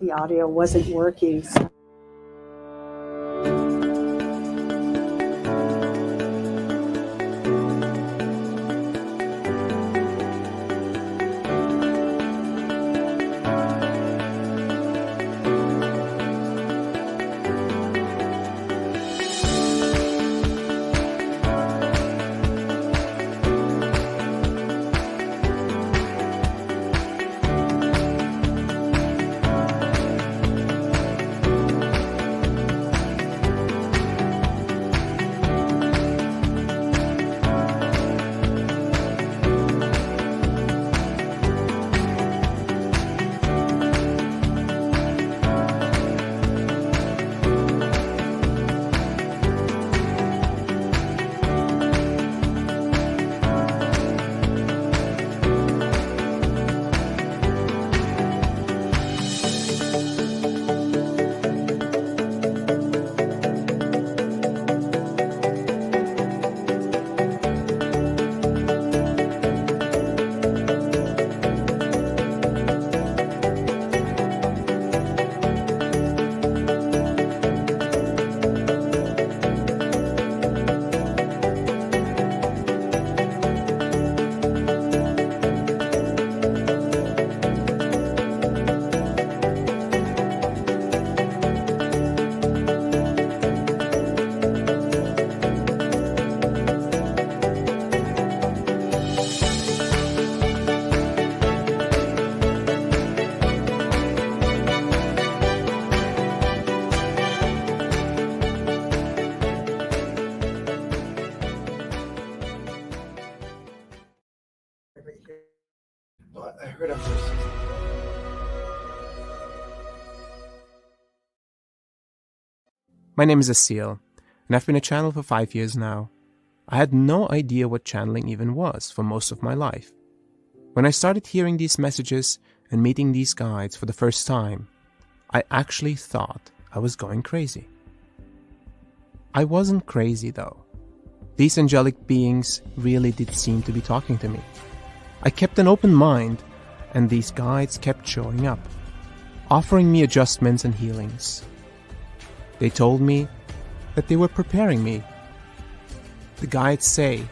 the audio wasn't working. So. I heard up there. My name is Asil, and I've been a channel for 5 years now. I had no idea what channeling even was for most of my life. When I started hearing these messages and meeting these guides for the first time, I actually thought I was going crazy. I wasn't crazy though. These angelic beings really did seem to be talking to me. I kept an open mind, and these guides kept showing up, offering me adjustments and healings. They told me that they were preparing me. The guides say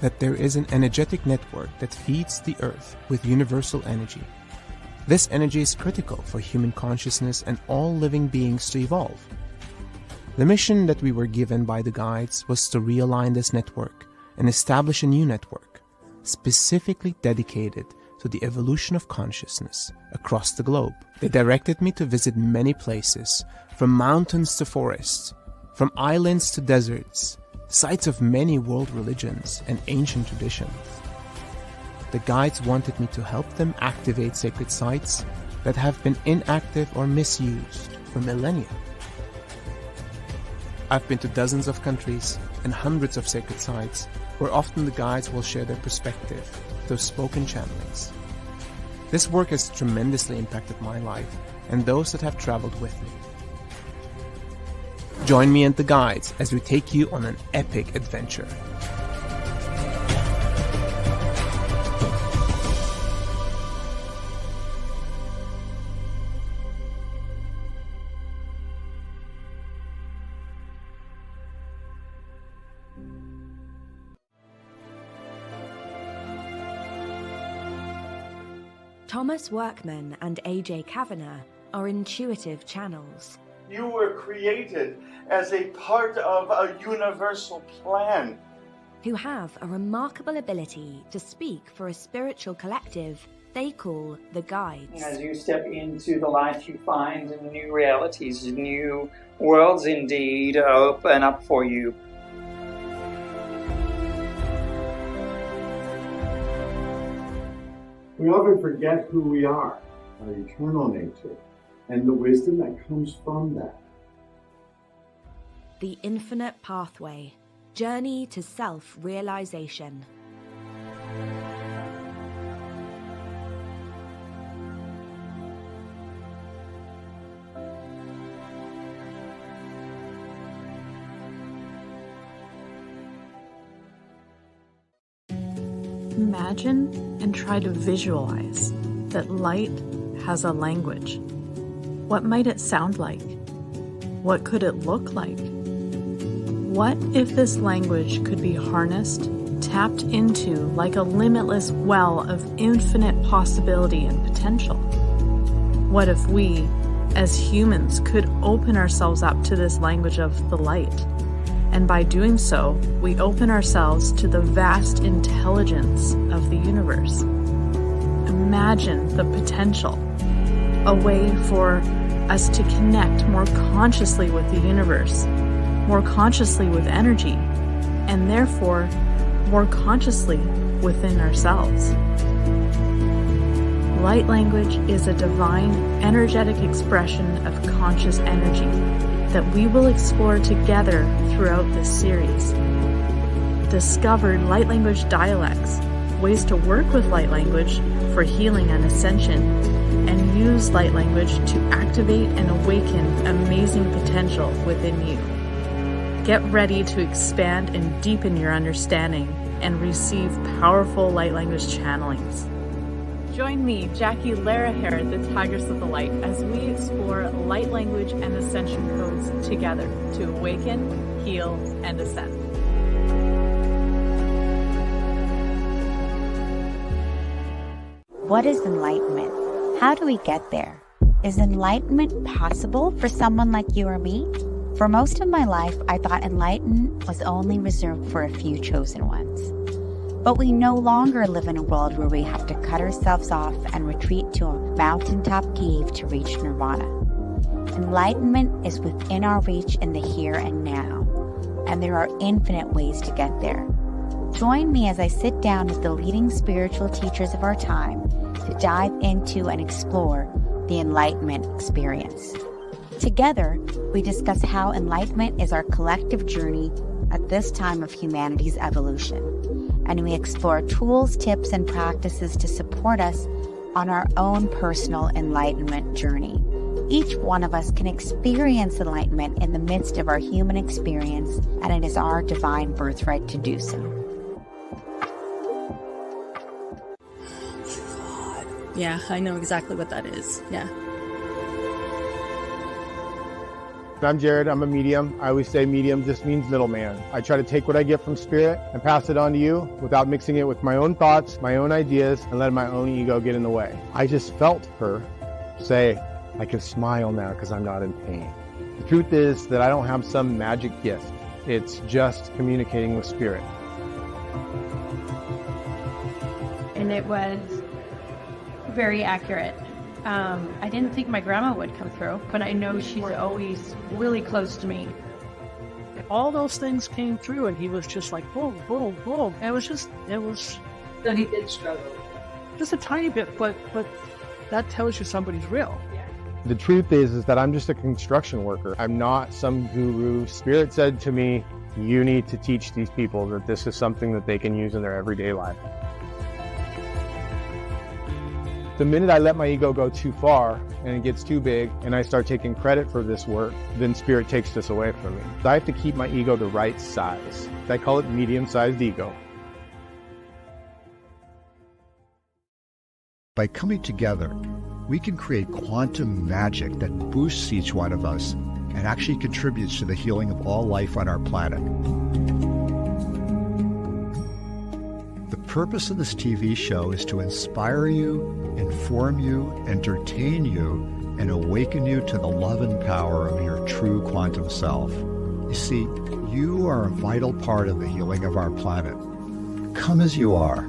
that there is an energetic network that feeds the earth with universal energy. This energy is critical for human consciousness and all living beings to evolve. The mission that we were given by the guides was to realign this network and establish a new network, specifically dedicated to the evolution of consciousness across the globe. They directed me to visit many places, from mountains to forests, from islands to deserts, sites of many world religions and ancient traditions. The guides wanted me to help them activate sacred sites that have been inactive or misused for millennia. I've been to dozens of countries and hundreds of sacred sites where often the guides will share their perspective through spoken channelings. This work has tremendously impacted my life and those that have traveled with me. Join me and the guides as we take you on an epic adventure. Thomas Workman and A.J. Kavanagh are intuitive channels. You were created as a part of a universal plan. Who have a remarkable ability to speak for a spiritual collective they call the Guides. As you step into the light, you find new realities, new worlds indeed open up for you. We often forget who we are, our eternal nature, and the wisdom that comes from that. The Infinite Pathway, Journey to Self-Realization. Imagine and try to visualize that light has a language. What might it sound like? What could it look like? What if this language could be harnessed, tapped into like a limitless well of infinite possibility and potential? What if we, as humans, could open ourselves up to this language of the light? And by doing so, we open ourselves to the vast intelligence of the universe. Imagine the potential, a way for us to connect more consciously with the universe, more consciously with energy, and therefore more consciously within ourselves. Light language is a divine, energetic expression of conscious energy that we will explore together throughout this series. Discover light language dialects, ways to work with light language for healing and ascension, and use light language to activate and awaken amazing potential within you. Get ready to expand and deepen your understanding and receive powerful light language channelings. Join me, Jackie Laraher, the Tigress of the Light, as we explore light language and ascension codes together to awaken, heal, and ascend. What is enlightenment? How do we get there? Is enlightenment possible for someone like you or me? For most of my life, I thought enlightenment was only reserved for a few chosen ones. But we no longer live in a world where we have to cut ourselves off and retreat to a mountaintop cave to reach nirvana. Enlightenment is within our reach in the here and now, and there are infinite ways to get there. Join me as I sit down with the leading spiritual teachers of our time to dive into and explore the Enlightenment experience. Together, we discuss how enlightenment is our collective journey at this time of humanity's evolution, and we explore tools, tips, and practices to support us on our own personal enlightenment journey. Each one of us can experience enlightenment in the midst of our human experience, and it is our divine birthright to do so. Yeah, I know exactly what that is. Yeah. I'm Jared. I'm a medium. I always say medium just means middleman. I try to take what I get from spirit and pass it on to you without mixing it with my own thoughts, my own ideas, and letting my own ego get in the way. I just felt her say, I can smile now because I'm not in pain. The truth is that I don't have some magic gift. It's just communicating with spirit. And it was very accurate. I didn't think my grandma would come through, but I know she's always really close to me. All those things came through, and he was just like, boom, boom, boom. It was. So he did struggle. Just a tiny bit, but that tells you somebody's real. The truth is that I'm just a construction worker. I'm not some guru. Spirit said to me, you need to teach these people that this is something that they can use in their everyday life. The minute I let my ego go too far and it gets too big and I start taking credit for this work, then spirit takes this away from me. I have to keep my ego the right size. I call it medium-sized ego. By coming together, we can create quantum magic that boosts each one of us and actually contributes to the healing of all life on our planet. The purpose of this TV show is to inspire you, inform you, entertain you, and awaken you to the love and power of your true quantum self. You see, you are a vital part of the healing of our planet. Come as you are.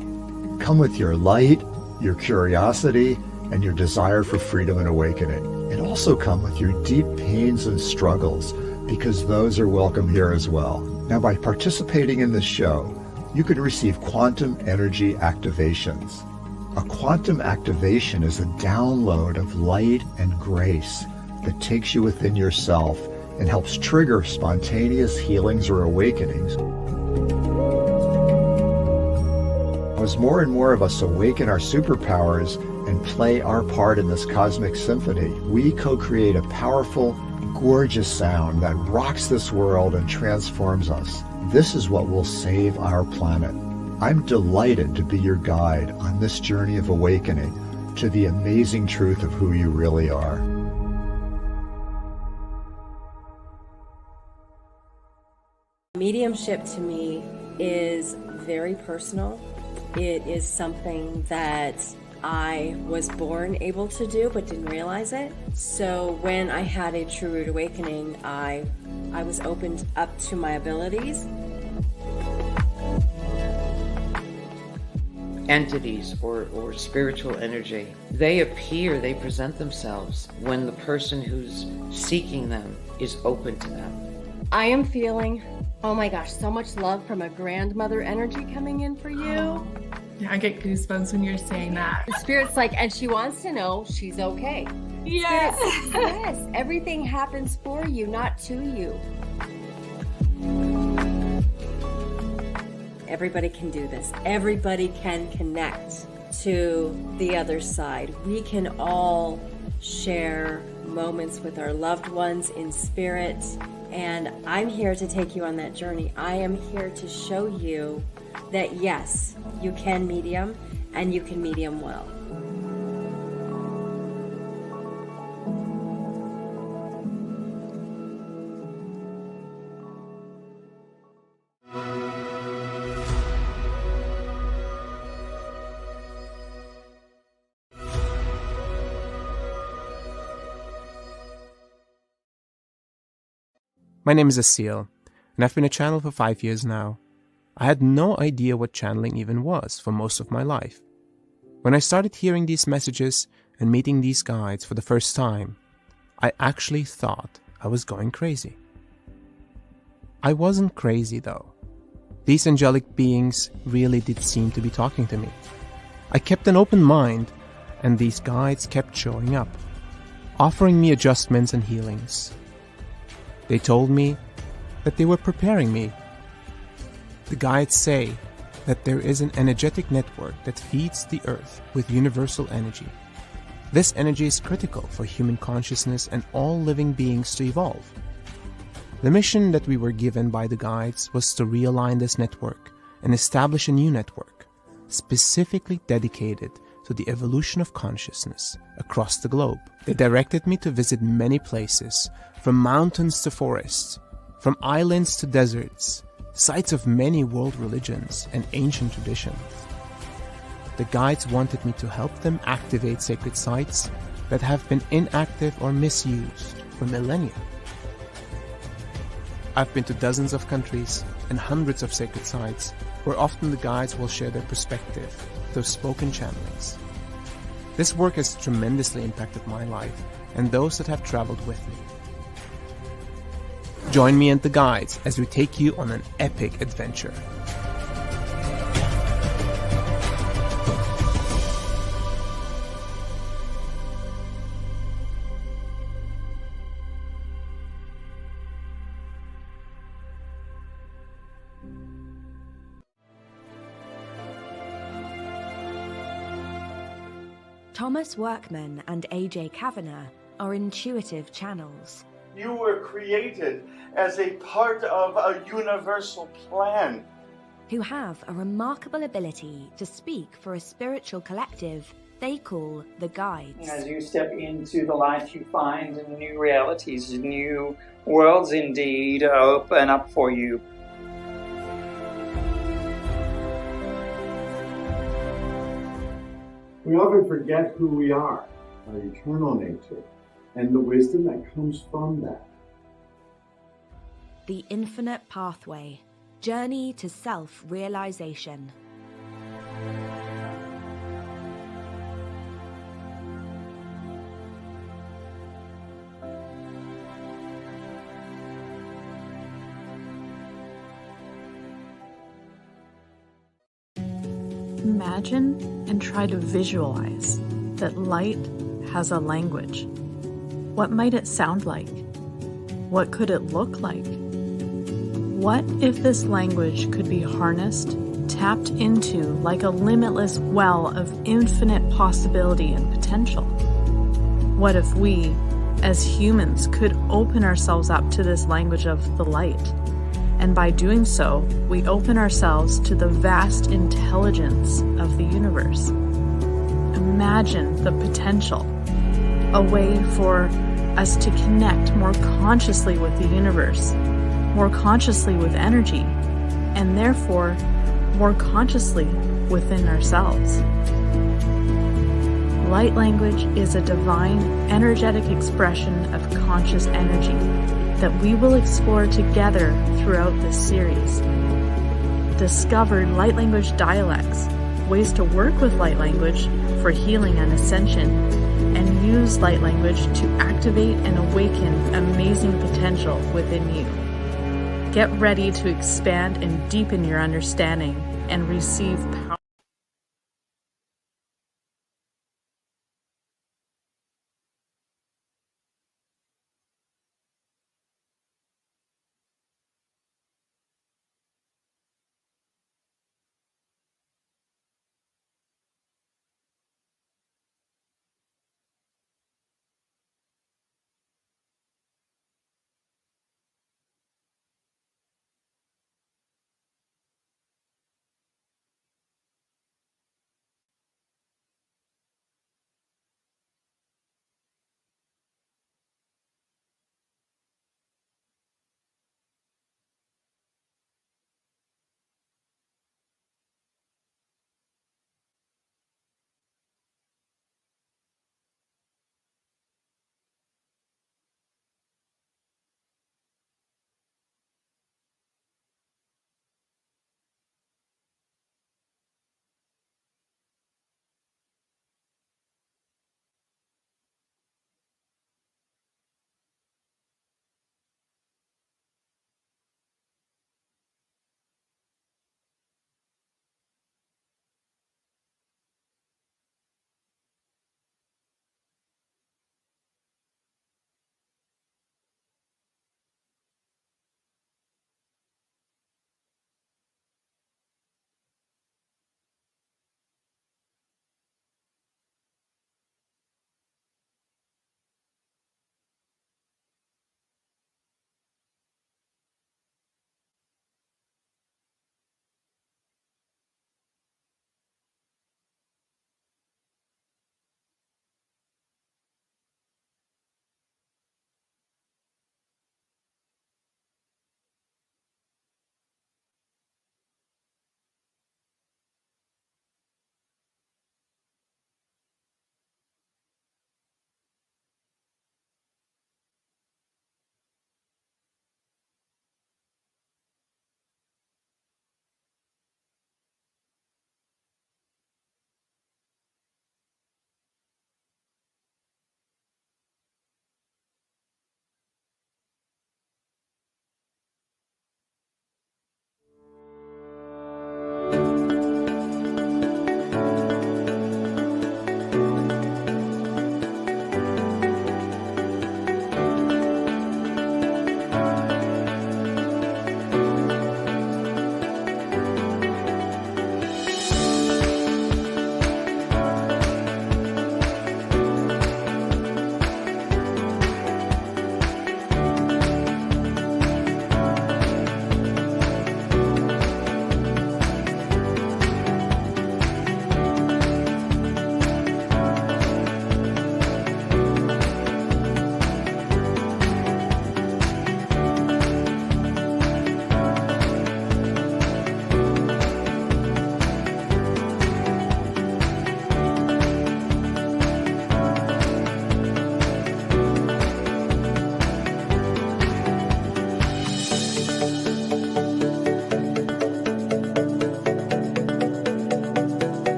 Come with your light, your curiosity, and your desire for freedom and awakening. And also come with your deep pains and struggles, because those are welcome here as well. Now, by participating in this show, you can receive quantum energy activations. A quantum activation is a download of light and grace that takes you within yourself and helps trigger spontaneous healings or awakenings. As more and more of us awaken our superpowers and play our part in this cosmic symphony, we co-create a powerful, gorgeous sound that rocks this world and transforms us. This is what will save our planet. I'm delighted to be your guide on this journey of awakening to the amazing truth of who you really are. Mediumship to me is very personal. It is something that I was born able to do but didn't realize it. So when I had a true rude awakening, I was opened up to my abilities. Entities or spiritual energy, they appear, they present themselves when the person who's seeking them is open to them. I am feeling, oh my gosh, so much love from a grandmother energy coming in for you. Yeah, I get goosebumps when you're saying that. The Spirit's like, and she wants to know she's okay. Yes. Yes, everything happens for you, not to you. Everybody can do this. Everybody can connect to the other side. We can all share moments with our loved ones in spirit. And I'm here to take you on that journey. I am here to show you that yes, you can medium and you can medium well. My name is Asil, and I've been a channel for 5 years now. I had no idea what channeling even was for most of my life. When I started hearing these messages and meeting these guides for the first time, I actually thought I was going crazy. I wasn't crazy though. These angelic beings really did seem to be talking to me. I kept an open mind, and these guides kept showing up, offering me adjustments and healings. They told me that they were preparing me. The guides say that there is an energetic network that feeds the earth with universal energy. This energy is critical for human consciousness and all living beings to evolve. The mission that we were given by the guides was to realign this network and establish a new network, specifically dedicated to the evolution of consciousness across the globe. They directed me to visit many places, from mountains to forests, from islands to deserts, sites of many world religions and ancient traditions. The guides wanted me to help them activate sacred sites that have been inactive or misused for millennia. I've been to dozens of countries and hundreds of sacred sites where often the guides will share their perspective through spoken channelings. This work has tremendously impacted my life and those that have traveled with me. Join me and the guides as we take you on an epic adventure. Thomas Workman and AJ Kavanagh are intuitive channels. You were created as a part of a universal plan. Who have a remarkable ability to speak for a spiritual collective they call the Guides. As you step into the light, you find new realities, new worlds indeed open up for you. We often forget who we are, our eternal nature, and the wisdom that comes from that. The Infinite Pathway, Journey to Self-Realization. Imagine and try to visualize that light has a language. What might it sound like? What could it look like? What if this language could be harnessed, tapped into like a limitless well of infinite possibility and potential? What if we, as humans, could open ourselves up to this language of the light? And by doing so, we open ourselves to the vast intelligence of the universe. Imagine the potential, a way for us to connect more consciously with the universe, more consciously with energy, and therefore more consciously within ourselves. Light language is a divine, energetic expression of conscious energy that we will explore together throughout this series. Discover light language dialects, ways to work with light language for healing and ascension, and use light language to activate and awaken amazing potential within you. Get ready to expand and deepen your understanding and receive power.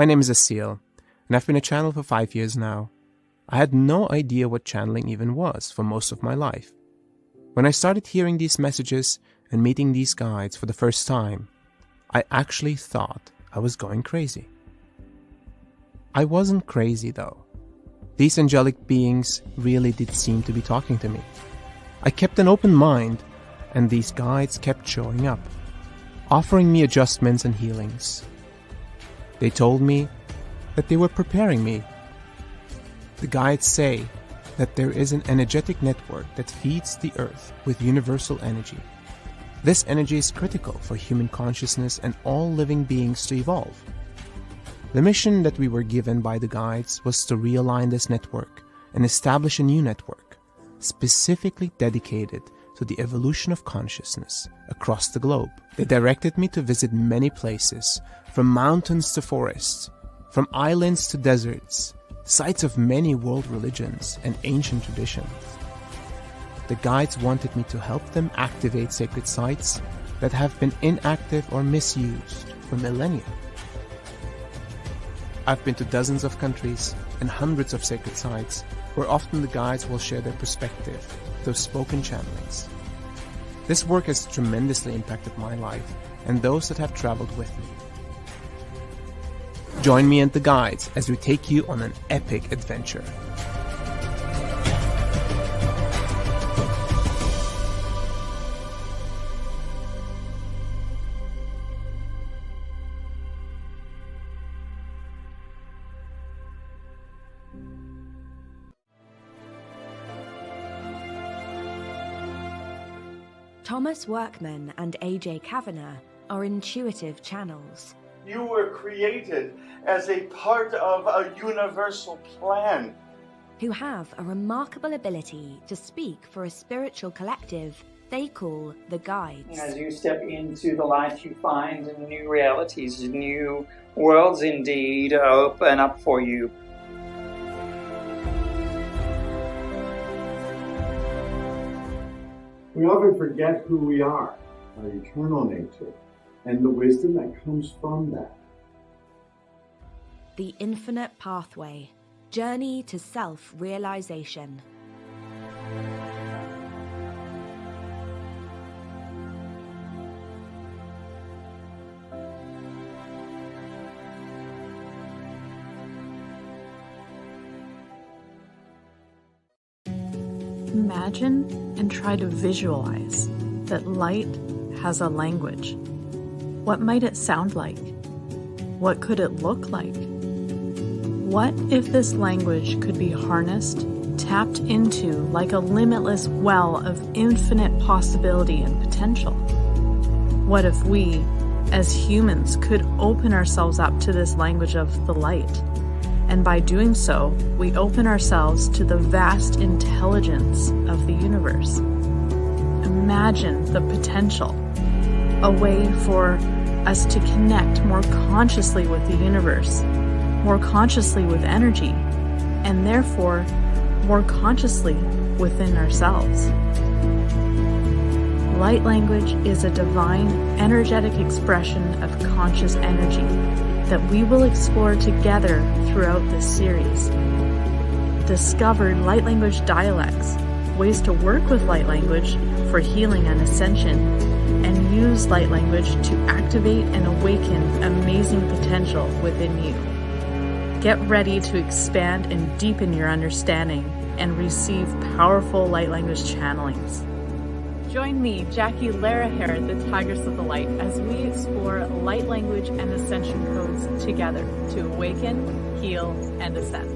My name is Asil, and I've been a channel for 5 years now. I had no idea what channeling even was for most of my life. When I started hearing these messages and meeting these guides for the first time, I actually thought I was going crazy. I wasn't crazy though. These angelic beings really did seem to be talking to me. I kept an open mind, and these guides kept showing up, offering me adjustments and healings. They told me that they were preparing me. The guides say that there is an energetic network that feeds the earth with universal energy. This energy is critical for human consciousness and all living beings to evolve. The mission that we were given by the guides was to realign this network and establish a new network, specifically dedicated to the evolution of consciousness across the globe. They directed me to visit many places, from mountains to forests, from islands to deserts, sites of many world religions and ancient traditions. The guides wanted me to help them activate sacred sites that have been inactive or misused for millennia. I've been to dozens of countries and hundreds of sacred sites where often the guides will share their perspective through spoken channelings. This work has tremendously impacted my life and those that have traveled with me. Join me and the guides as we take you on an epic adventure. Thomas Workman and AJ Kavanagh are intuitive channels. You were created as a part of a universal plan. Who have a remarkable ability to speak for a spiritual collective they call the Guides. As you step into the light, you find new realities, new worlds indeed open up for you. We often forget who we are, our eternal nature, and the wisdom that comes from that. The Infinite Pathway, Journey to Self-Realization. Imagine and try to visualize that light has a language. What might it sound like? What could it look like? What if this language could be harnessed, tapped into like a limitless well of infinite possibility and potential? What if we, as humans, could open ourselves up to this language of the light? And by doing so, we open ourselves to the vast intelligence of the universe. Imagine the potential, a way for us to connect more consciously with the universe, more consciously with energy, and therefore more consciously within ourselves. Light language is a divine, energetic expression of conscious energy that we will explore together throughout this series. Discover light language dialects, ways to work with light language for healing and ascension, and use light language to activate and awaken amazing potential within you. Get ready to expand and deepen your understanding and receive powerful light language channelings. Join me, Jackie Laraher, the Tigress of the Light, as we explore light language and ascension codes together to awaken, heal, and ascend.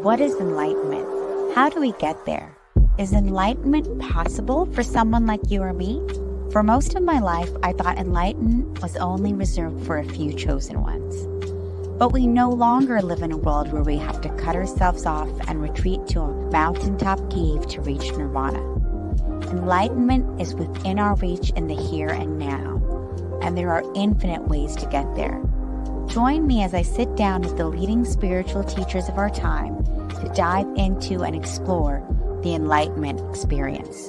What is enlightenment? How do we get there? Is enlightenment possible for someone like you or me? For most of my life, I thought enlightenment was only reserved for a few chosen ones. But we no longer live in a world where we have to cut ourselves off and retreat to a mountaintop cave to reach nirvana. Enlightenment is within our reach in the here and now, and there are infinite ways to get there. Join me as I sit down with the leading spiritual teachers of our time to dive into and explore the Enlightenment experience.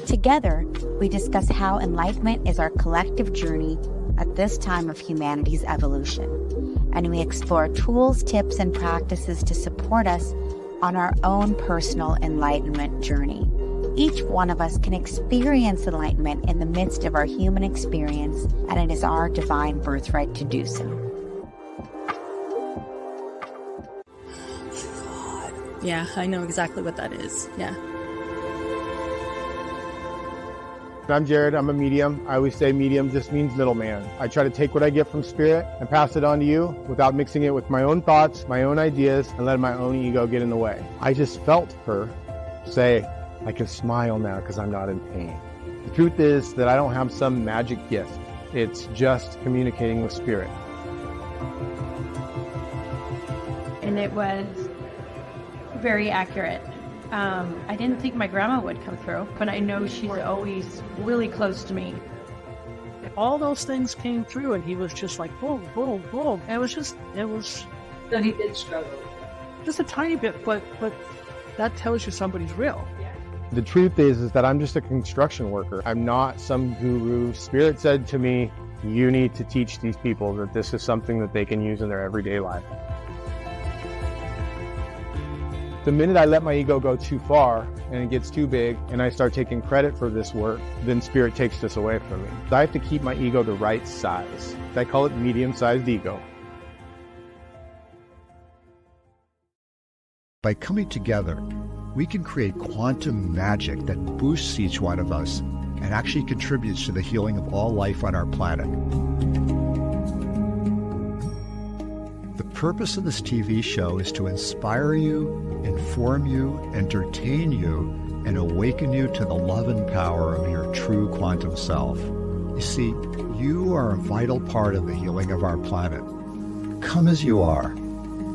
Together, we discuss how enlightenment is our collective journey at this time of humanity's evolution, and we explore tools, tips, and practices to support us on our own personal enlightenment journey. Each one of us can experience enlightenment in the midst of our human experience, and it is our divine birthright to do so. Yeah, I know exactly what that is. Yeah. I'm Jared. I'm a medium. I always say medium just means middleman. I try to take what I get from spirit and pass it on to you without mixing it with my own thoughts, my own ideas, and letting my own ego get in the way. I just felt her say, I can smile now because I'm not in pain. The truth is that I don't have some magic gift. It's just communicating with spirit. And it was very accurate. I didn't think my grandma would come through, but I know she's always really close to me. All those things came through, and he was just like, boom, boom, boom. And it was. So he did struggle. Just a tiny bit, but that tells you somebody's real. The truth is that I'm just a construction worker. I'm not some guru. Spirit said to me, you need to teach these people that this is something that they can use in their everyday life. The minute I let my ego go too far and it gets too big and I start taking credit for this work, then spirit takes this away from me. I have to keep my ego the right size. I call it medium-sized ego. By coming together, we can create quantum magic that boosts each one of us and actually contributes to the healing of all life on our planet. The purpose of this TV show is to inspire you, inform you, entertain you, and awaken you to the love and power of your true quantum self. You see, you are a vital part of the healing of our planet. Come as you are.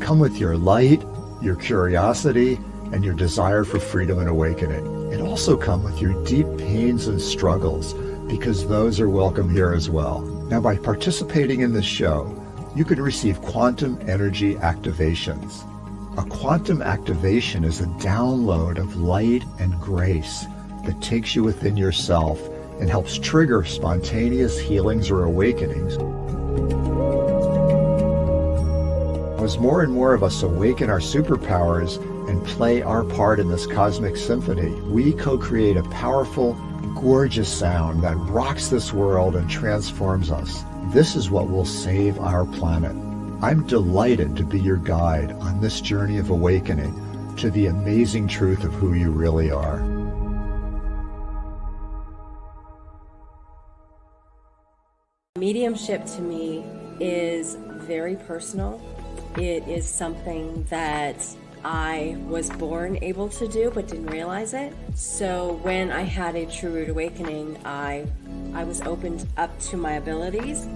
Come with your light, your curiosity, and your desire for freedom and awakening. And also come with your deep pains and struggles, because those are welcome here as well. Now, by participating in this show, you can receive quantum energy activations. A quantum activation is a download of light and grace that takes you within yourself and helps trigger spontaneous healings or awakenings. As more and more of us awaken our superpowers and play our part in this cosmic symphony, we co-create a powerful, gorgeous sound that rocks this world and transforms us. This is what will save our planet. I'm delighted to be your guide on this journey of awakening to the amazing truth of who you really are. Mediumship to me is very personal. It is something that I was born able to do but didn't realize it. So when I had a true root awakening, I was opened up to my abilities.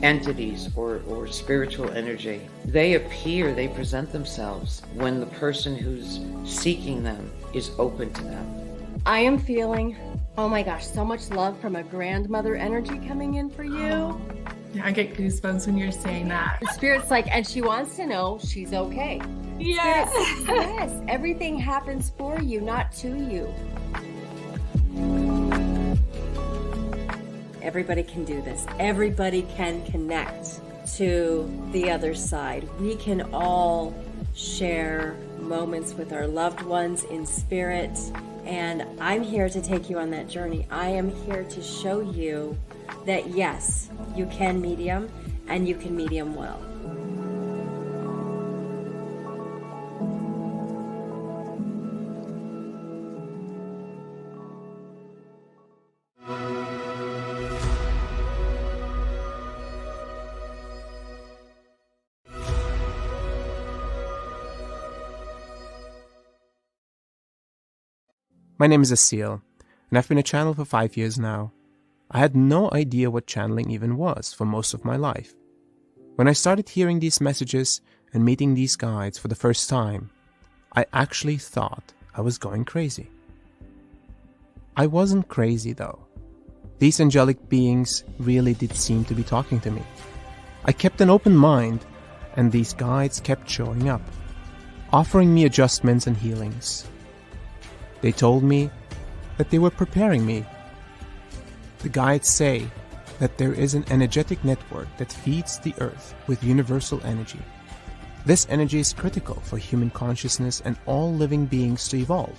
Entities or spiritual energy, they appear, they present themselves when the person who's seeking them is open to them. I am feeling, oh my gosh, so much love from a grandmother energy coming in for you. Yeah, I get goosebumps when you're saying that. The spirit's like, and she wants to know she's okay. Yes. Yes, everything happens for you, not to you. Everybody can do this. Everybody can connect to the other side. We can all share moments with our loved ones in spirit. And I'm here to take you on that journey. I am here to show you that yes, you can medium and you can medium well. My name is Asil, and I've been a channel for 5 years now. I had no idea what channeling even was for most of my life. When I started hearing these messages and meeting these guides for the first time, I actually thought I was going crazy. I wasn't crazy though. These angelic beings really did seem to be talking to me. I kept an open mind, and these guides kept showing up. offering me adjustments and healings. They told me that they were preparing me. The guides say that there is an energetic network that feeds the earth with universal energy. This energy is critical for human consciousness and all living beings to evolve.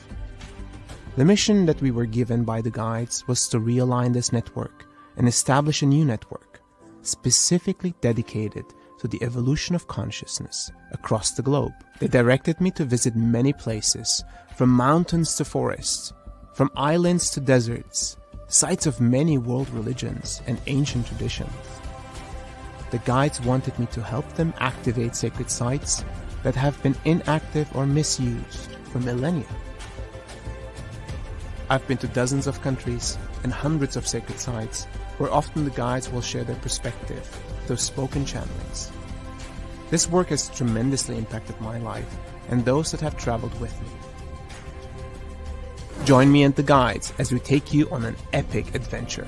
The mission that we were given by the guides was to realign this network and establish a new network, specifically dedicated to the evolution of consciousness across the globe. They directed me to visit many places, from mountains to forests, from islands to deserts, sites of many world religions and ancient traditions. The guides wanted me to help them activate sacred sites that have been inactive or misused for millennia. I've been to dozens of countries and hundreds of sacred sites where often the guides will share their perspective through spoken channelings. This work has tremendously impacted my life and those that have traveled with me. Join me and the guides as we take you on an epic adventure.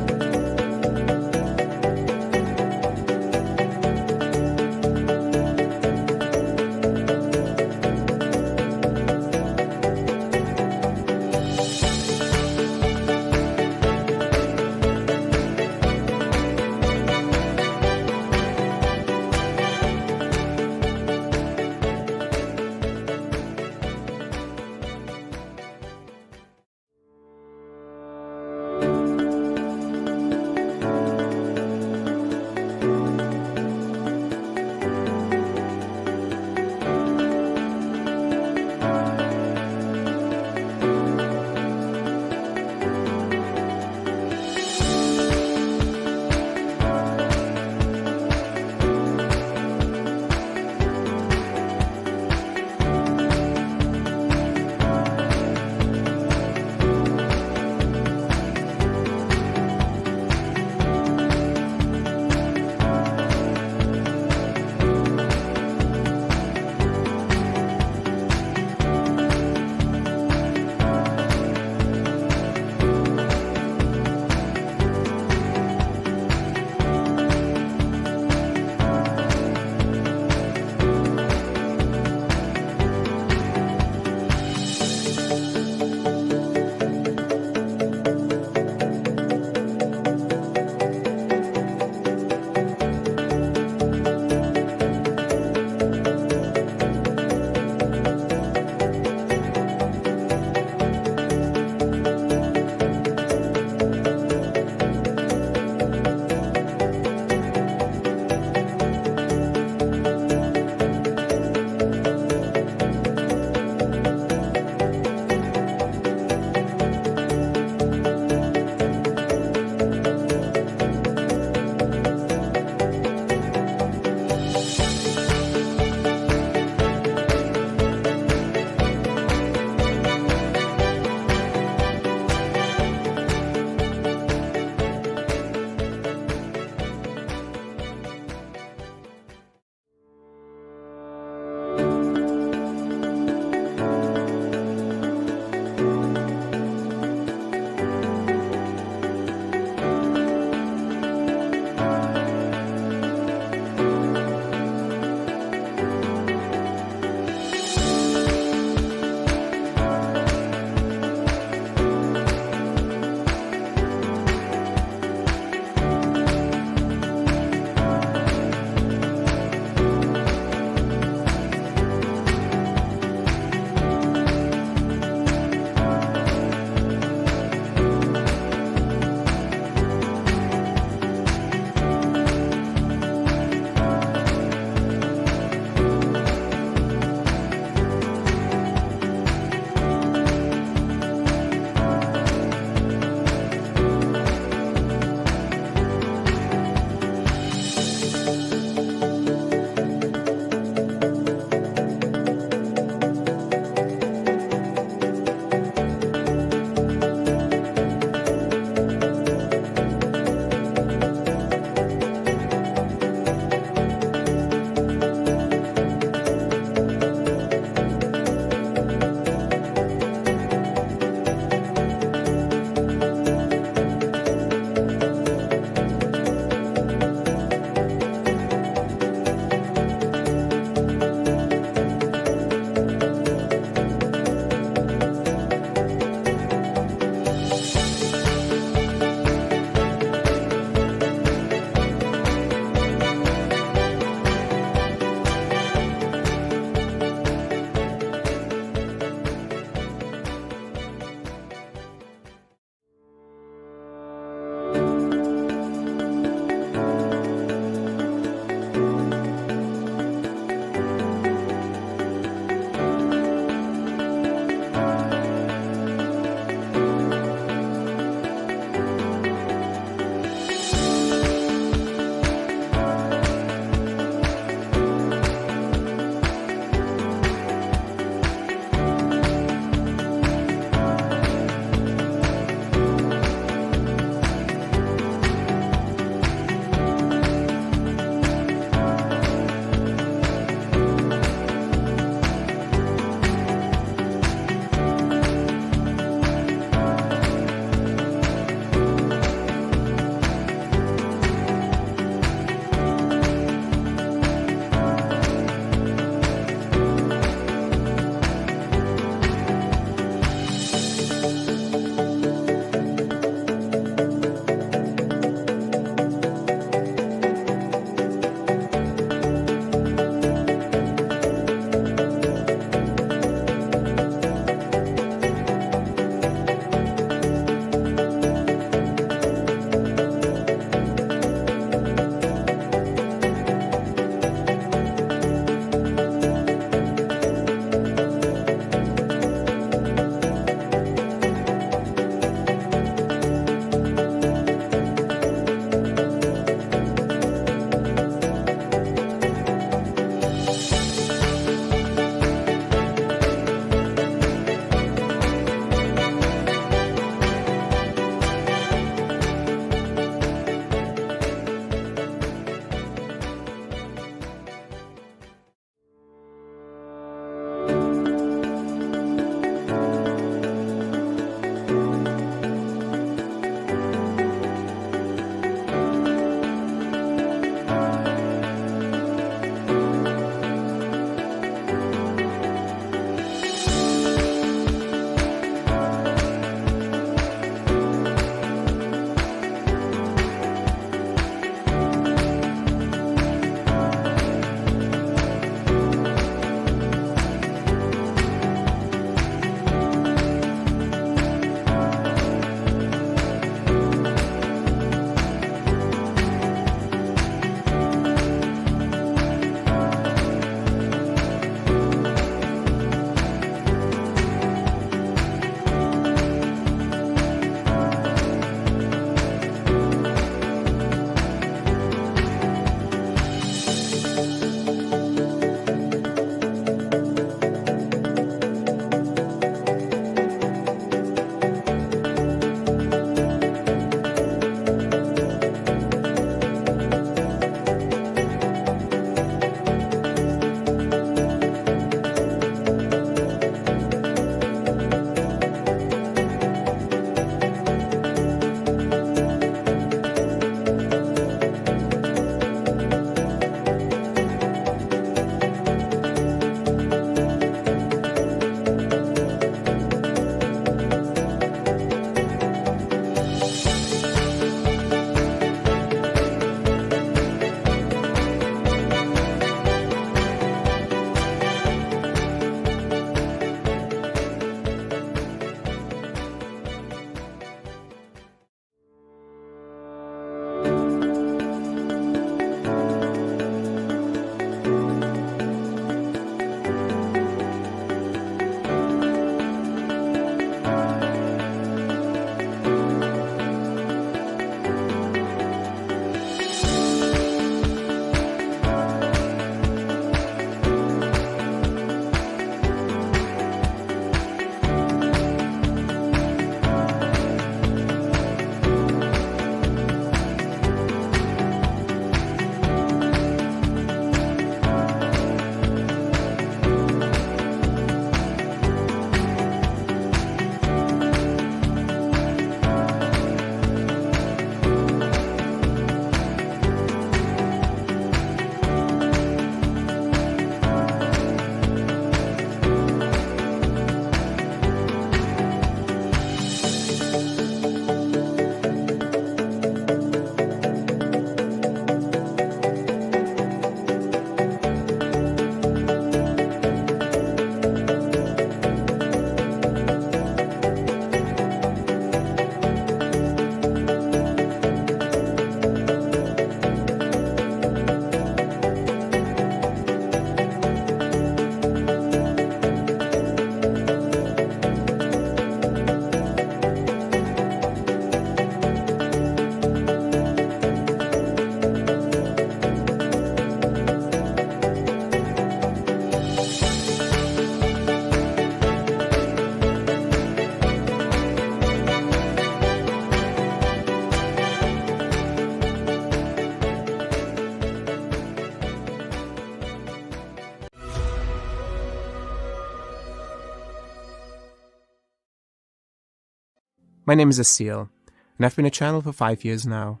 My name is Asil, and I've been a channel for 5 years now.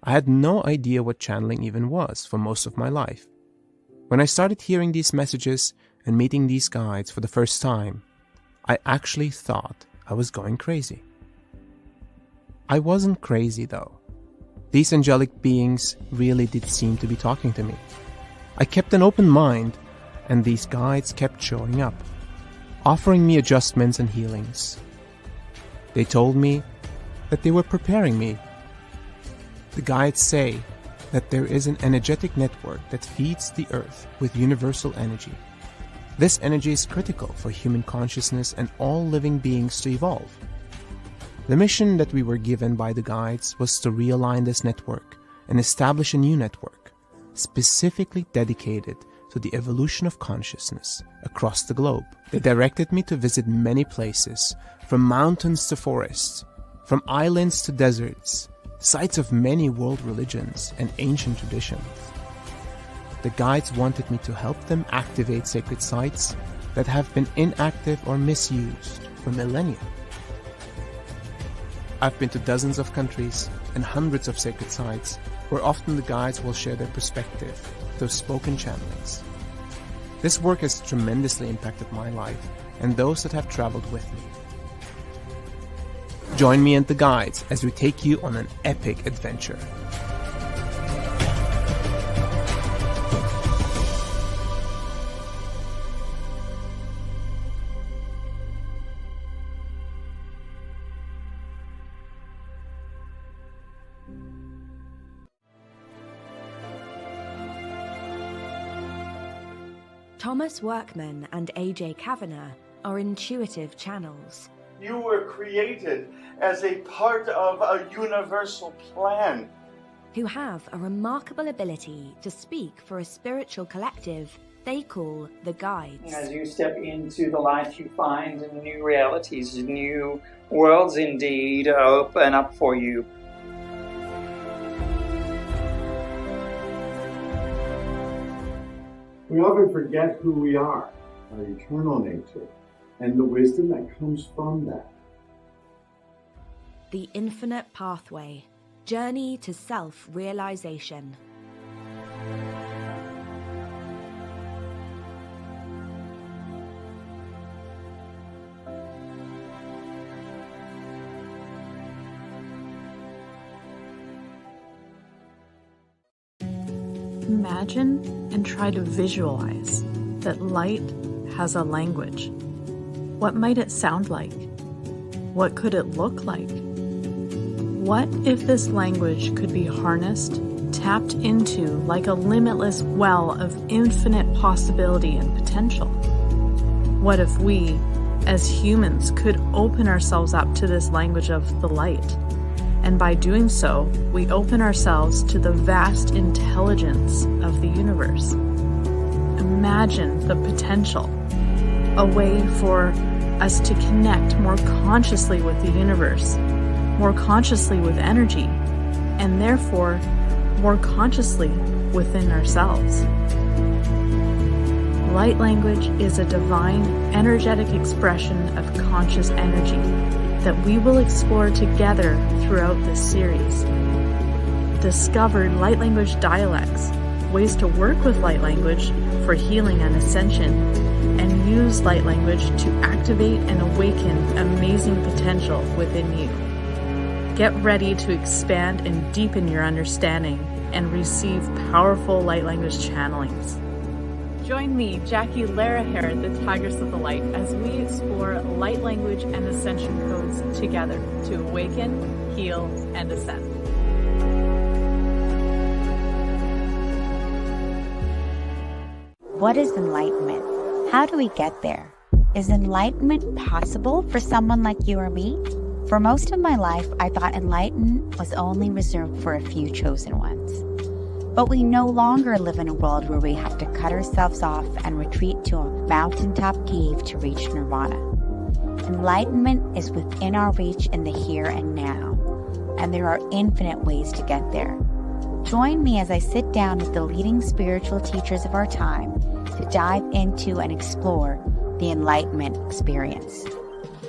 I had no idea what channeling even was for most of my life. When I started hearing these messages and meeting these guides for the first time, I actually thought I was going crazy. I wasn't crazy though. These angelic beings really did seem to be talking to me. I kept an open mind, and these guides kept showing up, offering me adjustments and healings. They told me that they were preparing me. The guides say that there is an energetic network that feeds the earth with universal energy. This energy is critical for human consciousness and all living beings to evolve. The mission that we were given by the guides was to realign this network and establish a new network, specifically dedicated to the evolution of consciousness across the globe. They directed me to visit many places, from mountains to forests, from islands to deserts, sites of many world religions and ancient traditions. The guides wanted me to help them activate sacred sites that have been inactive or misused for millennia. I've been to dozens of countries and hundreds of sacred sites where often the guides will share their perspective through spoken channelings. This work has tremendously impacted my life and those that have traveled with me. Join me and the guides as we take you on an epic adventure. Thomas Workman and AJ Kavanagh are intuitive channels. You were created as a part of a universal plan. Who have a remarkable ability to speak for a spiritual collective they call the Guides. As you step into the light, you find new realities, new worlds indeed open up for you. We often forget who we are, our eternal nature, and the wisdom that comes from that. The Infinite Pathway, Journey to Self-Realization. Imagine and try to visualize that light has a language. What might it sound like? What could it look like? What if this language could be harnessed, tapped into like a limitless well of infinite possibility and potential? What if we, as humans, could open ourselves up to this language of the light? And by doing so, we open ourselves to the vast intelligence of the universe. Imagine the potential, a way for us to connect more consciously with the universe, more consciously with energy, and therefore more consciously within ourselves. Light language is a divine, energetic expression of conscious energy that we will explore together throughout this series. Discover light language dialects, ways to work with light language for healing and ascension, and use light language to activate and awaken amazing potential within you. Get ready to expand and deepen your understanding and receive powerful light language channelings. Join me, Jackie Laraher, the Tigress of the Light, as we explore light language and ascension codes together to awaken, heal, and ascend. What is enlightenment? How do we get there? Is enlightenment possible for someone like you or me? For most of my life, I thought enlightenment was only reserved for a few chosen ones. But we no longer live in a world where we have to cut ourselves off and retreat to a mountaintop cave to reach nirvana. Enlightenment is within our reach in the here and now, and there are infinite ways to get there. Join me as I sit down with the leading spiritual teachers of our time to dive into and explore the Enlightenment experience.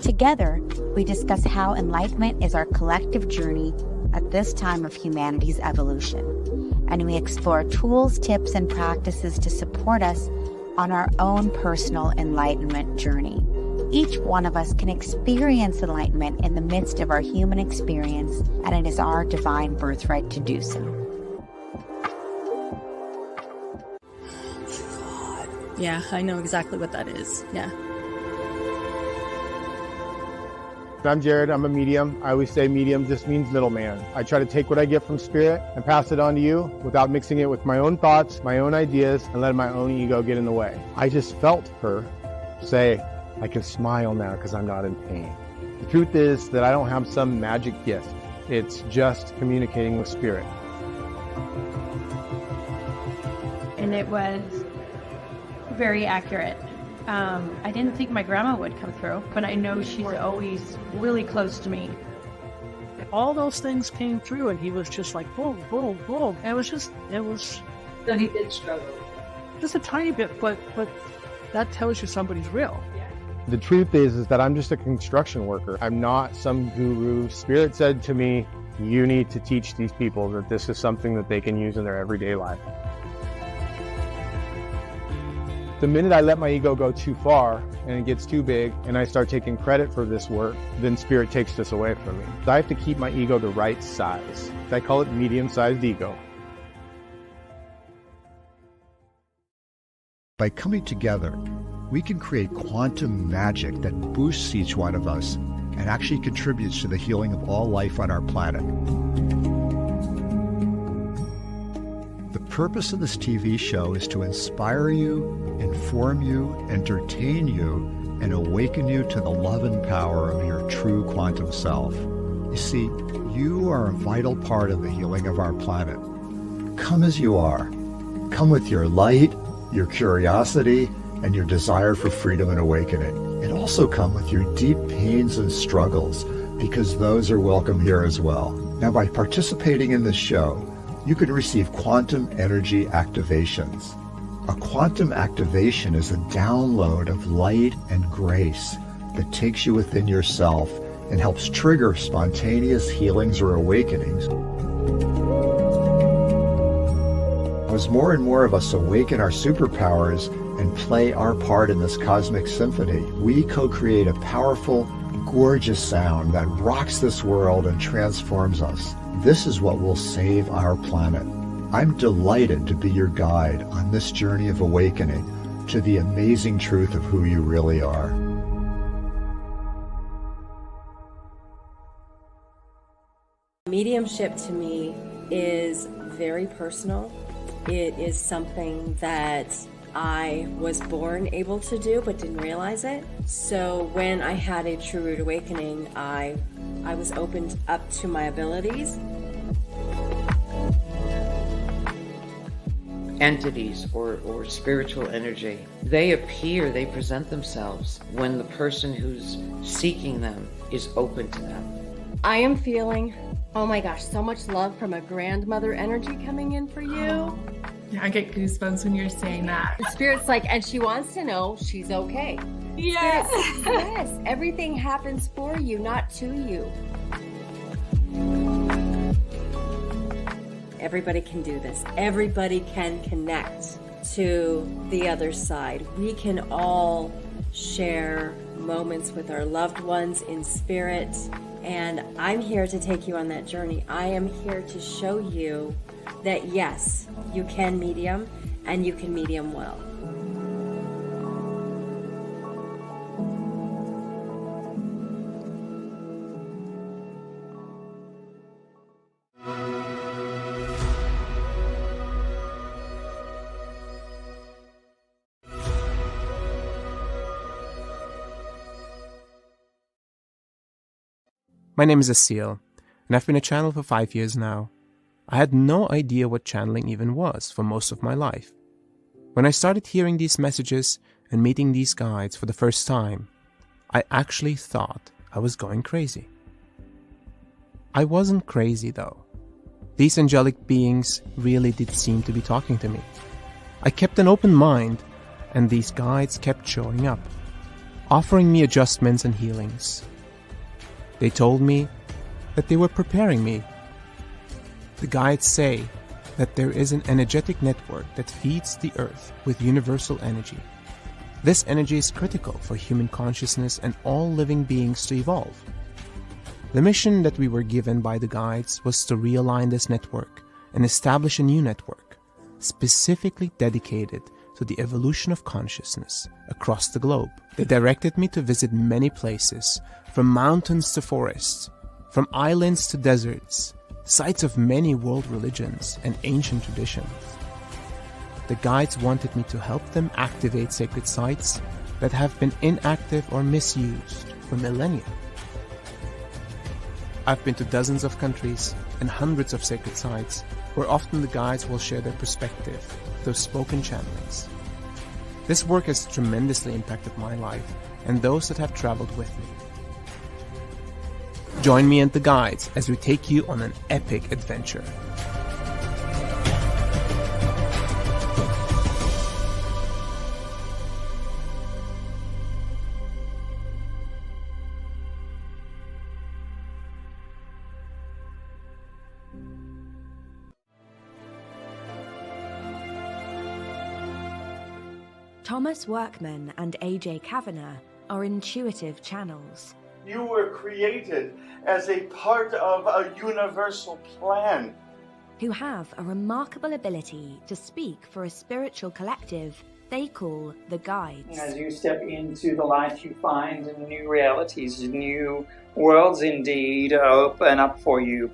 Together, we discuss how enlightenment is our collective journey at this time of humanity's evolution, and we explore tools, tips, and practices to support us on our own personal enlightenment journey. Each one of us can experience enlightenment in the midst of our human experience, and it is our divine birthright to do so. Yeah, I know exactly what that is. Yeah. I'm Jared. I'm a medium. I always say medium just means middleman. I try to take what I get from spirit and pass it on to you without mixing it with my own thoughts, my own ideas, and letting my own ego get in the way. I just felt her say, I can smile now because I'm not in pain. The truth is that I don't have some magic gift. It's just communicating with spirit. And it was very accurate. I didn't think my grandma would come through, but I know she's always really close to me. All those things came through, and he was just like, boom, boom, boom. It was. So he did struggle. Just a tiny bit, but that tells you somebody's real. The truth is that I'm just a construction worker. I'm not some guru. Spirit said to me, you need to teach these people that this is something that they can use in their everyday life. The minute I let my ego go too far and it gets too big and I start taking credit for this work, then spirit takes this away from me. So I have to keep my ego the right size. I call it medium-sized ego. By coming together, we can create quantum magic that boosts each one of us and actually contributes to the healing of all life on our planet. The purpose of this TV show is to inspire you, inform you, entertain you, and awaken you to the love and power of your true quantum self. You see, you are a vital part of the healing of our planet. Come as you are. Come with your light, your curiosity, and your desire for freedom and awakening. And also come with your deep pains and struggles, because those are welcome here as well. Now, by participating in this show, you can receive quantum energy activations. A quantum activation is a download of light and grace that takes you within yourself and helps trigger spontaneous healings or awakenings. As more and more of us awaken our superpowers and play our part in this cosmic symphony, we co-create a powerful, gorgeous sound that rocks this world and transforms us. This is what will save our planet. I'm delighted to be your guide on this journey of awakening to the amazing truth of who you really are. Mediumship to me is very personal. It is something that I was born able to do but didn't realize it. So when I had a true root awakening, I was opened up to my abilities. Entities or spiritual energy, they appear, they present themselves when the person who's seeking them is open to them. I am feeling, oh my gosh, so much love from a grandmother energy coming in for you. Yeah, I get goosebumps when you're saying that. The spirit's like, and she wants to know she's okay. Yes. Yes, everything happens for you, not to you. Everybody can do this. Everybody can connect to the other side. We can all share moments with our loved ones in spirit. And I'm here to take you on that journey. I am here to show you that yes, you can medium and you can medium well. My name is Asil, and I've been a channel for 5 years now. I had no idea what channeling even was for most of my life. When I started hearing these messages and meeting these guides for the first time, I actually thought I was going crazy. I wasn't crazy though. These angelic beings really did seem to be talking to me. I kept an open mind, and these guides kept showing up. offering me adjustments and healings. They told me that they were preparing me. The guides say that there is an energetic network that feeds the earth with universal energy. This energy is critical for human consciousness and all living beings to evolve. The mission that we were given by the guides was to realign this network and establish a new network, specifically dedicated to the evolution of consciousness across the globe. They directed me to visit many places, from mountains to forests, from islands to deserts, sites of many world religions and ancient traditions. The guides wanted me to help them activate sacred sites that have been inactive or misused for millennia. I've been to dozens of countries and hundreds of sacred sites where often the guides will share their perspective through spoken channelings. This work has tremendously impacted my life and those that have traveled with me. Join me and the guides as we take you on an epic adventure. Thomas Workman and AJ Kavanagh are intuitive channels. You were created as a part of a universal plan. Who have a remarkable ability to speak for a spiritual collective they call the Guides. As you step into the light, you find new realities, new worlds indeed open up for you.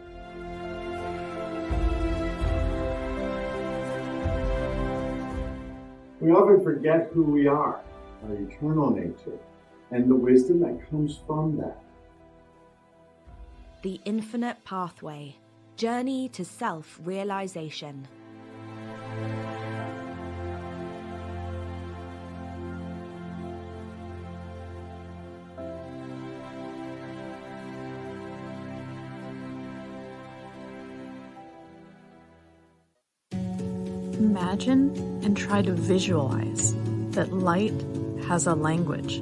We often forget who we are, our eternal nature, and the wisdom that comes from that. The Infinite Pathway, Journey to Self-Realization. Imagine and try to visualize that light has a language.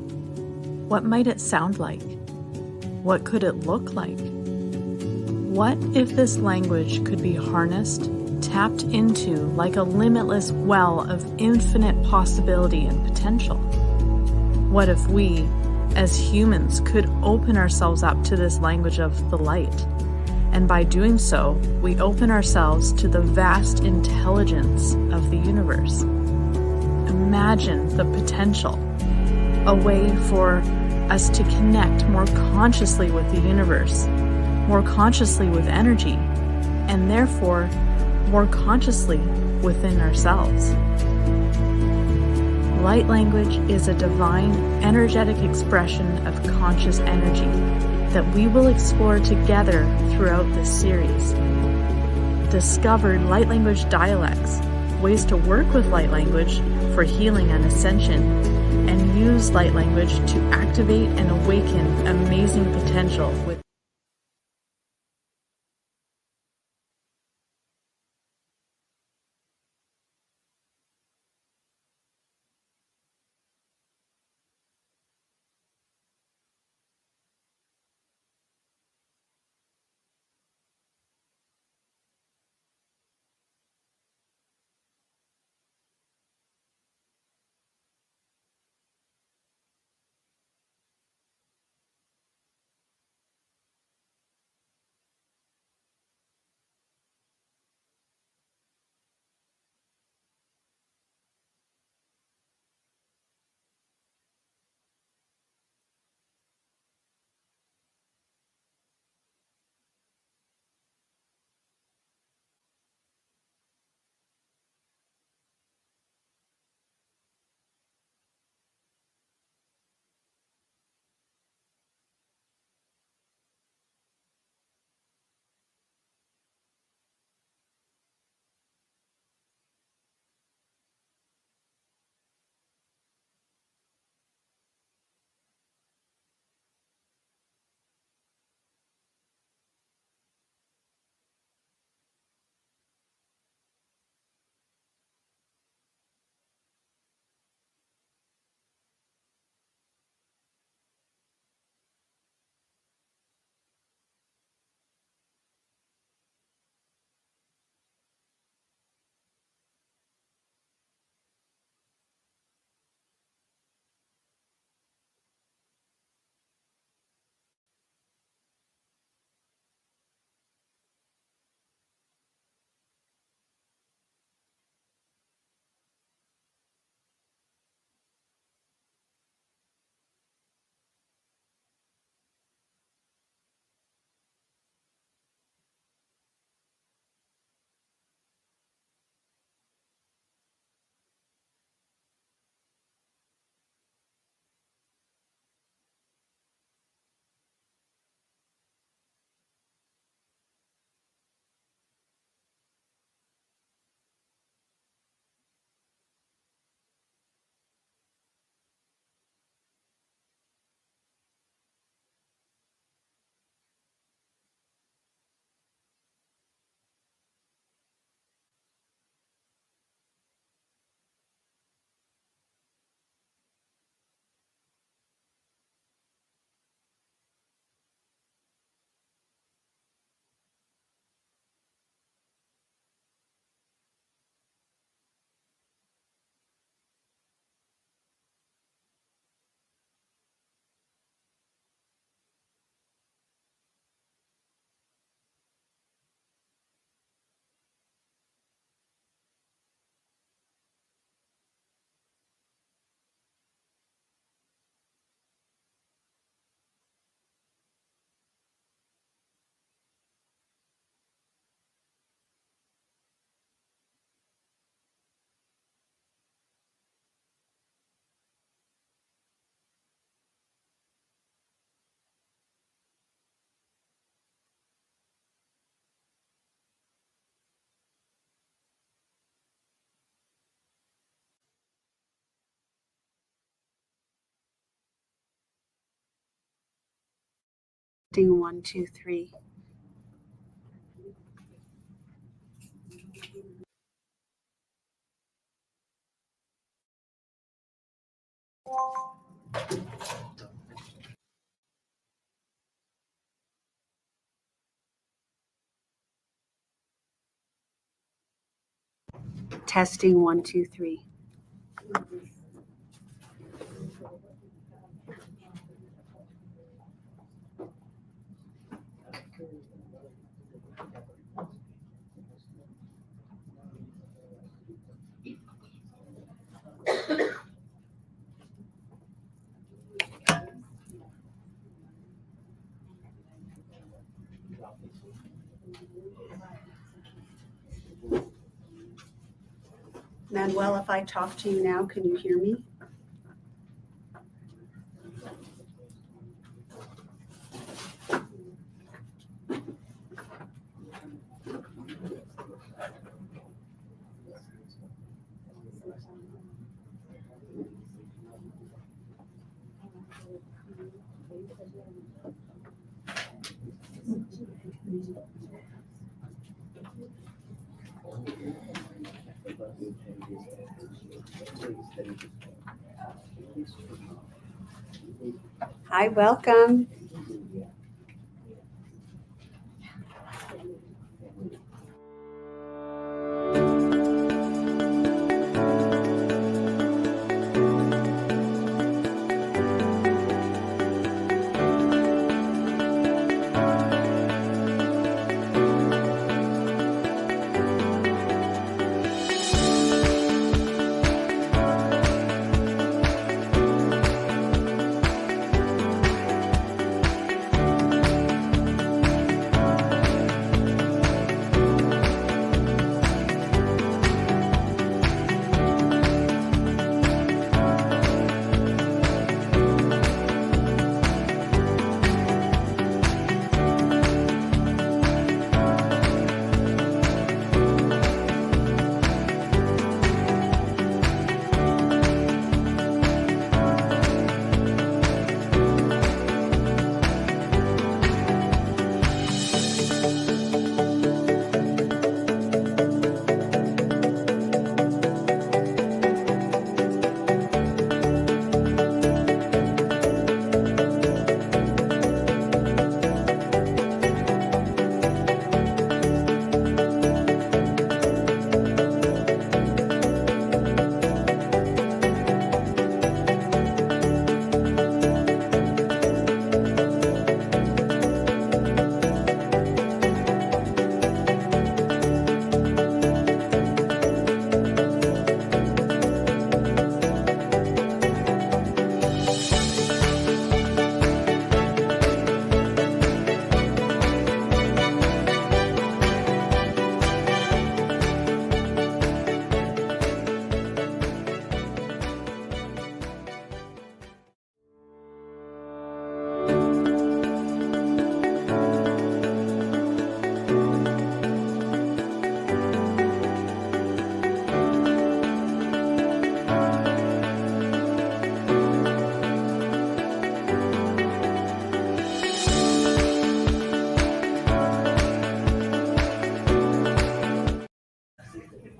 What might it sound like? What could it look like? What if this language could be harnessed, tapped into like a limitless well of infinite possibility and potential? What if we, as humans, could open ourselves up to this language of the light? And by doing so, we open ourselves to the vast intelligence of the universe. Imagine the potential, a way for us to connect more consciously with the universe, more consciously with energy, and therefore more consciously within ourselves. Light language is a divine, energetic expression of conscious energy that we will explore together throughout this series. Discover light language dialects, ways to work with light language for healing and ascension, and use light language to activate and awaken amazing potential with Testing 1, 2, 3. Testing 1, 2, 3. Manuel, if I talk to you now, can you hear me? Hi, welcome.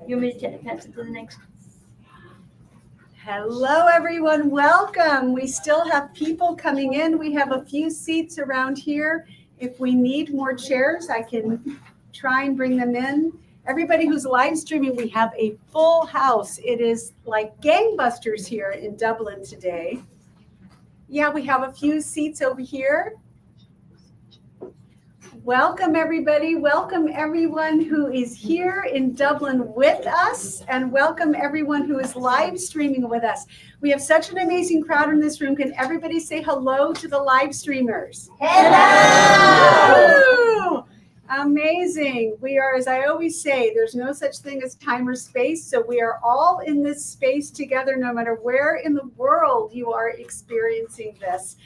You want me to pass it to the next? Hello, everyone. Welcome. We still have people coming in. We have a few seats around here. If we need more chairs, I can try and bring them in. Everybody who's live streaming, we have a full house. It is like gangbusters here in Dublin today. Yeah, we have a few seats over here. Welcome, everybody. Welcome, everyone who is here in Dublin with us, and welcome everyone who is live streaming with us. We have such an amazing crowd in this room. Can everybody say hello to the live streamers? Hello! Amazing. We are, as I always say, there's no such thing as time or space, so we are all in this space together, no matter where in the world you are experiencing this.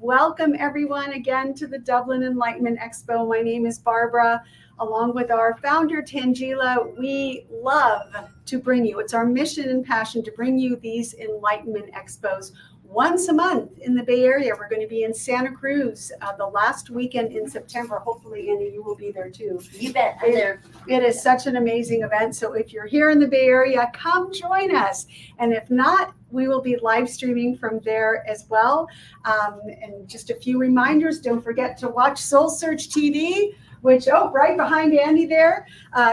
Welcome everyone again to the Dublin Enlightenment Expo. My name is Barbara. Along with our founder Tangela, we love to bring you, it's our mission and passion to bring you these Enlightenment Expos once a month in the Bay Area. We're going to be in Santa Cruz the last weekend in September. Hopefully, Annie, you will be there too. You bet. I'm there. It is such an amazing event. So if you're here in the Bay Area, come join us. And if not, we will be live streaming from there as well. And just a few reminders, don't forget to watch SoulSearch TV, which, right behind Andy there.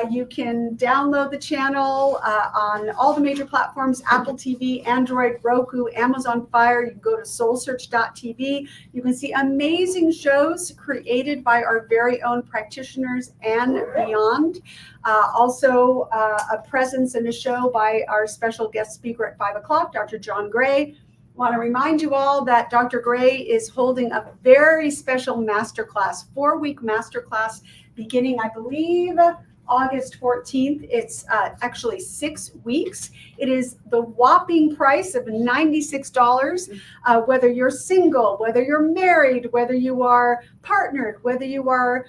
You can download the channel on all the major platforms, Apple TV, Android, Roku, Amazon Fire. You can go to soulsearch.tv. You can see amazing shows created by our very own practitioners and beyond. Also, a presence in a show by our special guest speaker at 5 o'clock, Dr. John Gray. Want to remind you all that Dr. Gray is holding a very special masterclass, 4-week masterclass, beginning, I believe, August 14th. It's actually 6 weeks. It is the whopping price of $96. Whether you're single, whether you're married, whether you are partnered, whether you are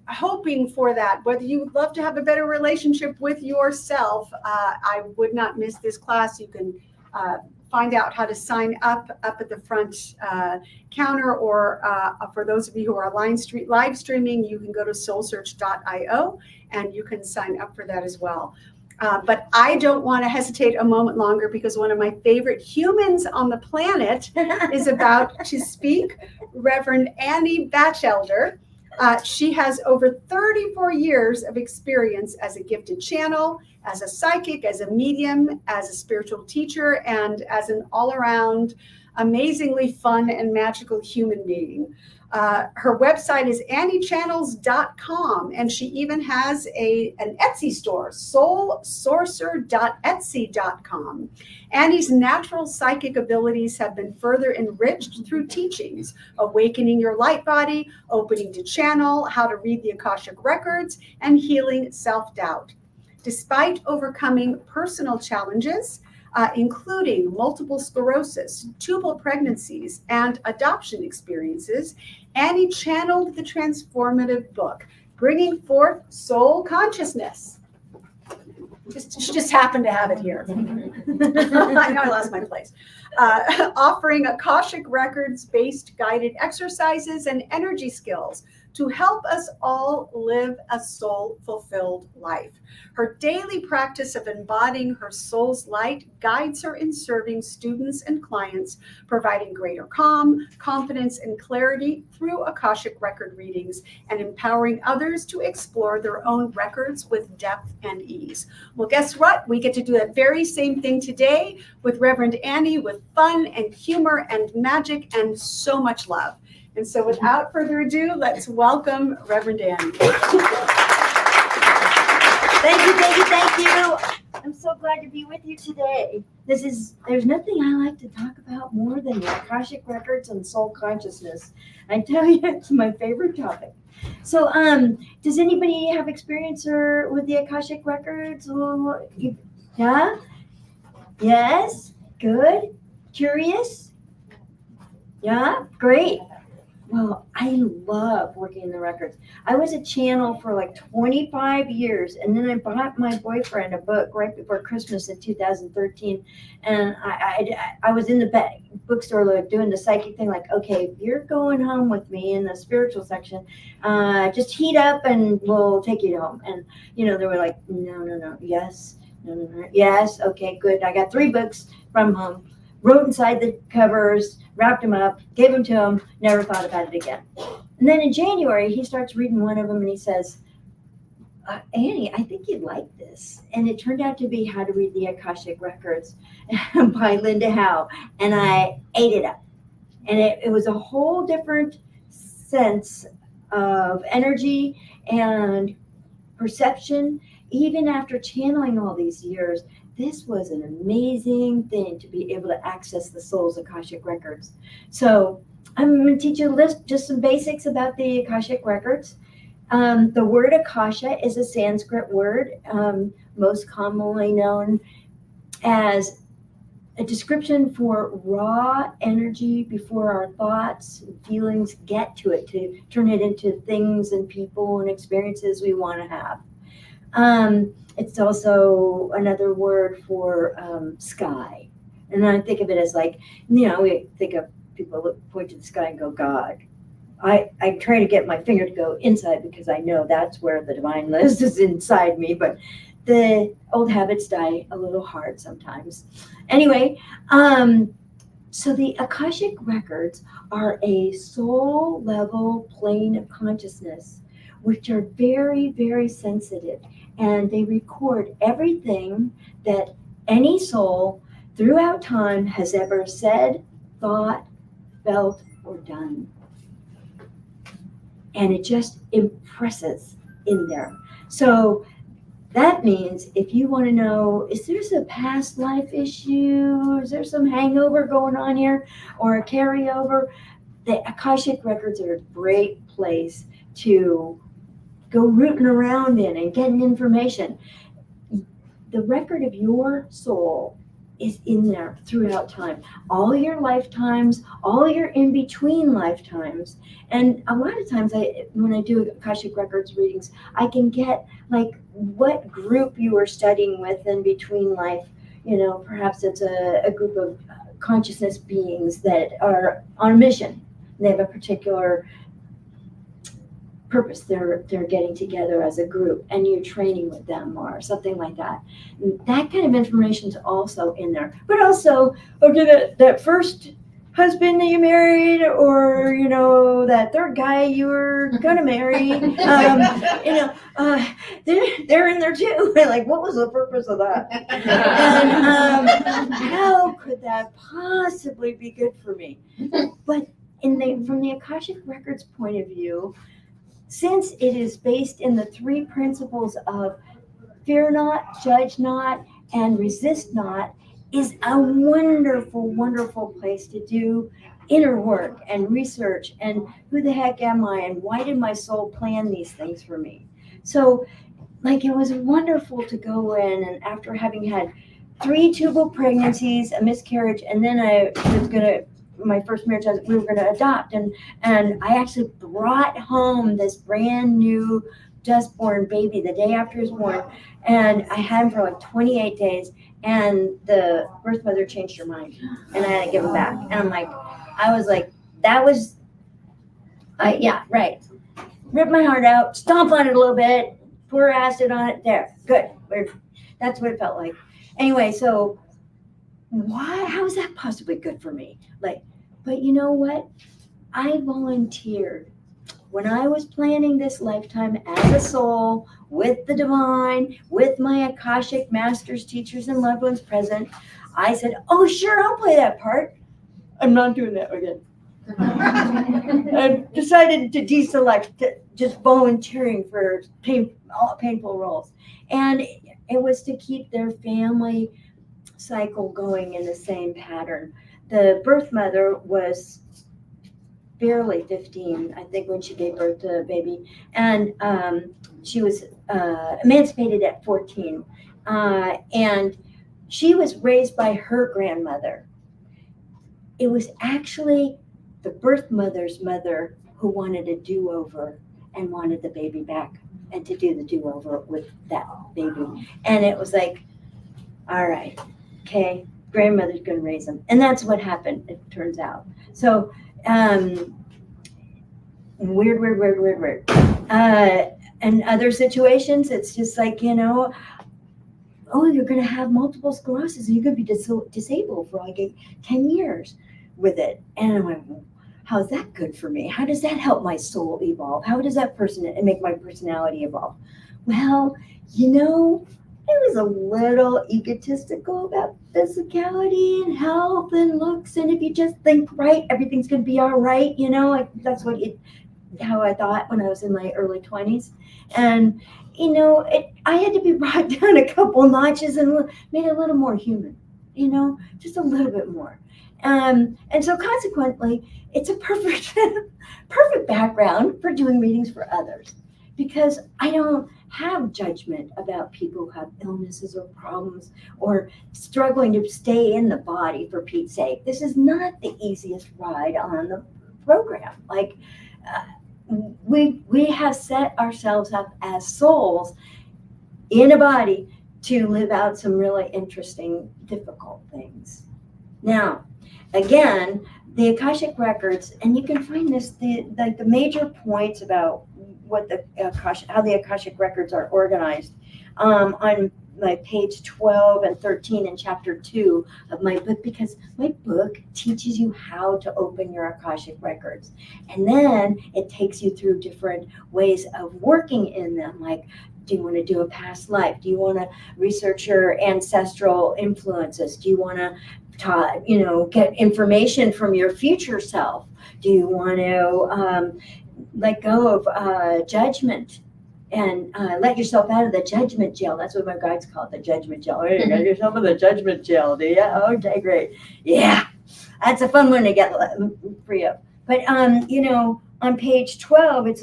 hoping for that, whether you would love to have a better relationship with yourself, I would not miss this class. You can find out how to sign up at the front counter, or for those of you who are live streaming, you can go to soulsearch.io and you can sign up for that as well. But I don't want to hesitate a moment longer, because one of my favorite humans on the planet is about to speak, Reverend Annie Batchelder. She has over 34 years of experience as a gifted channel, as a psychic, as a medium, as a spiritual teacher, and as an all-around amazingly fun and magical human being. Her website is anniechannels.com, and she even has an Etsy store, soulsorcerer.etsy.com. Annie's natural psychic abilities have been further enriched through teachings, awakening your light body, opening to channel, how to read the Akashic records, and healing self-doubt. Despite overcoming personal challenges, including multiple sclerosis, tubal pregnancies, and adoption experiences, Annie channeled the transformative book, bringing forth soul consciousness. She just happened to have it here. I know I lost my place. Offering Akashic Records-based guided exercises and energy skills to help us all live a soul-fulfilled life. Her daily practice of embodying her soul's light guides her in serving students and clients, providing greater calm, confidence, and clarity through Akashic record readings, and empowering others to explore their own records with depth and ease. Well, guess what? We get to do that very same thing today with Reverend Annie, with fun and humor and magic and so much love. And so without further ado, let's welcome Reverend Annie. Thank you. I'm so glad to be with you today. There's nothing I like to talk about more than the Akashic Records and soul consciousness. I tell you, it's my favorite topic. So, does anybody have experience with the Akashic Records? Yeah? Yes? Good? Curious? Yeah? Great. Well, I love working in the records. I was a channel for like 25 years, and then I bought my boyfriend a book right before Christmas in 2013, and I was in the bookstore like, doing the psychic thing, like, okay, if you're going home with me in the spiritual section, just heat up and we'll take you home. And, they were like, no, yes, no, yes, okay, good. I got 3 books from home. Wrote inside the covers, wrapped them up, gave them to him, never thought about it again. And then in January, he starts reading one of them and he says, Annie, I think you'd like this. And it turned out to be How to Read the Akashic Records by Linda Howe. And I ate it up. And it was a whole different sense of energy and perception. Even after channeling all these years, this was an amazing thing to be able to access the soul's Akashic Records. So I'm going to teach you just some basics about the Akashic Records. The word Akasha is a Sanskrit word, most commonly known as a description for raw energy before our thoughts and feelings get to it, to turn it into things and people and experiences we want to have. It's also another word for sky, And I think of it as like, you know, we think of people that point to the sky and go, God. I try to get my finger to go inside because I know that's where the divine lives, is inside me. But the old habits die a little hard sometimes. Anyway, so the Akashic records are a soul level plane of consciousness, which are very, very sensitive. And they record everything that any soul throughout time has ever said, thought, felt, or done. And it just impresses in there. So that means if you want to know, is there a past life issue? Is there some hangover going on here or a carryover? The Akashic records are a great place to go rooting around in and getting information. The record of your soul is in there throughout time. All your lifetimes, all your in-between lifetimes. And a lot of times when I do Akashic Records readings, I can get like what group you were studying with in between life. You know, perhaps it's a group of consciousness beings that are on a mission. They have a particular purpose. They're getting together as a group and you're training with them or something like that. And that kind of information is also in there. But also, okay, that first husband that you married, or you know, that third guy you were gonna marry, you know, they're in there too. Like, what was the purpose of that? And how could that possibly be good for me? But from the Akashic Records point of view, since it is based in the three principles of fear not, judge not, and resist not, is a wonderful, wonderful place to do inner work and research and who the heck am I and why did my soul plan these things for me? So, like, it was wonderful to go in, and after having had 3 tubal pregnancies, a miscarriage, and then my first marriage, we were going to adopt, and I actually brought home this brand new just born baby the day after he was born, and I had him for like 28 days, and the birth mother changed her mind, and I had to give him back. And I was like, yeah, right. Rip my heart out, stomp on it a little bit, pour acid on it. There, good. That's what it felt like. Anyway, so how is that possibly good for me? But you know what? I volunteered when I was planning this lifetime as a soul with the divine, with my Akashic masters, teachers, and loved ones present. I said, oh, sure, I'll play that part. I'm not doing that again. I decided to deselect, just volunteering for painful roles. And it was to keep their family cycle going in the same pattern. The birth mother was barely 15, I think, when she gave birth to the baby. And she was emancipated at 14. And she was raised by her grandmother. It was actually the birth mother's mother who wanted a do-over and wanted the baby back and to do the do-over with that baby. And it was like, all right, okay, grandmother's going to raise them. And that's what happened, it turns out. So weird. And other situations, it's just like, you know, oh, you're going to have multiple sclerosis. You're going to be disabled for like 10 years with it. And I'm like, how's that good for me? How does that help my soul evolve? How does that make my personality evolve? Well, you know, I was a little egotistical about physicality and health and looks. And if you just think right, everything's going to be all right. You know, like that's how I thought when I was in my early 20s. And, you know, I had to be brought down a couple notches and made a little more human, you know, just a little bit more. And so consequently, it's a perfect background for doing readings for others, because I don't have judgment about people who have illnesses or problems or struggling to stay in the body, for Pete's sake. This is not the easiest ride on the program. Like, we have set ourselves up as souls in a body to live out some really interesting, difficult things. Now, again, the Akashic records, and you can find this, the major points about what how the Akashic records are organized on my page 12 and 13 in chapter 2 of my book, because my book teaches you how to open your Akashic records. And then it takes you through different ways of working in them. Like, do you want to do a past life? Do you want to research your ancestral influences? Do you want to get information from your future self? Do you want to let go of judgment and let yourself out of the judgment jail? That's what my guides call it, the judgment jail. Hey, you got yourself in the judgment jail, do you? Okay, great. Yeah, that's a fun one to get free of. But on page 12, it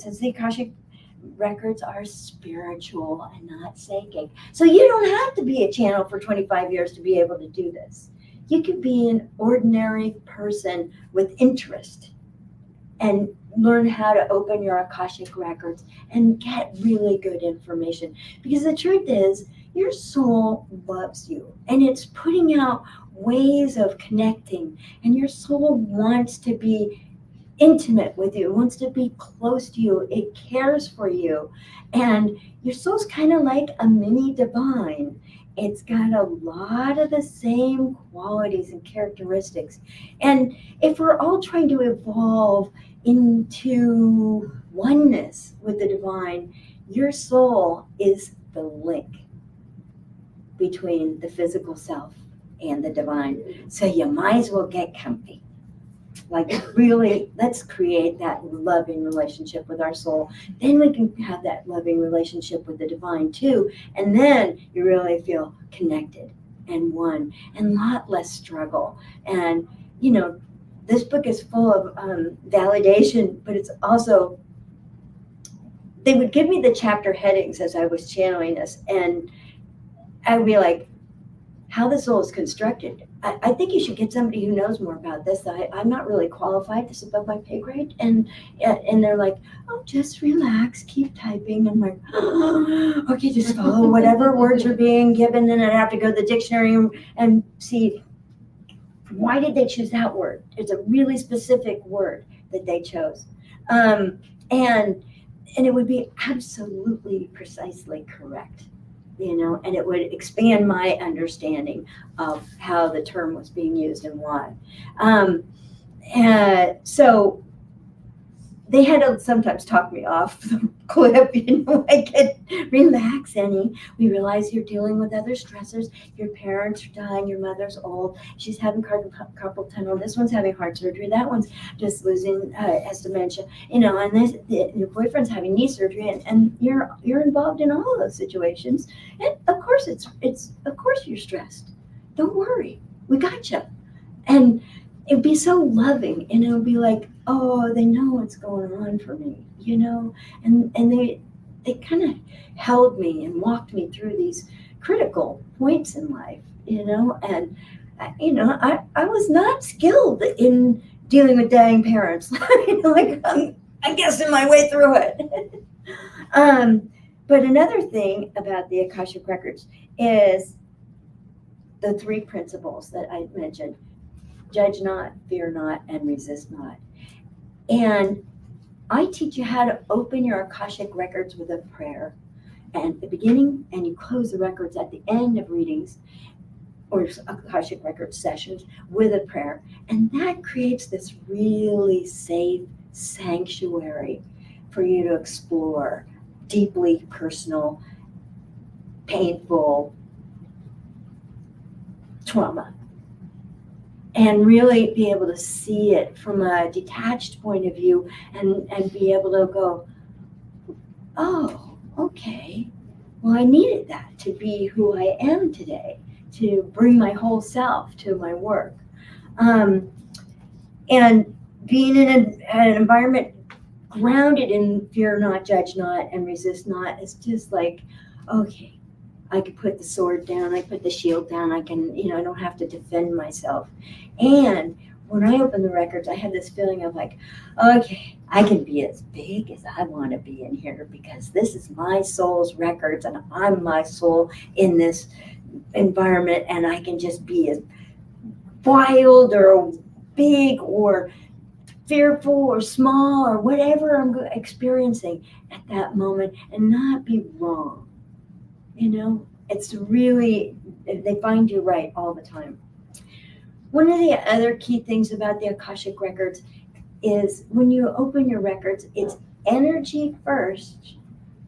says the Akashic records are spiritual and not psychic. So you don't have to be a channel for 25 years to be able to do this. You could be an ordinary person with interest and learn how to open your Akashic records and get really good information. Because the truth is, your soul loves you, and it's putting out ways of connecting, and your soul wants to be intimate with you, wants to be close to you, it cares for you. And your soul's kind of like a mini divine. It's got a lot of the same qualities and characteristics. And if we're all trying to evolve into oneness with the divine, your soul is the link between the physical self and the divine. So you might as well get comfy. Like, really, let's create that loving relationship with our soul. Then we can have that loving relationship with the divine too. And then you really feel connected and one, and a lot less struggle. And, this book is full of validation, but it's also, they would give me the chapter headings as I was channeling this, and I would be like, how the soul is constructed. I think you should get somebody who knows more about this. I'm not really qualified. This is above my pay grade. And they're like, oh, just relax, keep typing. I'm like, oh, okay, just follow whatever words are being given. Then I have to go to the dictionary and see, why did they choose that word? It's a really specific word that they chose. And it would be absolutely precisely correct. And it would expand my understanding of how the term was being used and why. So they had to sometimes talk me off the cliff, relax, Annie. We realize you're dealing with other stressors. Your parents are dying, your mother's old, she's having carpal tunnel, this one's having heart surgery, that one's just losing, has dementia, and your boyfriend's having knee surgery, and you're involved in all of those situations. And of course of course you're stressed. Don't worry, we got you. And it'd be so loving, and it would be like, oh, they know what's going on for me, and they kind of held me and walked me through these critical points in life, and I was not skilled in dealing with dying parents, I'm guessing my way through it. But another thing about the Akashic records is the 3 principles that I mentioned: judge not, fear not, and resist not. And I teach you how to open your Akashic records with a prayer, and at the beginning, and you close the records at the end of readings or Akashic record sessions with a prayer. And that creates this really safe sanctuary for you to explore deeply personal, painful trauma, and really be able to see it from a detached point of view, and be able to go, oh, okay, well, I needed that to be who I am today, to bring my whole self to my work. And being in an environment grounded in fear not, judge not, and resist not is just like, okay, I can put the sword down, I put the shield down, I can, I don't have to defend myself. And when I open the records, I have this feeling of like, okay, I can be as big as I want to be in here, because this is my soul's records, and I'm my soul in this environment, and I can just be as wild or big or fearful or small or whatever I'm experiencing at that moment and not be wrong. You know, it's really, they find you right all the time. One of the other key things about the Akashic Records is when you open your records, it's energy first,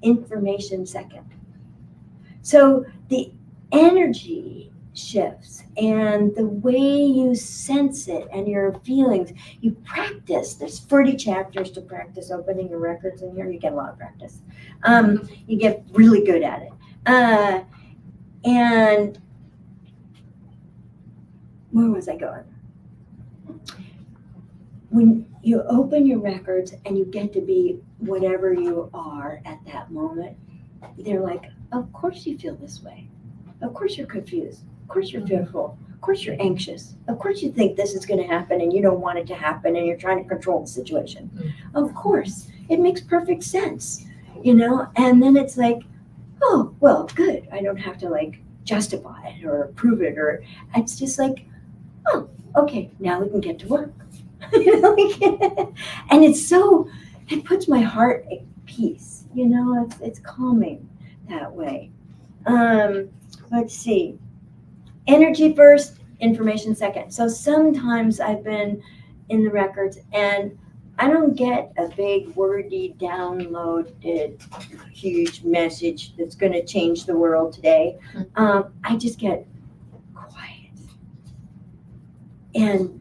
information second. So the energy shifts and the way you sense it and your feelings, you practice. There's 40 chapters to practice opening your records, and here you get a lot of practice. You get really good at it. And where was I going? When you open your records and you get to be whatever you are at that moment, they're like, of course you feel this way. Of course you're confused. Of course you're fearful. Of course you're anxious. Of course you think this is going to happen and you don't want it to happen and you're trying to control the situation. Of course. It makes perfect sense, you know? And then it's like, oh, well, good. I don't have to like justify it or prove it, or it's just like, oh, okay, now we can get to work. You know, and it's so, it puts my heart at peace, you know, it's calming that way. Let's see. Energy first, information second. So sometimes I've been in the records and I don't get a big wordy downloaded huge message that's going to change the world today. I just get quiet. And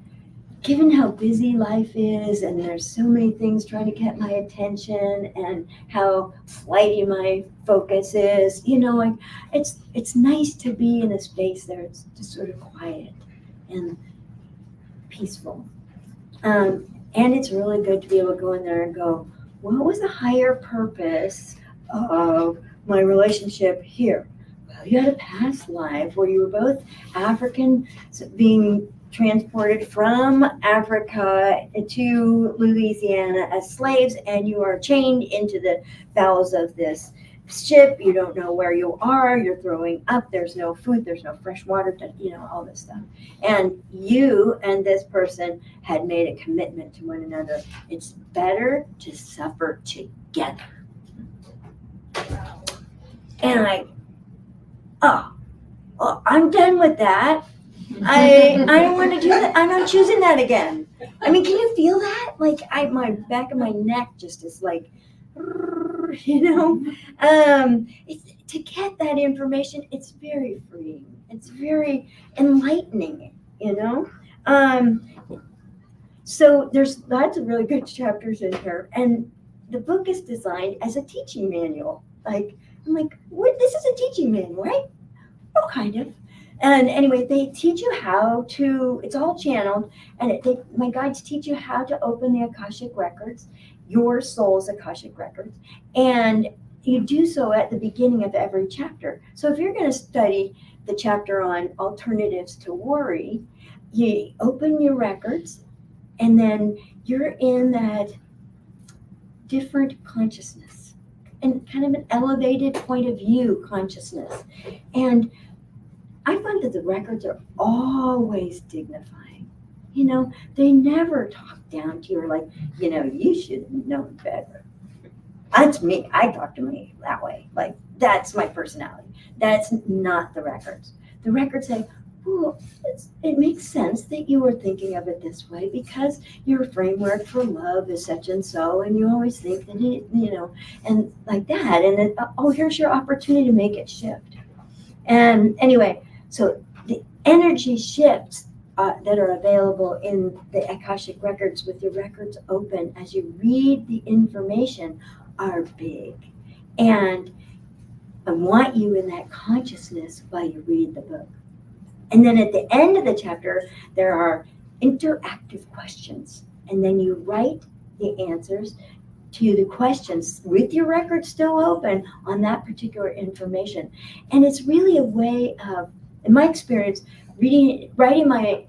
given how busy life is and there's so many things trying to get my attention and how flighty my focus is, you know, like it's nice to be in a space there. It's just sort of quiet and peaceful. And it's really good to be able to go in there and go, what was the higher purpose of my relationship here? Well, you had a past life where you were both African, being transported from Africa to Louisiana as slaves, and you are chained into the bowels of this ship. You don't know where you are. You're throwing up. There's no food. There's no fresh water, you know, all this stuff. And you and this person had made a commitment to one another. It's better to suffer together. And I'm done with that. I don't want to do that. I'm not choosing that again. I mean, can you feel that? Like my back of my neck just is like, you know, to get that information, it's very freeing. It's very enlightening, you know? So there's lots of really good chapters in here. And the book is designed as a teaching manual. Like, I'm like, what? This is a teaching manual, right? Oh, kind of. And anyway, they teach you how to, it's all channeled, and my guides teach you how to open the Akashic Records, your soul's Akashic Records, and you do so at the beginning of every chapter. So if you're going to study the chapter on alternatives to worry, you open your records, and then you're in that different consciousness, and kind of an elevated point of view consciousness. And I find that the records are always dignifying. You know, they never talk down to you or like, you know, you should know better. That's me. I talk to me that way. Like, that's my personality. That's not the records. The records say, well, it makes sense that you were thinking of it this way because your framework for love is such and so, and you always think that it, you know, and like that. And then, oh, here's your opportunity to make it shift. And anyway, so the energy shifts that are available in the Akashic Records with your records open as you read the information are big. And I want you in that consciousness while you read the book. And then at the end of the chapter, there are interactive questions. And then you write the answers to the questions with your record still open on that particular information. And it's really a way of, in my experience, writing my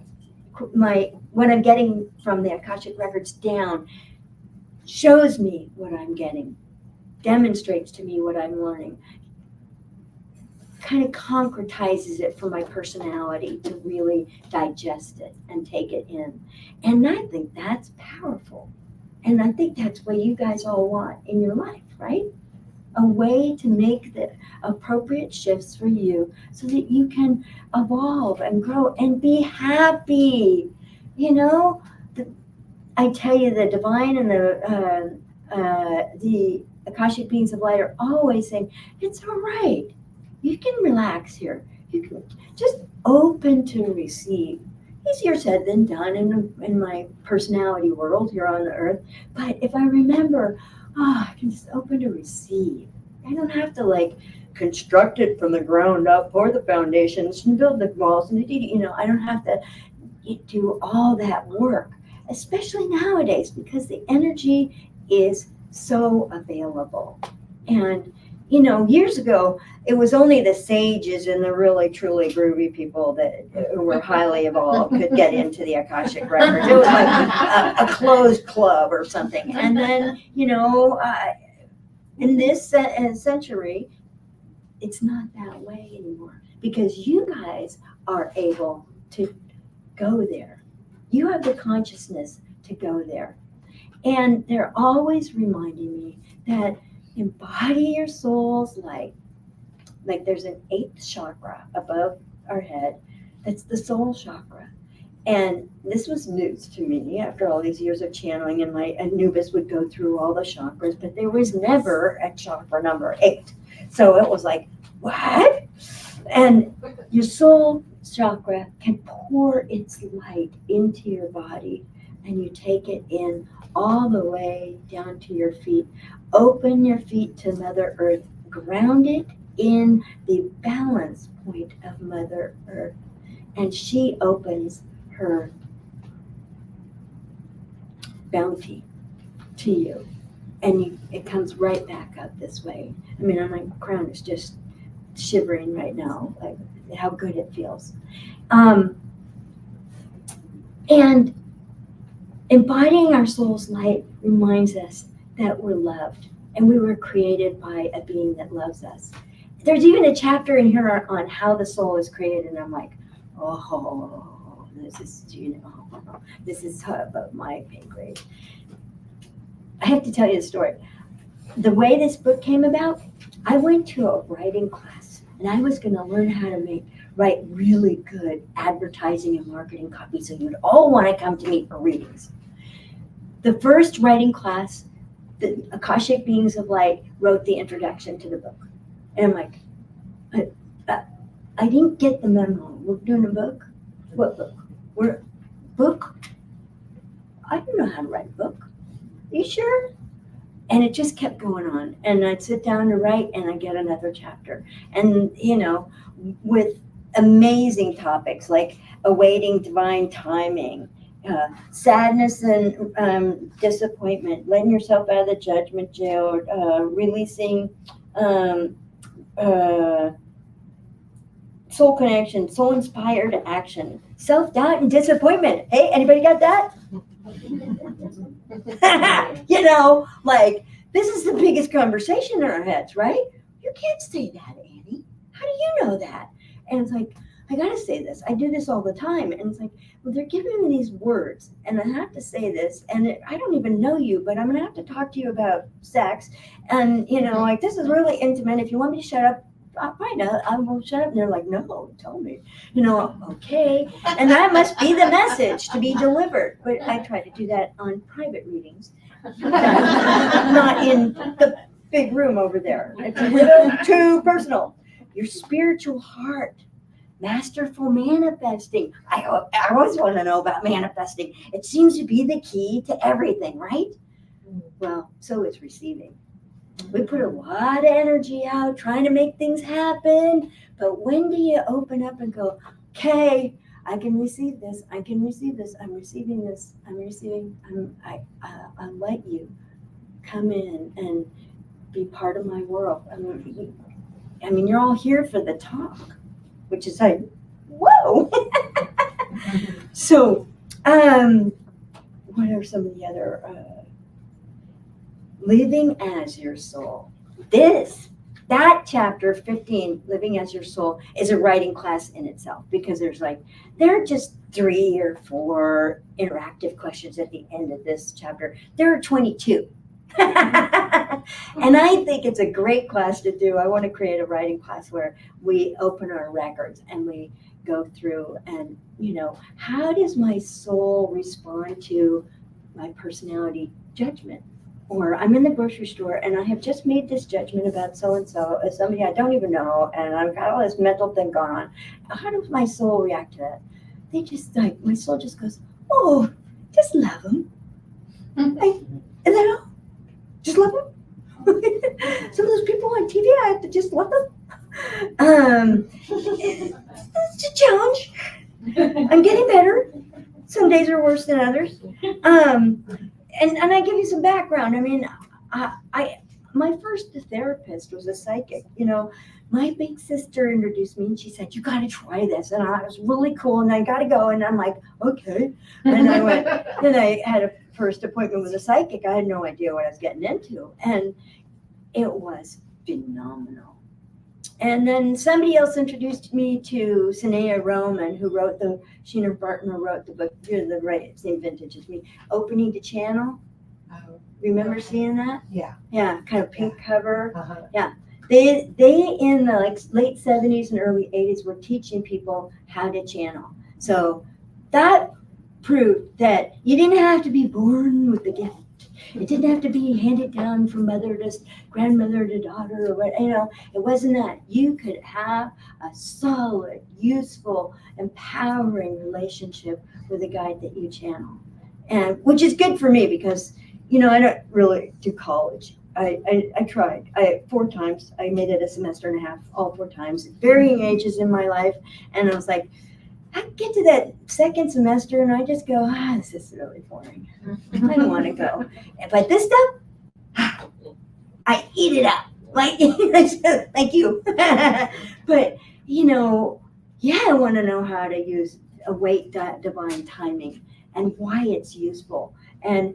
what I'm getting from the Akashic Records down shows me what I'm getting, demonstrates to me what I'm learning, kind of concretizes it for my personality to really digest it and take it in. And I think that's powerful. And I think that's what you guys all want in your life, right? A way to make the appropriate shifts for you so that you can evolve and grow and be happy. You know, I tell you, the divine and the Akashic beings of light are always saying, it's all right. You can relax here. You can just open to receive. Easier said than done in my personality world here on the earth. But if I remember, I can just open to receive. I don't have to like construct it from the ground up, pour the foundations and build the walls and I don't have to do all that work, especially nowadays, because the energy is so available. And years ago, it was only the sages and the really, truly groovy people that who were highly evolved could get into the Akashic records. It was like a closed club or something. And then, in this century, it's not that way anymore because you guys are able to go there. You have the consciousness to go there. And they're always reminding me that embody your soul's light. Like there's an 8th chakra above our head. That's the soul chakra. And this was news to me after all these years of channeling, and my Anubis would go through all the chakras, but there was never a chakra number 8. So it was like, what? And your soul chakra can pour its light into your body, and you take it in all the way down to your feet. Open your feet to Mother Earth, grounded in the balance point of Mother Earth, and she opens her bounty to you, and it comes right back up this way. I mean, my crown is just shivering right now, like how good it feels. And embodying our soul's light reminds us that we're loved and we were created by a being that loves us. There's even a chapter in here on how the soul is created, and I'm like, oh, this is above my pay grade. I have to tell you the story. The way this book came about, I went to a writing class, and I was going to learn how to write really good advertising and marketing copy, so you'd all want to come to me for readings. The first writing class, the Akashic Beings of Light wrote the introduction to the book. And I'm like, I didn't get the memo. We're doing a book? What book? Book? I don't know how to write a book. Are you sure? And it just kept going on. And I'd sit down to write, and I'd get another chapter. And, with amazing topics like awaiting divine timing, sadness and disappointment, letting yourself out of the judgment jail, releasing soul connection, soul-inspired action, self-doubt and disappointment. Hey, anybody got that? This is the biggest conversation in our heads, right? You can't say that, Annie. How do you know that? And it's like, I gotta say this. I do this all the time. And it's like, well, they're giving me these words, and I have to say this, and I don't even know you, but I'm gonna have to talk to you about sex. And, this is really intimate. If you want me to shut up, fine, I will shut up. And they're like, no, tell me. Okay. And that must be the message to be delivered. But I try to do that on private readings, not in the big room over there. It's a little too personal. Your spiritual heart, masterful manifesting. I always want to know about manifesting. It seems to be the key to everything, right? Well, so is receiving. We put a lot of energy out trying to make things happen, but when do you open up and go, okay, I can receive this, I can receive this, I'm receiving this, I'll let you come in and be part of my world. I mean, you're all here for the talk, which is like, whoa. So, what are some of the other living as your soul? This that chapter 15, Living as Your Soul, is a writing class in itself, because there are just 3 or 4 interactive questions at the end of this chapter. There are 22. And I think it's a great class to do. I want to create a writing class where we open our records and we go through and, how does my soul respond to my personality judgment? Or I'm in the grocery store and I have just made this judgment about so-and-so as somebody I don't even know, and I've got all this mental thing going on. How does my soul react to that? They just my soul just goes, oh, just love them. And then all? Just love them? Some of those people on TV, I have to just love them. It's a challenge. I'm getting better. Some days are worse than others. And I give you some background. I mean, my first therapist was a psychic. My big sister introduced me and she said, you got to try this. And I was really cool and I got to go. And I'm like, okay. And I went, then I had a first appointment with a psychic. I had no idea what I was getting into. And it was phenomenal. And then somebody else introduced me to Sanaya Roman, who wrote Sheena Bartner wrote the book, the right same vintage as me, Opening to Channel. Oh. Remember seeing that? Yeah. Yeah, kind of pink cover. Uh-huh. Yeah. They in the late 70s and early 80s were teaching people how to channel. So that proved that you didn't have to be born with the gift. It didn't have to be handed down from mother to grandmother to daughter or what, it wasn't that. You could have a solid, useful, empowering relationship with a guide that you channel. And which is good for me because, I don't really do college. I tried. 4 times. I made it a semester and a half, all 4 times, varying ages in my life. And I was like, I get to that second semester and I just go, this is really boring. I don't want to go. But this stuff, I eat it up. Like thank you. But, I want to know how to use await that divine timing and why it's useful. And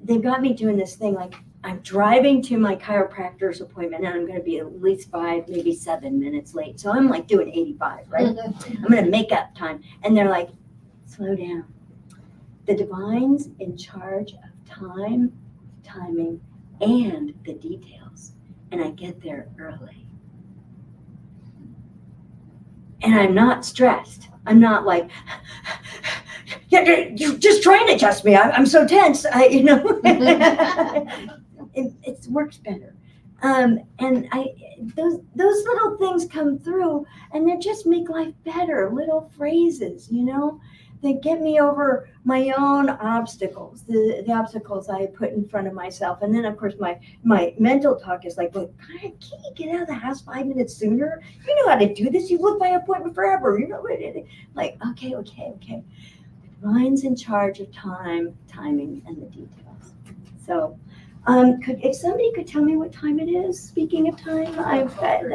they've got me doing this thing, like I'm driving to my chiropractor's appointment and I'm going to be at least 5, maybe 7 minutes late. So I'm like doing 85, right? I'm going to make up time. And they're like, slow down. The divine's in charge of time, timing, and the details. And I get there early. And I'm not stressed. I'm not like, you're just trying to adjust me. I'm so tense. It works better. And those little things come through and they just make life better. Little phrases, that get me over my own obstacles, the obstacles I put in front of myself. And then of course my mental talk is like, well, can't you get out of the house 5 minutes sooner? You know how to do this. You've looked my appointment forever. Like, okay. The divine's in charge of time, timing, and the details. So if somebody could tell me what time it is, speaking of time, I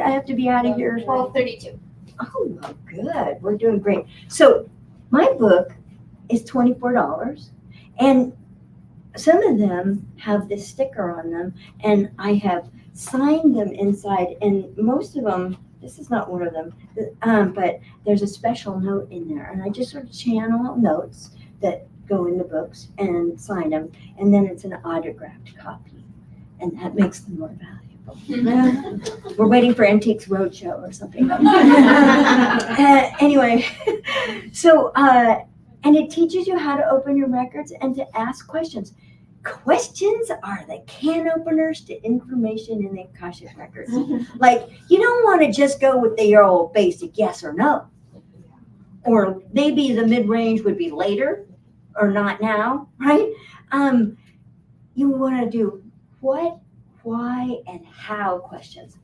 have to be out of here. 12:32. Oh, well, good. We're doing great. So my book is $24, and some of them have this sticker on them, and I have signed them inside, and most of them, this is not one of them, but there's a special note in there, and I just sort of channel notes that go in the books and sign them, and then it's an autographed copy, and that makes them more valuable. We're waiting for Antiques Roadshow or something. Anyway, so and it teaches you how to open your records and to ask questions. Questions are the can openers to information in the Akashic records. Like, you don't want to just go with the old basic yes or no, or maybe the mid-range would be later or not now, right? You want to do what, why, and how questions.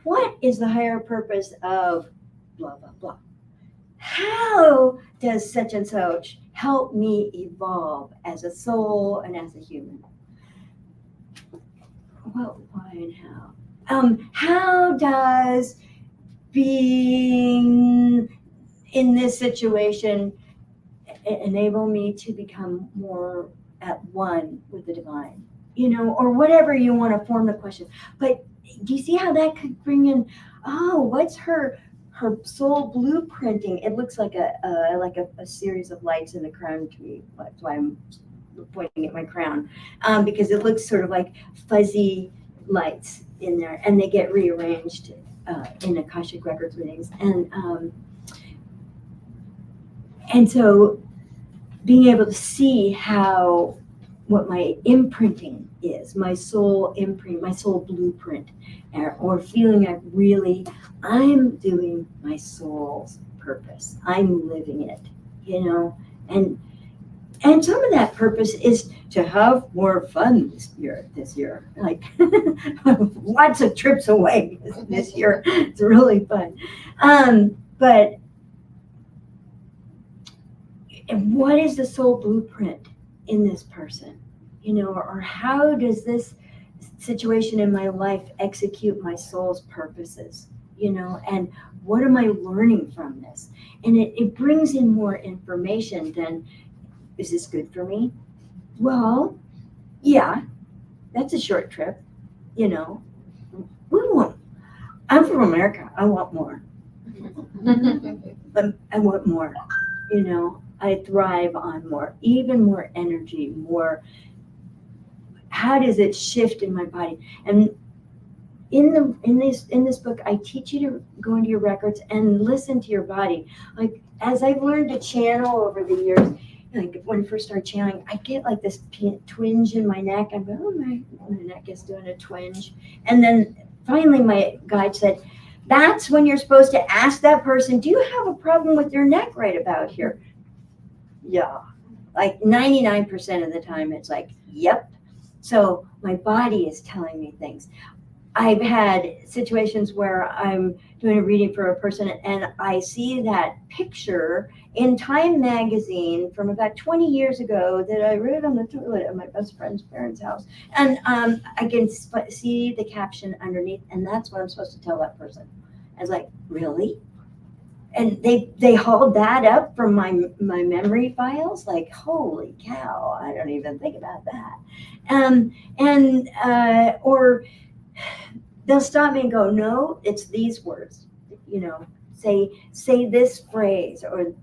What is the higher purpose of blah, blah, blah? How does such and such help me evolve as a soul and as a human? What, why, and how? How does being in this situation enable me to become more at one with the divine? or whatever you want to form the question. But do you see how that could bring in, what's her soul blueprinting? It looks like a series of lights in the crown to me. That's why I'm pointing at my crown, because it looks sort of like fuzzy lights in there, and they get rearranged in Akashic Records readings. And so being able to see what my imprinting is, my soul imprint, my soul blueprint, or feeling I'm doing my soul's purpose. I'm living it, and some of that purpose is to have more fun this year. Like lots of trips away this year. It's really fun. But what is the soul blueprint in this person? Or how does this situation in my life execute my soul's purposes? And what am I learning from this? And it brings in more information than, is this good for me? Well, yeah, that's a short trip. We won't. I'm from America. I want more. I want more. I thrive on more, even more energy, more. How does it shift in my body? And in this book, I teach you to go into your records and listen to your body. Like, as I've learned to channel over the years, like when I first started channeling, I get like this twinge in my neck. I'm going, oh, my neck is doing a twinge. And then finally my guide said, that's when you're supposed to ask that person, do you have a problem with your neck right about here? Yeah. Like 99% of the time, it's like, yep. So my body is telling me things. I've had situations where I'm doing a reading for a person and I see that picture in Time magazine from about 20 years ago that I read on the toilet at my best friend's parents' house. And I can see the caption underneath, and that's what I'm supposed to tell that person. I was like, really? And they hauled that up from my memory files, like, holy cow, I don't even think about that. Or they'll stop me and go, no, it's these words, say this phrase, or,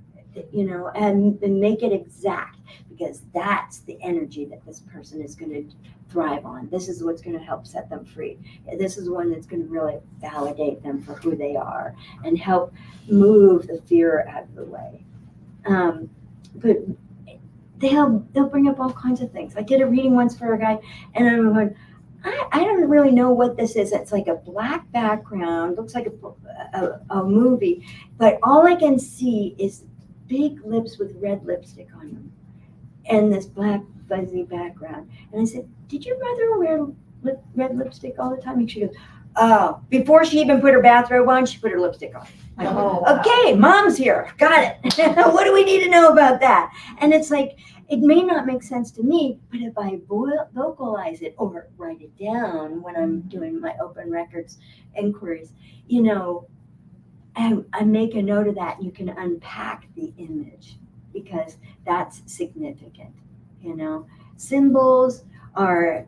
and make it exact, because that's the energy that this person is going to thrive on. This is what's going to help set them free. This is one that's going to really validate them for who they are and help move the fear out of the way. But they'll bring up all kinds of things. I did a reading once for a guy, and I'm going, I don't really know what this is. It's like a black background, looks like a movie, but all I can see is big lips with red lipstick on them and this black fuzzy background. And I said, did your mother wear red lipstick all the time? And she goes, oh, before she even put her bathrobe on, she put her lipstick on. I go, okay, mom's here. Got it. What do we need to know about that? And it's like, it may not make sense to me, but if I vocalize it or write it down when I'm doing my open records inquiries, I make a note of that, and you can unpack the image because that's significant. Symbols are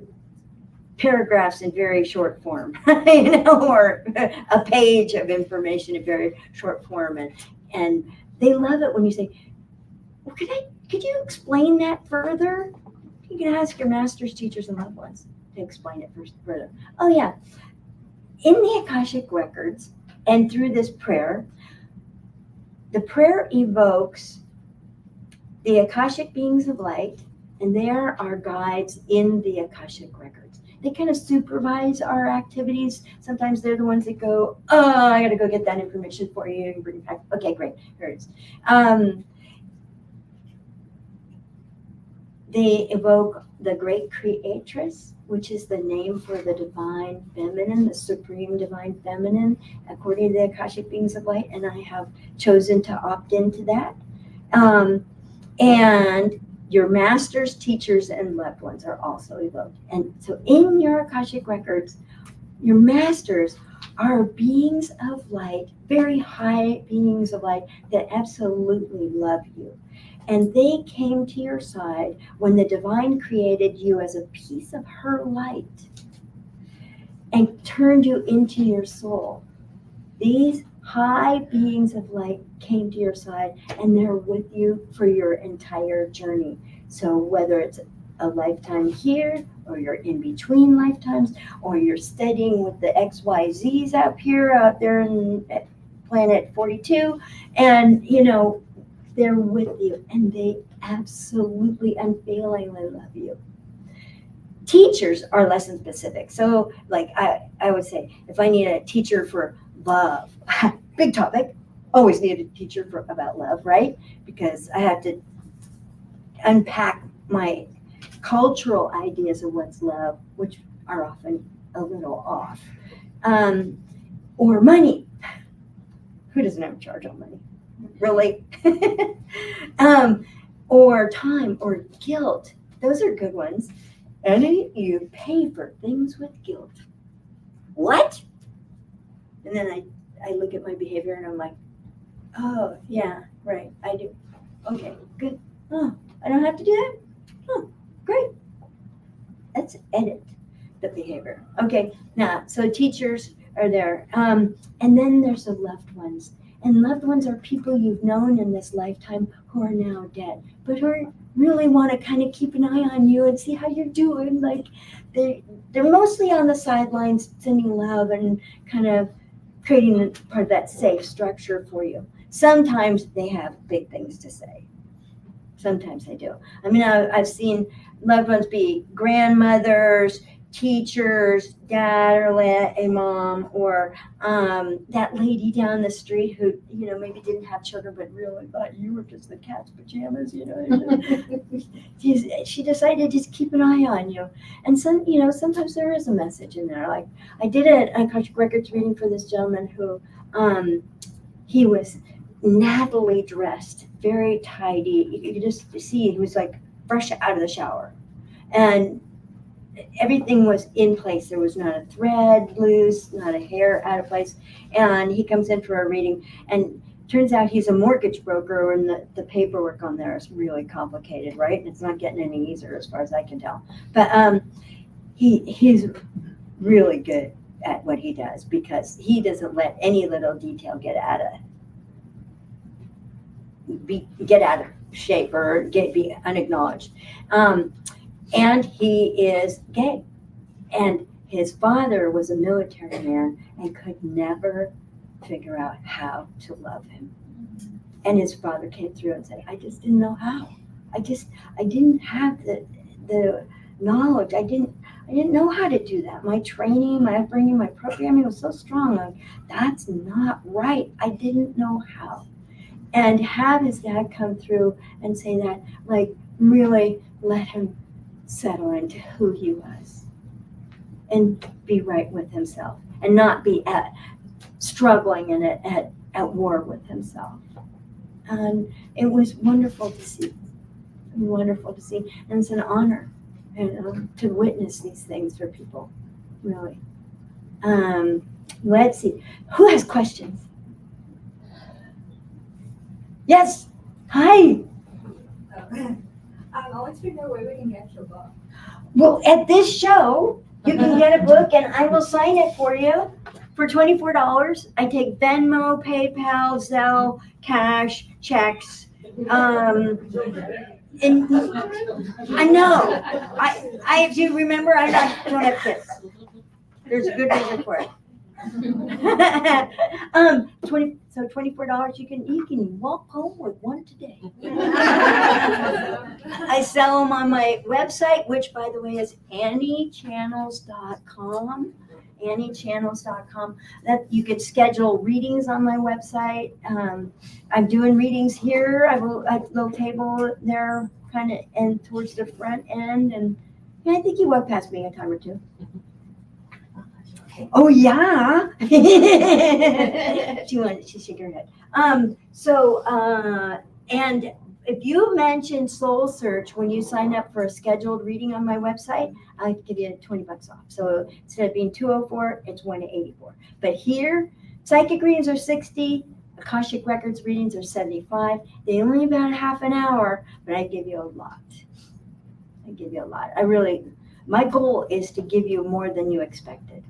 paragraphs in very short form, or a page of information in very short form, and they love it when you say, well, could you explain that further? You can ask your masters, teachers, and loved ones to explain it further. Oh yeah, in the Akashic records and through this prayer, the prayer evokes the Akashic beings of light, and they are our guides in the Akashic records. They kind of supervise our activities. Sometimes they're the ones that go, oh, I got to go get that information for you and bring it back. Okay, great, here it is. They evoke the great creatress, which is the name for the divine feminine, the supreme divine feminine, according to the Akashic beings of light, and I have chosen to opt into that. And your masters, teachers, and loved ones are also evoked. And so in your Akashic records, your masters are beings of light, very high beings of light that absolutely love you. And they came to your side when the divine created you as a piece of her light and turned you into your soul. These high beings of light came to your side and they're with you for your entire journey. So whether it's a lifetime here, or you're in between lifetimes, or you're studying with the XYZs out there in planet 42, and they're with you and they absolutely unfailingly love you. Teachers are lesson specific. So like I would say, if I need a teacher for love, big topic, always need a teacher about love, right? Because I have to unpack my cultural ideas of what's love, which are often a little off. Or money. Who doesn't have a charge on money? Really? Or time or guilt. Those are good ones. And you pay for things with guilt. What? And then I look at my behavior and I'm like, oh, yeah, right, I do. Okay, good. Oh, I don't have to do that? Oh, great. Let's edit the behavior. Okay, now, so teachers are there. And then there's the loved ones. And loved ones are people you've known in this lifetime who are now dead, but who really want to kind of keep an eye on you and see how you're doing. Like they're mostly on the sidelines sending love and kind of creating part of that safe structure for you. Sometimes they have big things to say. Sometimes they do. I mean, I've seen loved ones be grandmothers, teachers, dad or a mom, or that lady down the street who, maybe didn't have children, but really thought you were just the cat's pajamas, She decided to just keep an eye on you. And sometimes there is a message in there. Like I did an Akashic Records reading for this gentleman who, he was nattily dressed, very tidy. You could just see he was like fresh out of the shower. And everything was in place. There was not a thread loose, not a hair out of place. And he comes in for a reading, and turns out he's a mortgage broker, and the paperwork on there is really complicated, right? And it's not getting any easier as far as I can tell. But he's really good at what he does because he doesn't let any little detail get out of shape or be unacknowledged. And he is gay. And his father was a military man and could never figure out how to love him. And his father came through and said, I just didn't know how. I didn't have the knowledge. I didn't know how to do that. My training, my upbringing, my programming was so strong. Like, that's not right. I didn't know how. And have his dad come through and say that, like, really let him settle into who he was and be right with himself and not be struggling and at war with himself. And it was wonderful to see. Wonderful to see. And it's an honor to witness these things for people, really. Let's see. Who has questions? Yes. Hi. I want to know where we can get your book. Well, at this show, you can get a book and I will sign it for you for $24. I take Venmo, PayPal, Zelle, cash, checks. And I know. I do remember I don't have kids. There's a good reason for it. So $24, you can walk home with one today. I sell them on my website, which by the way is anniechannels.com. anniechannels.com. That you could schedule readings on my website. I'm doing readings here. I have a little table there, kind of, and towards the front end. And I think you walked past me a time or two. Oh yeah. She shook her head. And if you mention SoulSearch when you sign up for a scheduled reading on my website, I give you $20 off. So instead of being $204, it's $184. But here, psychic readings are $60. Akashic Records readings are $75. They only about half an hour, but I give you a lot. My goal is to give you more than you expected.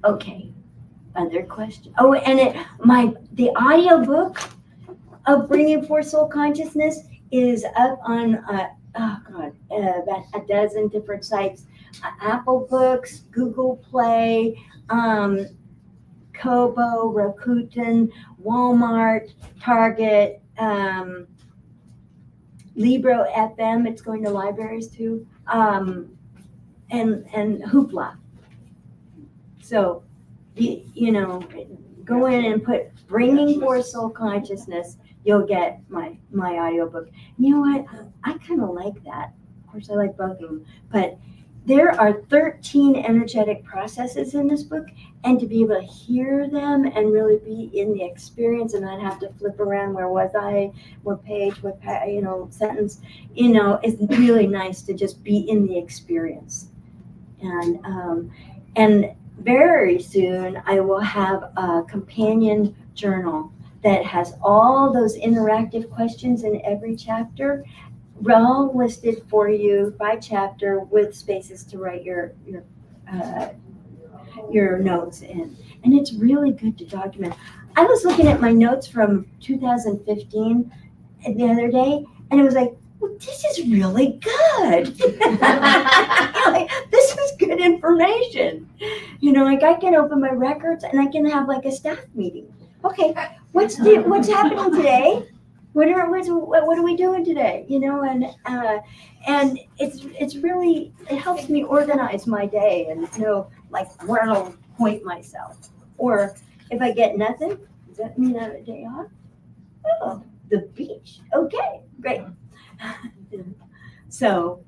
Okay. Other question. Oh, and the audio book of Bringing Forth Soul Consciousness is up on about a dozen different sites: Apple Books, Google Play, Kobo, Rakuten, Walmart, Target, Libro FM. It's going to libraries too, and Hoopla. So. You know, go in and put Bringing Forth Soul Consciousness, you'll get my audiobook. You know what? I kind of like that. Of course, I like both of them. But there are 13 energetic processes in this book, and to be able to hear them and really be in the experience and not have to flip around, where was I, what page, sentence, it's really nice to just be in the experience. And very soon, I will have a companion journal that has all those interactive questions in every chapter, all listed for you by chapter with spaces to write your notes in. And it's really good to document. I was looking at my notes from 2015 the other day, and it was like, well, this is really good. This is good information. I can open my records and I can have like a staff meeting. Okay, what's happening today? What are we doing today? And it's really, it helps me organize my day and know like where I'll point myself. Or if I get nothing, does that mean I have a day off? Oh, the beach. Okay, great. So,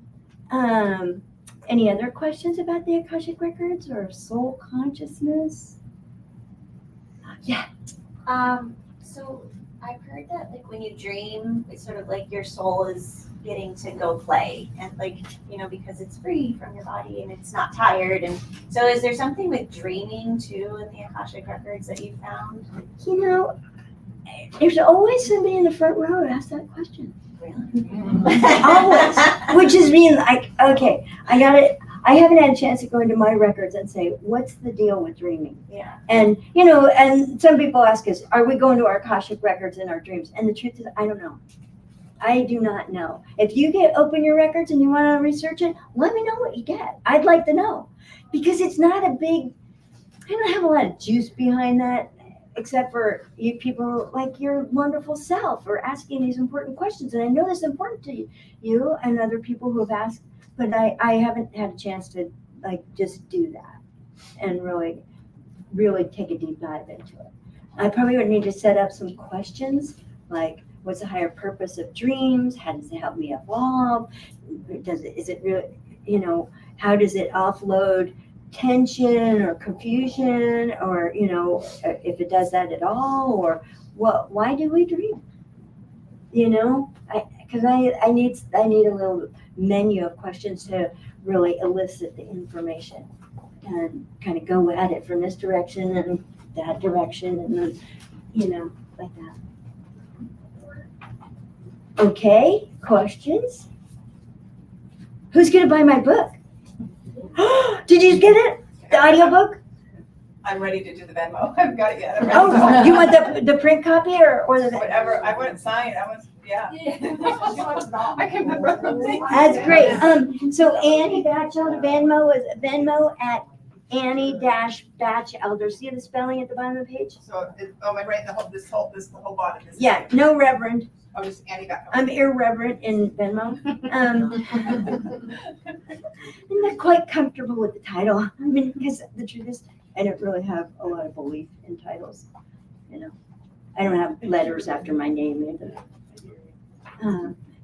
any other questions about the Akashic Records or soul consciousness? Yeah. So I've heard that like when you dream, it's sort of like your soul is getting to go play and because it's free from your body and it's not tired. And so is there something with dreaming too in the Akashic Records that you found? There's always somebody in the front row to ask that question. Always. Which is mean like, okay, I got it. I haven't had a chance to go into my records and say, what's the deal with dreaming? Yeah. And, and some people ask us, are we going to our Akashic Records in our dreams? And the truth is, I don't know. I do not know. If you open your records and you want to research it, let me know what you get. I'd like to know. Because it's not I don't have a lot of juice behind that, except for you people like your wonderful self are asking these important questions. And I know this is important to you and other people who have asked, but I haven't had a chance to just do that and really, really take a deep dive into it. I probably would need to set up some questions like, what's the higher purpose of dreams? How does it help me evolve? Is it really, how does it offload tension or confusion, or if it does that at all, or why do we dream? Because I need a little menu of questions to really elicit the information and kind of go at it from this direction and that direction, and then like that. Okay, questions? Who's gonna buy my book? Did you get it? The audiobook? I'm ready to do the Venmo. I haven't got it yet. Oh, you want the print copy or the whatever? I want it signed. Yeah. I can remember. That's great. So Annie Batchelder, Venmo is Venmo at Annie-Batchelder. See the spelling at the bottom of the page? So, am I right? The whole bottom. Yeah. No reverend. Oh, just Annie Batchelder. I'm irreverent in Venmo. I'm not quite comfortable with the title. I mean, because the truth is, I don't really have a lot of belief in titles. I don't have letters after my name either.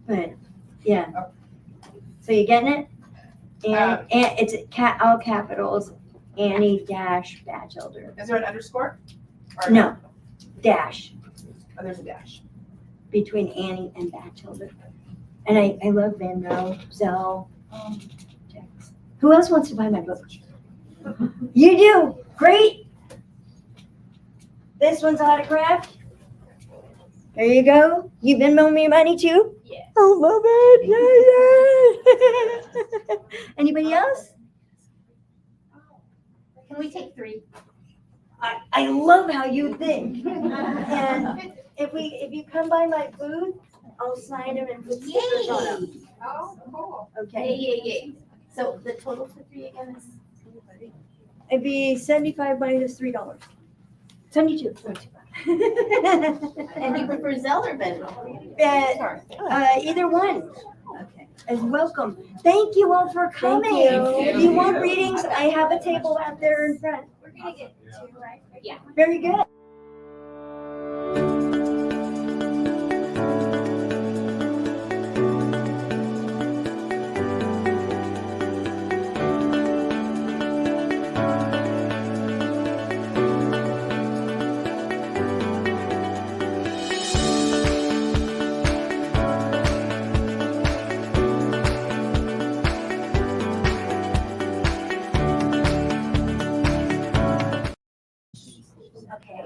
But yeah. So you getting it? And it's all capitals. Annie-Batchelder. Is there an underscore? No. Dash. Oh, there's a dash. between Annie and Bachelor. And I love Venmo, Zelle. Who else wants to buy my book? You do. Great. This one's autographed. There you go. You Venmo me money too? Yeah. I love it. Yay, yay. Anybody else? Can we take 3? I love how you think. And if you come by my booth, I'll sign them and put stickers on them. Oh, cool. Okay. Yay. So the total for 3 again is? It'd be $75 minus $3. 72. And you prefer Zelle or Venmo? Either one. Okay. Is welcome. Thank you all for coming. If you want readings, I have a table out there in front. We're gonna get 2, right? Yeah. Very good. Okay.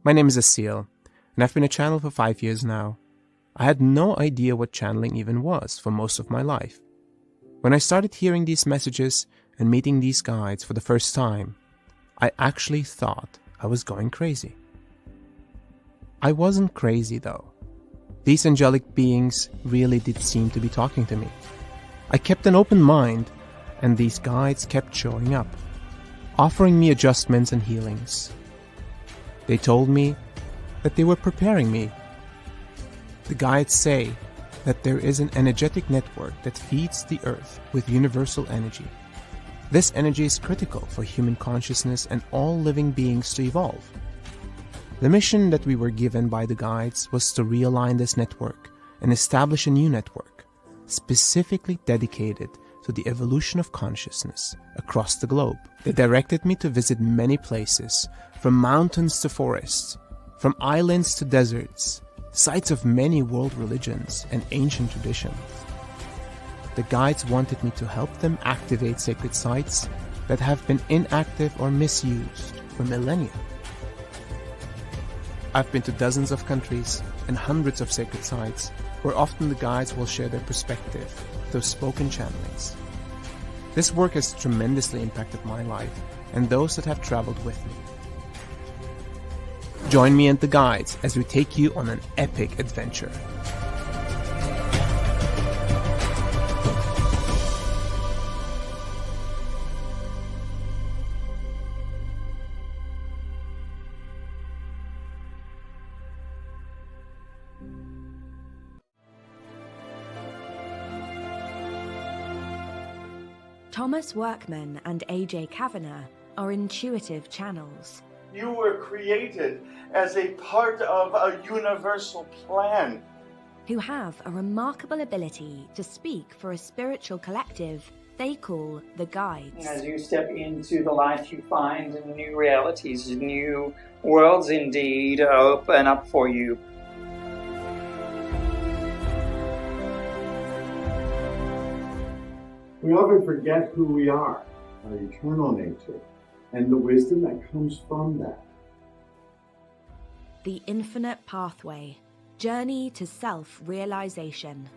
My name is Asil, and I've been a channel for 5 years now. I had no idea what channeling even was for most of my life. When I started hearing these messages and meeting these guides for the first time, I actually thought I was going crazy. I wasn't crazy though. These angelic beings really did seem to be talking to me. I kept an open mind, and these guides kept showing up, offering me adjustments and healings. They told me that they were preparing me. The guides say that there is an energetic network that feeds the earth with universal energy. This energy is critical for human consciousness and all living beings to evolve. The mission that we were given by the guides was to realign this network and establish a new network, specifically dedicated to the evolution of consciousness across the globe. They directed me to visit many places, from mountains to forests, from islands to deserts, sites of many world religions and ancient traditions. The guides wanted me to help them activate sacred sites that have been inactive or misused for millennia. I've been to dozens of countries and hundreds of sacred sites where often the guides will share their perspective through spoken channelings. This work has tremendously impacted my life and those that have traveled with me. Join me and the guides as we take you on an epic adventure. Thomas Workman and AJ Kavanagh are intuitive channels. You were created as a part of a universal plan. Who have a remarkable ability to speak for a spiritual collective they call the Guides. As you step into the light, you find new realities, new worlds indeed open up for you. We often forget who we are, our eternal nature, and the wisdom that comes from that. The Infinite Pathway, Journey to Self-Realization.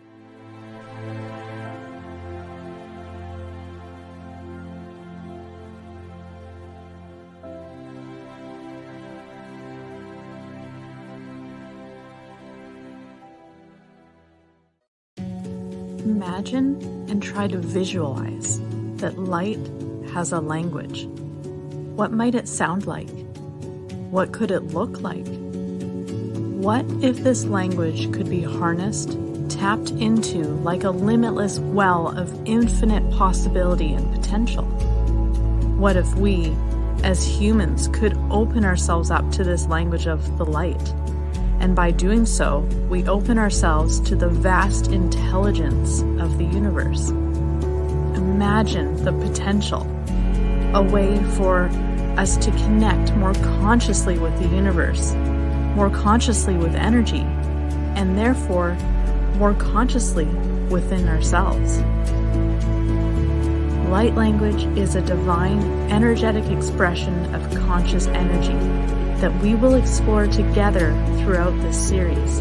Imagine and try to visualize that light has a language. What might it sound like? What could it look like? What if this language could be harnessed, tapped into like a limitless well of infinite possibility and potential? What if we, as humans, could open ourselves up to this language of the light? And by doing so, we open ourselves to the vast intelligence of the universe. Imagine the potential, a way for us to connect more consciously with the universe, more consciously with energy, and therefore more consciously within ourselves. Light language is a divine, energetic expression of conscious energy that we will explore together throughout this series.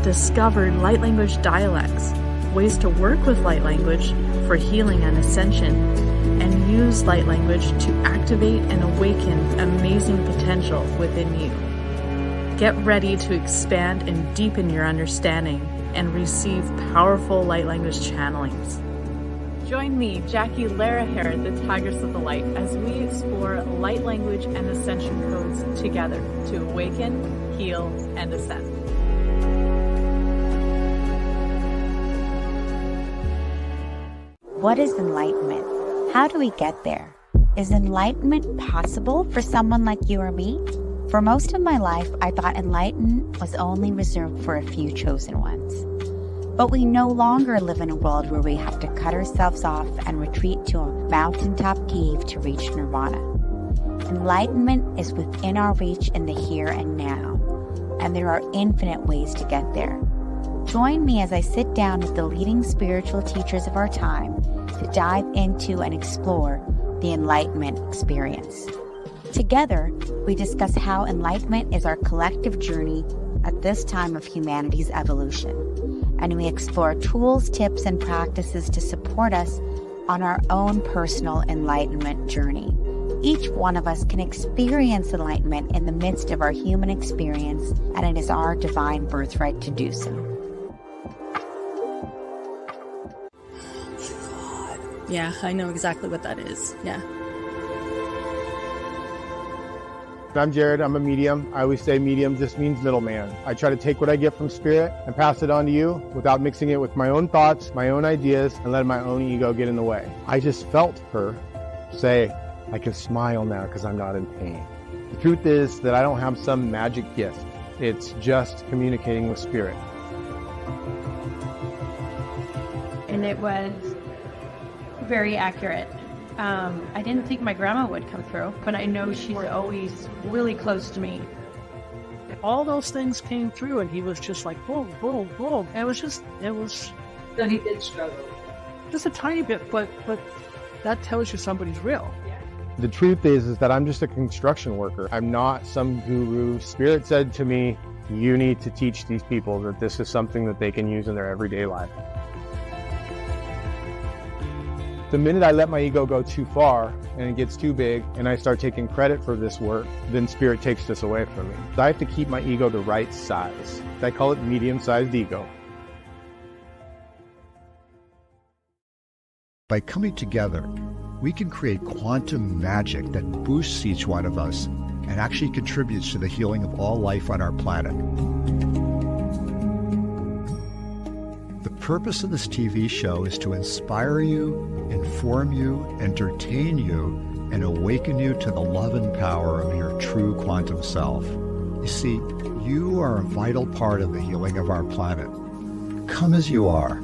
Discover light language dialects, ways to work with light language for healing and ascension, and use light language to activate and awaken amazing potential within you. Get ready to expand and deepen your understanding and receive powerful light language channelings. Join me, Jackie Laraher, the Tigress of the Light, as we explore light language and ascension codes together to awaken, heal, and ascend. What is enlightenment? How do we get there? Is enlightenment possible for someone like you or me? For most of my life, I thought enlightenment was only reserved for a few chosen ones. But we no longer live in a world where we have to cut ourselves off and retreat to a mountaintop cave to reach nirvana. Enlightenment is within our reach in the here and now, and there are infinite ways to get there. Join me as I sit down with the leading spiritual teachers of our time to dive into and explore the Enlightenment experience. Together, we discuss how enlightenment is our collective journey at this time of humanity's evolution, and we explore tools, tips, and practices to support us on our own personal enlightenment journey. Each one of us can experience enlightenment in the midst of our human experience, and it is our divine birthright to do so. Yeah, I know exactly what that is. Yeah. I'm Jared. I'm a medium. I always say medium just means middleman. I try to take what I get from spirit and pass it on to you without mixing it with my own thoughts, my own ideas, and letting my own ego get in the way. I just felt her say, I can smile now because I'm not in pain. The truth is that I don't have some magic gift. It's just communicating with spirit. And it was very accurate. I didn't think my grandma would come through, but I know she's always really close to me. All those things came through, and he was just like, boom, boom, boom. It was. So he did struggle. Just a tiny bit, but that tells you somebody's real. The truth is that I'm just a construction worker. I'm not some guru. Spirit said to me, you need to teach these people that this is something that they can use in their everyday life. The minute I let my ego go too far and it gets too big and I start taking credit for this work, then spirit takes this away from me. So I have to keep my ego the right size. I call it medium-sized ego. By coming together, we can create quantum magic that boosts each one of us and actually contributes to the healing of all life on our planet. The purpose of this TV show is to inspire you, inform you, entertain you, and awaken you to the love and power of your true quantum self. You see, you are a vital part of the healing of our planet. Come as you are.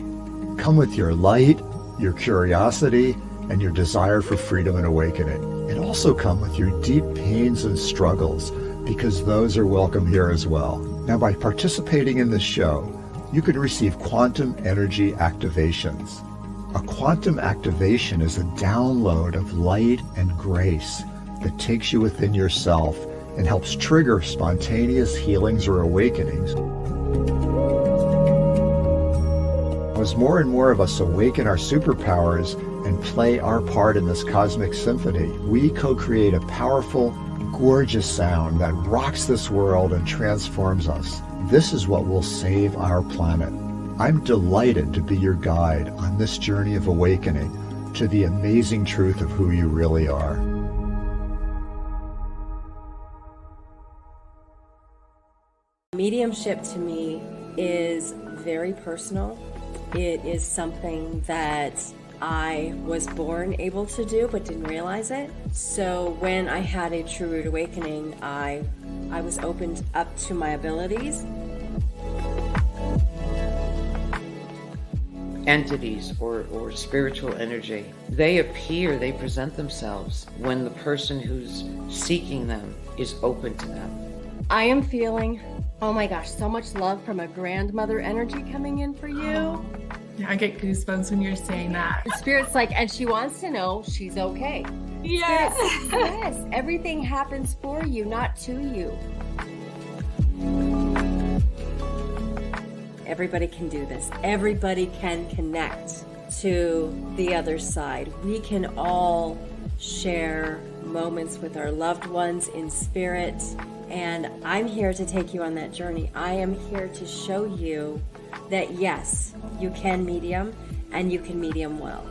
Come with your light, your curiosity, and your desire for freedom and awakening. And also come with your deep pains and struggles, because those are welcome here as well. Now, by participating in this show, you can receive quantum energy activations. A quantum activation is a download of light and grace that takes you within yourself and helps trigger spontaneous healings or awakenings. As more and more of us awaken our superpowers and play our part in this cosmic symphony, we co-create a powerful, gorgeous sound that rocks this world and transforms us. This is what will save our planet. I'm delighted to be your guide on this journey of awakening to the amazing truth of who you really are. Mediumship to me is very personal. It is something that I was born able to do but didn't realize it. So when I had a true root awakening, I was opened up to my abilities. Entities or spiritual energy, they appear, they present themselves when the person who's seeking them is open to them. I am feeling, oh my gosh, so much love from a grandmother energy coming in for you. Yeah, I get goosebumps when you're saying that. The spirit's like, and she wants to know she's okay. Yes. Yes, everything happens for you, not to you. Everybody can do this. Everybody can connect to the other side. We can all share moments with our loved ones in spirit. And I'm here to take you on that journey. I am here to show you that yes, you can medium and you can medium well.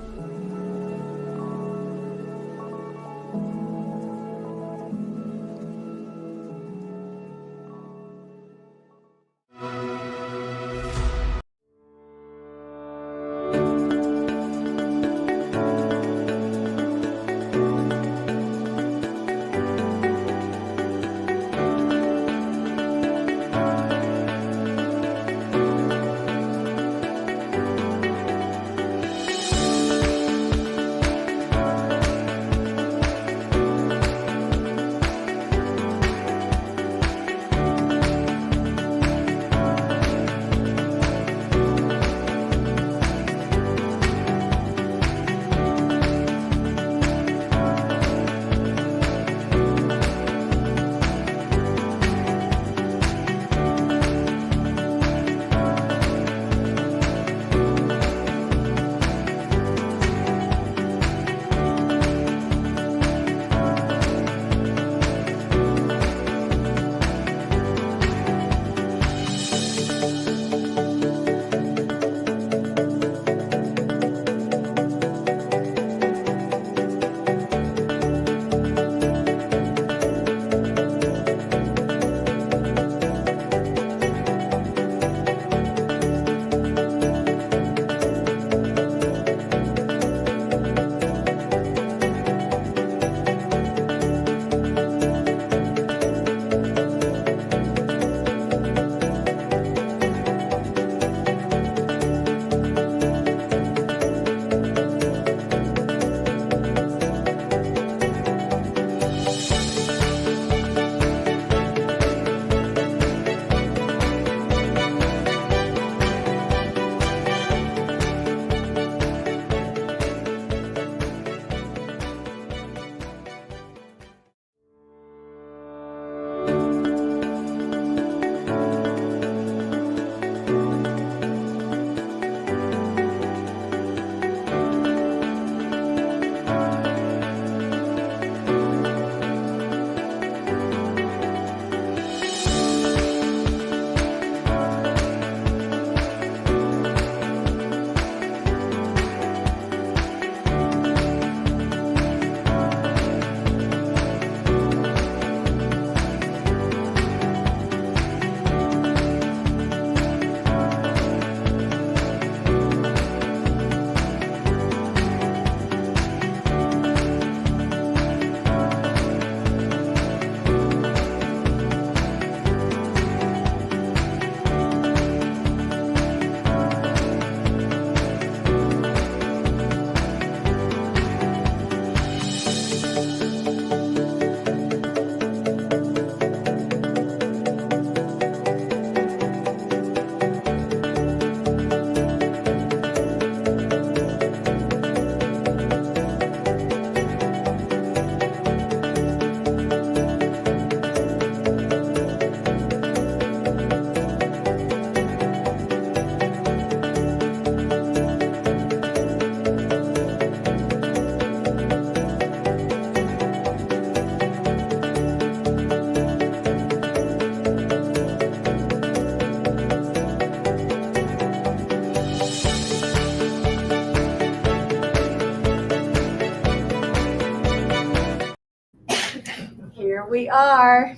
Here we are.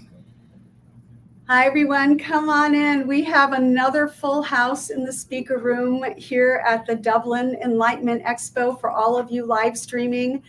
Hi, everyone. Come on in. We have another full house in the speaker room here at the Dublin Enlightenment Expo for all of you live streaming.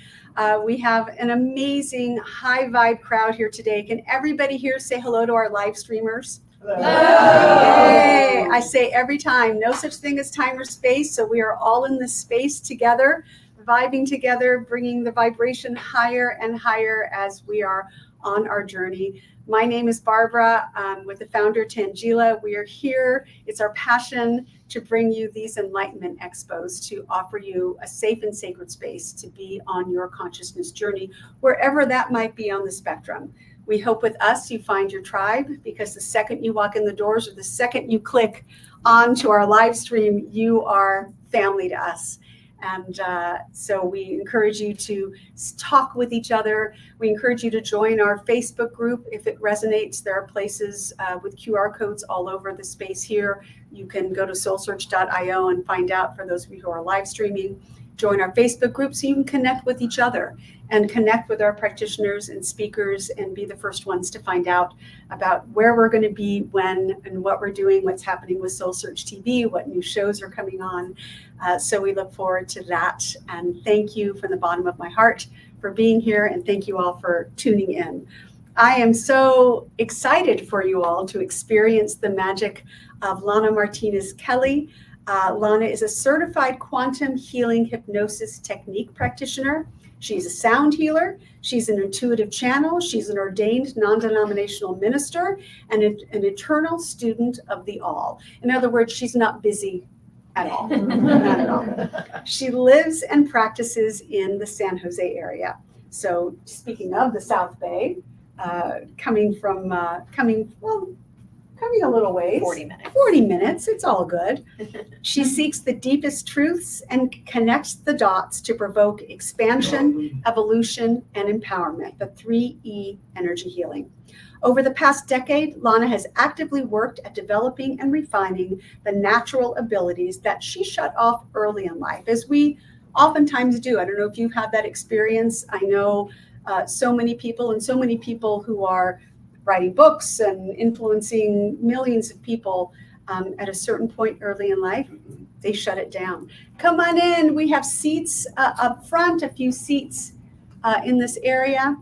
We have an amazing high vibe crowd here today. Can everybody here say hello to our live streamers? Hello. Yay. I say every time, no such thing as time or space. So we are all in this space together, vibing together, bringing the vibration higher and higher as we are on our journey. My name is Barbara. With the founder Tangela. We are here. It's our passion to bring you these Enlightenment Expos to offer you a safe and sacred space to be on your consciousness journey, wherever that might be on the spectrum. We hope with us you find your tribe, because the second you walk in the doors or the second you click onto our live stream, you are family to us. And so we encourage you to talk with each other. We encourage you to join our Facebook group if it resonates. There are places with QR codes all over the space here. You can go to soulsearch.io and find out, for those of you who are live streaming. Join our Facebook group so you can connect with each other and connect with our practitioners and speakers and be the first ones to find out about where we're going to be, when, and what we're doing, what's happening with SoulSearch TV, what new shows are coming on. So we look forward to that. And thank you from the bottom of my heart for being here. And thank you all for tuning in. I am so excited for you all to experience the magic of Lana Martinez-Kelly. Lana is a certified quantum healing hypnosis technique practitioner. She's a sound healer. She's an intuitive channel. She's an ordained non-denominational minister and an eternal student of the all. In other words, she's not busy at all. Not at all. She lives and practices in the San Jose area. So speaking of the South Bay, coming a little ways. 40 minutes. 40 minutes, it's all good. She seeks the deepest truths and connects the dots to provoke expansion, evolution, and empowerment, the 3E energy healing. Over the past decade, Lana has actively worked at developing and refining the natural abilities that she shut off early in life, as we oftentimes do. I don't know if you've had that experience. I know so many people who are writing books and influencing millions of people at a certain point early in life, they shut it down. Come on in. We have seats up front, a few seats in this area.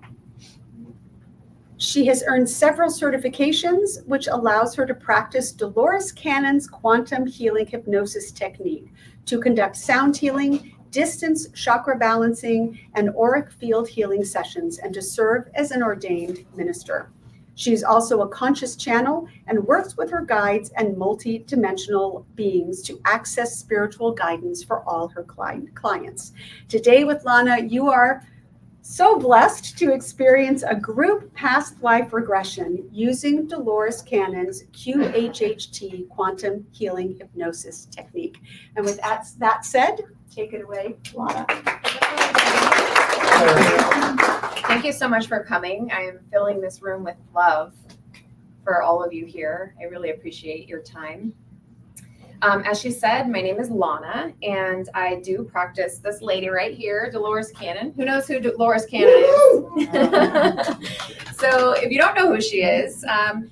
She has earned several certifications, which allows her to practice Dolores Cannon's quantum healing hypnosis technique to conduct sound healing, distance chakra balancing, and auric field healing sessions, and to serve as an ordained minister. She's also a conscious channel and works with her guides and multi-dimensional beings to access spiritual guidance for all her clients. Today with Lana, you are so blessed to experience a group past life regression using Dolores Cannon's QHHT quantum healing hypnosis technique. And with that said, take it away, Lana. Thank you so much for coming. I am filling this room with love for all of you here. I really appreciate your time. As she said, my name is Lana, and I do practice this lady right here, Dolores Cannon. Who knows who Dolores Cannon is? So if you don't know who she is,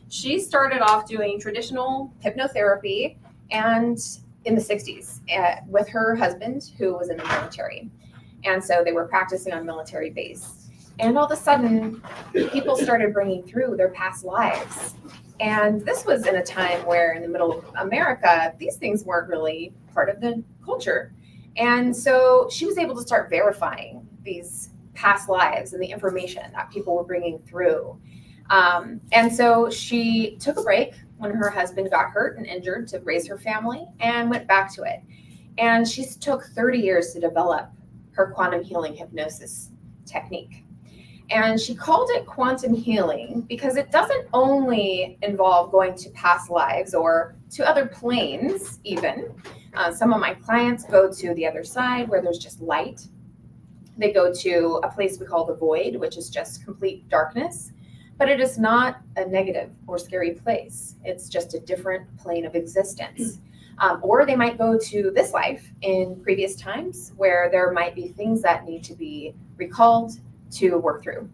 she started off doing traditional hypnotherapy and in the 60s with her husband, who was in the military. And so they were practicing on military base. And all of a sudden, people started bringing through their past lives. And this was in a time where in the middle of America, these things weren't really part of the culture. And so she was able to start verifying these past lives and the information that people were bringing through. And so she took a break when her husband got hurt and injured to raise her family and went back to it. And she took 30 years to develop her quantum healing hypnosis technique. And she called it quantum healing because it doesn't only involve going to past lives or to other planes even. Some of my clients go to the other side where there's just light. They go to a place we call the void, which is just complete darkness. But it is not a negative or scary place. It's just a different plane of existence. Or they might go to this life in previous times where there might be things that need to be recalled to work through.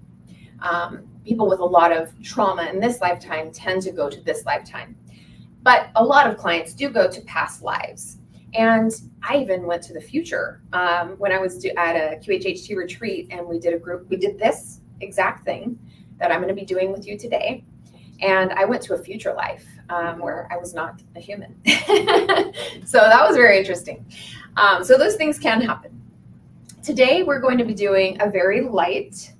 People with a lot of trauma in this lifetime tend to go to this lifetime. But a lot of clients do go to past lives. And I even went to the future when I was at a QHHT retreat, and we did this exact thing that I'm going to be doing with you today. And I went to a future life where I was not a human. So that was very interesting. So those things can happen. Today, we're going to be doing a very light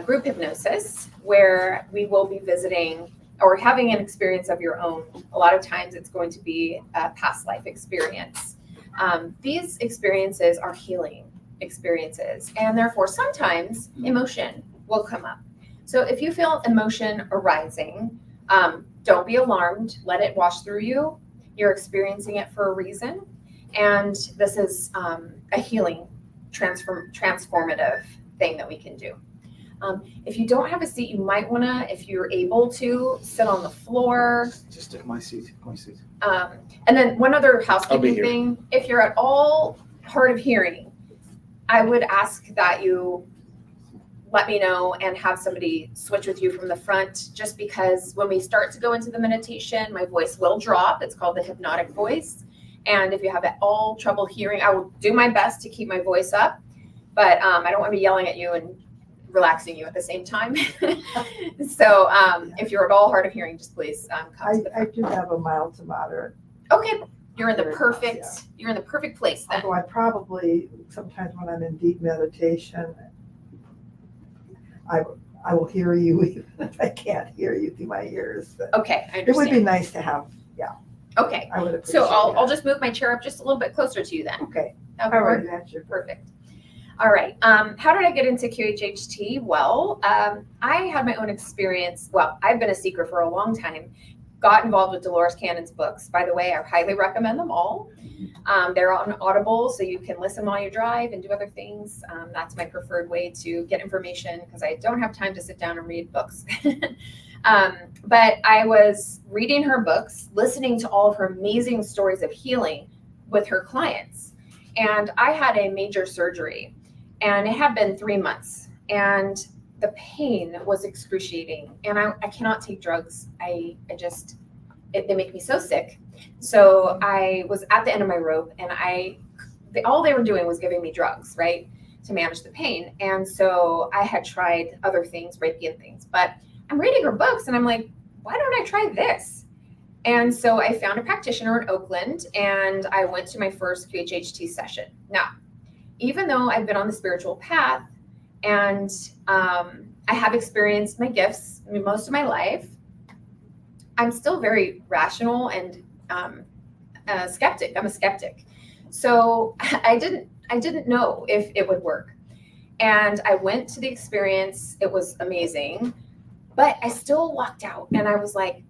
group hypnosis where we will be visiting or having an experience of your own. A lot of times it's going to be a past life experience. These experiences are healing experiences, and therefore sometimes emotion will come up. So if you feel emotion arising, don't be alarmed. Let it wash through you. You're experiencing it for a reason. And this is a healing, transformative thing that we can do. If you don't have a seat, you might want to, if you're able to, sit on the floor. Just take my seat. And then one other housekeeping thing, if you're at all hard of hearing, I would ask that you let me know and have somebody switch with you from the front, just because when we start to go into the meditation, my voice will drop. It's called the hypnotic voice. And if you have at all trouble hearing, I will do my best to keep my voice up, but I don't want to be yelling at you and relaxing you at the same time. So if you're at all hard of hearing, just please come to the front. I do have a mild to moderate. Okay, you're in the perfect, you're in the perfect place then. Although I probably, sometimes when I'm in deep meditation, I will hear you even if I can't hear you through my ears. But okay, I understand. It would be nice to have, Okay, I would appreciate so I'll that. just move my chair up just a little bit closer to you then. Okay, That all would right, work? that's your Perfect. All right. How did I get into QHHT? Well, I had my own experience. Well, I've been a seeker for a long time. Got involved with Dolores Cannon's books. By the way, I highly recommend them all. They're on Audible, so you can listen while you drive and do other things. That's my preferred way to get information because I don't have time to sit down and read books. But I was reading her books, listening to all of her amazing stories of healing with her clients. And I had a major surgery. And it had been 3 months, and the pain was excruciating. And I cannot take drugs. They make me so sick. So I was at the end of my rope, and all they were doing was giving me drugs, right, to manage the pain. And so I had tried other things, Reiki and things, but I'm reading her books, and I'm like, why don't I try this? And so I found a practitioner in Oakland, and I went to my first QHHT session. Now, even though I've been on the spiritual path and I have experienced my gifts most of my life, I'm still very rational and a skeptic. I'm a skeptic. So I didn't know if it would work. And I went to the experience. It was amazing, but I still walked out and I was like,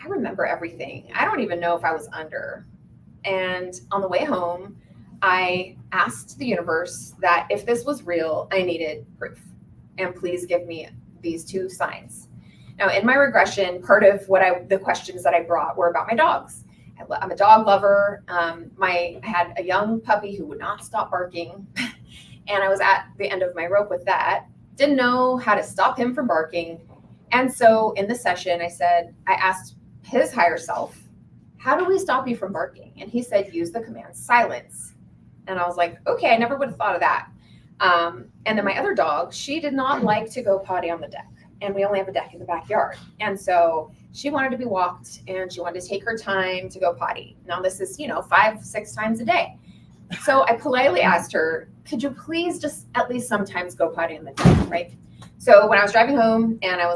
I remember everything. I don't even know if I was under. And on the way home, I asked the universe that if this was real, I needed proof. And please give me these 2 signs. Now, in my regression, part of the questions that I brought were about my dogs. I'm a dog lover. I had a young puppy who would not stop barking. And I was at the end of my rope with that. Didn't know how to stop him from barking. And so in the session, I asked his higher self, how do we stop you from barking? And he said, use the command silence. And I was like, okay, I never would have thought of that. And then my other dog, she did not like to go potty on the deck. And we only have a deck in the backyard. And so she wanted to be walked and she wanted to take her time to go potty. Now this is, 5-6 times a day. So I politely asked her, could you please just at least sometimes go potty on the deck, right? So when I was driving home and I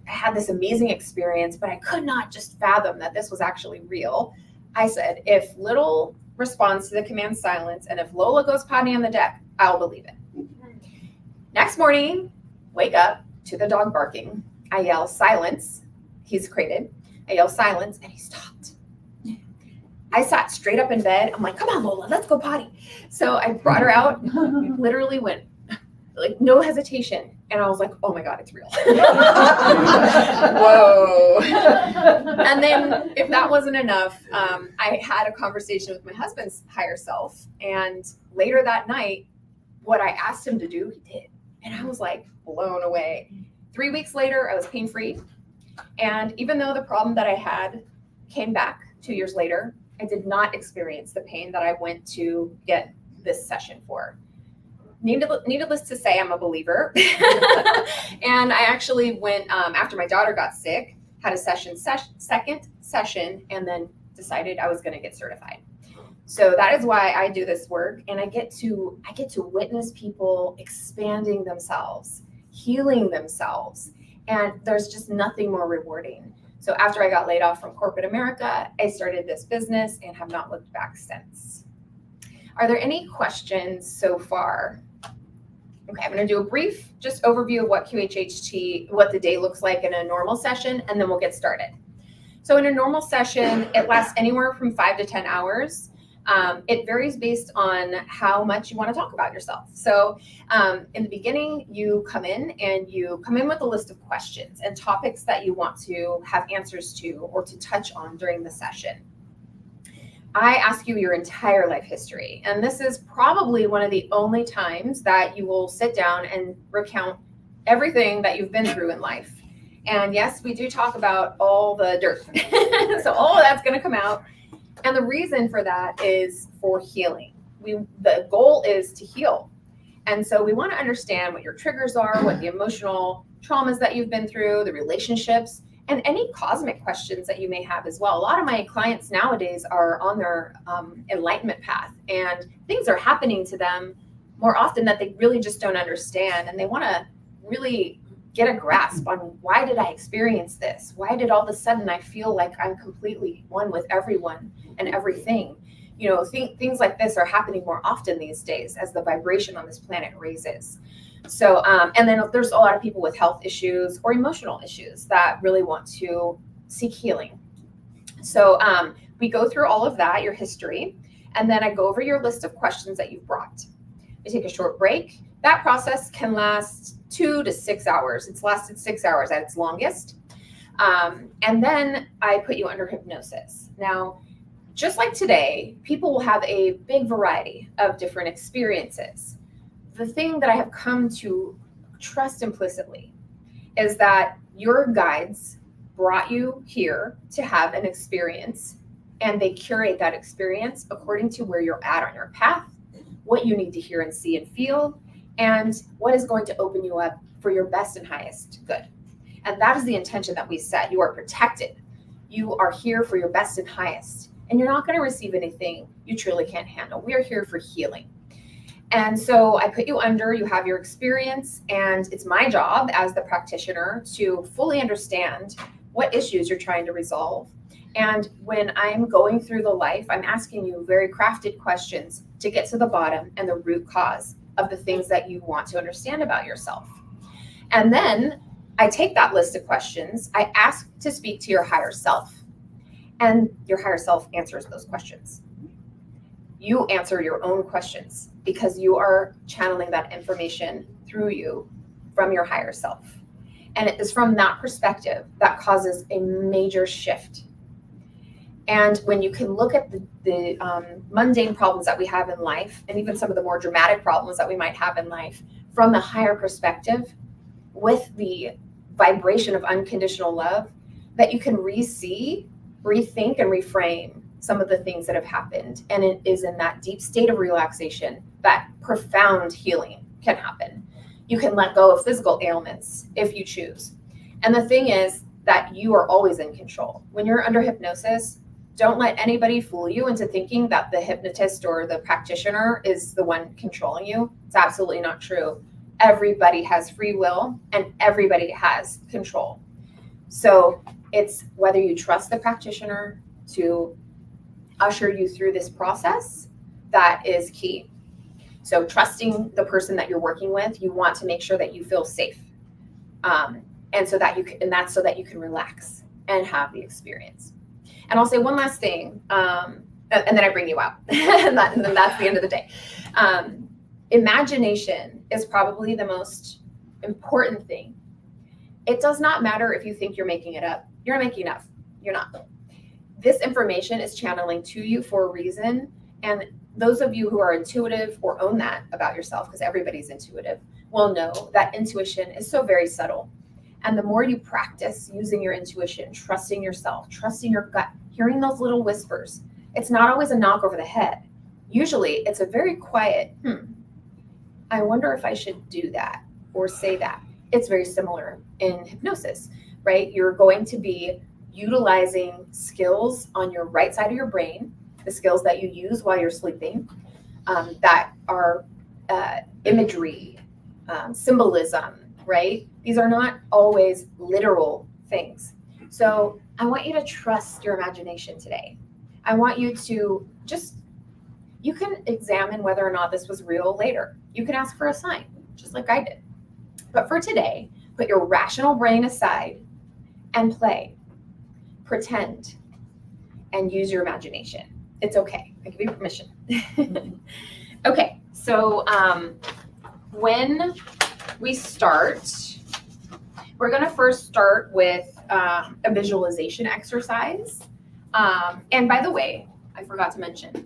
had this amazing experience, but I could not just fathom that this was actually real. I said, if Little responds to the command silence, and if Lola goes potty on the deck, I'll believe it. Next morning, wake up to the dog barking. I yell silence. He's crated. I yell silence, and he stopped. I sat straight up in bed. I'm like, come on, Lola, let's go potty. So I brought her out. Literally went, like, no hesitation. And I was like, oh my God, it's real. Whoa. And then if that wasn't enough, I had a conversation with my husband's higher self. And later that night, what I asked him to do, he did. And I was like blown away. 3 weeks later, I was pain-free. And even though the problem that I had came back 2 years later, I did not experience the pain that I went to get this session for. Needless to say, I'm a believer. And I actually went, after my daughter got sick, had a second session, and then decided I was going to get certified. So that is why I do this work, and I get to witness people expanding themselves, healing themselves, and there's just nothing more rewarding. So after I got laid off from corporate America, I started this business and have not looked back since. Are there any questions so far? Okay, I'm going to do a brief just overview of what QHHT, what the day looks like in a normal session, and then we'll get started. So in a normal session, it lasts anywhere from 5 to 10 hours. It varies based on how much you want to talk about yourself. So in the beginning, you come in with a list of questions and topics that you want to have answers to or to touch on during the session. I ask you your entire life history, and this is probably one of the only times that you will sit down and recount everything that you've been through in life. And yes, we do talk about all the dirt. So all of that's going to come out. And the reason for that is for healing. The goal is to heal. And so we want to understand what your triggers are, what the emotional traumas that you've been through, the relationships, and any cosmic questions that you may have as well. A lot of my clients nowadays are on their enlightenment path, and things are happening to them more often that they really just don't understand. And they want to really get a grasp on, why did I experience this? Why did all of a sudden I feel like I'm completely one with everyone and everything? You know, things like this are happening more often these days as the vibration on this planet raises. So, and then there's a lot of people with health issues or emotional issues that really want to seek healing. So we go through all of that, your history, and then I go over your list of questions that you've brought. I take a short break. That process can last 2 to 6 hours. It's lasted 6 hours at its longest. And then I put you under hypnosis. Now, just like today, people will have a big variety of different experiences. The thing that I have come to trust implicitly is that your guides brought you here to have an experience, and they curate that experience according to where you're at on your path, what you need to hear and see and feel, and what is going to open you up for your best and highest good. And that is the intention that we set. You are protected. You are here for your best and highest, and you're not going to receive anything you truly can't handle. We are here for healing. And so I put you under, you have your experience, and it's my job as the practitioner to fully understand what issues you're trying to resolve. And when I'm going through the life, I'm asking you very crafted questions to get to the bottom and the root cause of the things that you want to understand about yourself. And then I take that list of questions, I ask to speak to your higher self, and your higher self answers those questions. You answer your own questions because you are channeling that information through you from your higher self. And it is from that perspective that causes a major shift. And when you can look at the mundane problems that we have in life, and even some of the more dramatic problems that we might have in life, from the higher perspective, with the vibration of unconditional love, that you can re-see, rethink, and reframe some of the things that have happened. And it is in that deep state of relaxation that profound healing can happen. You can let go of physical ailments if you choose. And the thing is that you are always in control. When you're under hypnosis, don't let anybody fool you into thinking that the hypnotist or the practitioner is the one controlling you. It's absolutely not true. Everybody has free will and everybody has control. So it's whether you trust the practitioner to usher you through this process that is key. So trusting the person that you're working with, you want to make sure that you feel safe, and so that you can, and that's so that you can relax and have the experience. And I'll say one last thing, and then I bring you out, and then that's the end of the day. Imagination is probably the most important thing. It does not matter if you think you're making it up. You're not making enough. You're not. This information is channeling to you for a reason. And those of you who are intuitive or own that about yourself, because everybody's intuitive, will know that intuition is so very subtle. And the more you practice using your intuition, trusting yourself, trusting your gut, hearing those little whispers, it's not always a knock over the head. Usually it's a very quiet, I wonder if I should do that or say that. It's very similar in hypnosis, right? You're going to be utilizing skills on your right side of your brain, the skills that you use while you're sleeping, that are imagery, symbolism, right? These are not always literal things. So I want you to trust your imagination today. I want you to you can examine whether or not this was real later. You can ask for a sign, just like I did. But for today, put your rational brain aside and play, pretend, and use your imagination. It's okay. I give you permission. Okay, so when we start, we're going to first start with a visualization exercise. And by the way, I forgot to mention,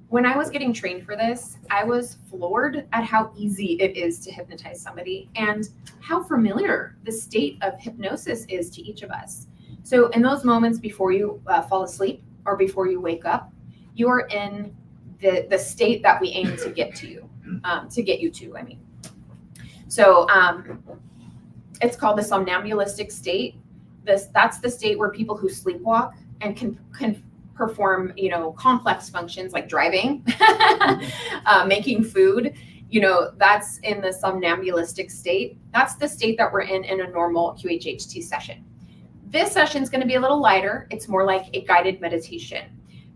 when I was getting trained for this, I was floored at how easy it is to hypnotize somebody and how familiar the state of hypnosis is to each of us. So in those moments before you fall asleep or before you wake up, you are in the state that we aim to get you to, I mean. So it's called the somnambulistic state. That's the state where people who sleepwalk and can perform, complex functions like driving, making food, that's in the somnambulistic state. That's the state that we're in a normal QHHT session. This session is going to be a little lighter. It's more like a guided meditation,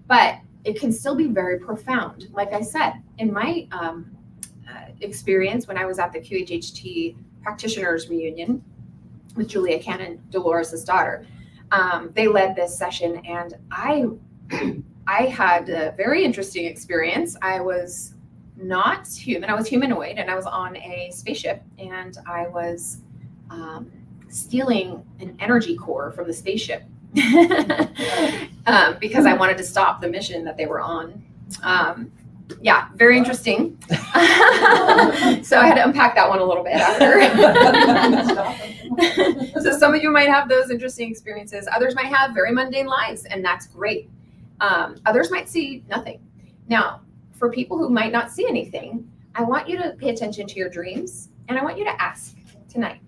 but it can still be very profound. Like I said, in my experience when I was at the QHHT practitioners reunion with Julia Cannon, Dolores' daughter, they led this session, and I had a very interesting experience. I was not human. I was humanoid, and I was on a spaceship, and I was stealing an energy core from the spaceship because I wanted to stop the mission that they were on. Yeah, very interesting. So I had to unpack that one a little bit after. So some of you might have those interesting experiences. Others might have very mundane lives, and that's great. Others might see nothing. Now, for people who might not see anything, I want you to pay attention to your dreams, and I want you to ask tonight.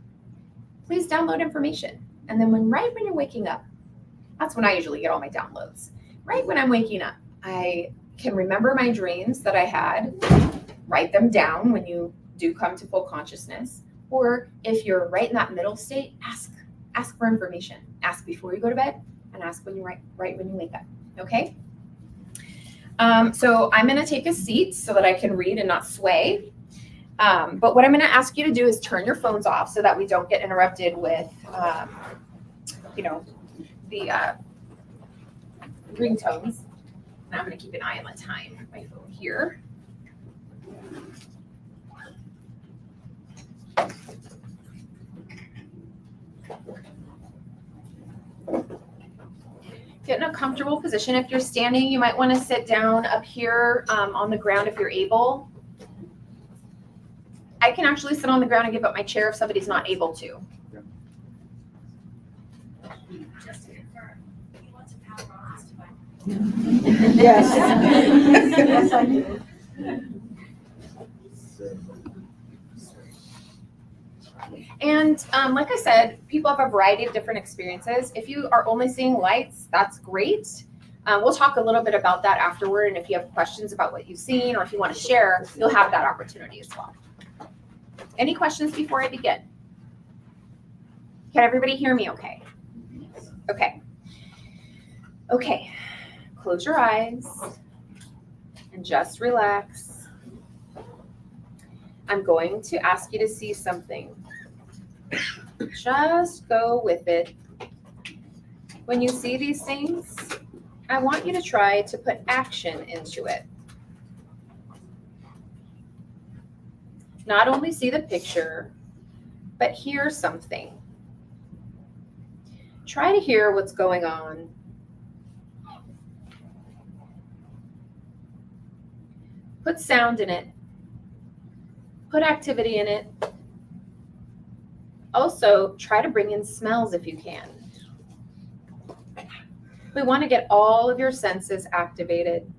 Please download information. And then right when you're waking up, that's when I usually get all my downloads. Right when I'm waking up, I can remember my dreams that I had, write them down when you do come to full consciousness. Or if you're right in that middle state, ask for information. Ask before you go to bed and ask when you right when you wake up. Okay? So I'm going to take a seat so that I can read and not sway. But what I'm going to ask you to do is turn your phones off so that we don't get interrupted with, the ringtones. And I'm going to keep an eye on the time with my phone here. Get in a comfortable position. If you're standing, you might want to sit down up here on the ground if you're able. I can actually sit on the ground and give up my chair if somebody's not able to. Yes. Yes, I do. And like I said, people have a variety of different experiences. If you are only seeing lights, that's great. We'll talk a little bit about that afterward. And if you have questions about what you've seen or if you want to share, you'll have that opportunity as well. Any questions before I begin? Can everybody hear me okay? Okay. Okay. Close your eyes and just relax. I'm going to ask you to see something. Just go with it. When you see these things, I want you to try to put action into it. Not only see the picture, but hear something. Try to hear what's going on. Put sound in it. Put activity in it. Also, try to bring in smells if you can. We want to get all of your senses activated.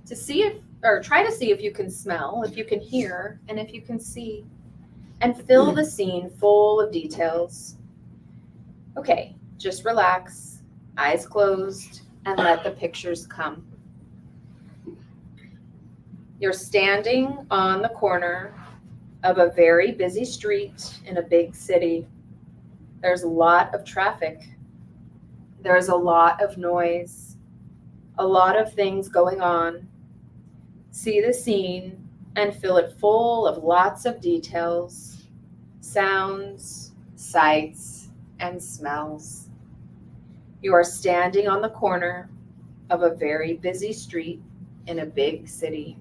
To see if, or try to see if you can smell, if you can hear, and if you can see. And fill the scene full of details. Okay, just relax, eyes closed, and let the pictures come. You're standing on the corner of a very busy street in a big city. There's a lot of traffic. There's a lot of noise, a lot of things going on. See the scene and fill it full of lots of details, sounds, sights, and smells. You are standing on the corner of a very busy street in a big city.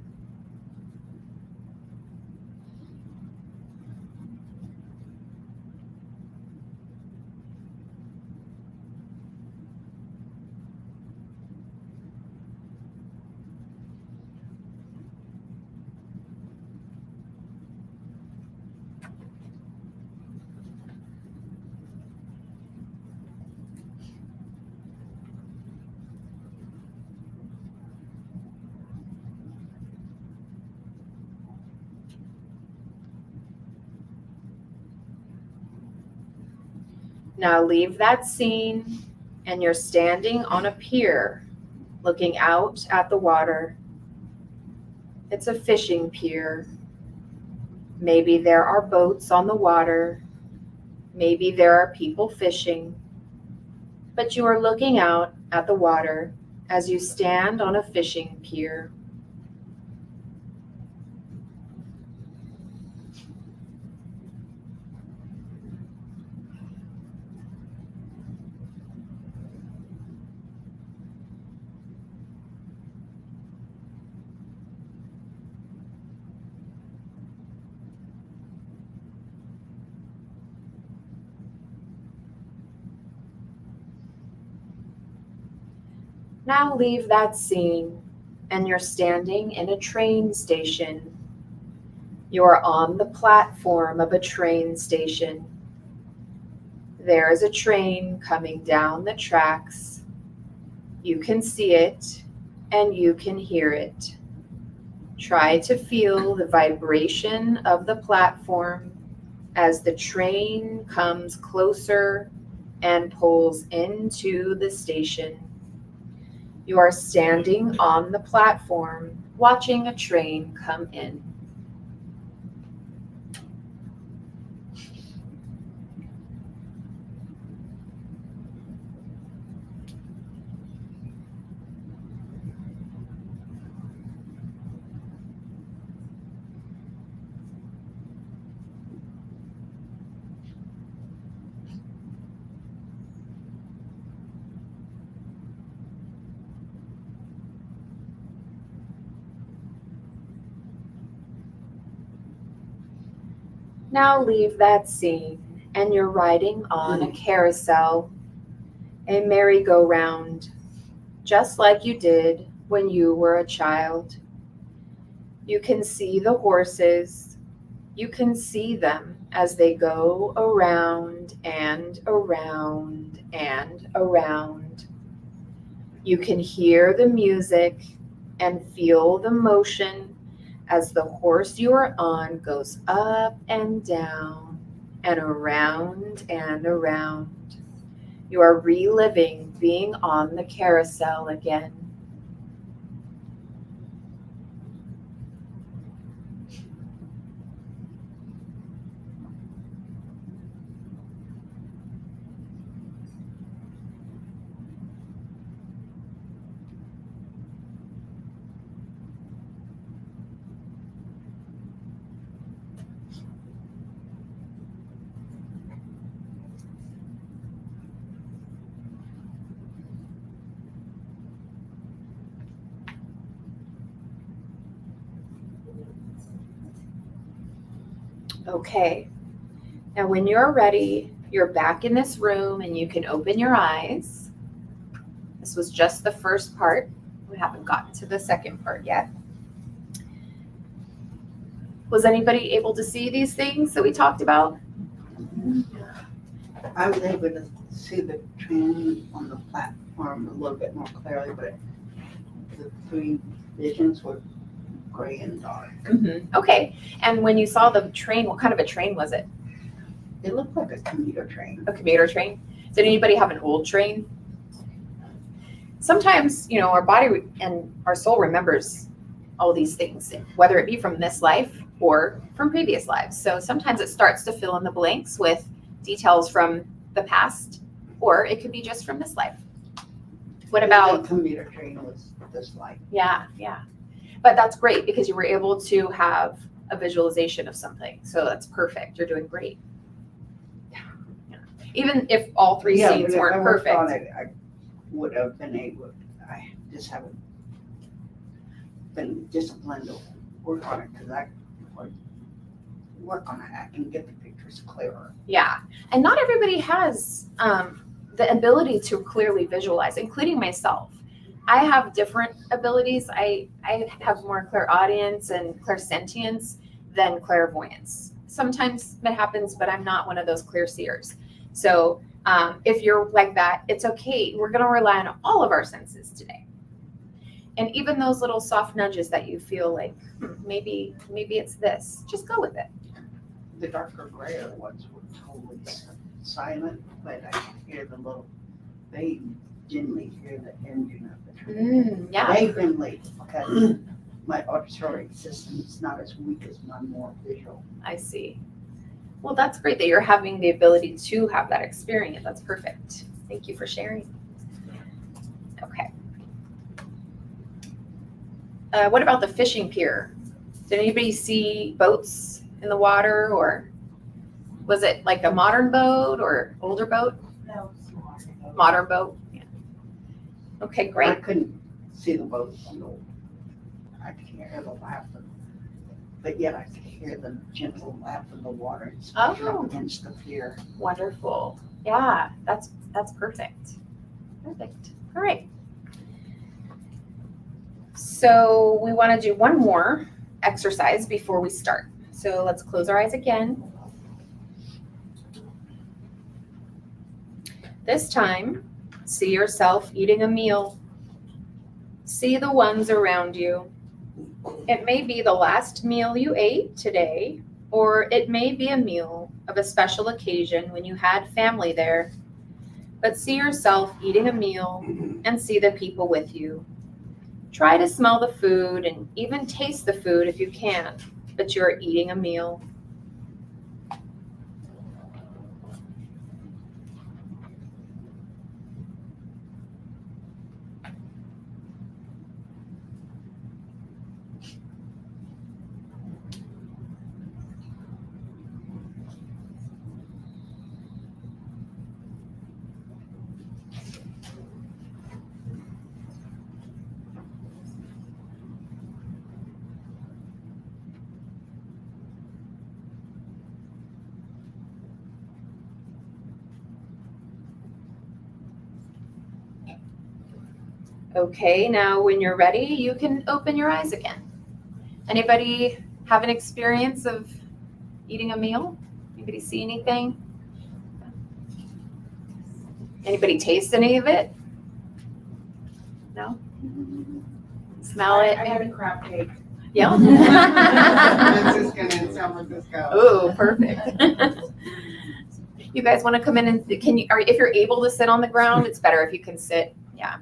Now leave that scene and you're standing on a pier looking out at the water. It's a fishing pier. Maybe there are boats on the water. Maybe there are people fishing. But you are looking out at the water as you stand on a fishing pier. Now leave that scene and you're standing in a train station. You're on the platform of a train station. There is a train coming down the tracks. You can see it and you can hear it. Try to feel the vibration of the platform as the train comes closer and pulls into the station. You are standing on the platform, watching a train come in. Now leave that scene and you're riding on a carousel, a merry-go-round, just like you did when you were a child. You can see the horses. You can see them as they go around and around and around. You can hear the music and feel the motion as the horse you are on goes up and down and around and around. You are reliving being on the carousel again. Okay, now when you're ready, you're back in this room and you can open your eyes. This was just the first part. We haven't gotten to the second part yet. Was anybody able to see these things that we talked about? I was able to see the train on the platform a little bit more clearly, but the three visions were gray and dark. Okay. And when you saw the train, what kind of a train was it? It looked like a commuter train. A commuter train? Did anybody have an old train? Sometimes, you know, our body and our soul remembers all these things, whether it be from this life or from previous lives. So sometimes it starts to fill in the blanks with details from the past, or it could be just from this life. What about the commuter train was this life? Yeah. But that's great because you were able to have a visualization of something. So that's perfect. You're doing great. Yeah. Even if all three scenes weren't perfect. I would have been able, I just haven't been disciplined to work on it, because I work on it, I can get the pictures clearer. Yeah. And not everybody has the ability to clearly visualize, including myself. I have different abilities. I have more clairaudience and clairsentience than clairvoyance. Sometimes that happens, but I'm not one of those clear seers. So if you're like that, it's okay. We're going to rely on all of our senses today. And even those little soft nudges that you feel like, maybe it's this, just go with it. The darker grayer ones were totally silent, but I could hear the little, they dimly hear the engine of the train. Yeah. They dimly, because my auditory system is not as weak as my more visual. I see. Well, that's great that you're having the ability to have that experience. That's perfect. Thank you for sharing. Okay. What about the fishing pier? Did anybody see boats in the water, or was it like a modern boat or older boat? No, it's a modern boat. Modern boat. Yeah. Okay, great. I couldn't see the boat. I could hear the lap, but yet I could hear the gentle lap of the water against the pier. Wonderful. Yeah, that's perfect. Perfect. All right. So we want to do one more exercise before we start. So let's close our eyes again. This time, see yourself eating a meal. See the ones around you. It may be the last meal you ate today, or it may be a meal of a special occasion when you had family there. But see yourself eating a meal and see the people with you. Try to smell the food and even taste the food if you can, but you're eating a meal. Okay, now when you're ready, you can open your eyes again. Anybody have an experience of eating a meal? Anybody see anything? Anybody taste any of it? No? Smell it? I had a crab cake. Yeah. Franciscan and San Francisco. Oh, perfect. You guys want to come in and if you're able to sit on the ground, it's better if you can sit. Yeah.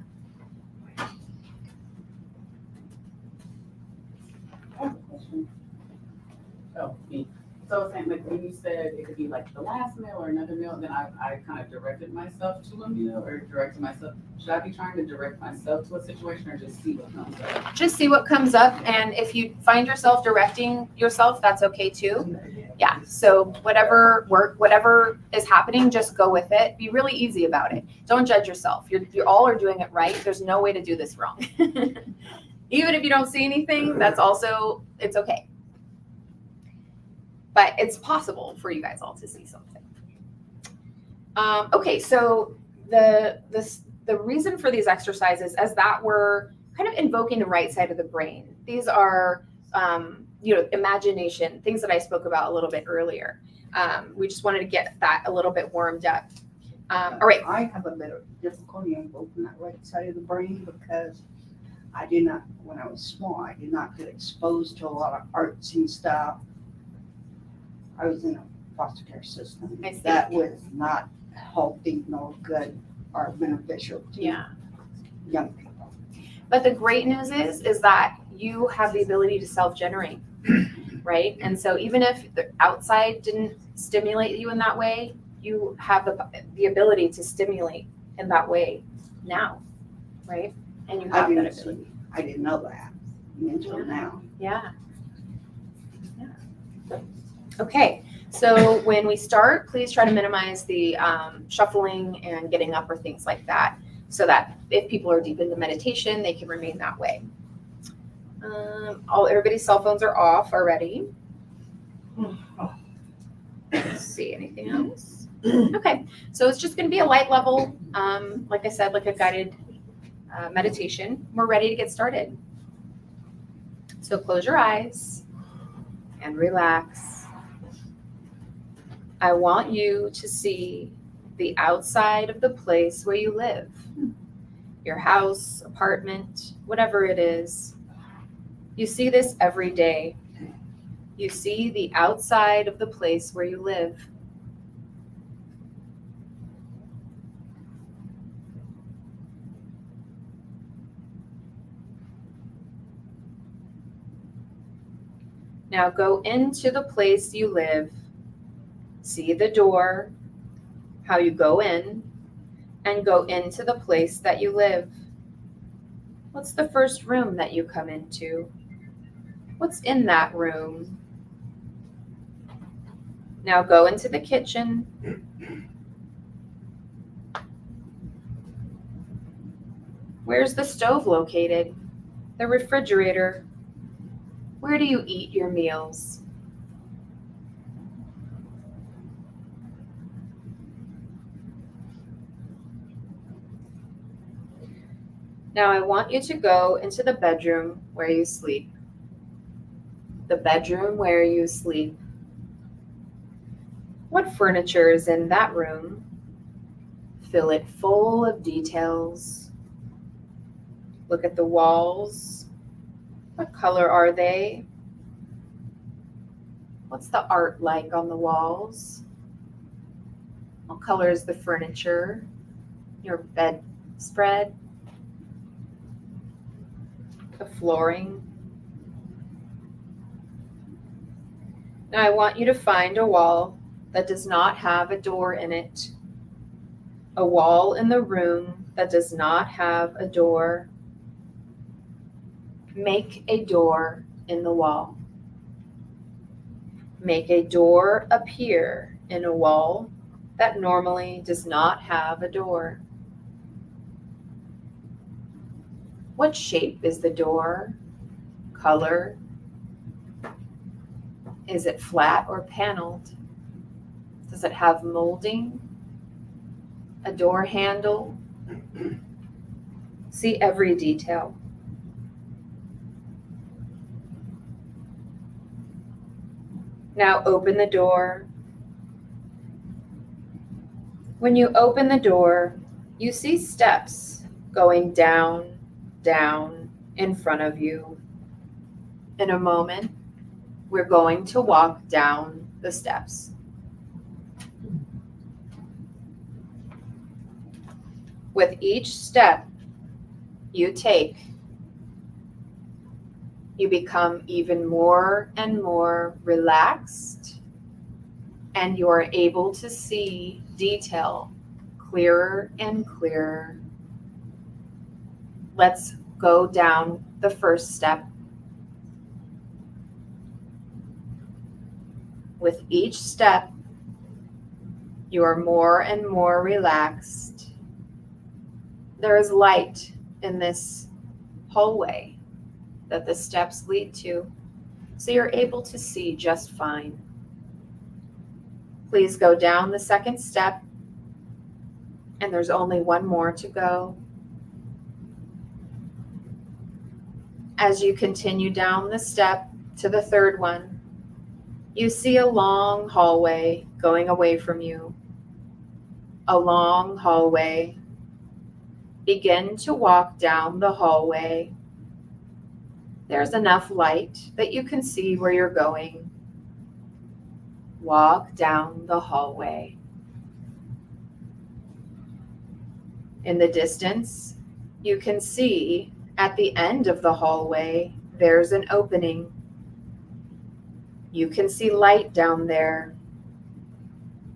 Oh, me. So I was saying, like, when you said it could be like the last meal or another meal, then I kind of directed myself to a meal, or directed myself. Should I be trying to direct myself to a situation, or just see what comes up? Just see what comes up, and if you find yourself directing yourself, that's okay too. Yeah, so whatever is happening, just go with it. Be really easy about it. Don't judge yourself. You all are doing it right. There's no way to do this wrong. Even if you don't see anything, it's okay. But it's possible for you guys all to see something. Okay, so the reason for these exercises is that we're kind of invoking the right side of the brain. These are imagination, things that I spoke about a little bit earlier. We just wanted to get that a little bit warmed up. All right. I have a bit of difficulty in opening that right side of the brain because I did not, when I was small, I did not get exposed to a lot of artsy stuff. I was in a foster care system. That was not healthy nor good or beneficial to young people. But the great news is that you have the ability to self-generate, right? And so even if the outside didn't stimulate you in that way, you have the ability to stimulate in that way now, right? And you have that ability. I didn't know that until now. Yeah. Okay, so when we start, please try to minimize the shuffling and getting up or things like that, so that if people are deep into meditation, they can remain that way. Everybody's cell phones are off already. Let's see, anything else? Okay, so it's just going to be a light level, like I said, like a guided meditation. We're ready to get started. So close your eyes and relax. I want you to see the outside of the place where you live, your house, apartment, whatever it is. You see this every day. You see the outside of the place where you live. Now go into the place you live. See the door, how you go in, and go into the place that you live. What's the first room that you come into? What's in that room? Now go into the kitchen. Where's the stove located? The refrigerator? Where do you eat your meals? Now I want you to go into the bedroom where you sleep. The bedroom where you sleep. What furniture is in that room? Fill it full of details. Look at the walls. What color are they? What's the art like on the walls? What color is the furniture? Your bedspread? The flooring? Now I want you to find a wall that does not have a door in it. A wall in the room that does not have a door. Make a door in the wall. Make a door appear in a wall that normally does not have a door. What shape is the door? Color? Is it flat or paneled? Does it have molding? A door handle? See every detail. Now open the door. When you open the door, you see steps going down, down in front of you. In a moment, we're going to walk down the steps. With each step you take, you become even more and more relaxed, and you are able to see detail clearer and clearer. Let's go down the first step. With each step, you are more and more relaxed. There is light in this hallway that the steps lead to, so you're able to see just fine. Please go down the second step, and there's only one more to go. As you continue down the step, to the third one. You see a long hallway going away from you. A long hallway. Begin to walk down the hallway. There's enough light that you can see where you're going. Walk down the hallway. In the distance, you can see at the end of the hallway, there's an opening. You can see light down there.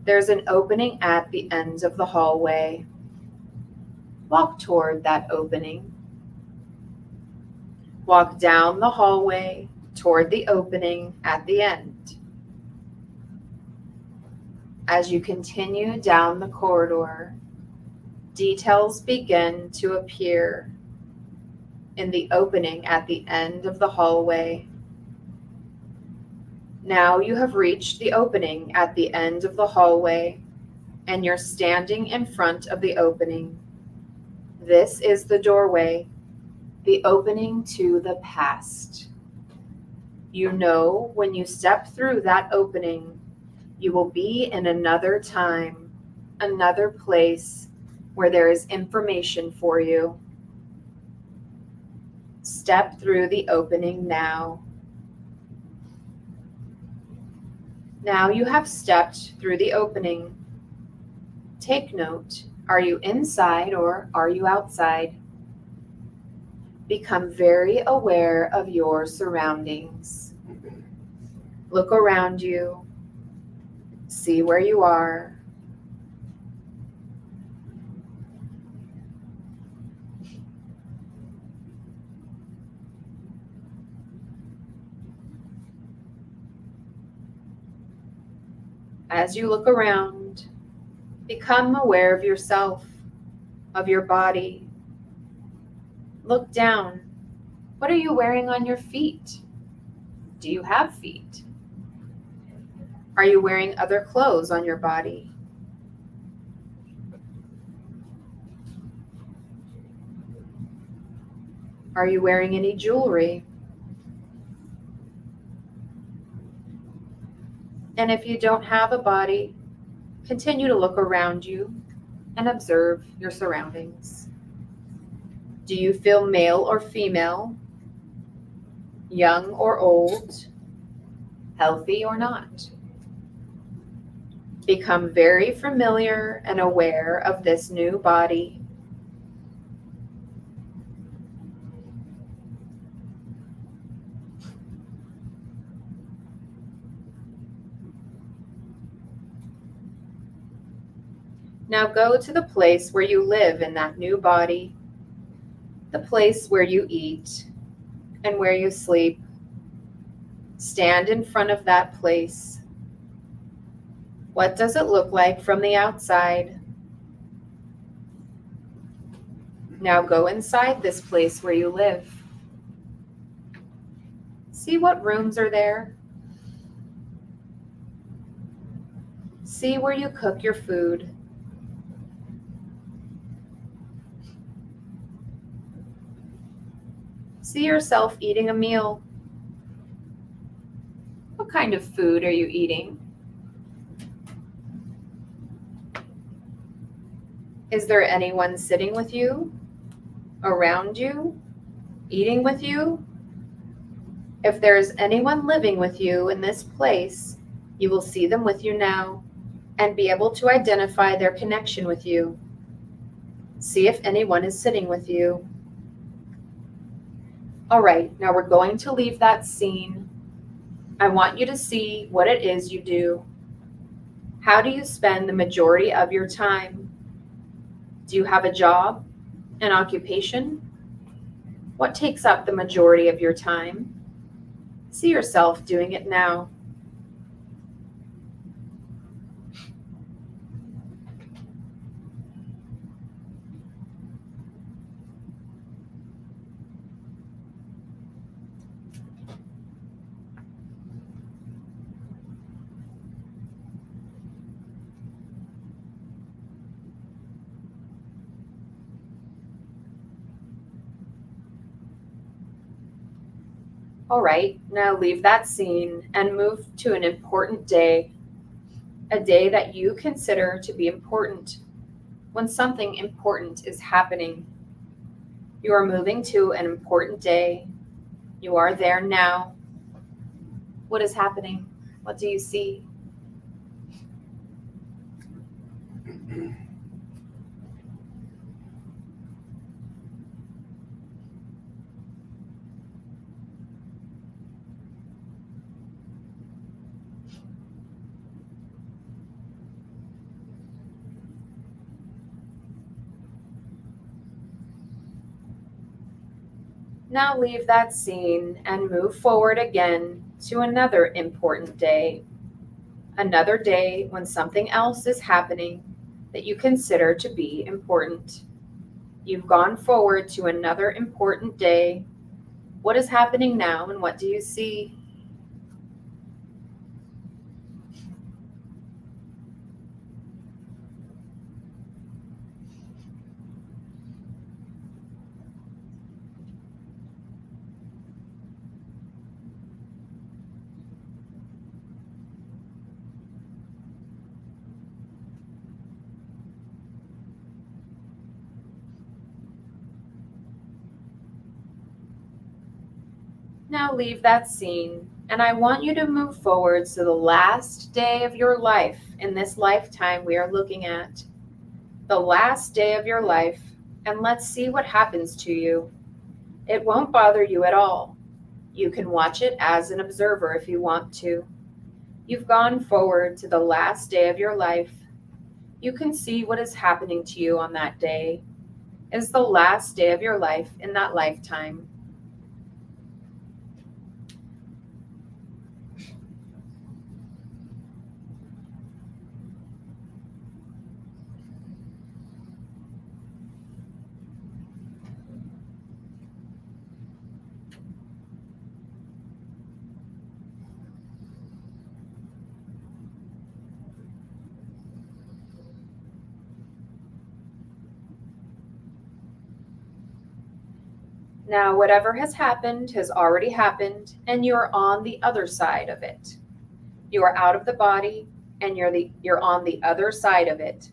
There's an opening at the ends of the hallway. Walk toward that opening. Walk down the hallway toward the opening at the end. As you continue down the corridor, details begin to appear in the opening at the end of the hallway. Now you have reached the opening at the end of the hallway, and you're standing in front of the opening. This is the doorway, the opening to the past. You know when you step through that opening, you will be in another time, another place where there is information for you. Step through the opening now. Now you have stepped through the opening. Take note, are you inside or are you outside? Become very aware of your surroundings. Look around you. See where you are. As you look around, become aware of yourself, of your body. Look down. What are you wearing on your feet? Do you have feet? Are you wearing other clothes on your body? Are you wearing any jewelry? And if you don't have a body, continue to look around you and observe your surroundings. Do you feel male or female? Young or old? Healthy or not? Become very familiar and aware of this new body. Now go to the place where you live in that new body, the place where you eat and where you sleep. Stand in front of that place. What does it look like from the outside? Now go inside this place where you live. See what rooms are there. See where you cook your food. See yourself eating a meal. What kind of food are you eating? Is there anyone sitting with you, around you, eating with you? If there is anyone living with you in this place, you will see them with you now and be able to identify their connection with you. See if anyone is sitting with you. All right, now we're going to leave that scene. I want you to see what it is you do. How do you spend the majority of your time? Do you have a job, an occupation? What takes up the majority of your time? See yourself doing it now. All right, now leave that scene and move to an important day, a day that you consider to be important. When something important is happening, you are moving to an important day. You are there now. What is happening? What do you see? Now leave that scene and move forward again to another important day. Another day when something else is happening that you consider to be important. You've gone forward to another important day. What is happening now and what do you see? Now leave that scene, and I want you to move forward to the last day of your life in this lifetime we are looking at. The last day of your life, and let's see what happens to you. It won't bother you at all. You can watch it as an observer if you want to. You've gone forward to the last day of your life. You can see what is happening to you on that day. It is the last day of your life in that lifetime. Now, whatever has already happened, and you're on the other side of it. You are out of the body, and you're on the other side of it.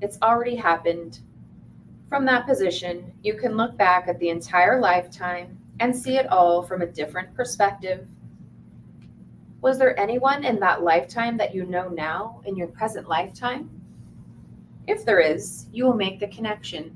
It's already happened. From that position, you can look back at the entire lifetime and see it all from a different perspective. Was there anyone in that lifetime that you know now in your present lifetime? If there is, you will make the connection.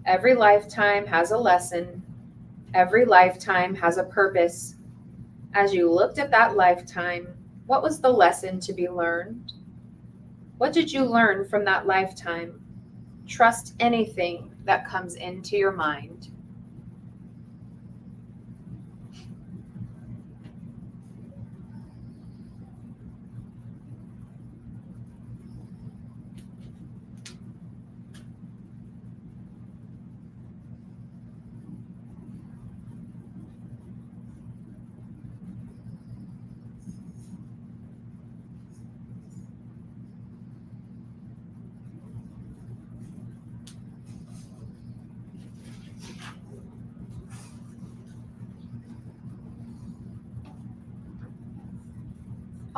Every lifetime has a lesson. Every lifetime has a purpose. As you looked at that lifetime, what was the lesson to be learned? What did you learn from that lifetime? Trust anything that comes into your mind.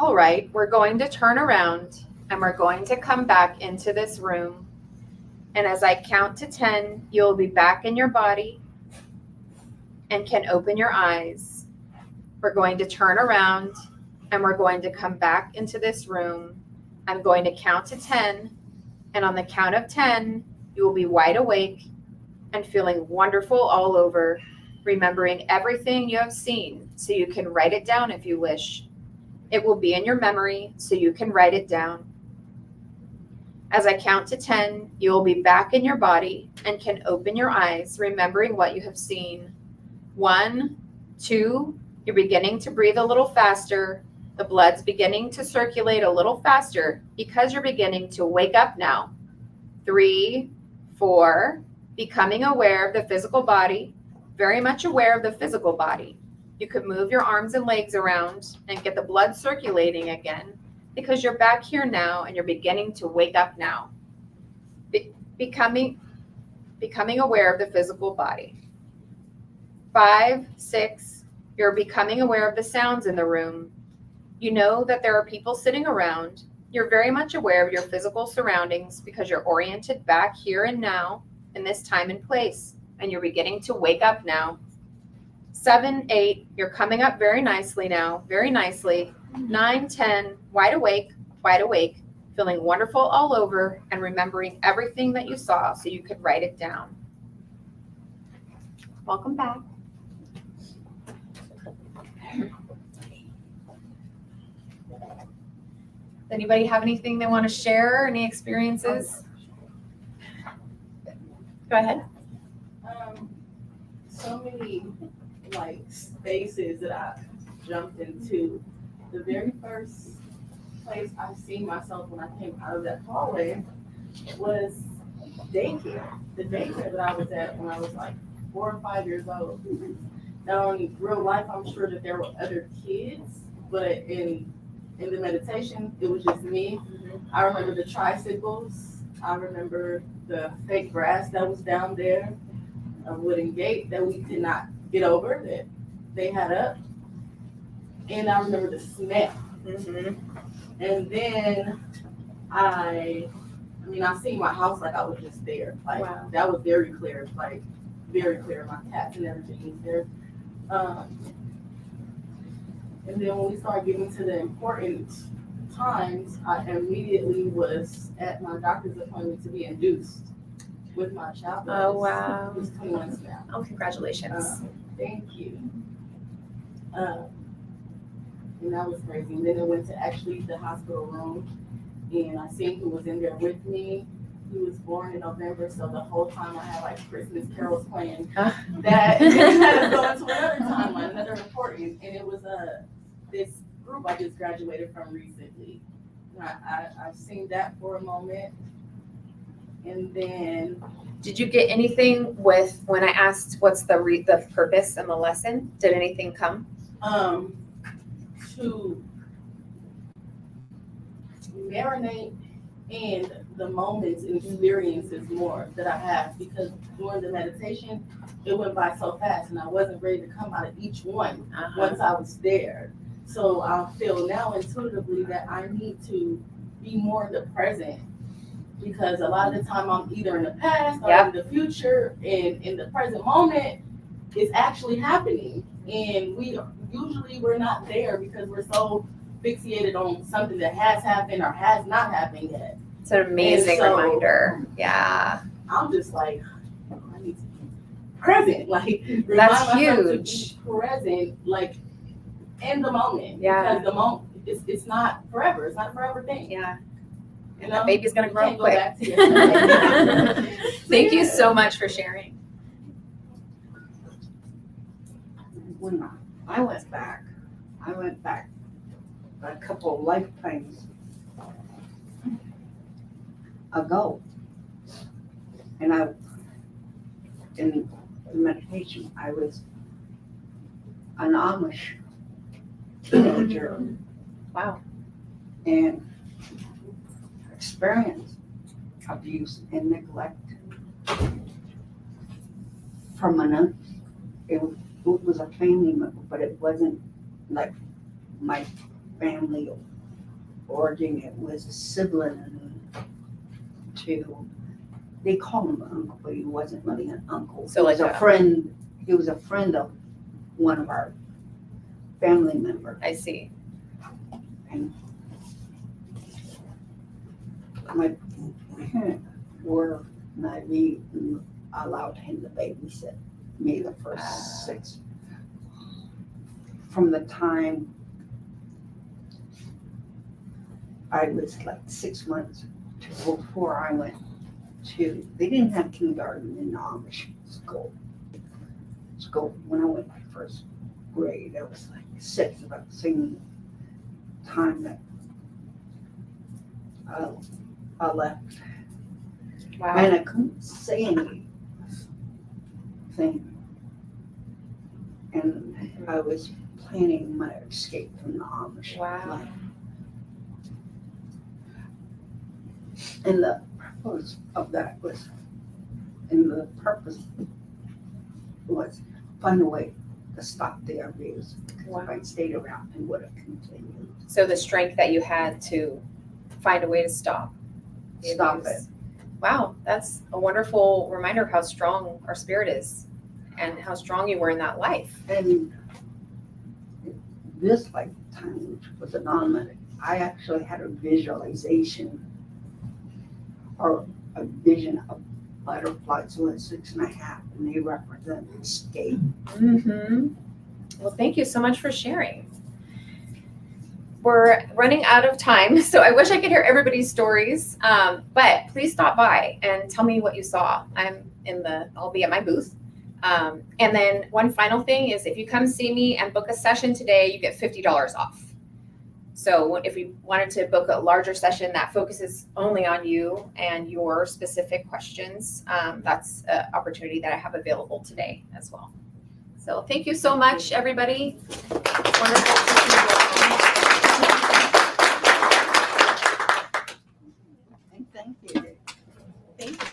All right, we're going to turn around and we're going to come back into this room. And as I count to 10, you'll be back in your body and can open your eyes. We're going to turn around and we're going to come back into this room. I'm going to count to 10, and on the count of 10, you will be wide awake and feeling wonderful all over, remembering everything you have seen so you can write it down if you wish. It will be in your memory so you can write it down. As I count to 10, you will be back in your body and can open your eyes, remembering what you have seen. 1, 2, you're beginning to breathe a little faster. The blood's beginning to circulate a little faster because you're beginning to wake up now. 3, 4, becoming aware of the physical body, very much aware of the physical body. You could move your arms and legs around and get the blood circulating again because you're back here now and you're beginning to wake up now. Becoming aware of the physical body. 5, 6, you're becoming aware of the sounds in the room. You know that there are people sitting around. You're very much aware of your physical surroundings because you're oriented back here and now in this time and place, and you're beginning to wake up now. 7, 8, you're coming up very nicely now, very nicely. 9, 10, wide awake, feeling wonderful all over and remembering everything that you saw so you could write it down. Welcome back. Does anybody have anything they want to share? Any experiences? Go ahead. So many like spaces that I jumped into. The very first place I seen myself when I came out of that hallway was daycare. The daycare that I was at when I was like 4 or 5 years old. Now in real life, I'm sure that there were other kids, but in the meditation, it was just me. I remember the tricycles. I remember the fake grass that was down there, a wooden gate that we could not get over that they had up. And I remember the smell. And then I seen my house like I was just there. Like that was very clear, like very clear. My cats and everything was there. And then when we started getting to the important times, I immediately was at my doctor's appointment to be induced with my child. Oh, wow. Who's 20 months now. Oh, congratulations. Thank you. And that was crazy. And then I went to actually the hospital room, and I seen who was in there with me. He was born in November, so the whole time I had like Christmas carols playing. That had us going to another timeline, another important, and it was this group I just graduated from recently. I've seen that for a moment, and then. Did you get anything with when I asked what's the purpose and the lesson? Did anything come? To marinate in the moments and experiences more that I have, because during the meditation, it went by so fast and I wasn't ready to come out of each one once I was there. So I feel now intuitively that I need to be more in the present, because a lot of the time I'm either in the past or in the future, and in the present moment it's actually happening. And we're not there because we're so fixated on something that has happened or has not happened yet. It's an amazing reminder. Yeah. I'm just like, I need to be present. Like, that's huge. To be present, like in the moment. Yeah. Because the moment, it's not forever. It's not a forever thing. Yeah. And that baby's gonna grow go quick. Back to yesterday. Thank you so much for sharing. When I went back a couple of lifetimes ago, and in the meditation, I was an Amish teenager. Wow. And experienced abuse and neglect from it was a family member, but it wasn't like my family origin. It was a sibling they call him uncle, but he wasn't really an uncle. So he like was a friend. He was a friend of one of our family members. I see. And my parents were naive and allowed him to babysit me the first 6. From the time I was like 6 months to before I went to, they didn't have kindergarten in the Amish school. When I went my first grade, I was like 6, about singing. time that I left. Wow. And I couldn't say anything. And I was planning my escape from the Amish life. And the purpose of that was, find a way to stop the abuse. Because if I'd stayed around, it would have continued. So the strength that you had to find a way to stop the Stop abuse. it. Wow, that's a wonderful reminder of how strong our spirit is and how strong you were in that life. And this lifetime, which was anonymous, I actually had a visualization or a vision of butterflies who were 6.5, and they represent escape. Mm-hmm. Well, thank you so much for sharing. We're running out of time, so I wish I could hear everybody's stories, but please stop by and tell me what you saw. I'll be at my booth. And then one final thing is if you come see me and book a session today, you get $50 off. So if you wanted to book a larger session that focuses only on you and your specific questions, that's an opportunity that I have available today as well. So thank you so much, everybody. Wonderful to see you all. Thank you. Thank you.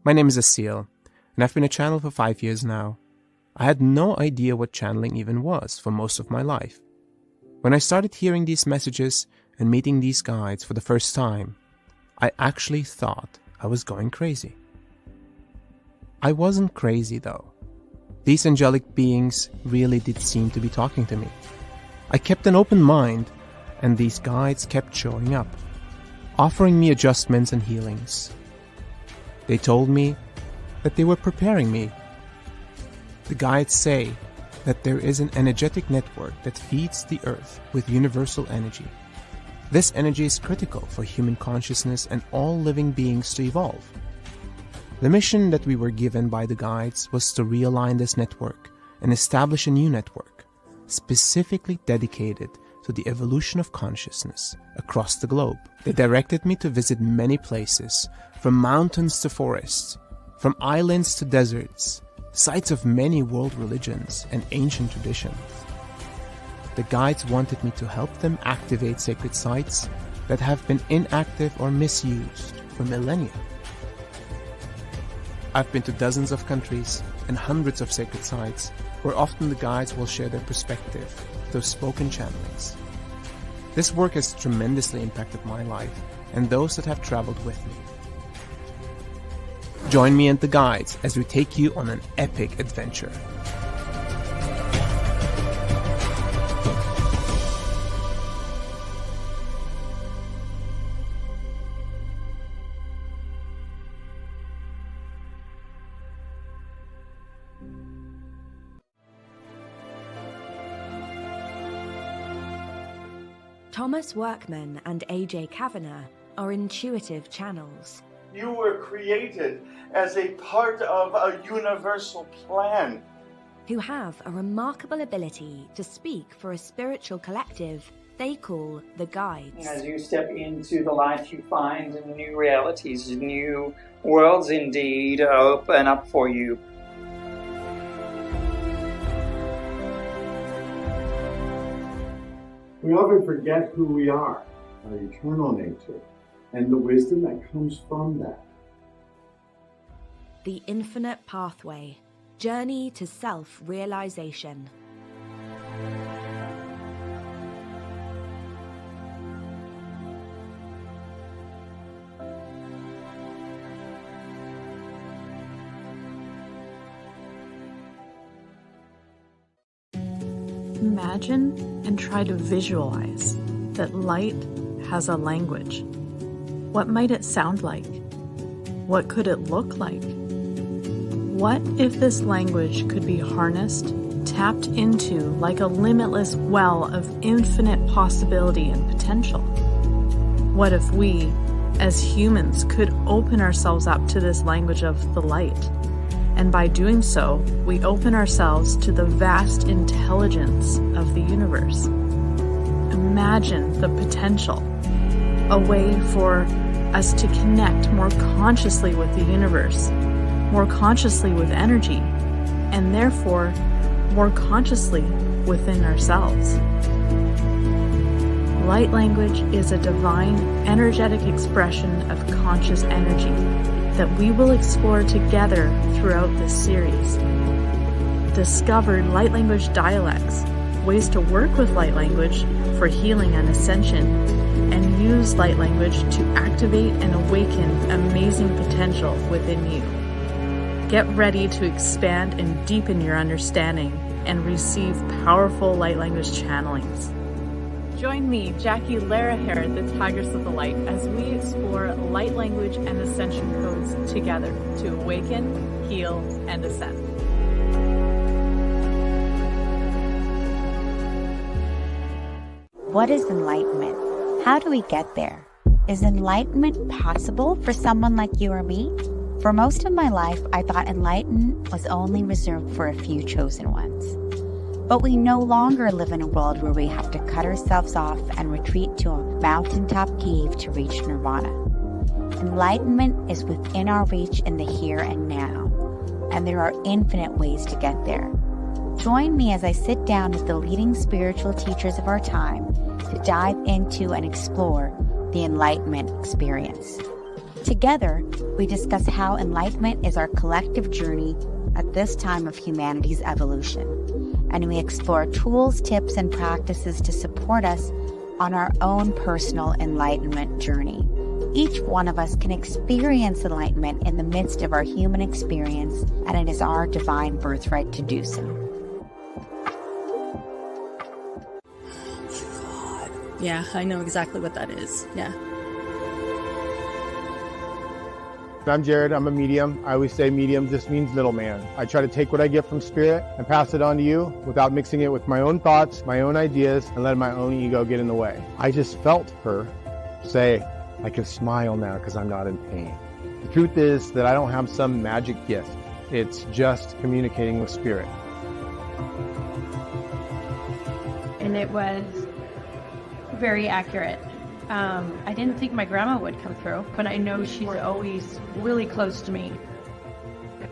My name is Asil, and I've been a channel for 5 years now. I had no idea what channeling even was for most of my life. When I started hearing these messages and meeting these guides for the first time, I actually thought I was going crazy. I wasn't crazy though. These angelic beings really did seem to be talking to me. I kept an open mind, and these guides kept showing up, offering me adjustments and healings. They told me that they were preparing me. The guides say that there is an energetic network that feeds the earth with universal energy. This energy is critical for human consciousness and all living beings to evolve. The mission that we were given by the guides was to realign this network and establish a new network, specifically dedicated to the evolution of consciousness across the globe. They directed me to visit many places, from mountains to forests, from islands to deserts, sites of many world religions and ancient traditions. The guides wanted me to help them activate sacred sites that have been inactive or misused for millennia. I've been to dozens of countries and hundreds of sacred sites where often the guides will share their perspective through spoken channelings. This work has tremendously impacted my life and those that have traveled with me. Join me and the guides as we take you on an epic adventure. Thomas Workman and AJ Kavanagh are intuitive channels. You were created as a part of a universal plan. Who have a remarkable ability to speak for a spiritual collective they call the Guides. As you step into the light, you find new realities, new worlds indeed open up for you. We often forget who we are, our eternal nature, and the wisdom that comes from that. The Infinite Pathway, Journey to Self-Realization. Imagine and try to visualize that light has a language. What might it sound like? What could it look like? What if this language could be harnessed, tapped into like a limitless well of infinite possibility and potential? What if we, as humans, could open ourselves up to this language of the light? And by doing so, we open ourselves to the vast intelligence of the universe. Imagine the potential, a way for us to connect more consciously with the universe, more consciously with energy, and therefore more consciously within ourselves. Light language is a divine, energetic expression of conscious energy that we will explore together throughout this series. Discover light language dialects, ways to work with light language for healing and ascension, and use light language to activate and awaken amazing potential within you. Get ready to expand and deepen your understanding and receive powerful light language channelings. Join me, Jackie Laraher, the Tigress of the Light, as we explore light language and ascension codes together to awaken, heal, and ascend. What is enlightenment? How do we get there? Is enlightenment possible for someone like you or me? For most of my life, I thought enlightenment was only reserved for a few chosen ones. But we no longer live in a world where we have to cut ourselves off and retreat to a mountaintop cave to reach nirvana. Enlightenment is within our reach in the here and now, and there are infinite ways to get there. Join me as I sit down with the leading spiritual teachers of our time to dive into and explore the Enlightenment experience. Together, we discuss how enlightenment is our collective journey at this time of humanity's evolution, and we explore tools, tips, and practices to support us on our own personal enlightenment journey. Each one of us can experience enlightenment in the midst of our human experience, and it is our divine birthright to do so. Yeah, I know exactly what that is. Yeah. I'm Jared. I'm a medium. I always say medium just means middleman. I try to take what I get from spirit and pass it on to you without mixing it with my own thoughts, my own ideas, and letting my own ego get in the way. I just felt her say, I can smile now because I'm not in pain. The truth is that I don't have some magic gift. It's just communicating with spirit. And it was very accurate. I didn't think my grandma would come through, but I know she's always really close to me.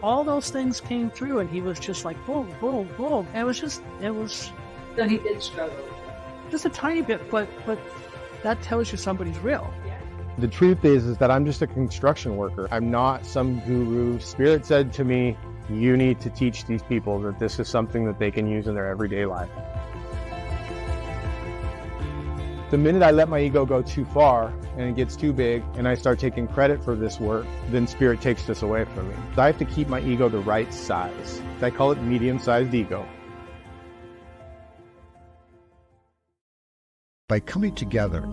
All those things came through, and he was just like, boom, boom, boom. It was. So he did struggle. Just a tiny bit, but that tells you somebody's real. The truth is that I'm just a construction worker. I'm not some guru. Spirit said to me, you need to teach these people that this is something that they can use in their everyday life. The minute I let my ego go too far and it gets too big and I start taking credit for this work, then spirit takes this away from me. So I have to keep my ego the right size. I call it medium-sized ego. By coming together,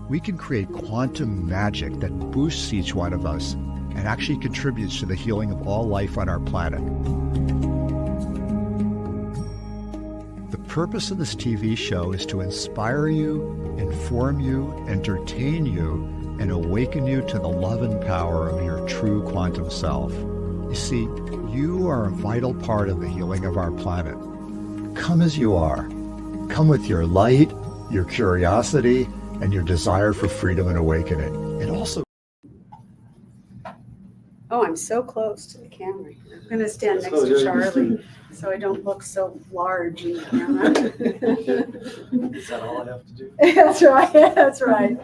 we can create quantum magic that boosts each one of us and actually contributes to the healing of all life on our planet. The purpose of this TV show is to inspire you, inform you, entertain you, and awaken you to the love and power of your true quantum self. You see, you are a vital part of the healing of our planet. Come as you are. Come with your light, your curiosity, and your desire for freedom and awakening. And also, Oh, I'm so close to the camera. I'm going to stand next to Charlie so I don't look so large in the camera. Is that all I have to do? That's right. That's right.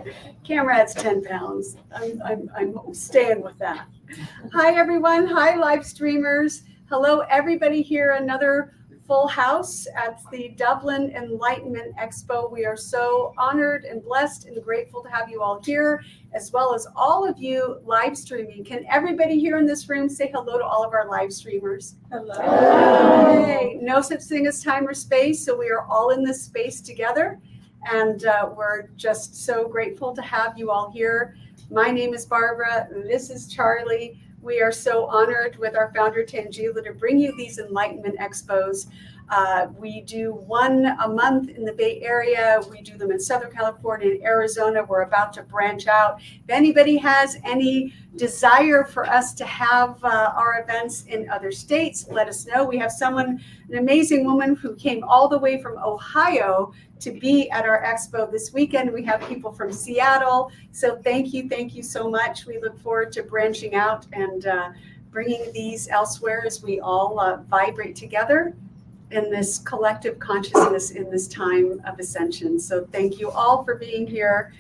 Camera adds 10 pounds. I'm staying with that. Hi, everyone. Hi, live streamers. Hello, everybody here. Another full house at the Dublin Enlightenment Expo. We are so honored and blessed and grateful to have you all here, as well as all of you live streaming. Can everybody here in this room say hello to all of our live streamers? Hello. Hey, no such thing as time or space, so we are all in this space together, and we're just so grateful to have you all here. My name is Barbara. This is Charlie. We are so honored with our founder, Tangela, to bring you these Enlightenment Expos. We do one a month in the Bay Area. We do them in Southern California and Arizona. We're about to branch out. If anybody has any desire for us to have our events in other states, let us know. We have an amazing woman who came all the way from Ohio to be at our expo this weekend. We have people from Seattle. So thank you so much. We look forward to branching out and bringing these elsewhere as we all vibrate together in this collective consciousness in this time of ascension. So thank you all for being here.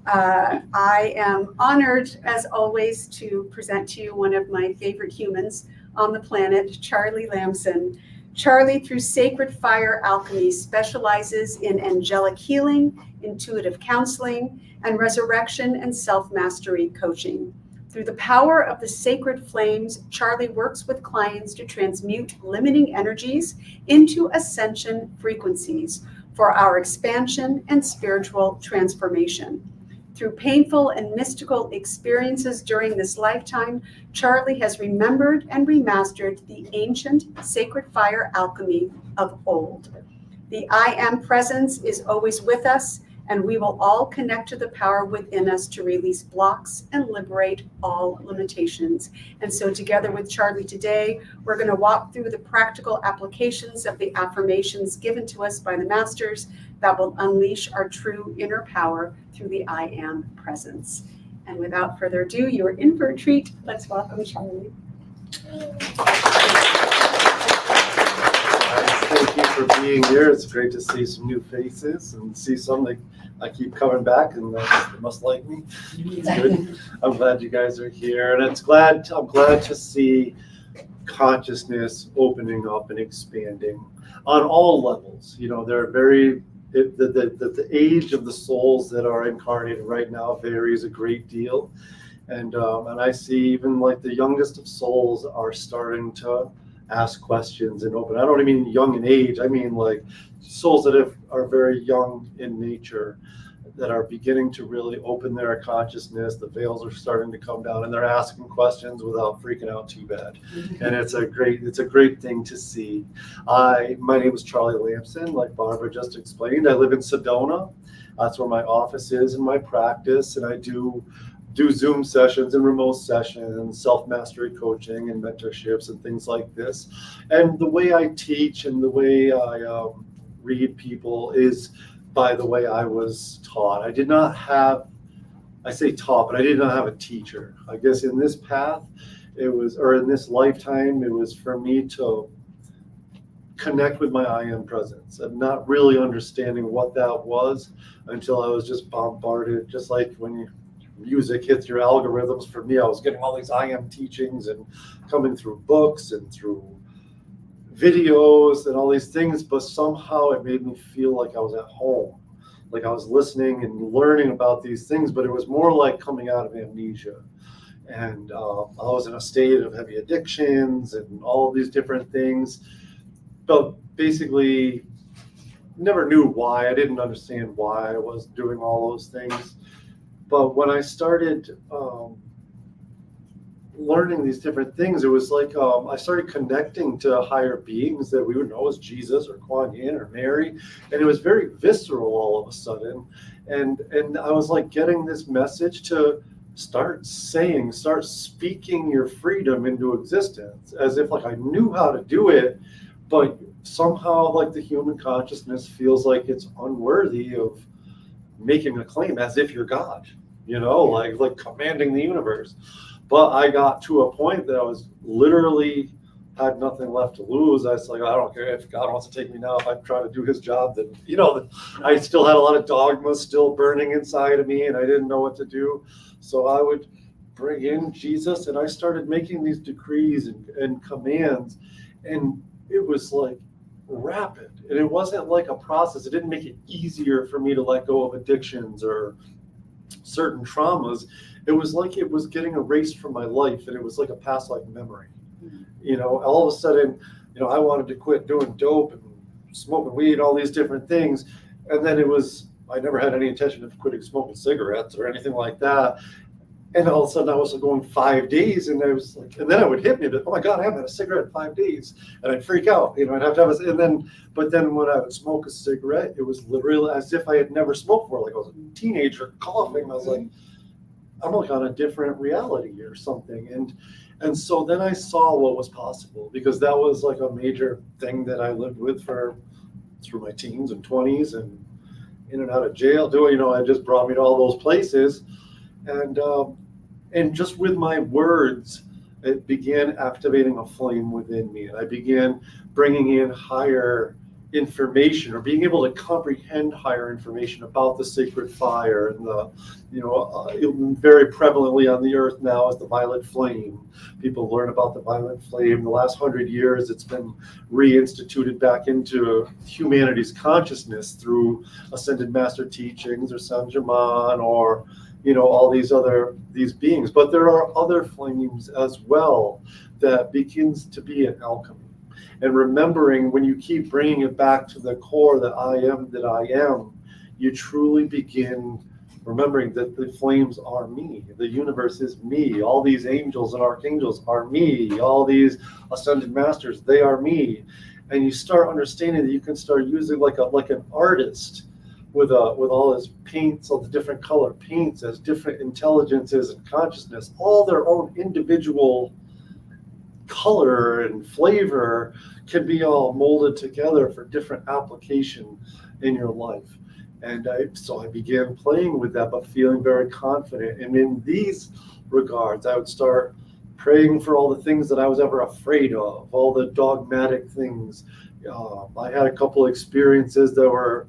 I am honored, as always, to present to you one of my favorite humans on the planet, Charlie Lamson. Charlie, through Sacred Fire Alchemy, specializes in angelic healing, intuitive counseling, and resurrection and self-mastery coaching. Through the power of the sacred flames, Charlie works with clients to transmute limiting energies into ascension frequencies for our expansion and spiritual transformation. Through painful and mystical experiences during this lifetime, Charlie has remembered and remastered the ancient sacred fire alchemy of old. The I Am presence is always with us, and we will all connect to the power within us to release blocks and liberate all limitations. And so together with Charlie today, we're going to walk through the practical applications of the affirmations given to us by the masters that will unleash our true inner power through the I Am presence. And without further ado, you are in for a treat. Let's welcome Charlie. Thank you for being here. It's great to see some new faces and see some that I keep coming back, and they must like me. It's good. I'm glad you guys are here, and I'm glad to see consciousness opening up and expanding on all levels. You know, they're the age of the souls that are incarnated right now varies a great deal, and I see even like the youngest of souls are starting to ask questions and open. I don't mean young in age. I mean like souls that are very young in nature, that are beginning to really open their consciousness. The veils are starting to come down, and they're asking questions without freaking out too bad. And it's a great thing to see. My name is Charlie Lamson, like Barbara just explained. I live in Sedona. That's where my office is in my practice, and I do Zoom sessions and remote sessions, self-mastery coaching and mentorships and things like this. And the way I teach and the way I read people is by the way I was taught. I did not have a teacher. I guess in this path, in this lifetime, it was for me to connect with my I Am presence and not really understanding what that was until I was just bombarded, just like when music hits your algorithms. For me, I was getting all these I Am teachings and coming through books and through videos and all these things, but somehow it made me feel like I was at home. like I was listening and learning about these things, but it was more like coming out of amnesia. And I was in a state of heavy addictions and all of these different things, but basically never knew why. I didn't understand why I was doing all those things. But when I started learning these different things, it was like I started connecting to higher beings that we would know as Jesus or Kuan Yin or Mary, and it was very visceral all of a sudden. And I was like getting this message to start speaking your freedom into existence, as if like I knew how to do it, but somehow like the human consciousness feels like it's unworthy of making a claim as if you're God, like commanding the universe. But I got to a point that I was literally had nothing left to lose. I was like, I don't care if God wants to take me now. If I try to do his job, then, I still had a lot of dogmas still burning inside of me, and I didn't know what to do. So I would bring in Jesus, and I started making these decrees and commands, and it was like rapid. And it wasn't like a process. It didn't make it easier for me to let go of addictions or certain traumas. It was like it was getting erased from my life, and it was like a past life memory. All of a sudden, I wanted to quit doing dope and smoking weed, all these different things. And then I never had any intention of quitting smoking cigarettes or anything like that. And all of a sudden I was going 5 days, and I was like, and then it would hit me that, oh my God, I haven't had a cigarette in 5 days. And I'd freak out, I'd have to have but then when I would smoke a cigarette, it was literally as if I had never smoked before. Like I was a teenager coughing. I was like, I'm like on a different reality or something. And so then I saw what was possible, because that was like a major thing that I lived with through my teens and 20s, and in and out of jail doing, it just brought me to all those places. And just with my words, it began activating a flame within me. And I began bringing in higher information, or being able to comprehend higher information about the sacred fire, and very prevalently on the earth now is the violet flame. People learn about the violet flame. The last 100 years, it's been reinstituted back into humanity's consciousness through ascended master teachings, or Saint Germain, or all these beings. But there are other flames as well that begins to be an alchemy. And remembering, when you keep bringing it back to the core that I am, you truly begin remembering that the flames are me. The universe is me. All these angels and archangels are me. All these ascended masters, they are me. And you start understanding that you can start using like an artist with all his paints, all the different color paints as different intelligences and consciousness, all their own individual color and flavor can be all molded together for different application in your life. And so I began playing with that, but feeling very confident. And in these regards, I would start praying for all the things that I was ever afraid of, all the dogmatic things. I had a couple experiences that were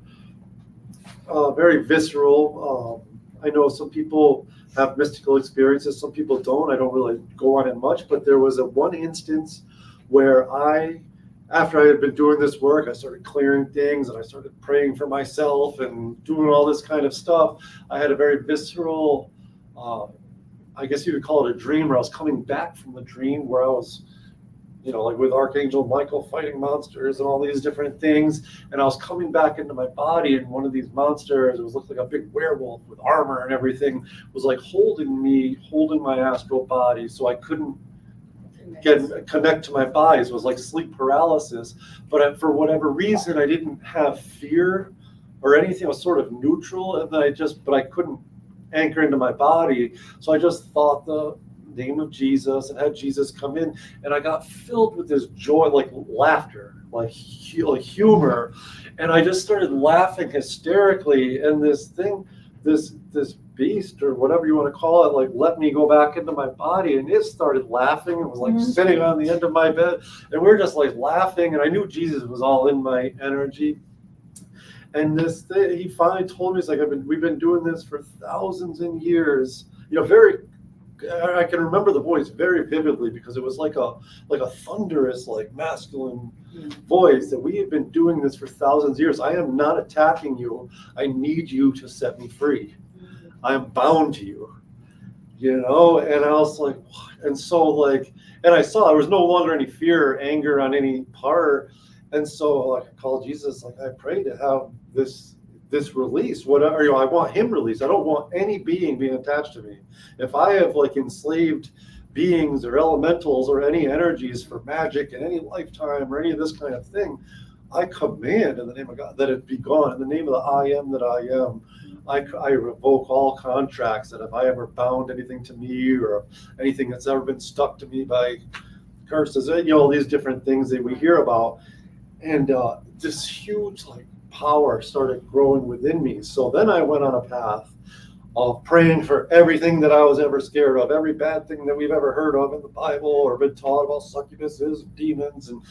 very visceral. I know some people have mystical experiences, some people don't. I don't really go on it much, but there was one instance where after I had been doing this work, I started clearing things, and I started praying for myself and doing all this kind of stuff. I had a very visceral, I guess you could call it a dream, where I was coming back from the dream, where I was, like with Archangel Michael fighting monsters and all these different things. And I was coming back into my body, and one of these monsters, it was looked like a big werewolf with armor and everything, was like holding my astral body, so I couldn't connect to my body. So it was like sleep paralysis. But for whatever reason, I didn't have fear or anything. I was sort of neutral, and then but I couldn't anchor into my body. So I just thought the name of Jesus and had Jesus come in, and I got filled with this joy, like laughter, like humor, and I just started laughing hysterically. And this beast, or whatever you want to call it, like let me go back into my body, and it started laughing. It was like sitting on the end of my bed, and we were just like laughing, and I knew Jesus was all in my energy. And this thing, he finally told me, he's like, we've been doing this for thousands of years, very I can remember the voice very vividly because it was like a thunderous, like masculine voice that we have been doing this for thousands of years. I am not attacking you. I need you to set me free. I am bound to you. And I was like, what? And so like, and I saw there was no longer any fear or anger on any part. And so like I called Jesus, like I pray to have this release, whatever, I want him released. I don't want any being being attached to me. If I have like enslaved beings or elementals or any energies for magic in any lifetime or any of this kind of thing, I command in the name of God that it be gone. In the name of the I am that I am, I revoke all contracts that if I ever bound anything to me or anything that's ever been stuck to me by curses, all these different things that we hear about. And this huge like power started growing within me. So then I went on a path of praying for everything that I was ever scared of, every bad thing that we've ever heard of in the Bible or been taught about succubuses, demons, and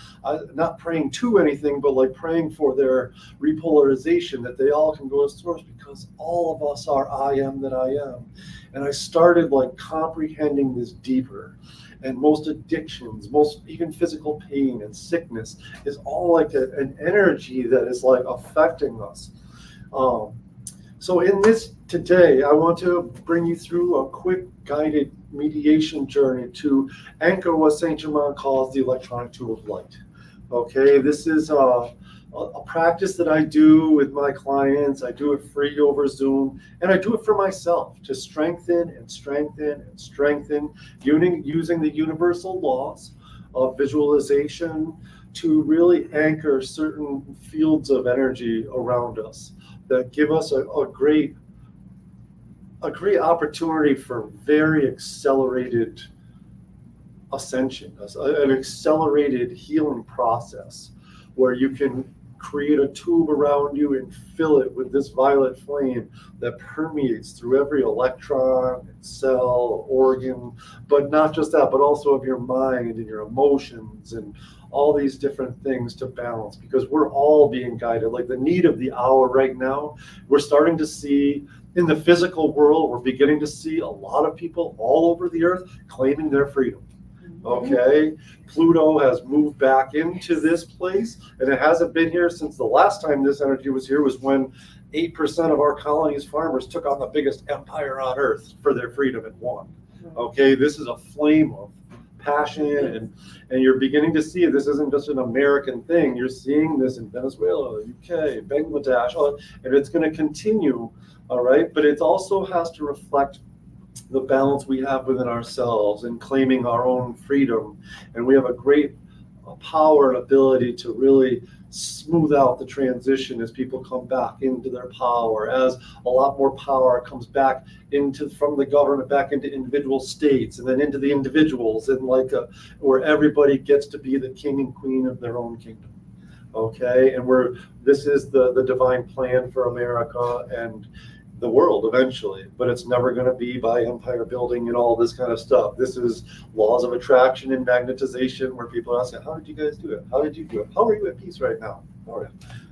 not praying to anything, but like praying for their repolarization, that they all can go to source, because all of us are I am that I am. And I started like comprehending this deeper. And most addictions, most even physical pain and sickness is all like an energy that is like affecting us. So in this today, I want to bring you through a quick guided mediation journey to anchor what Saint Germain calls the electronic tool of light. Okay, this is a practice that I do with my clients. I do it free over Zoom, and I do it for myself to strengthen and strengthen and strengthen, using the universal laws of visualization to really anchor certain fields of energy around us that give us a great opportunity for very accelerated ascension, an accelerated healing process where you can create a tube around you and fill it with this violet flame that permeates through every electron, cell, organ, but not just that, but also of your mind and your emotions and all these different things to balance, because we're all being guided. Like the need of the hour right now, we're starting to see in the physical world, we're beginning to see a lot of people all over the earth claiming their freedom. Okay, Pluto has moved back into this place, and it hasn't been here since the last time this energy was here was when 8% of our colonies farmers took on the biggest empire on earth for their freedom and won. Okay, this is a flame of passion, and you're beginning to see it. This isn't just an American thing. You're seeing this in Venezuela, UK, Bangladesh, and it's going to continue. All right, but it also has to reflect the balance we have within ourselves and claiming our own freedom. And we have a great power and ability to really smooth out the transition as people come back into their power, as a lot more power comes back from the government back into individual states and then into the individuals, and where everybody gets to be the king and queen of their own kingdom. Okay, and this is the divine plan for America and the world eventually, but it's never going to be by empire building and all this kind of stuff. This is laws of attraction and magnetization, where people ask, how did you guys do it? How did you do it? How are you at peace right now?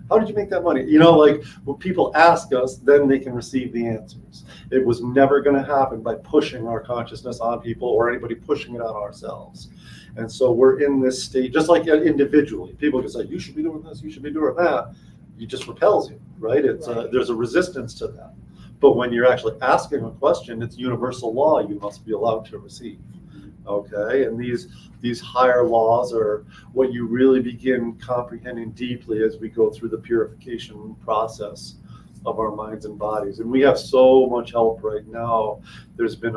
How did you make that money? Like when people ask us, then they can receive the answers. It was never going to happen by pushing our consciousness on people or anybody pushing it on ourselves. And so we're in this state, just like individually. People can say, you should be doing this, you should be doing that. It just repels you, right? There's a resistance to that. But when you're actually asking a question, it's universal law you must be allowed to receive. Okay, and these higher laws are what you really begin comprehending deeply as we go through the purification process of our minds and bodies. And we have so much help right now. There's been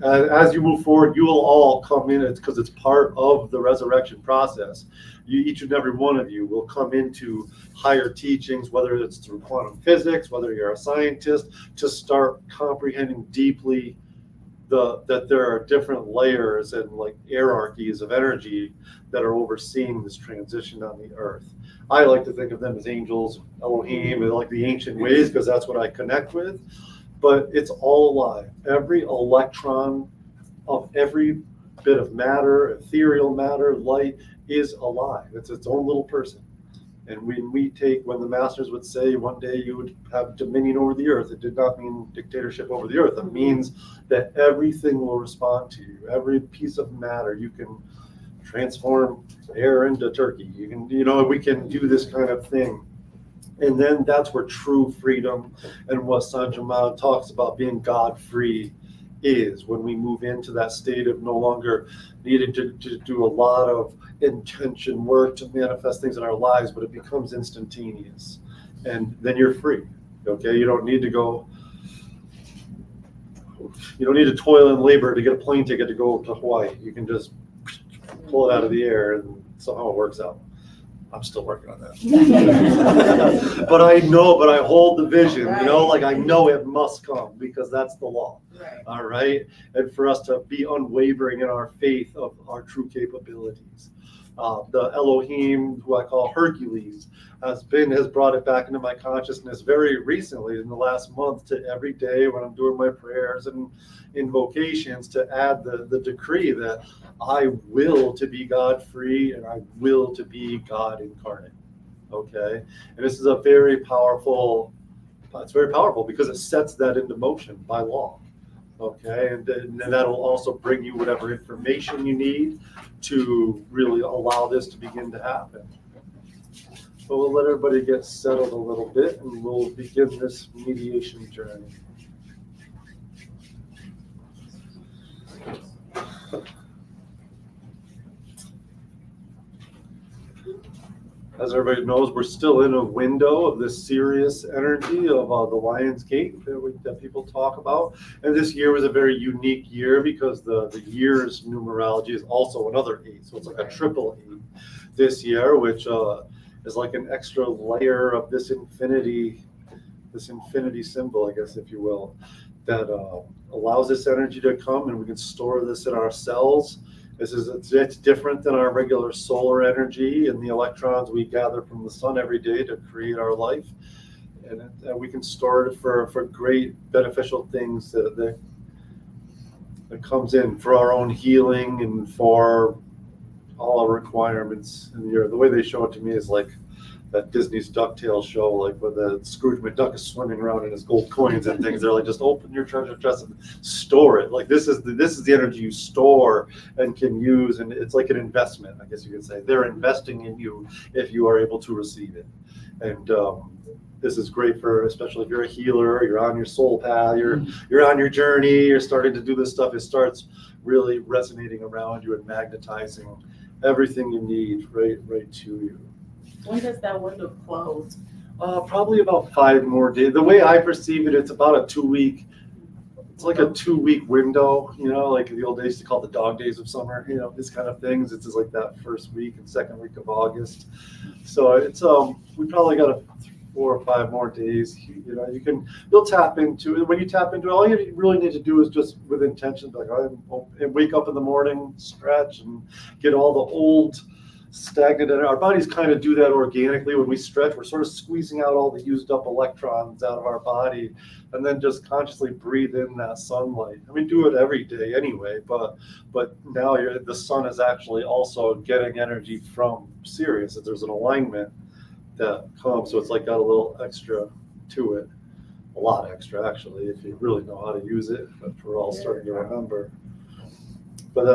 as you move forward, you will all come in, it's because it's part of the resurrection process. Each and every one of you will come into higher teachings, whether it's through quantum physics, whether you're a scientist, to start comprehending deeply that there are different layers and like hierarchies of energy that are overseeing this transition on the earth. I like to think of them as angels, Elohim, and like the ancient ways, because that's what I connect with. But it's all alive. Every electron of every bit of matter, ethereal matter, light, is alive. It's its own little person. And when the masters would say one day you would have dominion over the earth, it did not mean dictatorship over the earth. It means that everything will respond to you. Every piece of matter, you can transform air into turkey. We can do this kind of thing. And then that's where true freedom and what Saint Germain talks about being God-free is, when we move into that state of no longer needing to do a lot of intention work to manifest things in our lives, but it becomes instantaneous. And then you're free. Okay, you don't need to toil and labor to get a plane ticket to go to Hawaii. You can just pull it out of the air, and somehow it works out. I'm still working on that. but I hold the vision, like I know it must come because that's the law. Right. All right. And for us to be unwavering in our faith of our true capabilities. The Elohim, who I call Hercules, has brought it back into my consciousness very recently in the last month, to every day when I'm doing my prayers and invocations, to add the decree that I will to be God free and I will to be God incarnate. Okay. And this is very powerful because it sets that into motion by law. Okay, and then that'll also bring you whatever information you need to really allow this to begin to happen. So we'll let everybody get settled a little bit, and we'll begin this mediation journey. As everybody knows, we're still in a window of this Sirius energy of the Lion's Gate that people talk about. And this year was a very unique year because the year's numerology is also another 8. So it's like a triple 8 this year, which is like an extra layer of this infinity symbol, I guess, if you will, that allows this energy to come, and we can store this in our cells. It's different than our regular solar energy and the electrons we gather from the sun every day to create our life. And we can store it for great beneficial things that comes in for our own healing and for all our requirements in the earth. The way they show it to me is like that Disney's DuckTales show, like where the Scrooge McDuck is swimming around in his gold coins and things. They're like, just open your treasure chest and store it. Like this is the energy you store and can use, and it's like an investment, I guess you could say. They're investing in you if you are able to receive it. And this is great for, especially if you're a healer, you're on your soul path, you're on your journey, you're starting to do this stuff. It starts really resonating around you and magnetizing everything you need right to you. When does that window close? Probably about 5 more days. The way I perceive it, it's about a 2-week. It's like a 2-week window, like the old days used to call the dog days of summer, these kind of things. It's just like that first week and second week of August. So it's we probably got 4 or 5 more days. You'll tap into it. When you tap into it, all you really need to do is just with intention, like and wake up in the morning, stretch, and get all the old stagnant, and our bodies kind of do that organically. When we stretch, we're sort of squeezing out all the used up electrons out of our body, and then just consciously breathe in that sunlight. I mean, do it every day anyway, but now the sun is actually also getting energy from Sirius. There's an alignment that comes, so it's like got a little extra to it, a lot extra actually, if you really know how to use it, but we're all starting to remember. But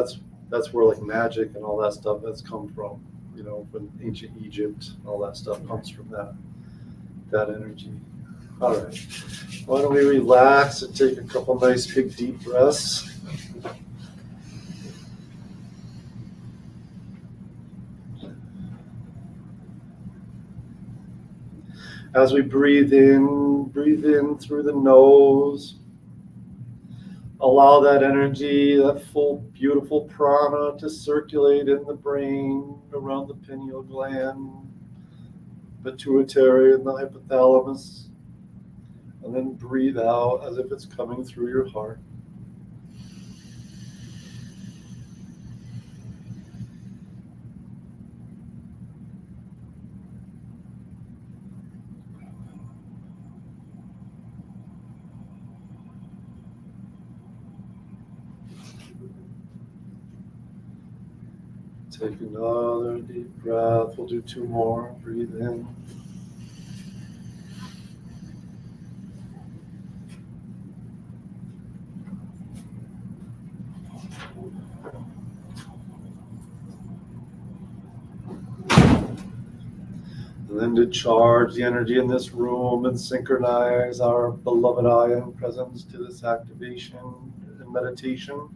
that's where like magic and all that stuff that's come from, from ancient Egypt, all that stuff comes from that energy. All right, why don't we relax and take a couple nice big deep breaths. As we breathe in through the nose. Allow that energy, that full, beautiful prana to circulate in the brain, around the pineal gland, pituitary, and the hypothalamus. And then breathe out as if it's coming through your heart. Take another deep breath. We'll do 2 more. Breathe in. And then to charge the energy in this room and synchronize our beloved I Am presence to this activation and meditation.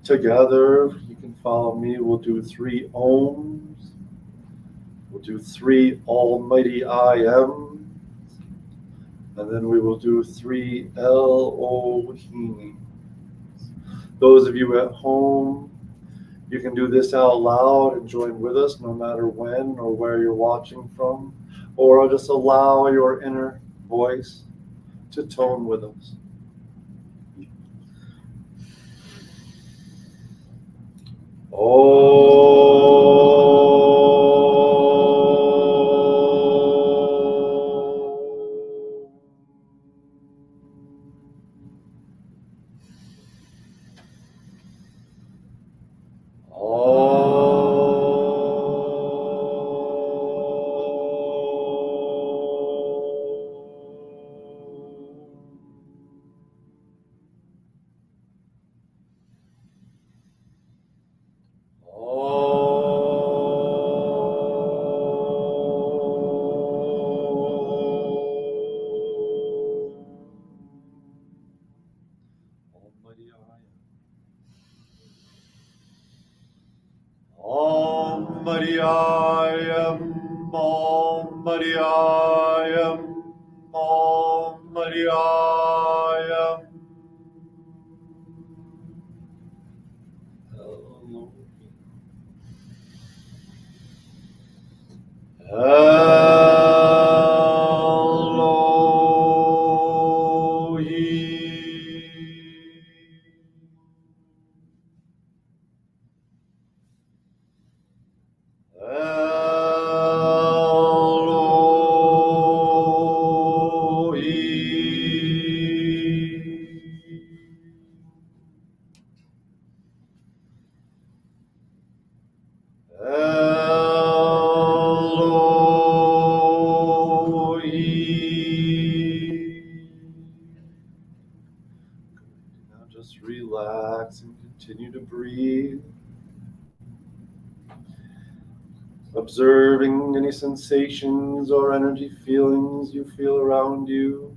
Together, you can follow me. We'll do 3 Ohms. We'll do 3 Almighty I Am. And then we will do 3 Elohim. Those of you at home, you can do this out loud and join with us no matter when or where you're watching from, or just allow your inner voice to tone with us. Almighty I Am, Almighty I Am, Almighty I Am. Now just relax and continue to breathe. Observing any sensations or energy feelings you feel around you.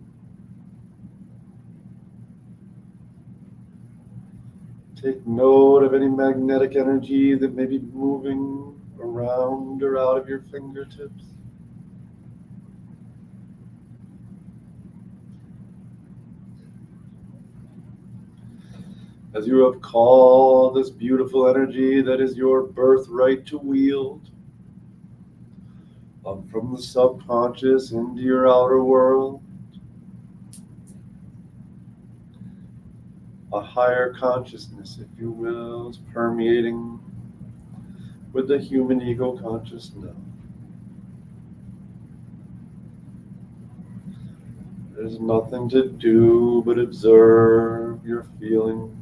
Take note of any magnetic energy that may be moving around or out of your fingertips. As you have called this beautiful energy that is your birthright to wield, up from the subconscious into your outer world, a higher consciousness, if you will, is permeating with the human ego conscious now. There's nothing to do but observe your feelings.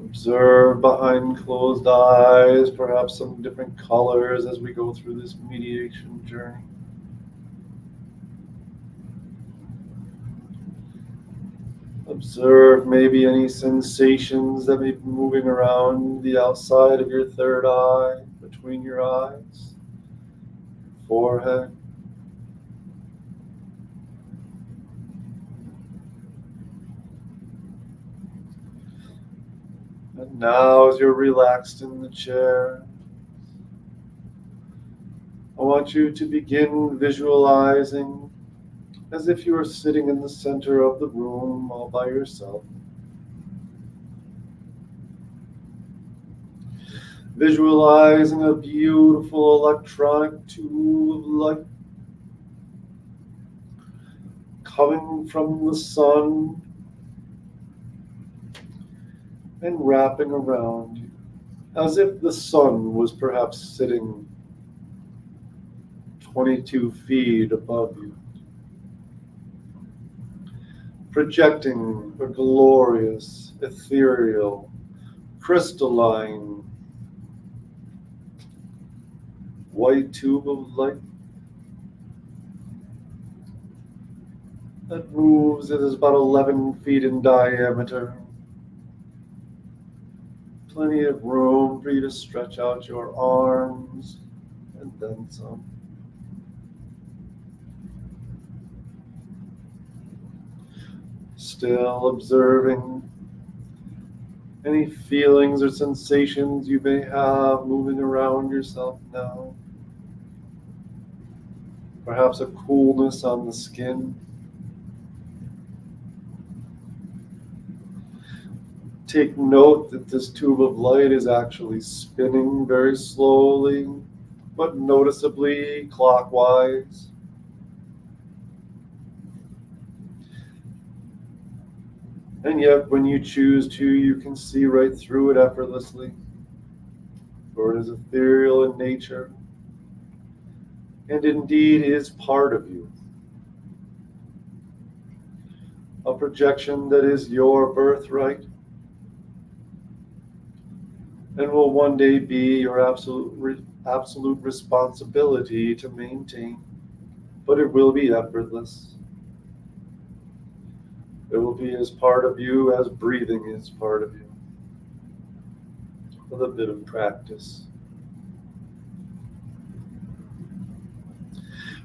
Observe behind closed eyes, perhaps some different colors as we go through this mediation journey. Observe maybe any sensations that may be moving around the outside of your third eye, between your eyes, forehead. And now as you're relaxed in the chair, I want you to begin visualizing as if you are sitting in the center of the room all by yourself. Visualizing a beautiful electronic tube of light coming from the sun and wrapping around you, as if the sun was perhaps sitting 22 feet above you. projecting a glorious, ethereal, crystalline, white tube of light that moves. It is about 11 feet in diameter. Plenty of room for you to stretch out your arms and then some. Still observing any feelings or sensations you may have moving around yourself now. Perhaps a coolness on the skin. Take note that this tube of light is actually spinning very slowly, but noticeably clockwise. And yet, when you choose to, you can see right through it effortlessly, for it is ethereal in nature, and indeed is part of you. A projection that is your birthright, and will one day be your absolute responsibility to maintain, but it will be effortless. It will be as part of you as breathing is part of you, with a bit of practice.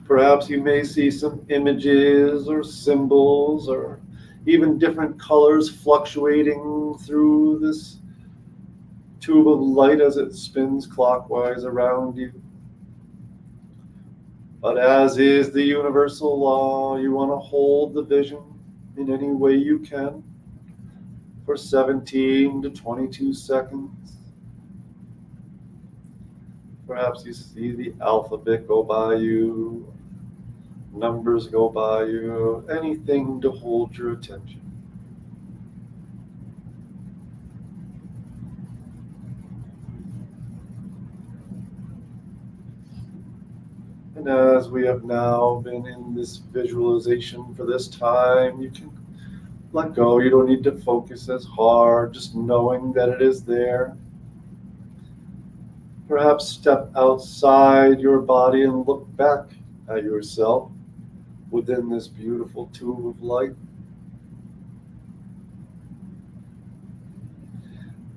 Perhaps you may see some images or symbols or even different colors fluctuating through this tube of light as it spins clockwise around you. But as is the universal law, you want to hold the vision in any way you can for 17 to 22 seconds. Perhaps you see the alphabet go by you, numbers go by you, anything to hold your attention. And as we have now been in this visualization for this time, you can let go. You don't need to focus as hard, just knowing that it is there. Perhaps step outside your body and look back at yourself within this beautiful tube of light.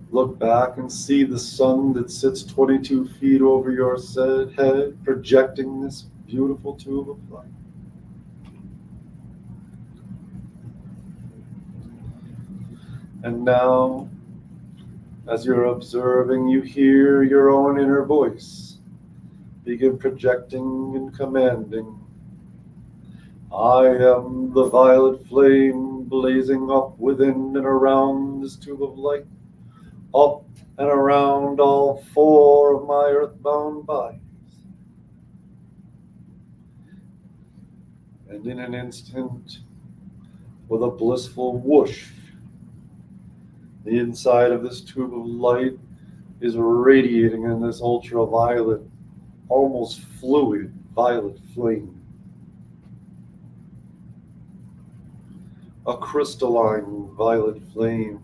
Look back and see the sun that sits 22 feet over your head, projecting this beautiful tube of light. And now, as you're observing, you hear your own inner voice begin projecting and commanding. I am the violet flame blazing up within and around this tube of light, up and around all four of my earthbound bodies. And in an instant, with a blissful whoosh, the inside of this tube of light is radiating in this ultraviolet, almost fluid violet flame. A crystalline violet flame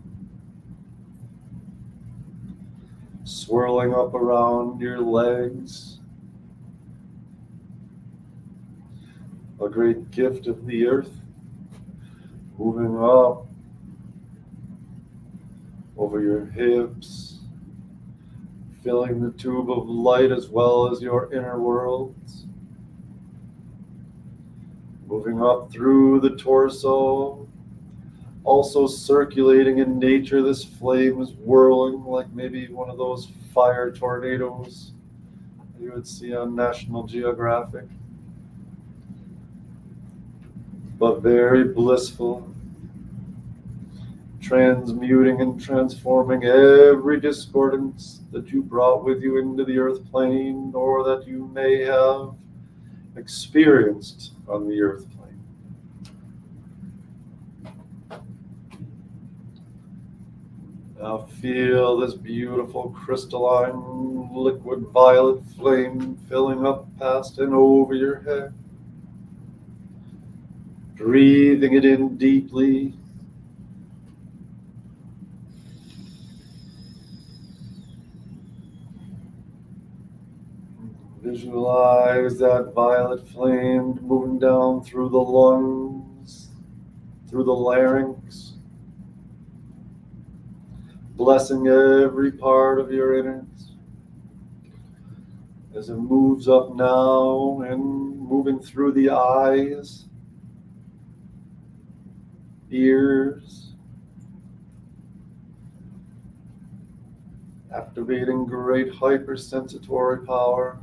swirling up around your legs. A great gift of the earth, moving up over your hips, filling the tube of light as well as your inner worlds. Moving up through the torso, also circulating in nature. This flame is whirling like maybe one of those fire tornadoes you would see on National Geographic. But very blissful, transmuting and transforming every discordance that you brought with you into the earth plane or that you may have experienced on the earth plane. Now feel this beautiful crystalline liquid violet flame filling up past and over your head. Breathing it in deeply. Visualize that violet flame moving down through the lungs, through the larynx, blessing every part of your innards as it moves up now and moving through the eyes, ears, activating great hypersensitory power.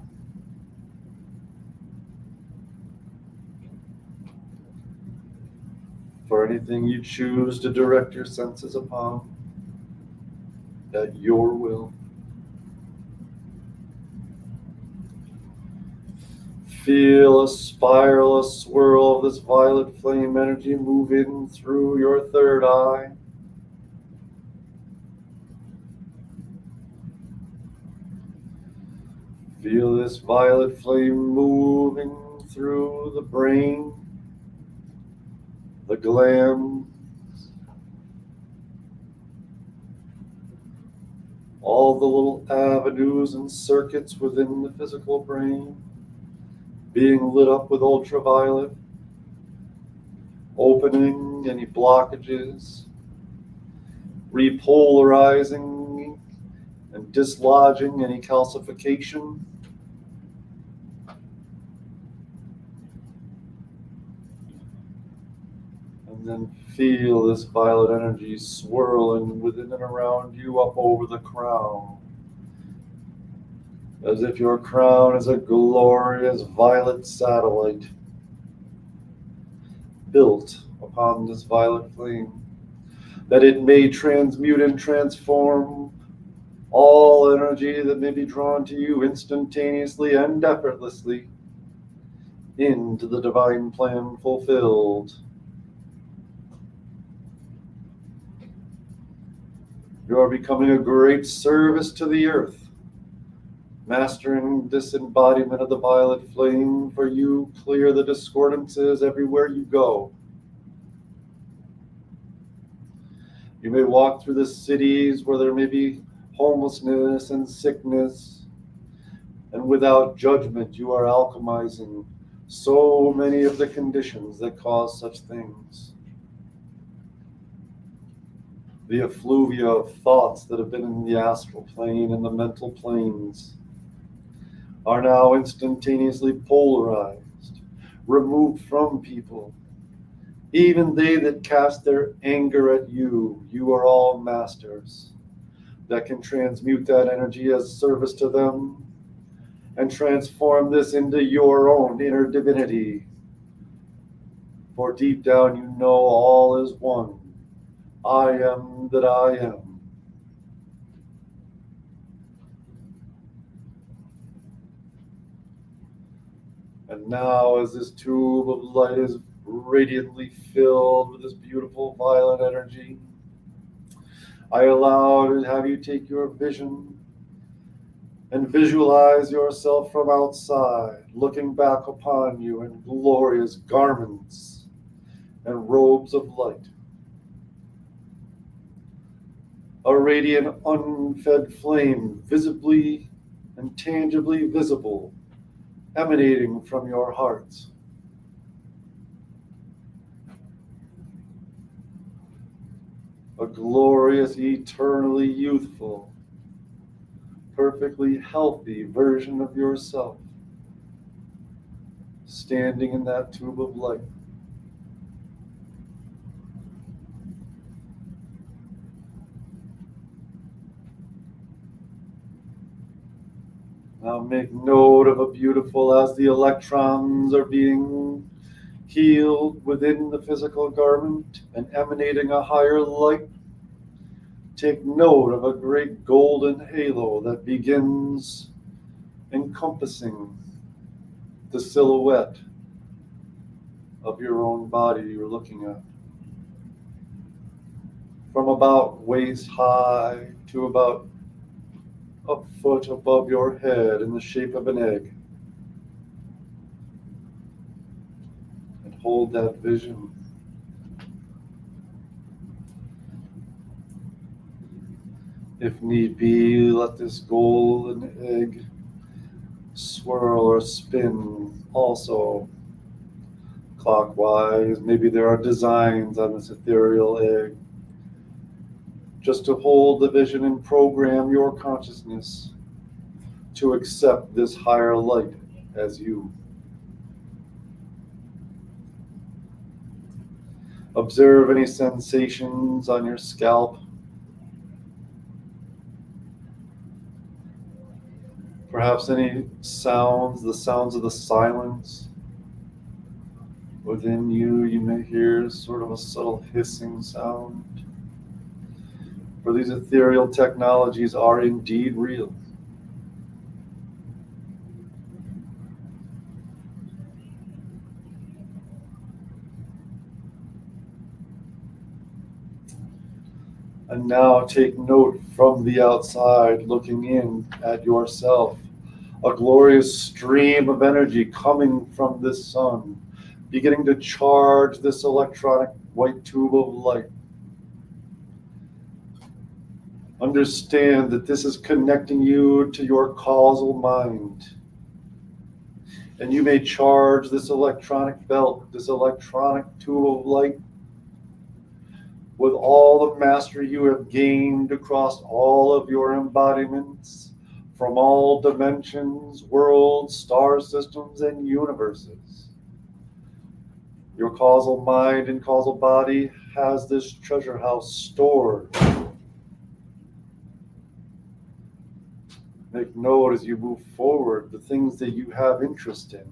For anything you choose to direct your senses upon, at your will. Feel a spiral, a swirl of this violet flame energy move in through your third eye. Feel this violet flame moving through the brain, the glands, all the little avenues and circuits within the physical brain being lit up with ultraviolet, opening any blockages, repolarizing and dislodging any calcification. And then feel this violet energy swirling within and around you up over the crown, as if your crown is a glorious violet satellite built upon this violet flame, that it may transmute and transform all energy that may be drawn to you instantaneously and effortlessly into the divine plan fulfilled. You are becoming a great service to the earth, mastering this embodiment of the violet flame, for you clear the discordances everywhere you go. You may walk through the cities where there may be homelessness and sickness, and without judgment you are alchemizing so many of the conditions that cause such things. The effluvia of thoughts that have been in the astral plane and the mental planes are now instantaneously polarized, removed from people. Even they that cast their anger at you, you are all masters that can transmute that energy as service to them and transform this into your own inner divinity. For deep down you know all is one. I am that I am. And now as this tube of light is radiantly filled with this beautiful violet energy, I allow to have you take your vision and visualize yourself from outside, looking back upon you in glorious garments and robes of light. A radiant, unfed flame, visibly and tangibly visible, emanating from your hearts. A glorious, eternally youthful, perfectly healthy version of yourself, standing in that tube of light. Now make note of a beautiful, as the electrons are being healed within the physical garment and emanating a higher light. Take note of a great golden halo that begins encompassing the silhouette of your own body you're looking at. From about waist high to about a foot above your head in the shape of an egg. And Hold that vision. If need be, let this golden egg swirl or spin also clockwise. Maybe there are designs on this ethereal egg. Just to hold the vision and program your consciousness to accept this higher light as you. Observe any sensations on your scalp. Perhaps any sounds, the sounds of the silence. Within you, you may hear sort of a subtle hissing sound. For these ethereal technologies are indeed real. And now take note from the outside, looking in at yourself. A glorious stream of energy coming from this sun, beginning to charge this electronic white tube of light. Understand that this is connecting you to your causal mind. And you may charge this electronic belt, this electronic tube of light, with all the mastery you have gained across all of your embodiments from all dimensions, worlds, star systems, and universes. Your causal mind and causal body has this treasure house stored. Make note as you move forward the things that you have interest in,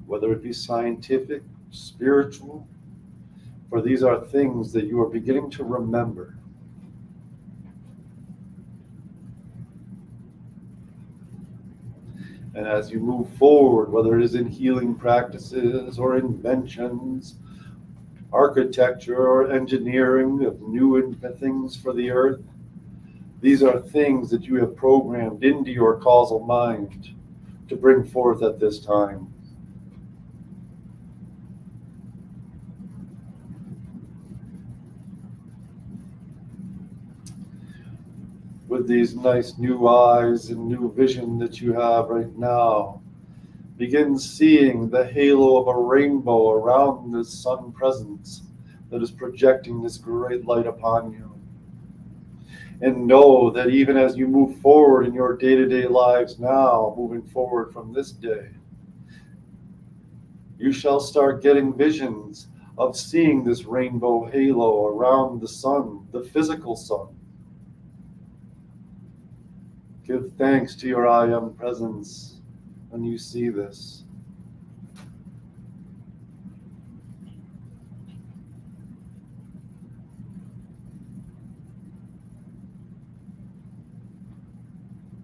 whether it be scientific, spiritual, for these are things that you are beginning to remember. And as you move forward, whether it is in healing practices or inventions, architecture or engineering of new things for the earth, these are things that you have programmed into your causal mind to bring forth at this time. With these nice new eyes and new vision that you have right now, begin seeing the halo of a rainbow around this sun presence that is projecting this great light upon you. And know that even as you move forward in your day-to-day lives now, moving forward from this day, you shall start getting visions of seeing this rainbow halo around the sun, the physical sun. Give thanks to your I Am presence when you see this.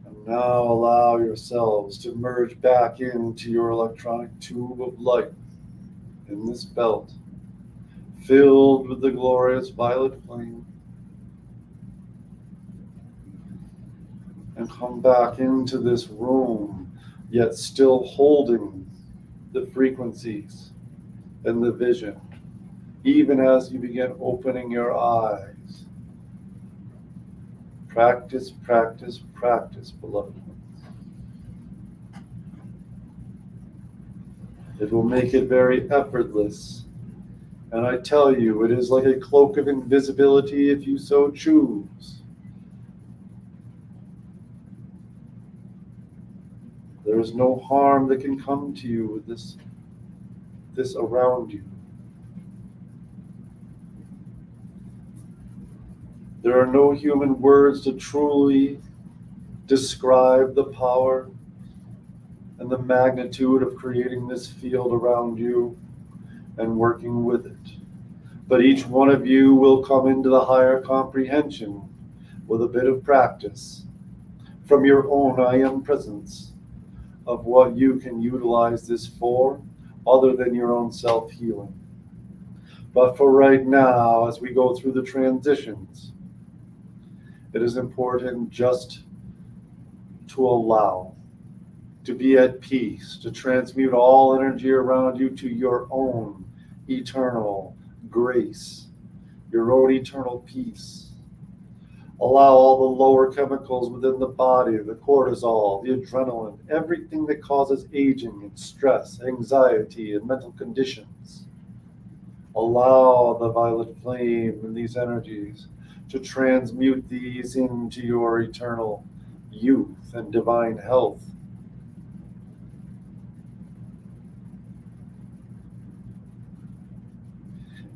And now allow yourselves to merge back into your electronic tube of light in this belt, filled with the glorious violet flame. And come back into this room, yet still holding the frequencies and the vision, even as you begin opening your eyes. Practice, practice, practice, beloved ones. It will make it very effortless. And I tell you, it is like a cloak of invisibility if you so choose. There is no harm that can come to you with this around you. There are no human words to truly describe the power and the magnitude of creating this field around you and working with it. But each one of you will come into the higher comprehension with a bit of practice from your own I Am presence of what you can utilize this for other than your own self-healing. But for right now, as we go through the transitions, it is important just to allow to be at peace, to transmute all energy around you to your own eternal grace, your own eternal peace. Allow all the lower chemicals within the body, the cortisol, the adrenaline, everything that causes aging and stress, anxiety, and mental conditions. Allow the violet flame and these energies to transmute these into your eternal youth and divine health.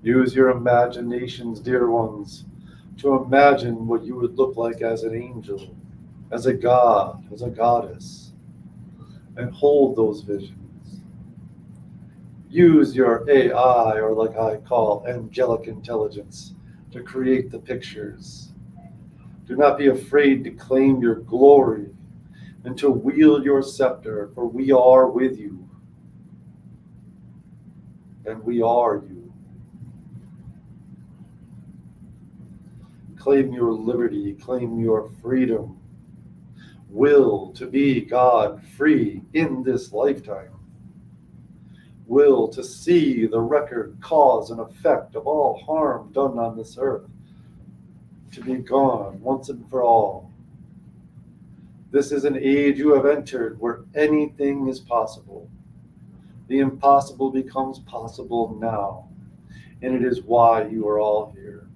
Use your imaginations, dear ones, to imagine what you would look like as an angel, as a god, as a goddess, and hold those visions. Use your AI, or like I call angelic intelligence, to create the pictures. Do not be afraid to claim your glory and to wield your scepter, for we are with you, and we are you. Claim your liberty, claim your freedom. Will to be God free in this lifetime. Will to see the record, cause, and effect of all harm done on this earth to be gone once and for all. This is an age you have entered where anything is possible. The impossible becomes possible now, and it is why you are all here.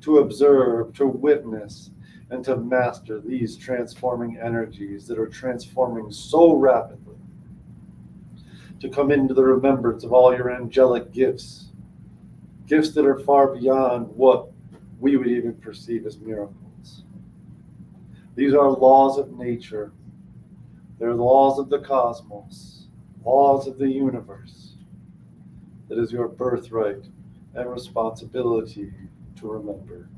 To observe, to witness, and to master these transforming energies that are transforming so rapidly. To come into the remembrance of all your angelic gifts, gifts that are far beyond what we would even perceive as miracles. These are laws of nature. They're laws of the cosmos, laws of the universe. That is your birthright and responsibility to remember.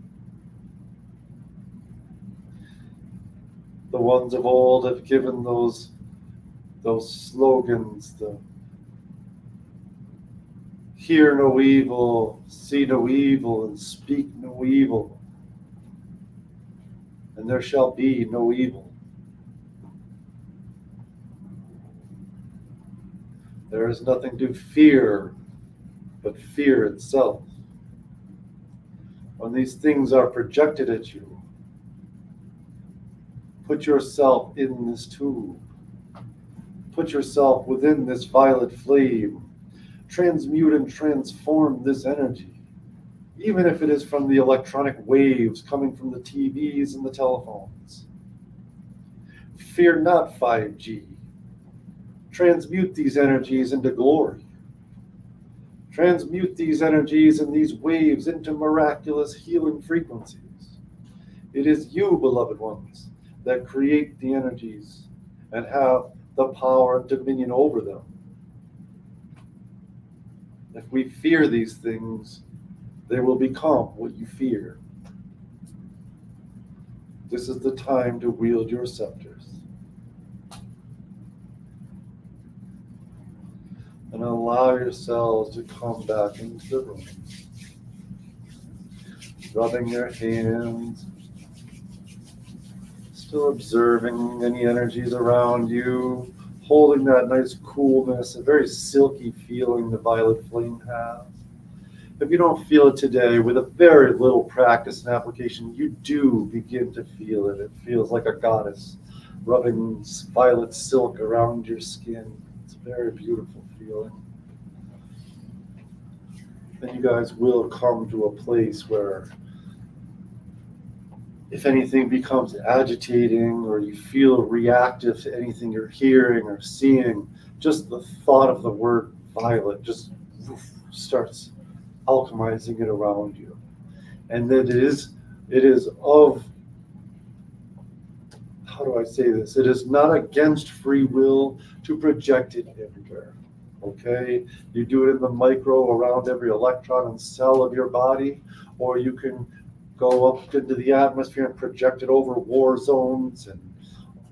The ones of old have given those slogans, the hear no evil, see no evil, and speak no evil, and there shall be no evil. There is nothing to fear but fear itself. When these things are projected at you, put yourself in this tube. Put yourself within this violet flame. Transmute and transform this energy, even if it is from the electronic waves coming from the TVs and the telephones. Fear not 5G. Transmute these energies into glory. Transmute these energies and these waves into miraculous healing frequencies. It is you, beloved ones, that create the energies and have the power and dominion over them. If we fear these things, they will become what you fear. This is the time to wield your scepters. And allow yourselves to come back into the room. Rubbing your hands, still observing any energies around you, holding that nice coolness, a very silky feeling the violet flame has. If you don't feel it today, with a very little practice and application, you do begin to feel it. It feels like a goddess rubbing violet silk around your skin. It's a very beautiful feeling. Then you guys will come to a place where if anything becomes agitating or you feel reactive to anything you're hearing or seeing, just the thought of the word violet just starts alchemizing it around you. And then it is of, how do I say this? It is not against free will to project it everywhere. Okay? You do it in the micro around every electron and cell of your body, or you can go up into the atmosphere and project it over war zones and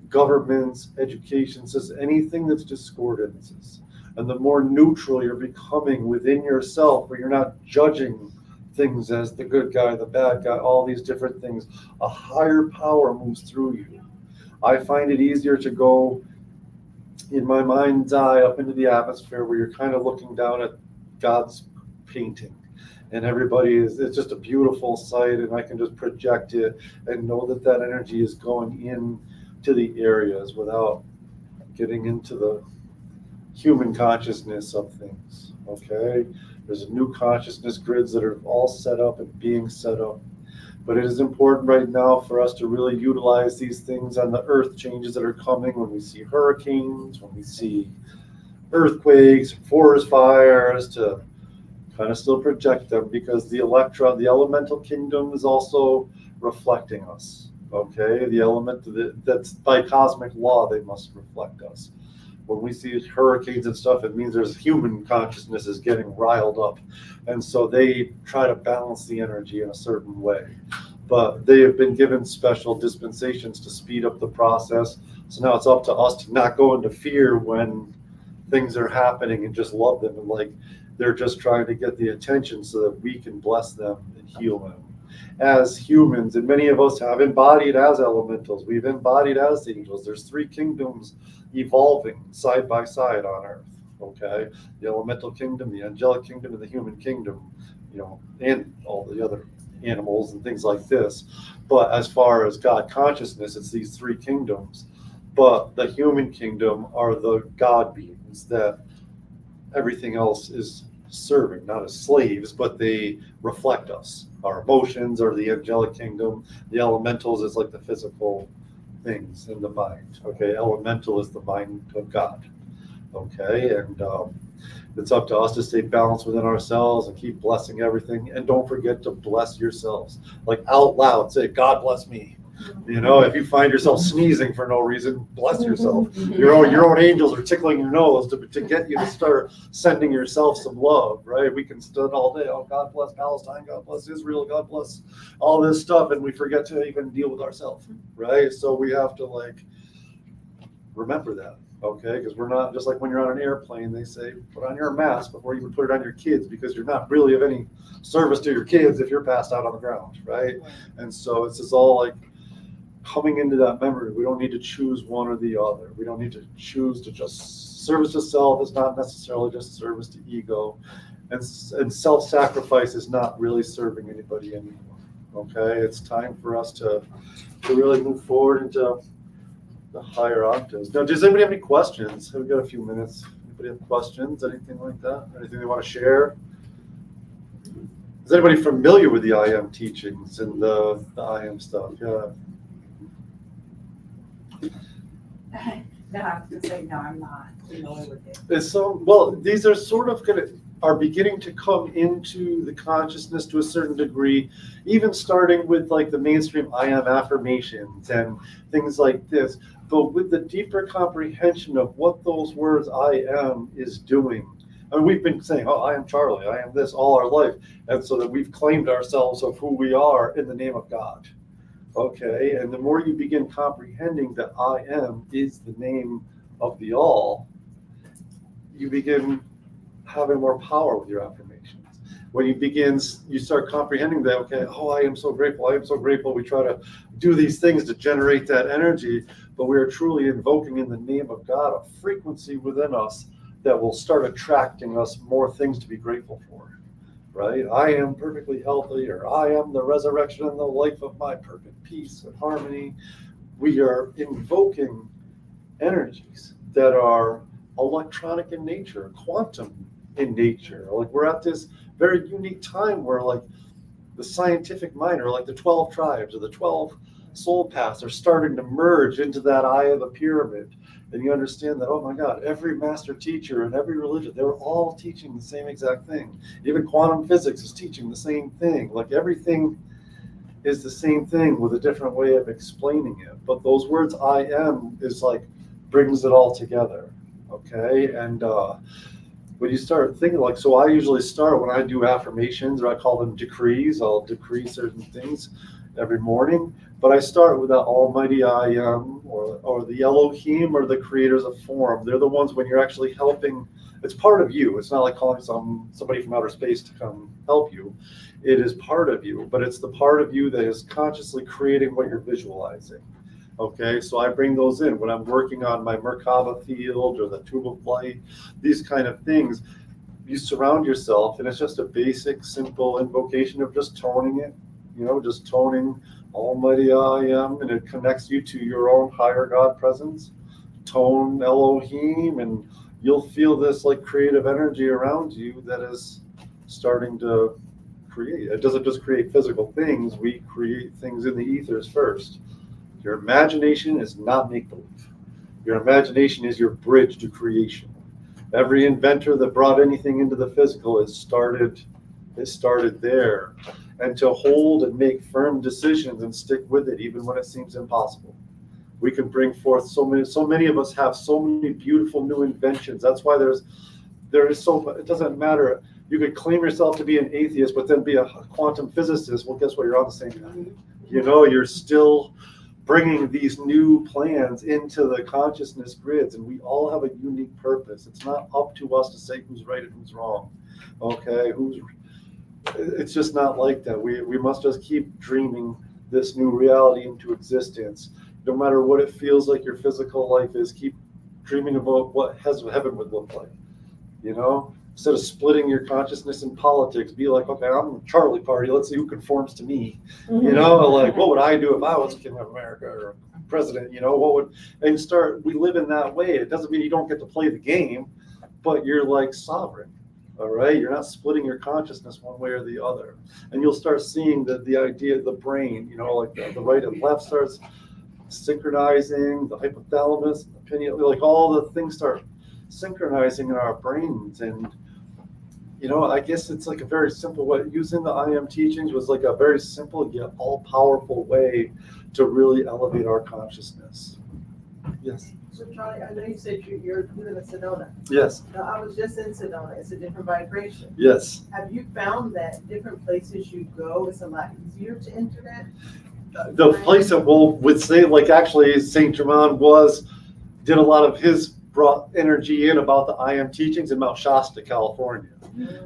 governments, education systems, anything that's discordances. And the more neutral you're becoming within yourself, where you're not judging things as the good guy, the bad guy, all these different things, a higher power moves through you. I find it easier to go in my mind's eye up into the atmosphere where you're kind of looking down at God's painting. And everybody it's just a beautiful sight, and I can just project it and know that that energy is going in to the areas without getting into the human consciousness of things. Okay, there's new consciousness grids that are all set up and being set up, but it is important right now for us to really utilize these things on the earth changes that are coming. When we see hurricanes, when we see earthquakes, forest fires, to kind of still project them, because the elemental kingdom is also reflecting us. Okay, the element that's by cosmic law, they must reflect us. When we see hurricanes and stuff, it means there's human consciousness is getting riled up, and so they try to balance the energy in a certain way. But they have been given special dispensations to speed up the process. So now it's up to us to not go into fear when things are happening, and just love them, and like they're just trying to get the attention so that we can bless them and heal them as humans. And many of us have embodied as elementals. We've embodied as angels. There's 3 kingdoms evolving side by side on earth. Okay, the elemental kingdom, the angelic kingdom, and the human kingdom, and all the other animals and things like this. But as far as God consciousness, it's these 3 kingdoms. But the human kingdom are the God beings that everything else is serving, not as slaves, but they reflect us. Our emotions are the angelic kingdom. The elementals is like the physical things in the mind. Okay, elemental is the mind of God. Okay, and it's up to us to stay balanced within ourselves and keep blessing everything. And don't forget to bless yourselves, like out loud. Say, God bless me. If you find yourself sneezing for no reason, bless yourself. Your own angels are tickling your nose to get you to start sending yourself some love, right? We can stand all day, oh, God bless Palestine, God bless Israel, God bless all this stuff, and we forget to even deal with ourselves, right? So we have to remember that, okay? Because we're not, just like when you're on an airplane, they say, put on your mask before you put it on your kids, because you're not really of any service to your kids if you're passed out on the ground, right? And so it's just all coming into that memory. We don't need to choose one or the other. We don't need to choose to just service to self is not necessarily just service to ego, and self-sacrifice is not really serving anybody anymore. Okay, it's time for us to really move forward into the higher octaves. Now, does anybody have any questions? We've got a few minutes. Anybody have questions? Anything like that? Anything they want to share? Is anybody familiar with the I Am teachings and the I Am stuff? Yeah. No, I was going to say, no, I'm not familiar with it. It's well, these are sort of are beginning to come into the consciousness to a certain degree, even starting with the mainstream I Am affirmations and things like this, but with the deeper comprehension of what those words I am is doing. I mean, we've been saying, oh, I am Charlie, I am this all our life, and so that we've claimed ourselves of who we are in the name of God. Okay, and the more you begin comprehending that I am is the name of the all, you begin having more power with your affirmations. When you start comprehending that, okay, oh, I am so grateful, I am so grateful. We try to do these things to generate that energy, but we are truly invoking in the name of God a frequency within us that will start attracting us more things to be grateful for. Right? I am perfectly healthy, or I am the resurrection and the life of my perfect peace and harmony. We are invoking energies that are electronic in nature, quantum in nature. We're at this very unique time where the scientific mind, or the 12 tribes or the 12 soul paths, are starting to merge into that eye of the pyramid. And you understand that, oh my God, every master teacher and every religion, they're all teaching the same exact thing. Even quantum physics is teaching the same thing. Everything is the same thing with a different way of explaining it. But those words I am is brings it all together. Okay. And when you start thinking so I usually start when I do affirmations, or I call them decrees. I'll decree certain things every morning. But I start with that almighty I am, or the Elohim, or the creators of form. They're the ones when you're actually helping. It's part of you. It's not like calling somebody from outer space to come help you. It is part of you, but it's the part of you that is consciously creating what you're visualizing. Okay, so I bring those in when I'm working on my Merkaba field or the tube of light, these kind of things. You surround yourself, and it's just a basic, simple invocation of just toning it, just toning Almighty I Am, and it connects you to your own higher God presence. Tone Elohim, and you'll feel this like creative energy around you that is starting to create. It doesn't just create physical things, we create things in the ethers first. Your imagination is not make-believe. Your imagination is your bridge to creation. Every inventor that brought anything into the physical it started there. And to hold and make firm decisions and stick with it even when it seems impossible. We can bring forth so many of us have so many beautiful new inventions. That's why there is so, it doesn't matter. You could claim yourself to be an atheist, but then be a quantum physicist. Well, guess what? You're on the same path. You're still bringing these new plans into the consciousness grids, and we all have a unique purpose. It's not up to us to say who's right and who's wrong. Okay, it's just not like that. We must just keep dreaming this new reality into existence. No matter what it feels like your physical life is, keep dreaming about what heaven would look like. Instead of splitting your consciousness in politics, be like, okay, I'm the Charlie Party. Let's see who conforms to me. Like, what would I do if I was king of America or president? We live in that way. It doesn't mean you don't get to play the game, but you're like sovereign. All right, you're not splitting your consciousness one way or the other, and you'll start seeing the idea of the brain. Like the right and left starts synchronizing, the hypothalamus, the pineal, like all the things start synchronizing in our brains. And I guess it's like a very simple way. Using the I Am teachings was like a very simple yet all-powerful way to really elevate our consciousness. Yes. So Charlie, I know you said you live in Sedona. Yes. Now, I was just in Sedona. It's a different vibration. Yes. Have you found that different places you go, it's a lot easier to enter that? The place that would say, like, actually Saint Germain did a lot of his brought energy in about the I Am teachings in Mount Shasta, California.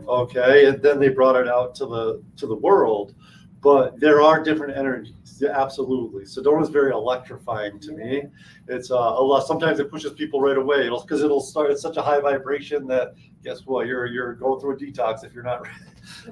Okay, and then they brought it out to the world. But there are different energies. Yeah, absolutely. Sedona is very electrifying to me. It's a lot. Sometimes it pushes people right away. It'll start at such a high vibration that guess what? You're going through a detox if you're not ready.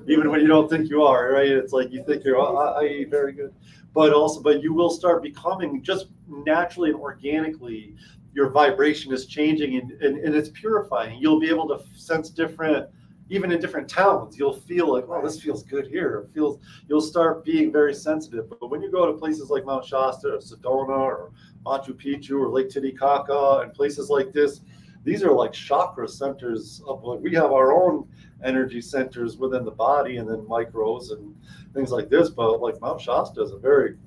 Even when you don't think you are, right? It's like you think you're I eat very good, but you will start becoming just naturally and organically. Your vibration is changing and it's purifying. You'll be able to sense different. Even in different towns, you'll feel like, oh, this feels good here. You'll start being very sensitive. But when you go to places like Mount Shasta or Sedona or Machu Picchu or Lake Titicaca and places like this, these are like chakra centers of like, we have our own energy centers within the body and then micros and things like this. But like Mount Shasta is a very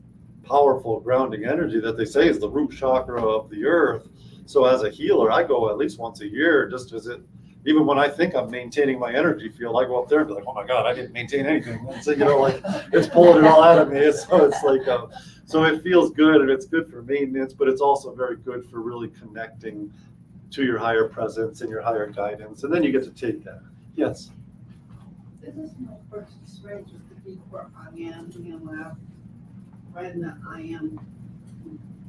powerful grounding energy that they say is the root chakra of the earth. So as a healer, I go at least once a year just to visit. Even when I think I'm maintaining my energy field, I go up there and be like, oh my God, I didn't maintain anything. And so, like it's pulling it all out of me. So it's like, so it feels good and it's good for maintenance, but it's also very good for really connecting to your higher presence and your higher guidance. And then you get to take that. Yes. This is my first experience with the deeper I Am, when I've read the I Am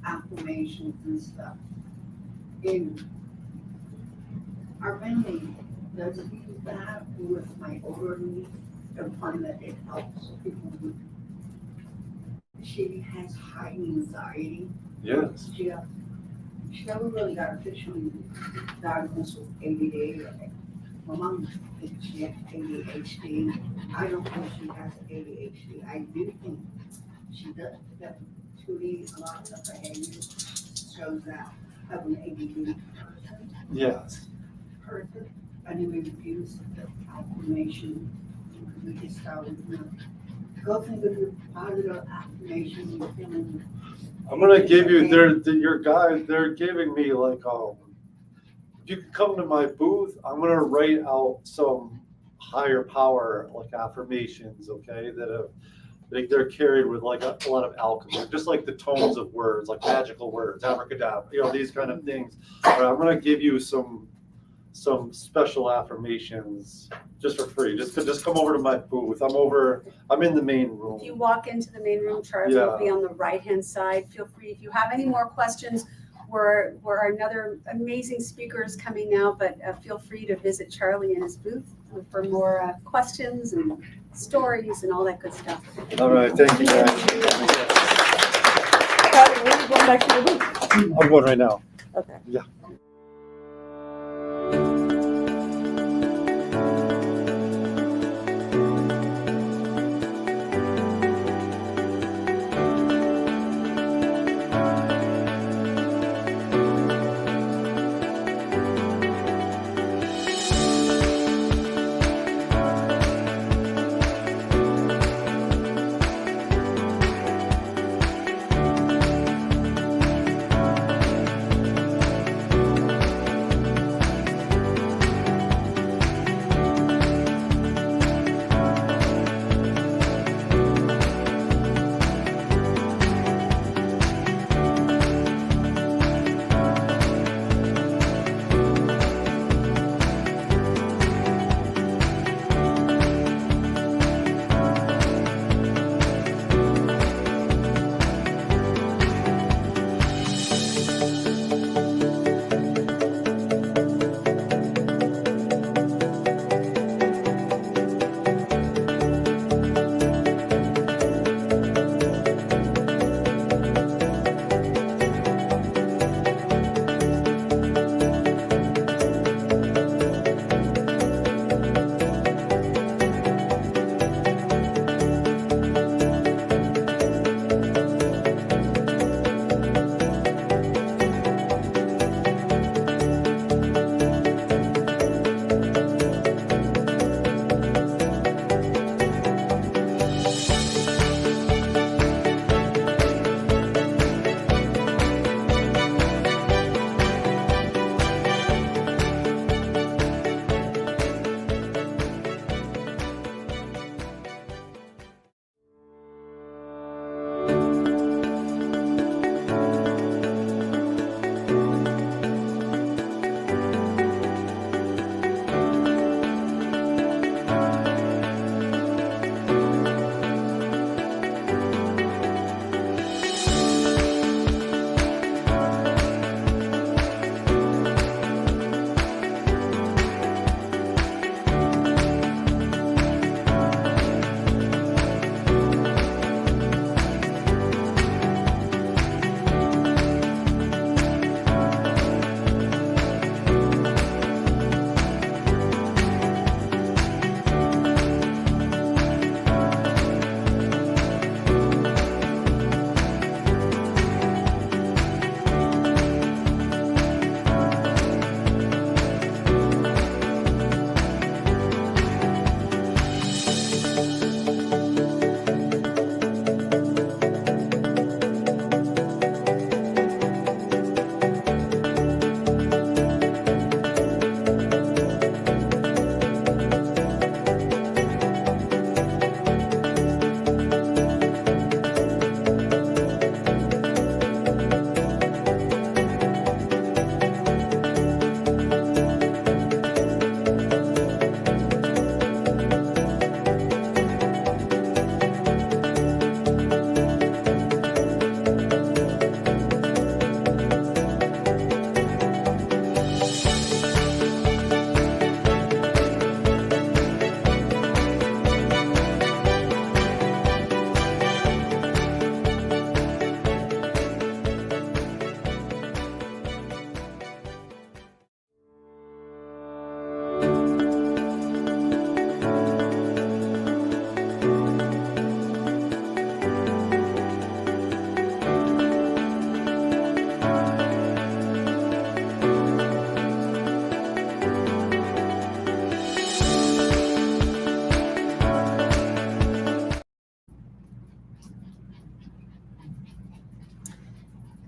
affirmations and stuff. And our family does use that with my older niece and find that it helps people with. She has high anxiety. Yes. She never really got officially diagnosed with ADD. My mom thinks she has ADHD. I don't think she has ADHD. I do think she does pick up a lot of the behavior shows that of an ADD person. Yes. And then we refuse the affirmation. We just started, go think of your positive affirmation. You're feeling. I'm gonna give you your guys. They're giving me like if you can come to my booth, I'm gonna write out some higher power like affirmations. Okay, they're carried with like a lot of alchemy, just like the tones of words, like magical words, abracadabra, these kind of things. But I'm gonna give you some some special affirmations just for free. Just come over to my booth. I'm in the main room. If you walk into the main room, Charlie will be on the right-hand side. Feel free, if you have any more questions, we're another amazing speakers coming now, but feel free to visit Charlie in his booth for more questions and stories and all that good stuff. All right, thank you guys. Charlie, when are you going back to your booth? I'm going right now. Okay. Yeah.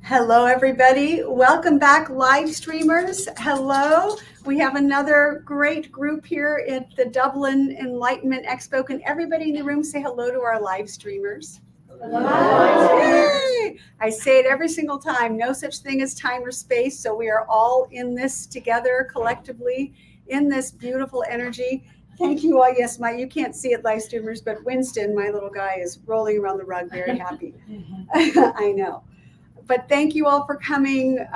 Hello, everybody. Welcome back, live streamers. Hello. We have another great group here at the Dublin Enlightenment Expo. Can everybody in the room say hello to our live streamers? Hello. Yay. I say it every single time, no such thing as time or space. So we are all in this together collectively in this beautiful energy. Thank you all. Yes, you can't see it, live streamers, but Winston, my little guy, is rolling around the rug very happy. I know. But thank you all for coming.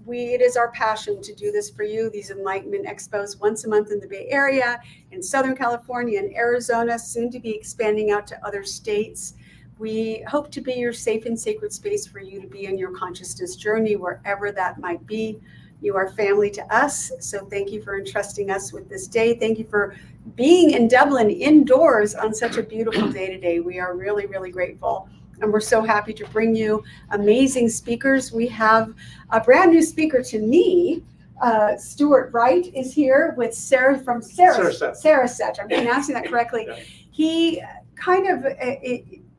It is our passion to do this for you, these Enlightenment Expos once a month in the Bay Area, in Southern California and Arizona, soon to be expanding out to other states. We hope to be your safe and sacred space for you to be in your consciousness journey, wherever that might be. You are family to us, so thank you for entrusting us with this day. Thank you for being in Dublin indoors on such a beautiful day today. We are really, really grateful. And we're so happy to bring you amazing speakers. We have a brand new speaker to me. Stuart Wright is here with Sarah from Sarasate. I'm pronouncing that correctly. Yeah. He kind of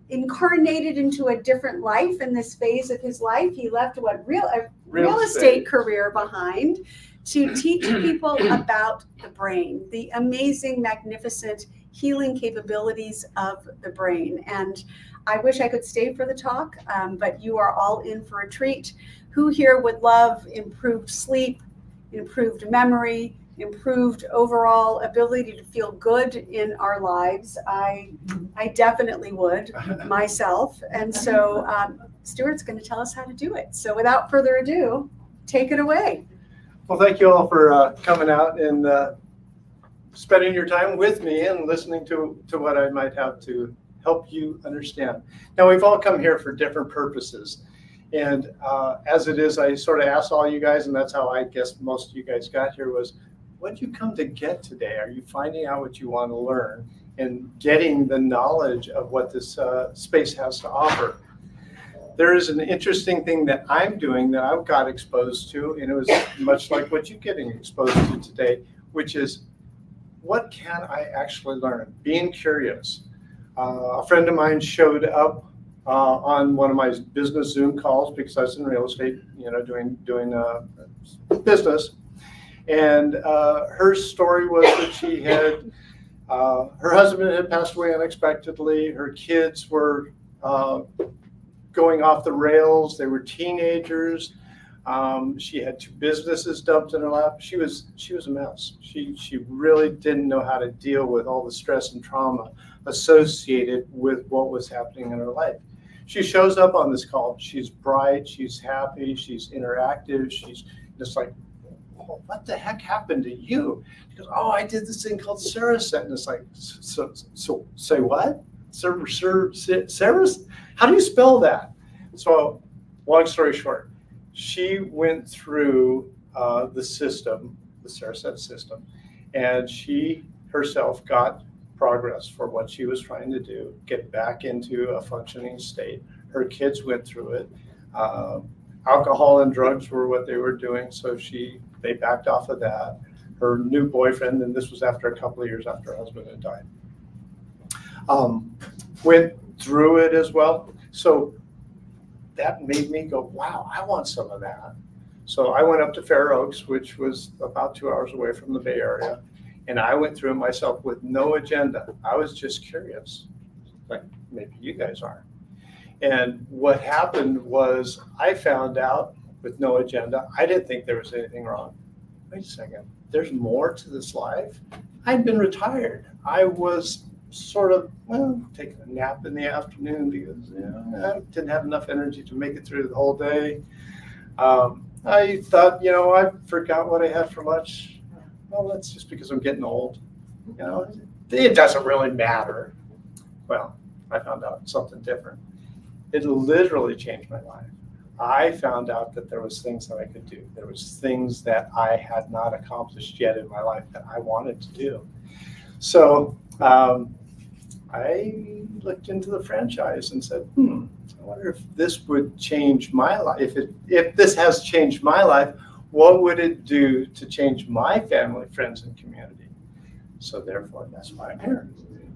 incarnated into a different life in this phase of his life. He left a real estate career behind to teach people about the brain, the amazing, magnificent healing capabilities of the brain. And I wish I could stay for the talk, but you are all in for a treat. Who here would love improved sleep, improved memory, improved overall ability to feel good in our lives? I definitely would myself. And so Stuart's going to tell us how to do it. So without further ado, take it away. Well, thank you all for coming out and spending your time with me and listening to what I might have to help you understand. Now, we've all come here for different purposes. And as it is, I sort of asked all you guys, and that's how I guess most of you guys got here, was what did you come to get today? Are you finding out what you want to learn and getting the knowledge of what this space has to offer? There is an interesting thing that I'm doing that I got exposed to, and it was much like what you're getting exposed to today, which is what can I actually learn? Being curious. A friend of mine showed up on one of my business Zoom calls because I was in real estate, doing business. And her story was that she had, her husband had passed away unexpectedly. Her kids were going off the rails. They were teenagers. She had 2 businesses dumped in her lap. She was a mess. She really didn't know how to deal with all the stress and trauma associated with what was happening in her life. She shows up on this call. She's bright. She's happy. She's interactive. She's just like, oh, what the heck happened to you? She goes, oh, I did this thing called Sarasate. And it's like, so say what? Saras? How do you spell that? So long story short, she went through the system, the Sarasate system, and she herself got progress for what she was trying to do, get back into a functioning state. Her kids went through it. Alcohol and drugs were what they were doing, so they backed off of that. Her new boyfriend, and this was after a couple of years after her husband had died, went through it as well. So that made me go, wow, I want some of that. So I went up to Fair Oaks, which was about 2 hours away from the Bay Area, and I went through it myself with no agenda. I was just curious, like maybe you guys are. And what happened was I found out with no agenda, I didn't think there was anything wrong. Wait a second, there's more to this life? I'd been retired. I was sort of, taking a nap in the afternoon because I didn't have enough energy to make it through the whole day. I thought, I forgot what I had for lunch. Well, that's just because I'm getting old. It doesn't really matter. Well, I found out something different. It literally changed my life. I found out that there was things that I could do. There was things that I had not accomplished yet in my life that I wanted to do. So I looked into the franchise and said, I wonder if this would change my life. If this has changed my life, what would it do to change my family, friends, and community? So therefore, that's why I'm here.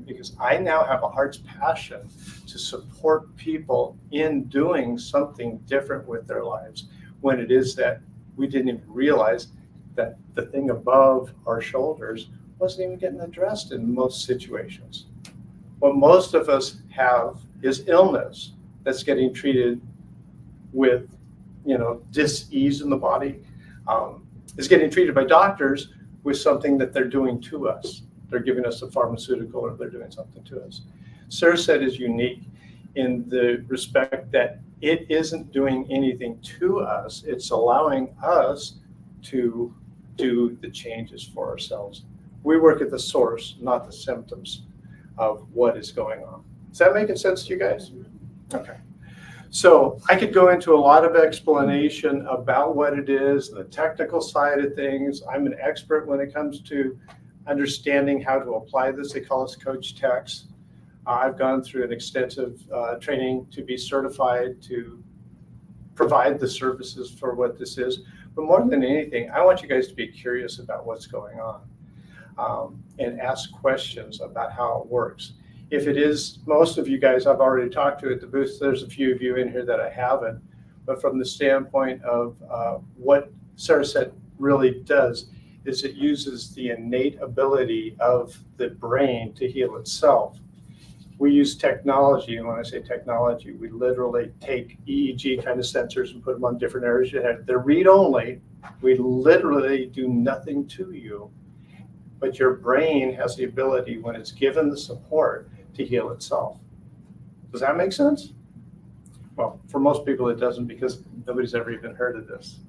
Because I now have a heart's passion to support people in doing something different with their lives when it is that we didn't even realize that the thing above our shoulders wasn't even getting addressed in most situations. What most of us have is illness that's getting treated with, dis-ease in the body, is getting treated by doctors with something that they're doing to us. They're giving us a pharmaceutical or they're doing something to us. Cereset is unique in the respect that it isn't doing anything to us. It's allowing us to do the changes for ourselves. We work at the source, not the symptoms of what is going on. Is that making sense to you guys? Okay. So I could go into a lot of explanation about what it is, the technical side of things. I'm an expert when it comes to understanding how to apply this. They call us coach techs. I've gone through an extensive training to be certified to provide the services for what this is. But more than anything, I want you guys to be curious about what's going on and ask questions about how it works. If it is, most of you guys I've already talked to at the booth, there's a few of you in here that I haven't, but from the standpoint of what Cereset really does is it uses the innate ability of the brain to heal itself. We use technology, and when I say technology, we literally take EEG kind of sensors and put them on different areas of your head. They're read-only. We literally do nothing to you, but your brain has the ability, when it's given the support, to heal itself. Does that make sense? Well, for most people it doesn't, because nobody's ever even heard of this.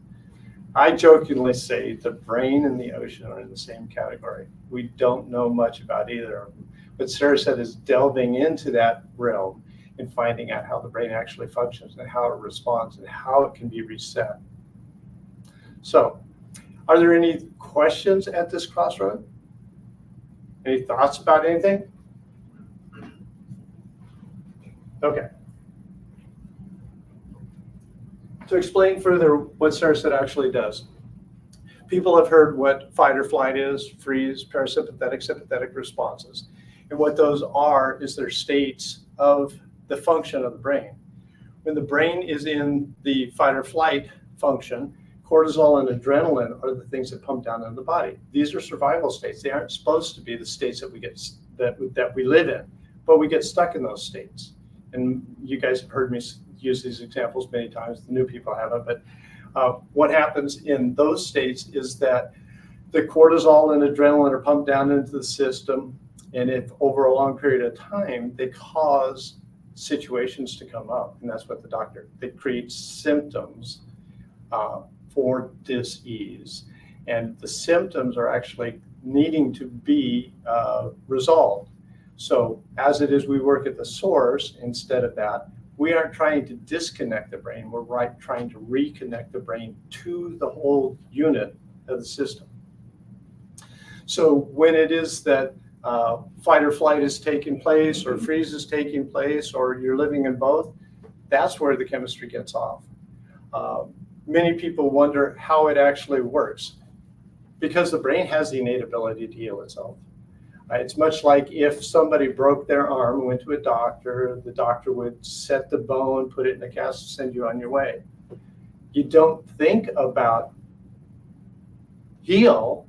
I jokingly say the brain and the ocean are in the same category. We don't know much about either of them. But Cereset is delving into that realm and finding out how the brain actually functions and how it responds and how it can be reset. So, are there any questions at this crossroad? Any thoughts about anything? Okay. To explain further what Cereset actually does. People have heard what fight or flight is, freeze, parasympathetic, sympathetic responses. And what those are is their states of the function of the brain. When the brain is in the fight or flight function, cortisol and adrenaline are the things that pump down into the body. These are survival states. They aren't supposed to be the states that we get that we live in, but we get stuck in those states. And you guys have heard me use these examples many times. The new people haven't, but what happens in those states is that the cortisol and adrenaline are pumped down into the system. And if over a long period of time, they cause situations to come up. And that's what they create symptoms for dis-ease. And the symptoms are actually needing to be resolved. So as it is, we work at the source instead of that. We aren't trying to disconnect the brain. We're trying to reconnect the brain to the whole unit of the system. So when it is that fight or flight is taking place, or freeze is taking place, or you're living in both, that's where the chemistry gets off. Many people wonder how it actually works, because the brain has the innate ability to heal itself. It's much like if somebody broke their arm and went to a doctor, the doctor would set the bone, put it in a cast, and send you on your way. You don't think about heal,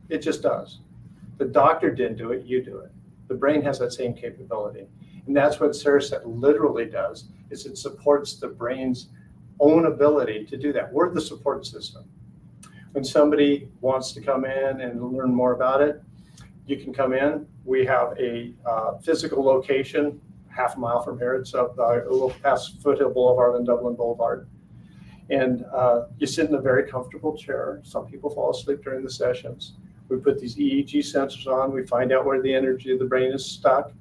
it just does. The doctor didn't do it, you do it. The brain has that same capability. And that's what Cereset literally does, is it supports the brain's own ability to do that. We're the support system. When somebody wants to come in and learn more about it, you can come in. We have a physical location, half a mile from here. It's up a little past Foothill Boulevard and Dublin Boulevard. And you sit in a very comfortable chair. Some people fall asleep during the sessions. We put these EEG sensors on. We find out where the energy of the brain is stuck.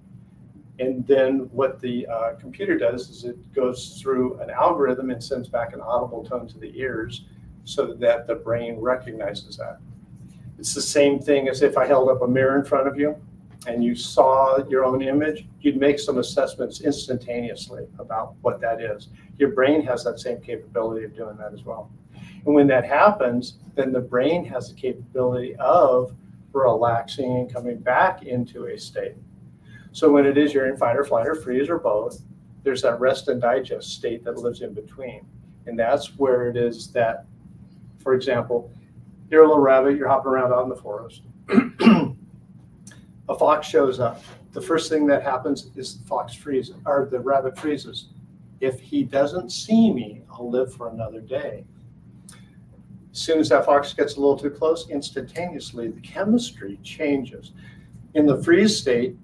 And then what the computer does is it goes through an algorithm and sends back an audible tone to the ears so that the brain recognizes that. It's the same thing as if I held up a mirror in front of you and you saw your own image, you'd make some assessments instantaneously about what that is. Your brain has that same capability of doing that as well. And when that happens, then the brain has the capability of relaxing and coming back into a state. So when it is you're in fight or flight or freeze or both, there's that rest and digest state that lives in between. And that's where it is that, for example, you're a little rabbit, you're hopping around out in the forest. A fox shows up. The first thing that happens is the fox freezes, or the rabbit freezes. If he doesn't see me, I'll live for another day. As soon as that fox gets a little too close, instantaneously the chemistry changes. In the freeze state,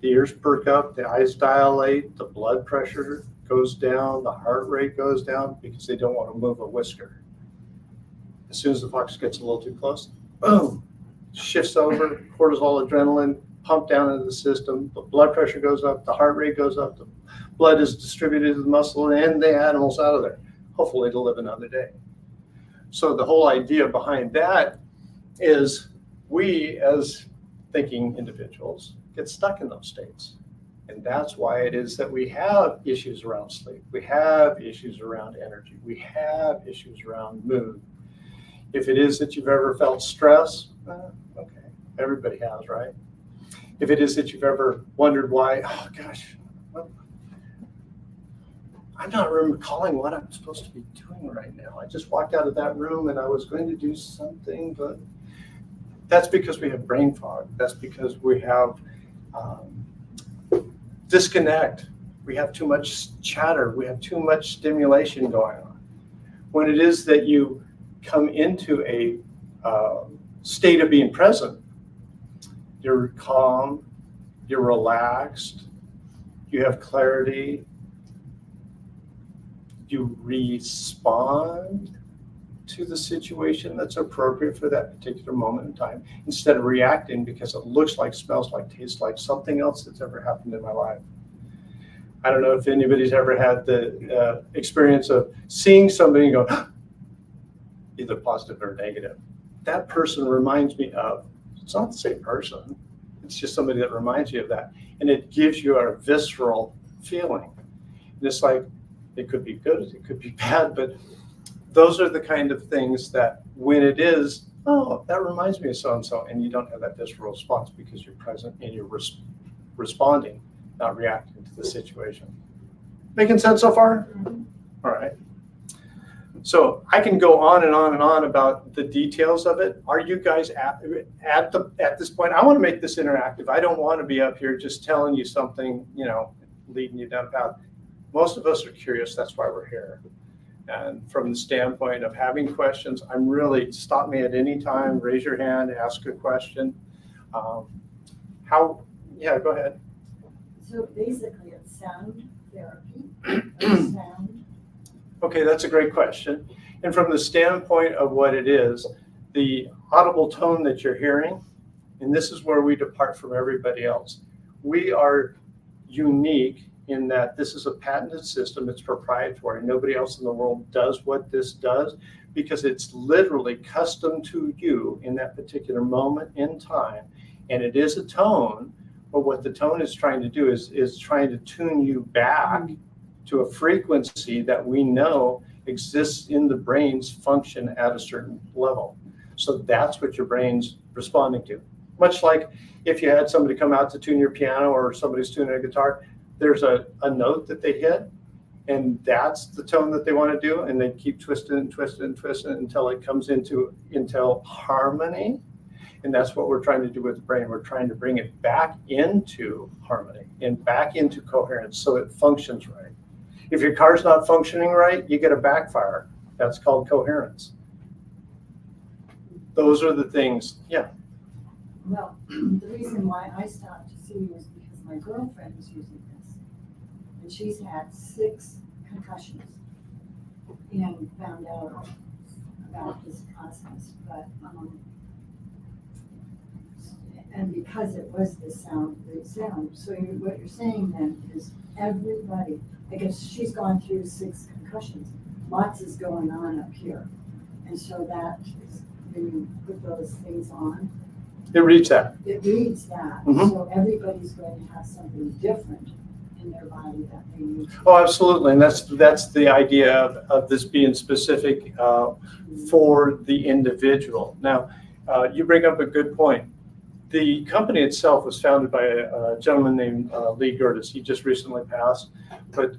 the ears perk up, the eyes dilate, the blood pressure goes down, the heart rate goes down because they don't want to move a whisker. As soon as the fox gets a little too close, boom, shifts over, cortisol, adrenaline, pump down into the system, the blood pressure goes up, the heart rate goes up, the blood is distributed to the muscle and the animal's out of there, hopefully to live another day. So the whole idea behind that is we as thinking individuals get stuck in those states. And that's why it is that we have issues around sleep. We have issues around energy. We have issues around mood. If it is that you've ever felt stress, okay, everybody has, right? If it is that you've ever wondered why, oh gosh, well, I'm not recalling what I'm supposed to be doing right now. I just walked out of that room and I was going to do something, but that's because we have brain fog. That's because we have disconnect. We have too much chatter. We have too much stimulation going on. When it is that you come into a state of being present, you're calm, you're relaxed, you have clarity, you respond to the situation that's appropriate for that particular moment in time, instead of reacting because it looks like, smells like, tastes like something else that's ever happened in my life. I don't know if anybody's ever had the experience of seeing somebody and go, either positive or negative. That person reminds me of, it's not the same person, it's just somebody that reminds you of that. And it gives you a visceral feeling. And it's like, it could be good, it could be bad, but those are the kind of things that when it is, oh, that reminds me of so-and-so, and you don't have that visceral response because you're present and you're responding, not reacting to the situation. Making sense so far? All right. So I can go on and on and on about the details of it. Are you guys at this point? I want to make this interactive. I don't want to be up here just telling you something, you know, leading you down a path. Most of us are curious. That's why we're here. And from the standpoint of having questions, I'm really, stop me at any time, raise your hand, ask a question. Yeah, go ahead. So basically it's sound therapy, sound. Okay, that's a great question. And from the standpoint of what it is, the audible tone that you're hearing, and this is where we depart from everybody else. We are unique in that this is a patented system, it's proprietary. Nobody else in the world does what this does because it's literally custom to you in that particular moment in time. And it is a tone, but what the tone is trying to do is trying to tune you back to a frequency that we know exists in the brain's function at a certain level. So that's what your brain's responding to. Much like if you had somebody come out to tune your piano or somebody's tuning a guitar, there's a note that they hit, and that's the tone that they want to do, and they keep twisting and twisting and twisting until it comes into harmony. And that's what we're trying to do with the brain. We're trying to bring it back into harmony and back into coherence so it functions right. If your car's not functioning right, you get a backfire. That's called coherence. Those are the things, yeah. Well, the reason why I stopped to see you is because my girlfriend was using this. And she's had 6 concussions and found out about this process. But and because it was the sound. So what you're saying then is everybody, I guess she's gone through 6 concussions. Lots is going on up here. And so that is, when you put those things on, it reads that. It reads that. Mm-hmm. So everybody's going to have something different in their body that they need. Oh, absolutely. And that's the idea of this being specific for the individual. Now, you bring up a good point. The company itself was founded by a gentleman named Lee Gerdes. He just recently passed. But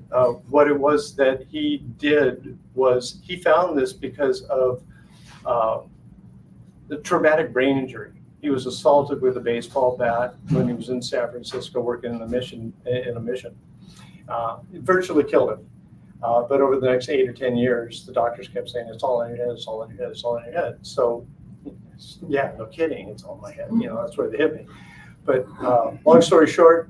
what it was that he did was he found this because of the traumatic brain injury. He was assaulted with a baseball bat when he was in San Francisco working in a mission. Virtually killed him. But over the next 8 or 10 years, the doctors kept saying, it's all in your head, it's all in your head, it's all in your head. So, yeah, no kidding, it's all in my head. That's where they hit me. But long story short,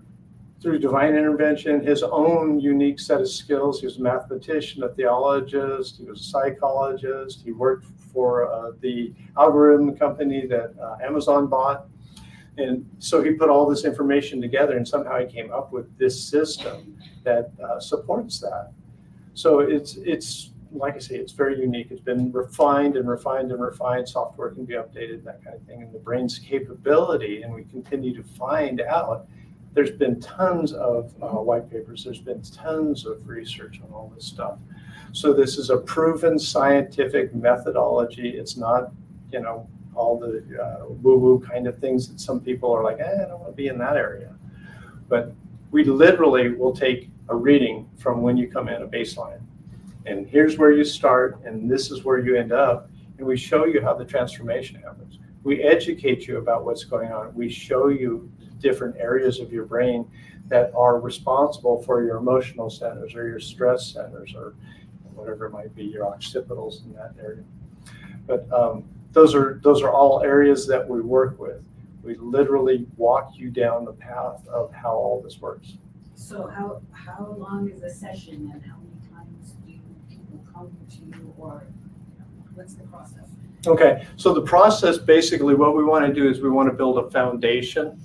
through divine intervention, his own unique set of skills, he was a mathematician, a theologist, he was a psychologist, he worked for the algorithm company that Amazon bought. And so he put all this information together, and somehow he came up with this system that supports that. So it's like I say, it's very unique. It's been refined and refined and refined. Software can be updated, that kind of thing, and the brain's capability. And we continue to find out. There's been tons of white papers. There's been tons of research on all this stuff. So this is a proven scientific methodology. It's not, all the woo-woo kind of things that some people are like, I don't want to be in that area. But we literally will take a reading from when you come in, a baseline. And here's where you start, and this is where you end up. And we show you how the transformation happens. We educate you about what's going on. We show you different areas of your brain that are responsible for your emotional centers or your stress centers or whatever it might be, your occipitals in that area. But those are all areas that we work with. We literally walk you down the path of how all this works. So how long is a session, and how many times do people come to you, or what's the process? Okay, so the process, basically what we want to do is we want to build a foundation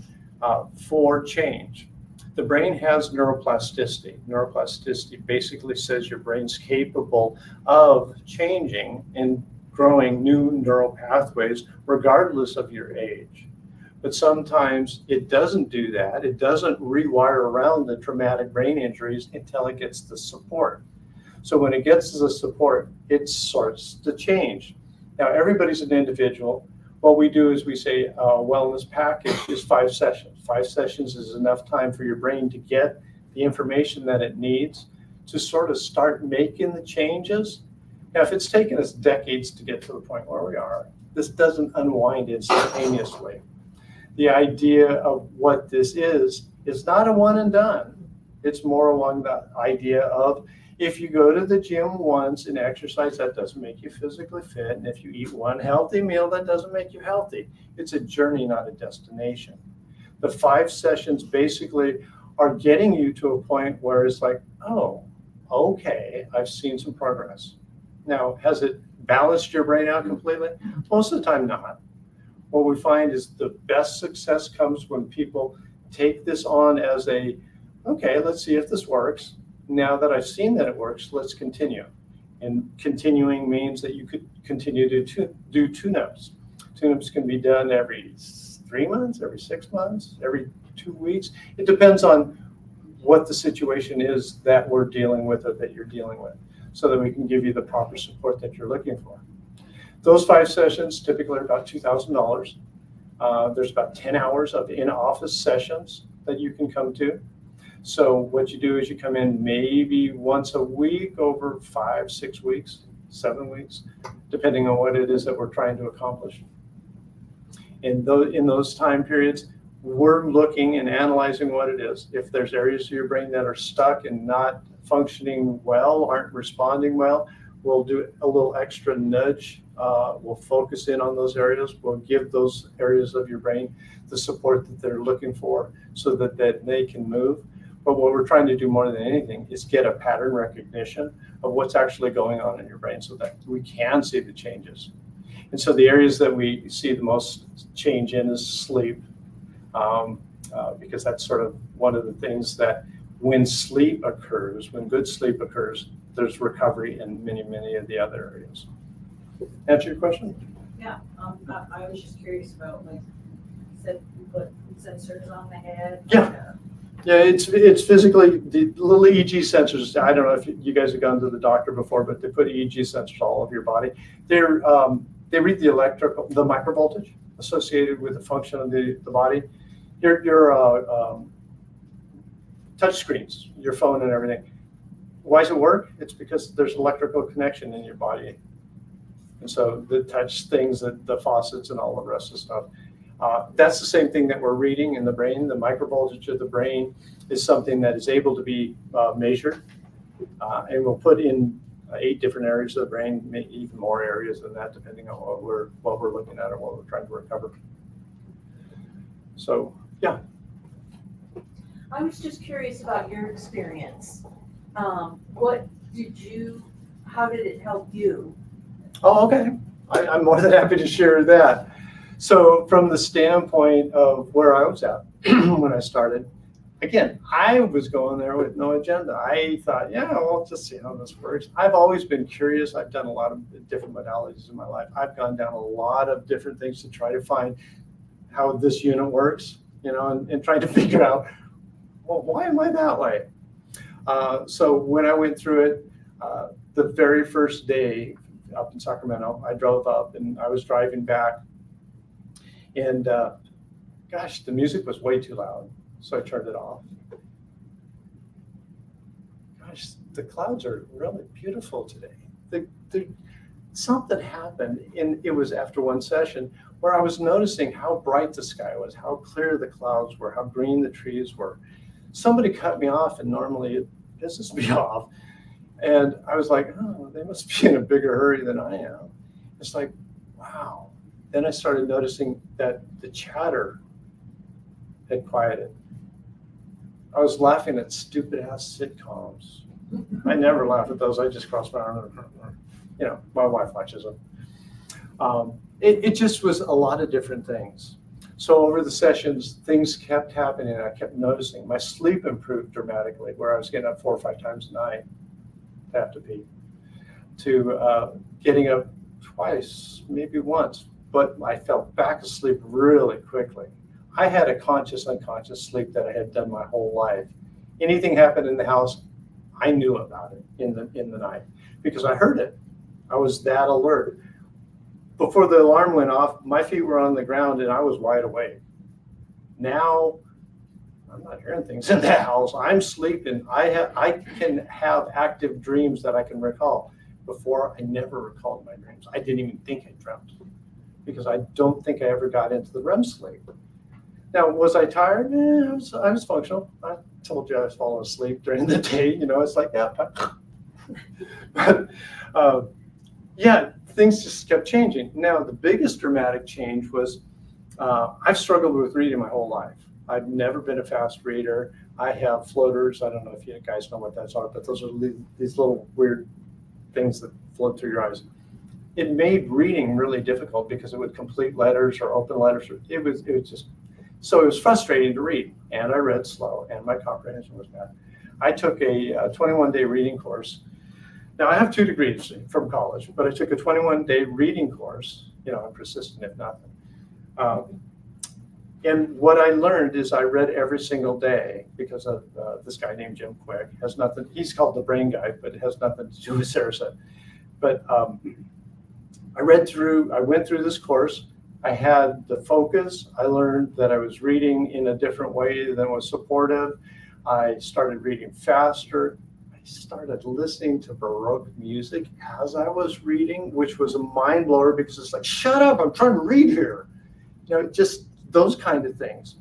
for change. The brain has neuroplasticity. Neuroplasticity basically says your brain's capable of changing and growing new neural pathways regardless of your age. But sometimes it doesn't do that. It doesn't rewire around the traumatic brain injuries until it gets the support. So when it gets the support, it starts to change. Now, everybody's an individual. What we do is we say a wellness package is 5 sessions. 5 sessions is enough time for your brain to get the information that it needs to sort of start making the changes. Now, if it's taken us decades to get to the point where we are, this doesn't unwind instantaneously. The idea of what this is not a one and done. It's more along the idea of, if you go to the gym once and exercise, that doesn't make you physically fit. And if you eat one healthy meal, that doesn't make you healthy. It's a journey, not a destination. The 5 sessions basically are getting you to a point where it's like, oh, okay, I've seen some progress. Now, has it balanced your brain out completely? Most of the time, not. What we find is the best success comes when people take this on as okay, let's see if this works. Now that I've seen that it works, let's continue. And continuing means that you could continue to do tune-ups. Tune-ups can be done every 3 months, every 6 months, every 2 weeks. It depends on what the situation is that we're dealing with or that you're dealing with, so that we can give you the proper support that you're looking for. Those 5 sessions typically are about $2,000. There's about 10 hours of in-office sessions that you can come to. So what you do is you come in maybe once a week over 5, 6 weeks, 7 weeks, depending on what it is that we're trying to accomplish. In those time periods, we're looking and analyzing what it is. If there's areas of your brain that are stuck and not functioning well, aren't responding well, we'll do a little extra nudge. We'll focus in on those areas. We'll give those areas of your brain the support that they're looking for so that they can move. But what we're trying to do more than anything is get a pattern recognition of what's actually going on in your brain so that we can see the changes. And so the areas that we see the most change in is sleep, because that's sort of one of the things that when sleep occurs, when good sleep occurs, there's recovery in many, many of the other areas. Answer your question? Yeah, I was just curious about, like, you said you put sensors on the head. Yeah. Yeah, it's physically, the little EEG sensors. I don't know if you guys have gone to the doctor before, but they put EEG sensors all over your body. They read the microvoltage associated with the function of the body. Your touch screens, your phone and everything. Why does it work? It's because there's electrical connection in your body. And so the touch things, the faucets and all the rest of the stuff That's the same thing that we're reading in the brain. The microvoltage of the brain is something that is able to be measured. And we'll put in 8 different areas of the brain, maybe even more areas than that, depending on what we're looking at or what we're trying to recover. So, yeah. I was just curious about your experience. How did it help you? Oh, okay. I'm more than happy to share that. So from the standpoint of where I was at when I started, again, I was going there with no agenda. I thought, yeah, well, just see how this works. I've always been curious. I've done a lot of different modalities in my life. I've gone down a lot of different things to try to find how this unit works, and trying to figure out, well, why am I that way? So when I went through it, the very first day up in Sacramento, I drove up and I was driving back, and gosh, the music was way too loud. So I turned it off. Gosh, the clouds are really beautiful today. Something happened, and it was after one session where I was noticing how bright the sky was, how clear the clouds were, how green the trees were. Somebody cut me off, and normally it pisses me off. And I was like, oh, they must be in a bigger hurry than I am. It's like, wow. Then I started noticing that the chatter had quieted. I was laughing at stupid ass sitcoms. I never laugh at those. I just cross my arm and, my wife watches them. It just was a lot of different things. So over the sessions, things kept happening. I kept noticing my sleep improved dramatically, where I was getting up 4 or 5 times a night to have to pee, to getting up twice, maybe once, but I fell back asleep really quickly. I had a conscious, unconscious sleep that I had done my whole life. Anything happened in the house, I knew about it in the night because I heard it. I was that alert. Before the alarm went off, my feet were on the ground and I was wide awake. Now, I'm not hearing things in the house. I'm sleeping. I can have active dreams that I can recall. Before, I never recalled my dreams. I didn't even think I dreamt because I don't think I ever got into the REM sleep. Now, was I tired? I was functional. I told you I was falling asleep during the day. It's like, yeah. But things just kept changing. Now, the biggest dramatic change was I've struggled with reading my whole life. I've never been a fast reader. I have floaters. I don't know if you guys know what those are, but those are these little weird things that float through your eyes. It made reading really difficult because it would complete letters or open letters. It was frustrating to read, and I read slow, and my comprehension was bad. I took a 21-day reading course. Now, I have 2 degrees from college, but I took a 21-day reading course. I'm persistent if nothing. And what I learned is I read every single day because of this guy named Jim Quick. Has nothing. He's called the brain guy, but it has nothing to do with Sarasota. But I went through this course. I had the focus. I learned that I was reading in a different way than was supportive. I started reading faster. I started listening to Baroque music as I was reading, which was a mind blower because it's like, shut up, I'm trying to read here. Just those kind of things.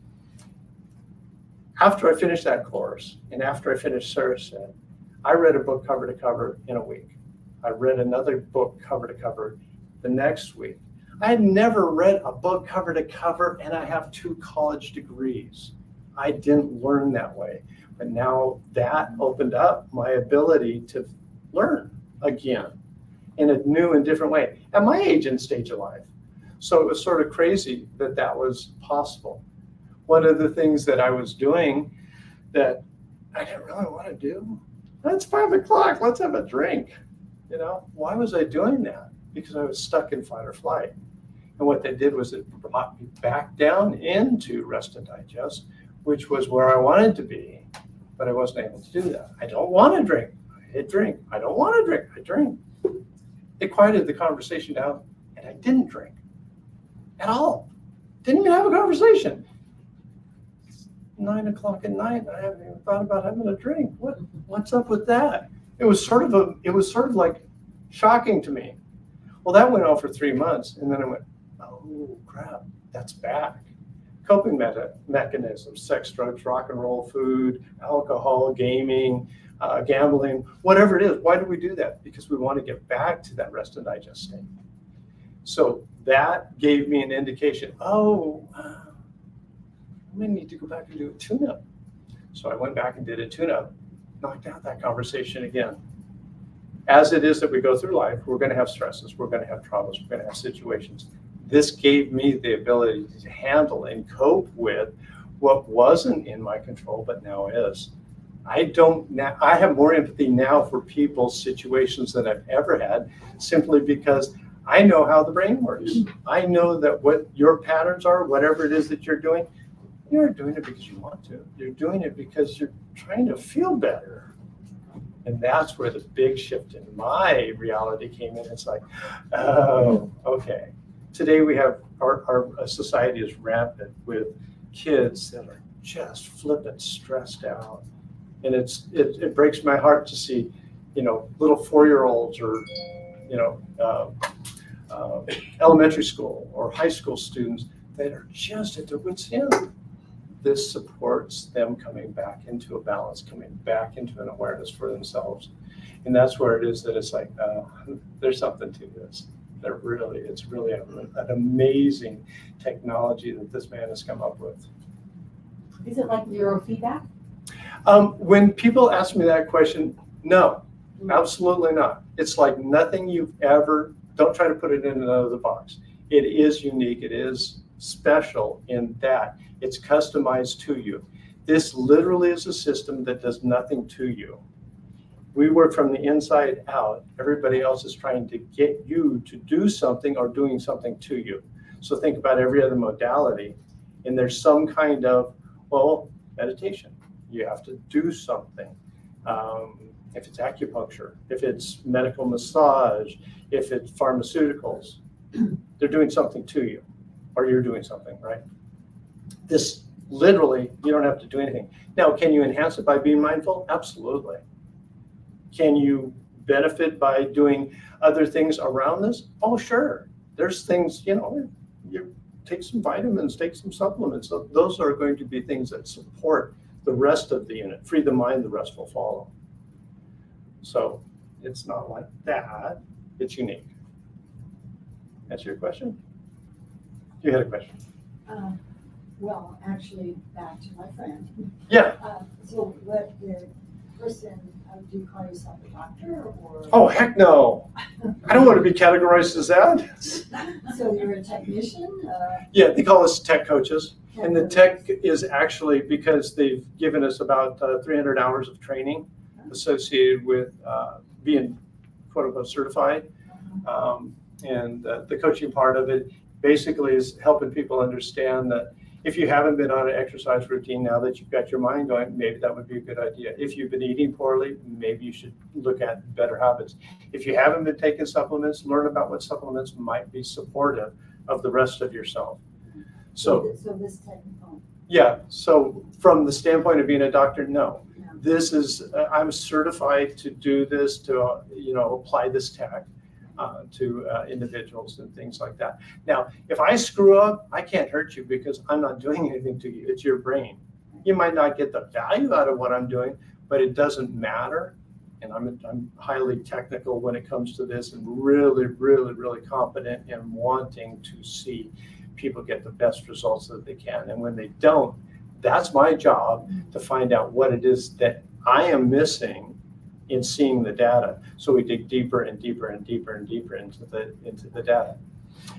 After I finished that course and after I finished Sarasota, I read a book cover to cover in a week. I read another book cover to cover the next week. I had never read a book cover to cover, and I have 2 college degrees. I didn't learn that way. But now that opened up my ability to learn again in a new and different way at my age and stage of life. So it was sort of crazy that was possible. One of the things that I was doing that I didn't really want to do, it's 5 o'clock, let's have a drink. Why was I doing that? Because I was stuck in fight or flight. And what they did was it brought me back down into rest and digest, which was where I wanted to be, but I wasn't able to do that. I don't want to drink. I drink. I don't want to drink. I drink. It quieted the conversation down, and I didn't drink at all. Didn't even have a conversation. It's 9 o'clock at night. I haven't even thought about having a drink. What's up with that? It was sort of like shocking to me. Well, that went on for 3 months, and then I went, oh, oh crap, that's back. Coping mechanisms, sex, drugs, rock and roll, food, alcohol, gaming, gambling, whatever it is. Why do we do that? Because we want to get back to that rest and digest state. So that gave me an indication, I may need to go back and do a tune-up. So I went back and did a tune-up, knocked out that conversation again. As it is that we go through life, we're going to have stresses, we're going to have traumas, we're going to have situations. This gave me the ability to handle and cope with what wasn't in my control, but now is. I have more empathy now for people's situations than I've ever had, simply because I know how the brain works. I know that what your patterns are, whatever it is that you're doing it because you want to. You're doing it because you're trying to feel better. And that's where the big shift in my reality came in. It's like, oh, okay. Today we have, our society is rampant with kids that are just flippant stressed out. And it breaks my heart to see, little 4-year-olds or, elementary school or high school students that are just at their wits' end. This supports them coming back into a balance, coming back into an awareness for themselves. And that's where it is that it's like, there's something to this. It's really an amazing technology that this man has come up with. Is it like neurofeedback? When people ask me that question, no, absolutely not. It's like nothing you've ever, don't try to put it in another box. It is unique. It is special in that it's customized to you. This literally is a system that does nothing to you. We work from the inside out. Everybody else is trying to get you to do something or doing something to you. So think about every other modality, and there's some kind of, meditation. You have to do something. If it's acupuncture, if it's medical massage, if it's pharmaceuticals, they're doing something to you, or you're doing something, right? This literally, you don't have to do anything. Now, can you enhance it by being mindful? Absolutely. Can you benefit by doing other things around this? Oh, sure. There's things, you take some vitamins, take some supplements. So those are going to be things that support the rest of the unit. Free the mind, the rest will follow. So it's not like that. It's unique. Answer your question? You had a question. Well, actually, back to my friend. Yeah. So what the person, do you call yourself a doctor or? Oh, heck no. I don't want to be categorized as that. So you're a technician? Yeah, they call us tech coaches. And the tech is actually because they've given us about 300 hours of training associated with being quote unquote certified. And the coaching part of it basically is helping people understand that if you haven't been on an exercise routine, now that you've got your mind going, maybe that would be a good idea. If you've been eating poorly, maybe you should look at better habits. If you haven't been taking supplements, learn about what supplements might be supportive of the rest of yourself. So this technical. Yeah, so from the standpoint of being a doctor, no. This is, I'm certified to do this, to, apply this tech. To individuals and things like that. Now, if I screw up, I can't hurt you because I'm not doing anything to you. It's your brain. You might not get the value out of what I'm doing, but it doesn't matter. And I'm highly technical when it comes to this and really, really, really competent in wanting to see people get the best results that they can. And when they don't, that's my job to find out what it is that I am missing in seeing the data. So we dig deeper and deeper and deeper and deeper into the data.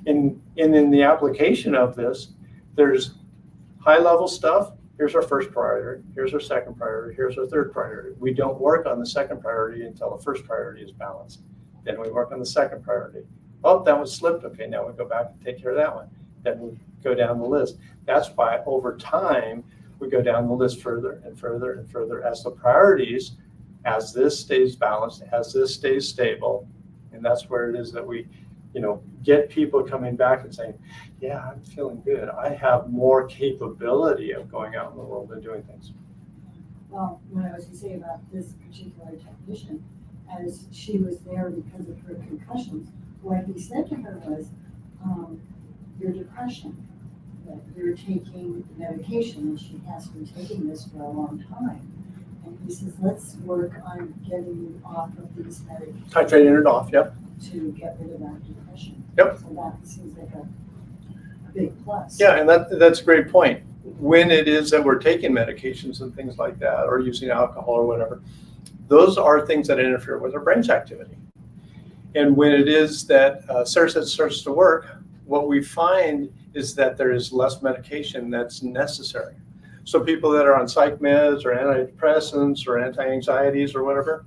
And in the application of this, there's high level stuff. Here's our first priority. Here's our second priority. Here's our third priority. We don't work on the second priority until the first priority is balanced. Then we work on the second priority. Oh, that one slipped. Okay, now we go back and take care of that one. Then we go down the list. That's why over time, we go down the list further and further and further as the priorities, as this stays balanced, as this stays stable. And that's where it is that we, get people coming back and saying, yeah, I'm feeling good. I have more capability of going out in the world and doing things. Well, what I was going to say about this particular technician, as she was there because of her concussions, what he said to her was, your depression, that you're taking medication, and she has been taking this for a long time. And he says, let's work on getting you off of these medications. Titrating it off, yep. To get rid of that depression. Yep. So that seems like a big plus. Yeah, and that's a great point. When it is that we're taking medications and things like that, or using alcohol or whatever, those are things that interfere with our brain's activity. And when it is that SoulSearch starts to work, what we find is that there is less medication that's necessary. So people that are on psych meds or antidepressants or anti-anxieties or whatever,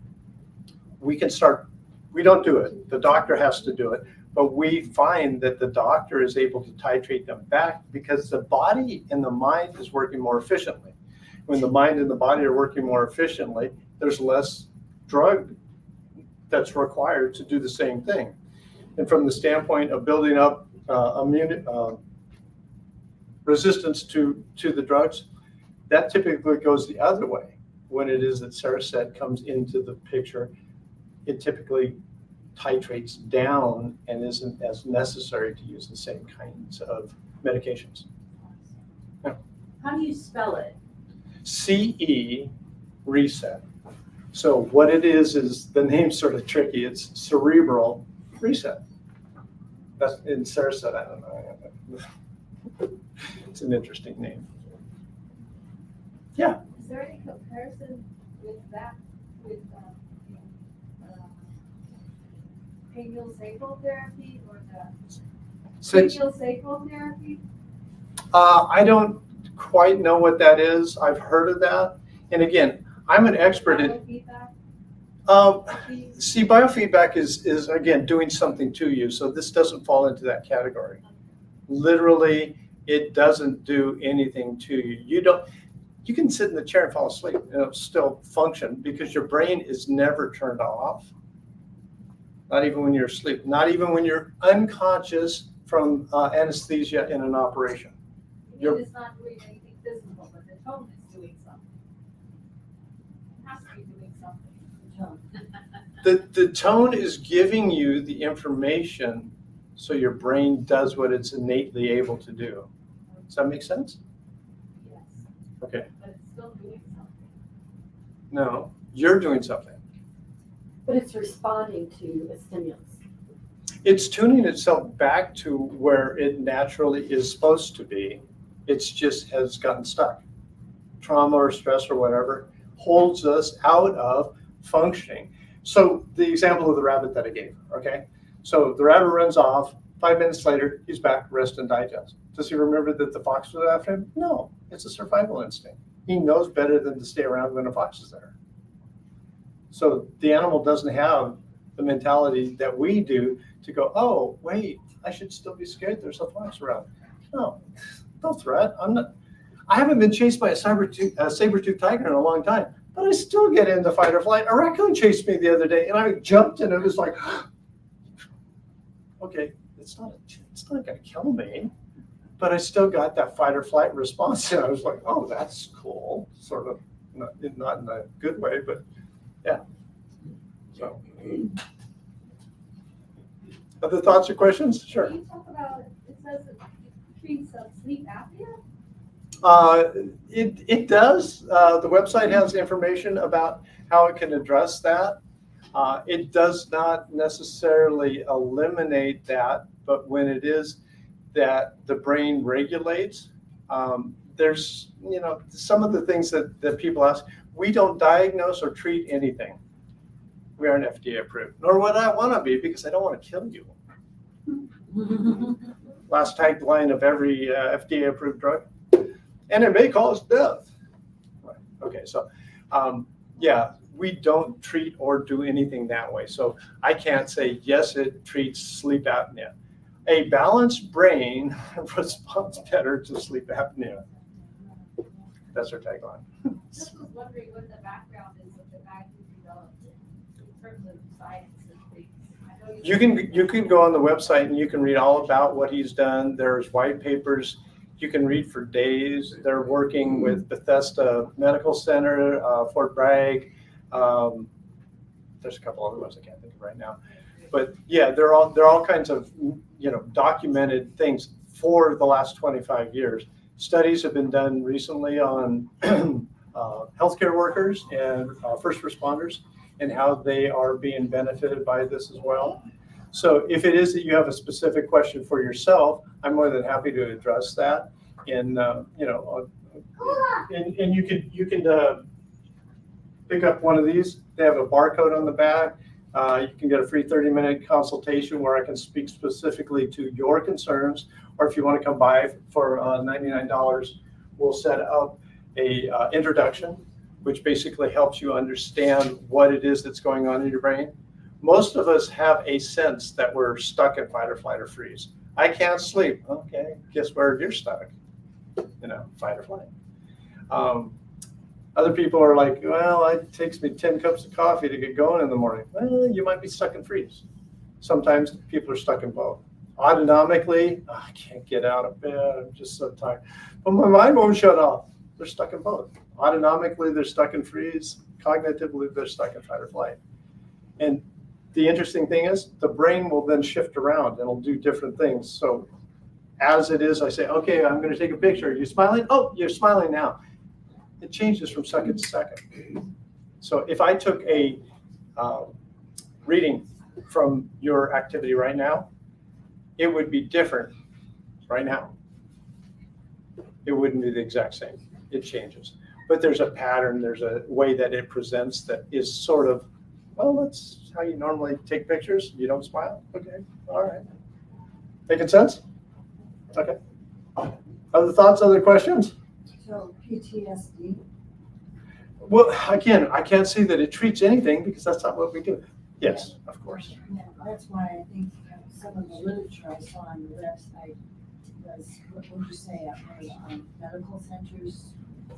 we don't do it. The doctor has to do it. But we find that the doctor is able to titrate them back because the body and the mind is working more efficiently. When the mind and the body are working more efficiently, there's less drug that's required to do the same thing. And from the standpoint of building up resistance to the drugs, that typically goes the other way. When it is that Sarah comes into the picture, it typically titrates down and isn't as necessary to use the same kinds of medications. Yeah. How do you spell it? CE reset. So what it is the name's sort of tricky. It's cerebral reset. That's in Sarasota, I don't know. It's an interesting name. Yeah. Is there any comparison with that, with craniosacral therapy or the craniosacral therapy? I don't quite know what that is. I've heard of that. And again, I'm an expert in biofeedback is again doing something to you. So this doesn't fall into that category. Literally, it doesn't do anything to you. You can sit in the chair and fall asleep and it'll still function because your brain is never turned off. Not even when you're asleep, not even when you're unconscious from anesthesia in an operation. It's not doing anything physical, but the tone is doing something. It has to be doing something. The tone is giving you the information so your brain does what it's innately able to do. Does that make sense? Yes. Okay. But it's still doing something. No, you're doing something. But it's responding to a stimulus. It's tuning itself back to where it naturally is supposed to be. It's just has gotten stuck. Trauma or stress or whatever holds us out of functioning. So the example of the rabbit that I gave, okay? So the rabbit runs off, 5 minutes later, he's back, rest and digest. Does he remember that the fox was after him? No, it's a survival instinct. He knows better than to stay around when a fox is there. So the animal doesn't have the mentality that we do to go, oh, wait, I should still be scared. There's a fox around. No threat. I haven't been chased by a saber-toothed tiger in a long time, but I still get into fight or flight. A raccoon chased me the other day and I jumped and it was like, okay, it's not going to kill me, but I still got that fight or flight response. And I was like, oh, that's cool. Sort of, not in a good way, but yeah. So, other thoughts or questions? Sure. Can you talk about, it says it treats sleep apnea? It does. The website has information about how it can address that. It does not necessarily eliminate that, but when it is that the brain regulates, there's, some of the things that people ask, we don't diagnose or treat anything. We aren't FDA approved, nor would I want to be because I don't want to kill you. Last tagline of every FDA approved drug, and it may cause death. Right. Okay, so yeah, we don't treat or do anything that way. So I can't say, yes, it treats sleep apnea. A balanced brain responds better to sleep apnea. That's our tagline. Just was wondering what the background is of the guy who developed it in terms of science and things. You can go on the website and you can read all about what he's done. There's white papers you can read for days. They're working with Bethesda Medical Center, Fort Bragg. There's a couple other ones I can't think of right now. But yeah, they're all kinds of documented things. for the last 25 years. Studies have been done recently on healthcare workers and first responders and how they are being benefited by this as well. So if it is that you have a specific question for yourself, I'm more than happy to address that. And and you can pick up one of these. They have a barcode on the back. You can get a free 30-minute consultation where I can speak specifically to your concerns. Or if you want to come by for $99, we'll set up a introduction, which basically helps you understand what it is that's going on in your brain. Most of us have a sense that we're stuck in fight or flight or freeze. I can't sleep. Okay, guess where you're stuck? Fight or flight. Other people are like, well, it takes me 10 cups of coffee to get going in the morning. Well, you might be stuck in freeze. Sometimes people are stuck in both. Autonomically, I can't get out of bed. I'm just so tired. But my mind won't shut off. They're stuck in both. Autonomically, they're stuck in freeze. Cognitively, they're stuck in fight or flight. And the interesting thing is the brain will then shift around and it'll do different things. So as it is, I say, okay, I'm going to take a picture. Are you smiling? Oh, you're smiling now. It changes from second to second. So if I took a reading from your activity right now, it would be different right now. It wouldn't be the exact same. It changes. But there's a pattern, there's a way that it presents that is sort of, well, that's how you normally take pictures. You don't smile? Okay, all right. Making sense? Okay. Other thoughts, other questions? So PTSD? Well, again, I can't see that it treats anything because that's not what we do. Yes, of course. Yeah, that's why I think some of the literature I saw on the website was, what would you say, medical centers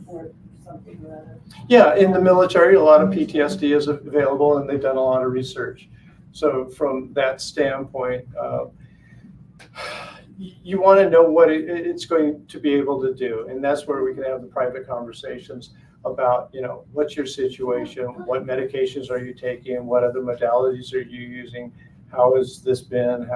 or something or other? Yeah, in the military, a lot of PTSD is available and they've done a lot of research. So from that standpoint, you want to know what it's going to be able to do. And that's where we can have the private conversations about, what's your situation? What medications are you taking? What other modalities are you using? How has this been?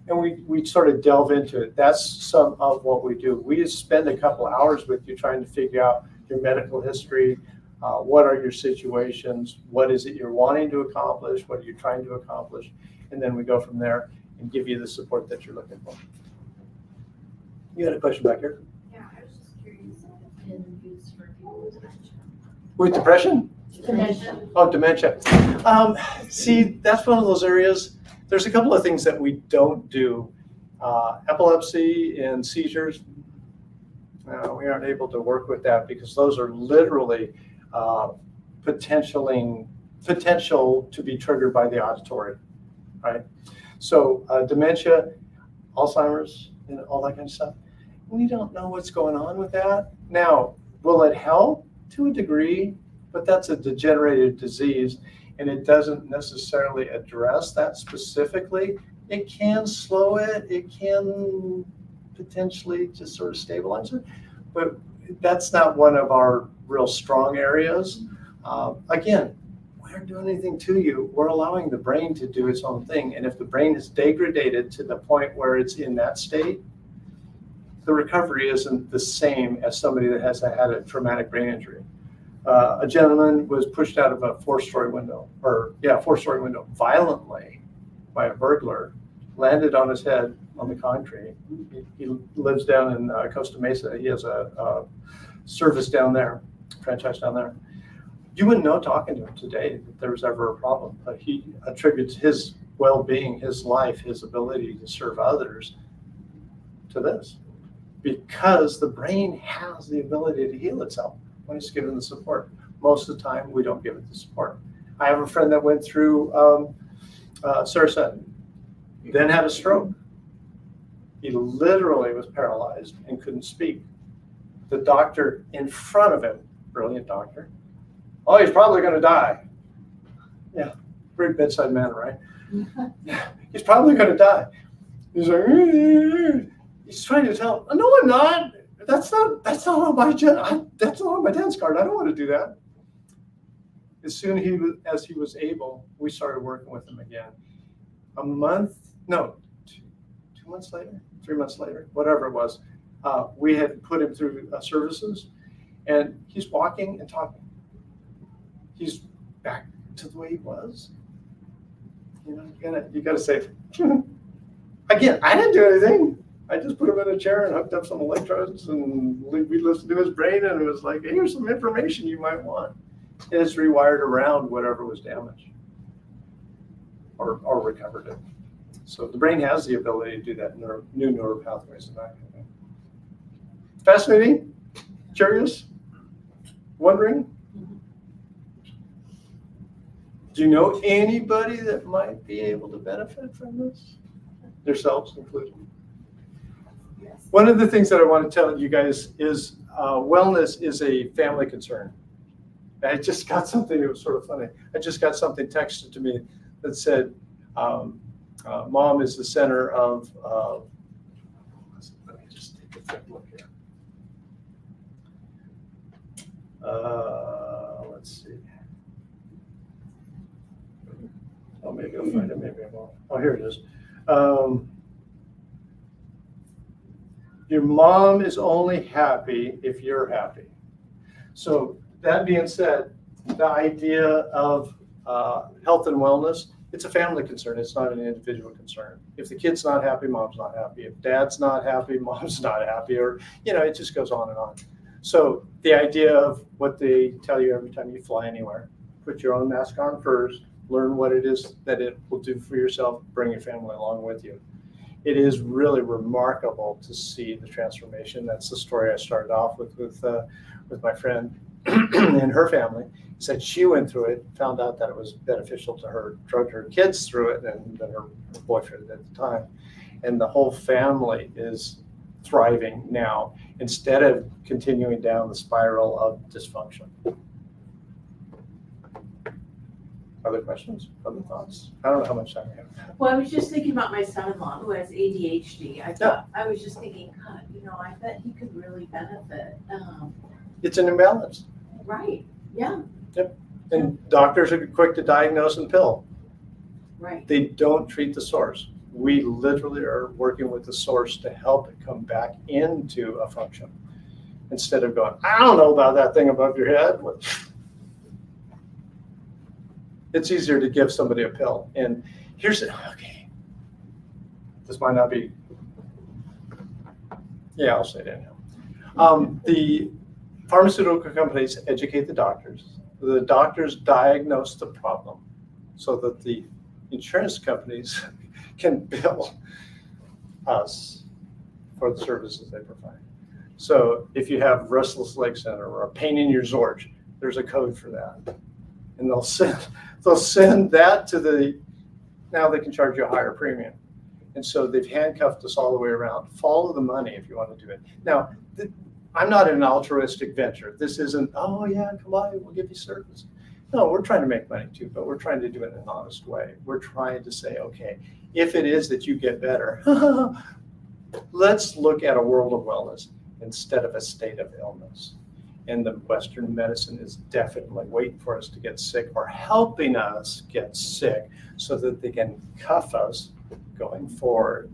And we sort of delve into it. That's some of what we do. We just spend a couple hours with you trying to figure out your medical history. What are your situations? What is it you're wanting to accomplish? What are you trying to accomplish? And then we go from there and give you the support that you're looking for. You had a question back here? Yeah, I was just curious if it's been used for people with dementia. With depression? Dementia. Oh, dementia. See, that's one of those areas. There's a couple of things that we don't do. Epilepsy and seizures, we aren't able to work with that because those are literally potential to be triggered by the auditory, right? So dementia, Alzheimer's, and all that kind of stuff. We don't know what's going on with that. Now, will it help? To a degree, but that's a degenerative disease and it doesn't necessarily address that specifically. It can slow it, it can potentially just sort of stabilize it, but that's not one of our real strong areas. Again, we aren't doing anything to you. We're allowing the brain to do its own thing. And if the brain is degraded to the point where it's in that state, the recovery isn't the same as somebody that has had a traumatic brain injury. A gentleman was pushed out of a four-story window violently by a burglar, landed on his head on the concrete. He lives down in Costa Mesa. He has a service down there, franchise down there. You wouldn't know talking to him today that there was ever a problem, but he attributes his well-being, his life, his ability to serve others to this, because the brain has the ability to heal itself when it's given the support. Most of the time, we don't give it the support. I have a friend that went through Sarasota, then had a stroke. He literally was paralyzed and couldn't speak. The doctor in front of him, brilliant doctor, oh, he's probably going to die. Yeah, great bedside manner, right? He's probably going to die. He's like, he's trying to tell him, no, I'm not. That's not on my that's not on my dance card. I don't want to do that. As soon as he was able, we started working with him again. 2 months later, 3 months later, whatever it was, we had put him through services, and he's walking and talking. He's back to the way he was. You know, you gotta say, again, I didn't do anything. I just put him in a chair and hooked up some electrodes, and we listened to his brain, and it was like, hey, here's some information you might want. And it's rewired around whatever was damaged or recovered it. So the brain has the ability to do that, new neural pathways and that kind of thing. Fascinating? Curious? Wondering? Do you know anybody that might be able to benefit from this? Yourselves included. Yes. One of the things that I want to tell you guys is wellness is a family concern. I just got something, it was sort of funny. I just got something texted to me that said, mom is the center of, let me just take a quick look here. Let's see. Oh, maybe I'll find it, maybe I won't. Oh, here it is. Your mom is only happy if you're happy. So that being said, the idea of health and wellness, it's a family concern. It's not an individual concern. If the kid's not happy, mom's not happy. If dad's not happy, mom's not happy, or, you know, it just goes on and on. So the idea of what they tell you every time you fly anywhere, put your own mask on first, learn what it is that it will do for yourself, bring your family along with you. It is really remarkable to see the transformation. That's the story I started off with my friend and her family. Said she went through it, found out that it was beneficial to her, drugged her kids through it, and then her boyfriend at the time. And the whole family is thriving now instead of continuing down the spiral of dysfunction. Other questions? Other thoughts? I don't know how much time we have. Well, I was just thinking about my son-in-law who has ADHD. I was just thinking, God, you know, I bet he could really benefit. It's an imbalance. Right. Yeah. Yep. And doctors are quick to diagnose and pill. Right. They don't treat the source. We literally are working with the source to help it come back into a function instead of going, I don't know about that thing above your head. It's easier to give somebody a pill. And here's it. Okay. This might not be. Yeah, I'll say it anyhow. The pharmaceutical companies educate the doctors. The doctors diagnose the problem so that the insurance companies can bill us for the services they provide. So if you have restless leg syndrome or a pain in your Zorch, there's a code for that. And they'll send that to the, now they can charge you a higher premium. And so they've handcuffed us all the way around. Follow the money if you want to do it. Now, I'm not an altruistic venture. This isn't, oh yeah, come by, we'll give you service. No, we're trying to make money too, but we're trying to do it in an honest way. We're trying to say, okay, if it is that you get better, let's look at a world of wellness instead of a state of illness. And the Western medicine is definitely waiting for us to get sick or helping us get sick so that they can cuff us going forward.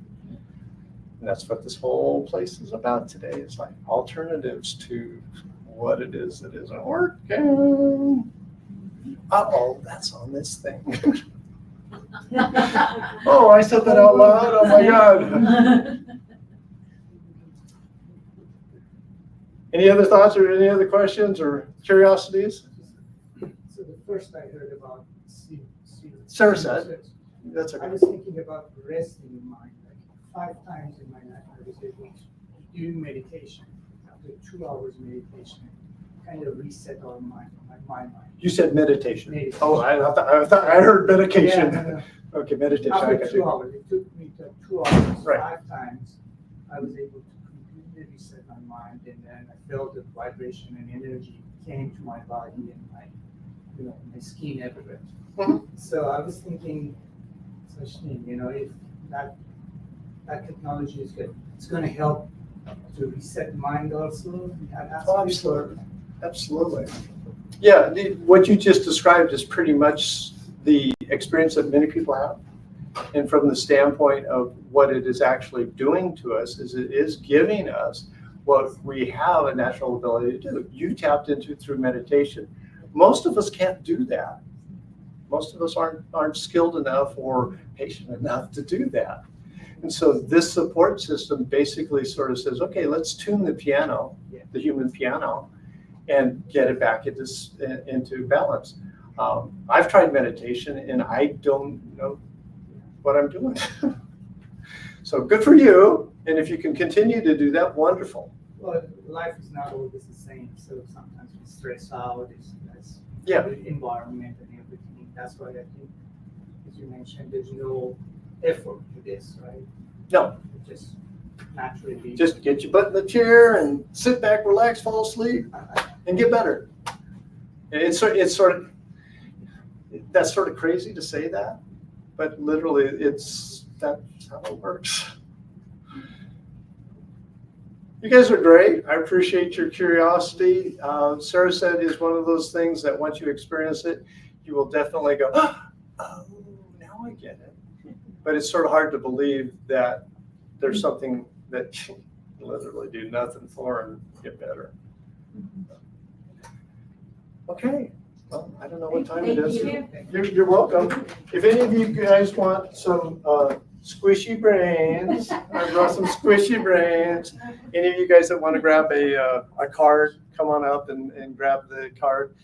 And that's what this whole place is about today. It's like alternatives to what it is that isn't working. Uh-oh, that's on this thing. Oh, I said that out loud. Oh my God. Any other thoughts or any other questions or curiosities? So the first I heard about Sarah said. That's okay. I was thinking about resting in mind. Like 5 times in my life, I was able to do meditation. After 2 hours meditation, kind of reset our mind, my mind. You said meditation. Oh, I thought I heard medication. Yeah, no. Okay, meditation. After 2 hours, it took me to 2 hours, Right. 5 times. I was able to completely reset my mind, and then I felt the vibration and energy came to my body and my skin everywhere. Mm-hmm. So I was thinking, such thing, if that technology is good, it's going to help to reset mind also. Absolutely. Absolutely. Yeah, what you just described is pretty much the experience that many people have. And from the standpoint of what it is actually doing to us is it is giving us what we have a natural ability to do. You tapped into through meditation. Most of us can't do that. Most of us aren't skilled enough or patient enough to do that. And so this support system basically sort of says, okay, let's tune the piano, the human piano, and get it back into balance. I've tried meditation and I don't know what I'm doing. So good for you. And if you can continue to do that, wonderful. Well, life is not always the same. So sometimes we stress out, it's the environment and everything. That's why I think, as you mentioned, there's no effort to this, right? No. It just naturally. Just get your butt in the chair and sit back, relax, fall asleep, and get better. And it's sort of, that's sort of crazy to say that, but literally that's how it works. You guys are great. I appreciate your curiosity. Sarah said is one of those things that once you experience it, you will definitely go, oh, now I get it. But it's sort of hard to believe that there's something that you literally do nothing for and get better. Okay. Well, I don't know what time it is. You're welcome. If any of you guys want some squishy brains, I brought some squishy brains. Any of you guys that want to grab a card, come on up and grab the card.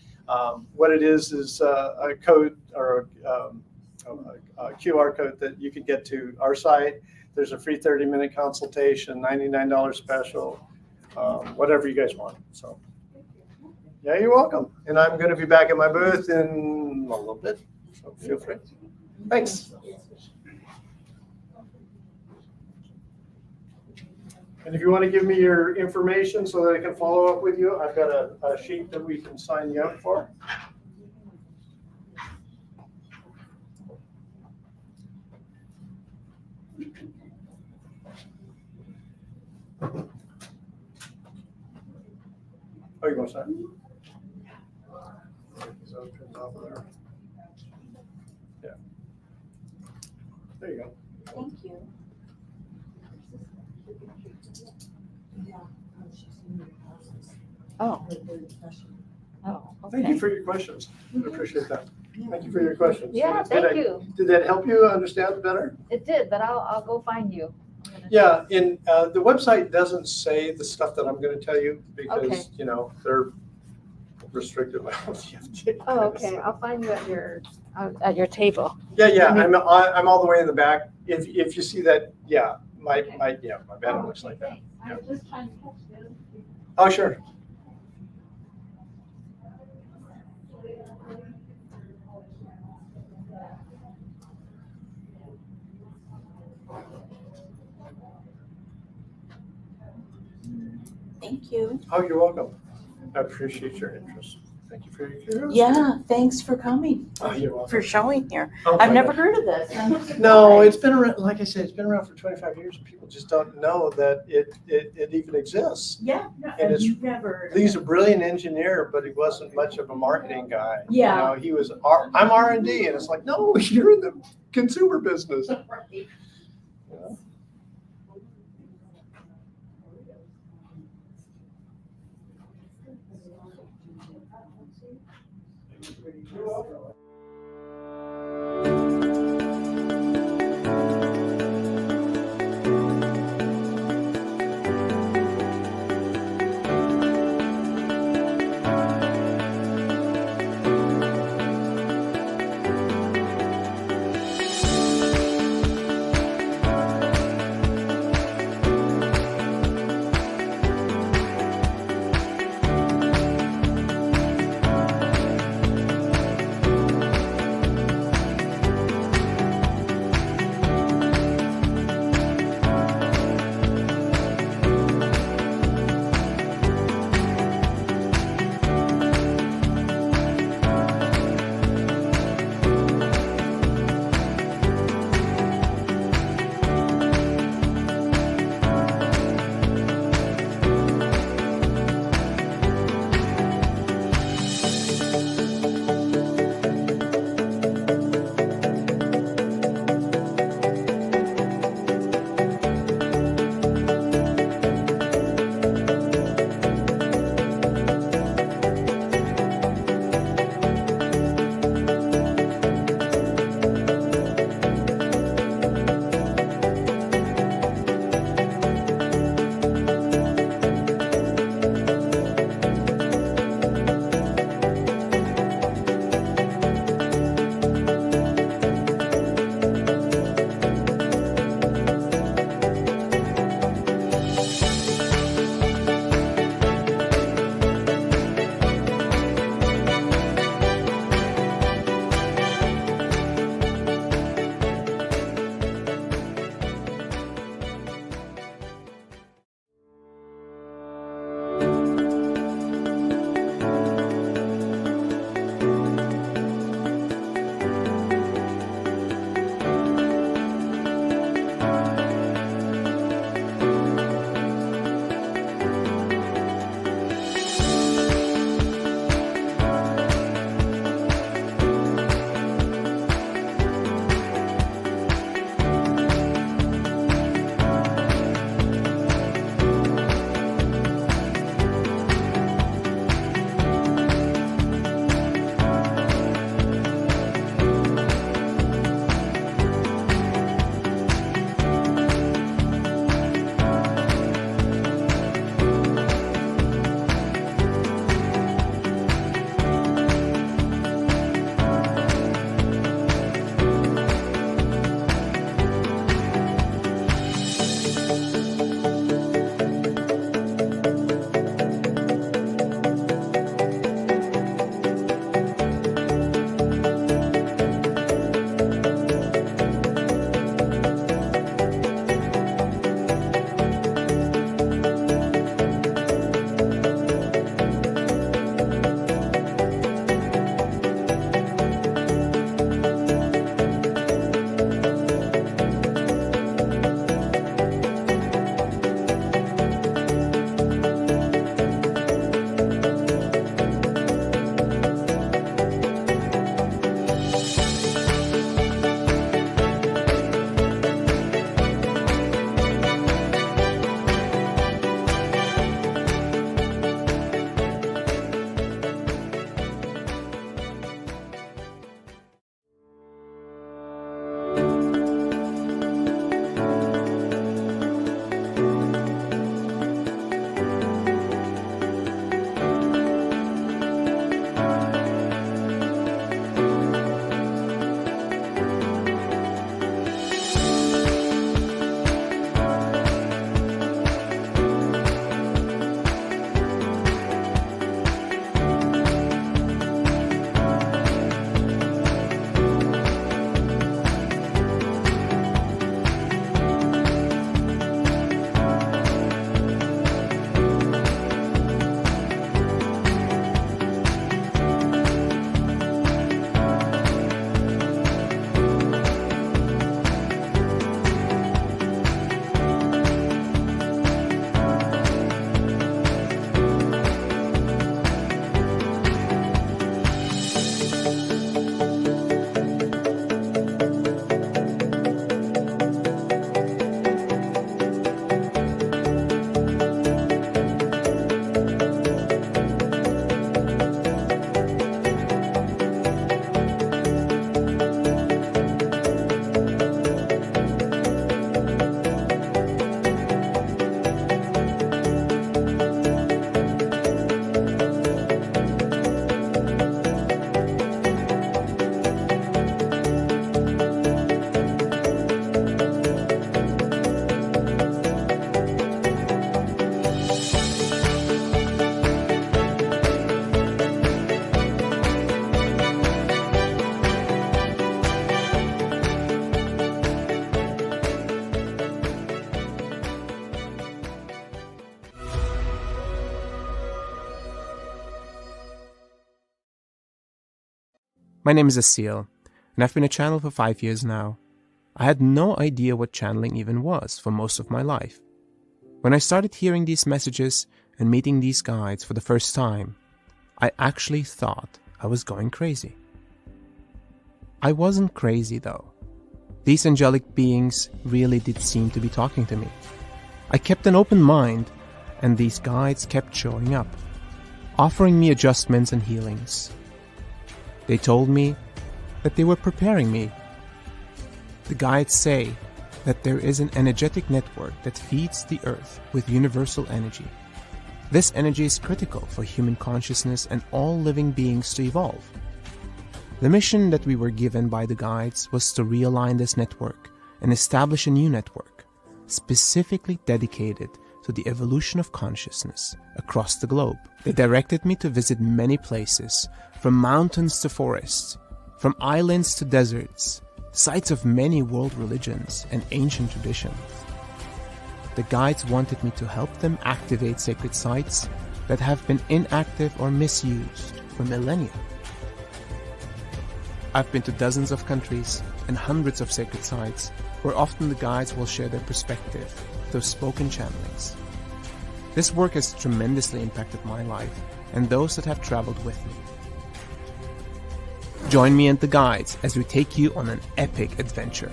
What it is a code or a QR code that you can get to our site. There's a free 30-minute consultation, $99 special, whatever you guys want. So, yeah, you're welcome. And I'm going to be back at my booth in a little bit, so feel free. Thanks. And if you want to give me your information so that I can follow up with you, I've got a sheet that we can sign you up for. Oh, you want to sign? Yeah. There you go. Thank you. Oh. Oh, okay. Thank you for your questions. I appreciate that. Thank you for your questions. Yeah, thank you. Did that help you understand better? It did, but I'll go find you. Yeah, and the website doesn't say the stuff that I'm going to tell you because, Okay. you know, they're restricted. Oh, okay. I'll find you at your table. Yeah, I'm all the way in the back. If you see that, yeah, my banner looks like that. I was just trying to catch this. Oh, sure. Thank you. Oh, you're welcome. I appreciate your interest. Thank you for your curiosity. Yeah, thanks for coming. Oh, you're welcome. For showing here. Oh, I've my never God. heard of this. No, it's been around, like I said, it's been around for 25 years and people just don't know that it even exists. Yeah, no, And it's, you've never. he's a brilliant engineer, but he wasn't much of a marketing guy. Yeah. You know, he was, I'm R&D, and it's like, no, you're in the consumer business. Right. You know? You're welcome. My name is Asil, and I've been a channel for 5 years now. I had no idea what channeling even was for most of my life. When I started hearing these messages and meeting these guides for the first time, I actually thought I was going crazy. I wasn't crazy though. These angelic beings really did seem to be talking to me. I kept an open mind, and these guides kept showing up, offering me adjustments and healings. They told me that they were preparing me. The guides say that there is an energetic network that feeds the earth with universal energy. This energy is critical for human consciousness and all living beings to evolve. The mission that we were given by the guides was to realign this network and establish a new network, specifically dedicated to the evolution of consciousness across the globe. They directed me to visit many places, from mountains to forests, from islands to deserts, sites of many world religions and ancient traditions. The guides wanted me to help them activate sacred sites that have been inactive or misused for millennia. I've been to dozens of countries and hundreds of sacred sites where often the guides will share their perspective through spoken channelings. This work has tremendously impacted my life and those that have traveled with me. Join me and the guides as we take you on an epic adventure.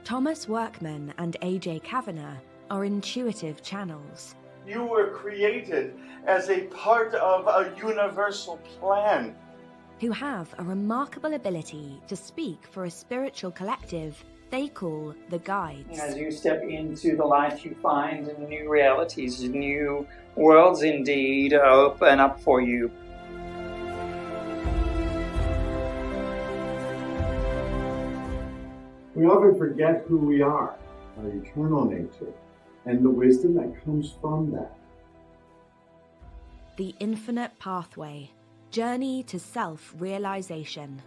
Thomas Workman and A.J. Kavanagh are intuitive channels. You were created as a part of a universal plan. Who have a remarkable ability to speak for a spiritual collective they call the Guides. As you step into the light, you find new realities, new worlds indeed open up for you. We often forget who we are, our eternal nature, and the wisdom that comes from that. The Infinite Pathway, Journey to Self-Realization.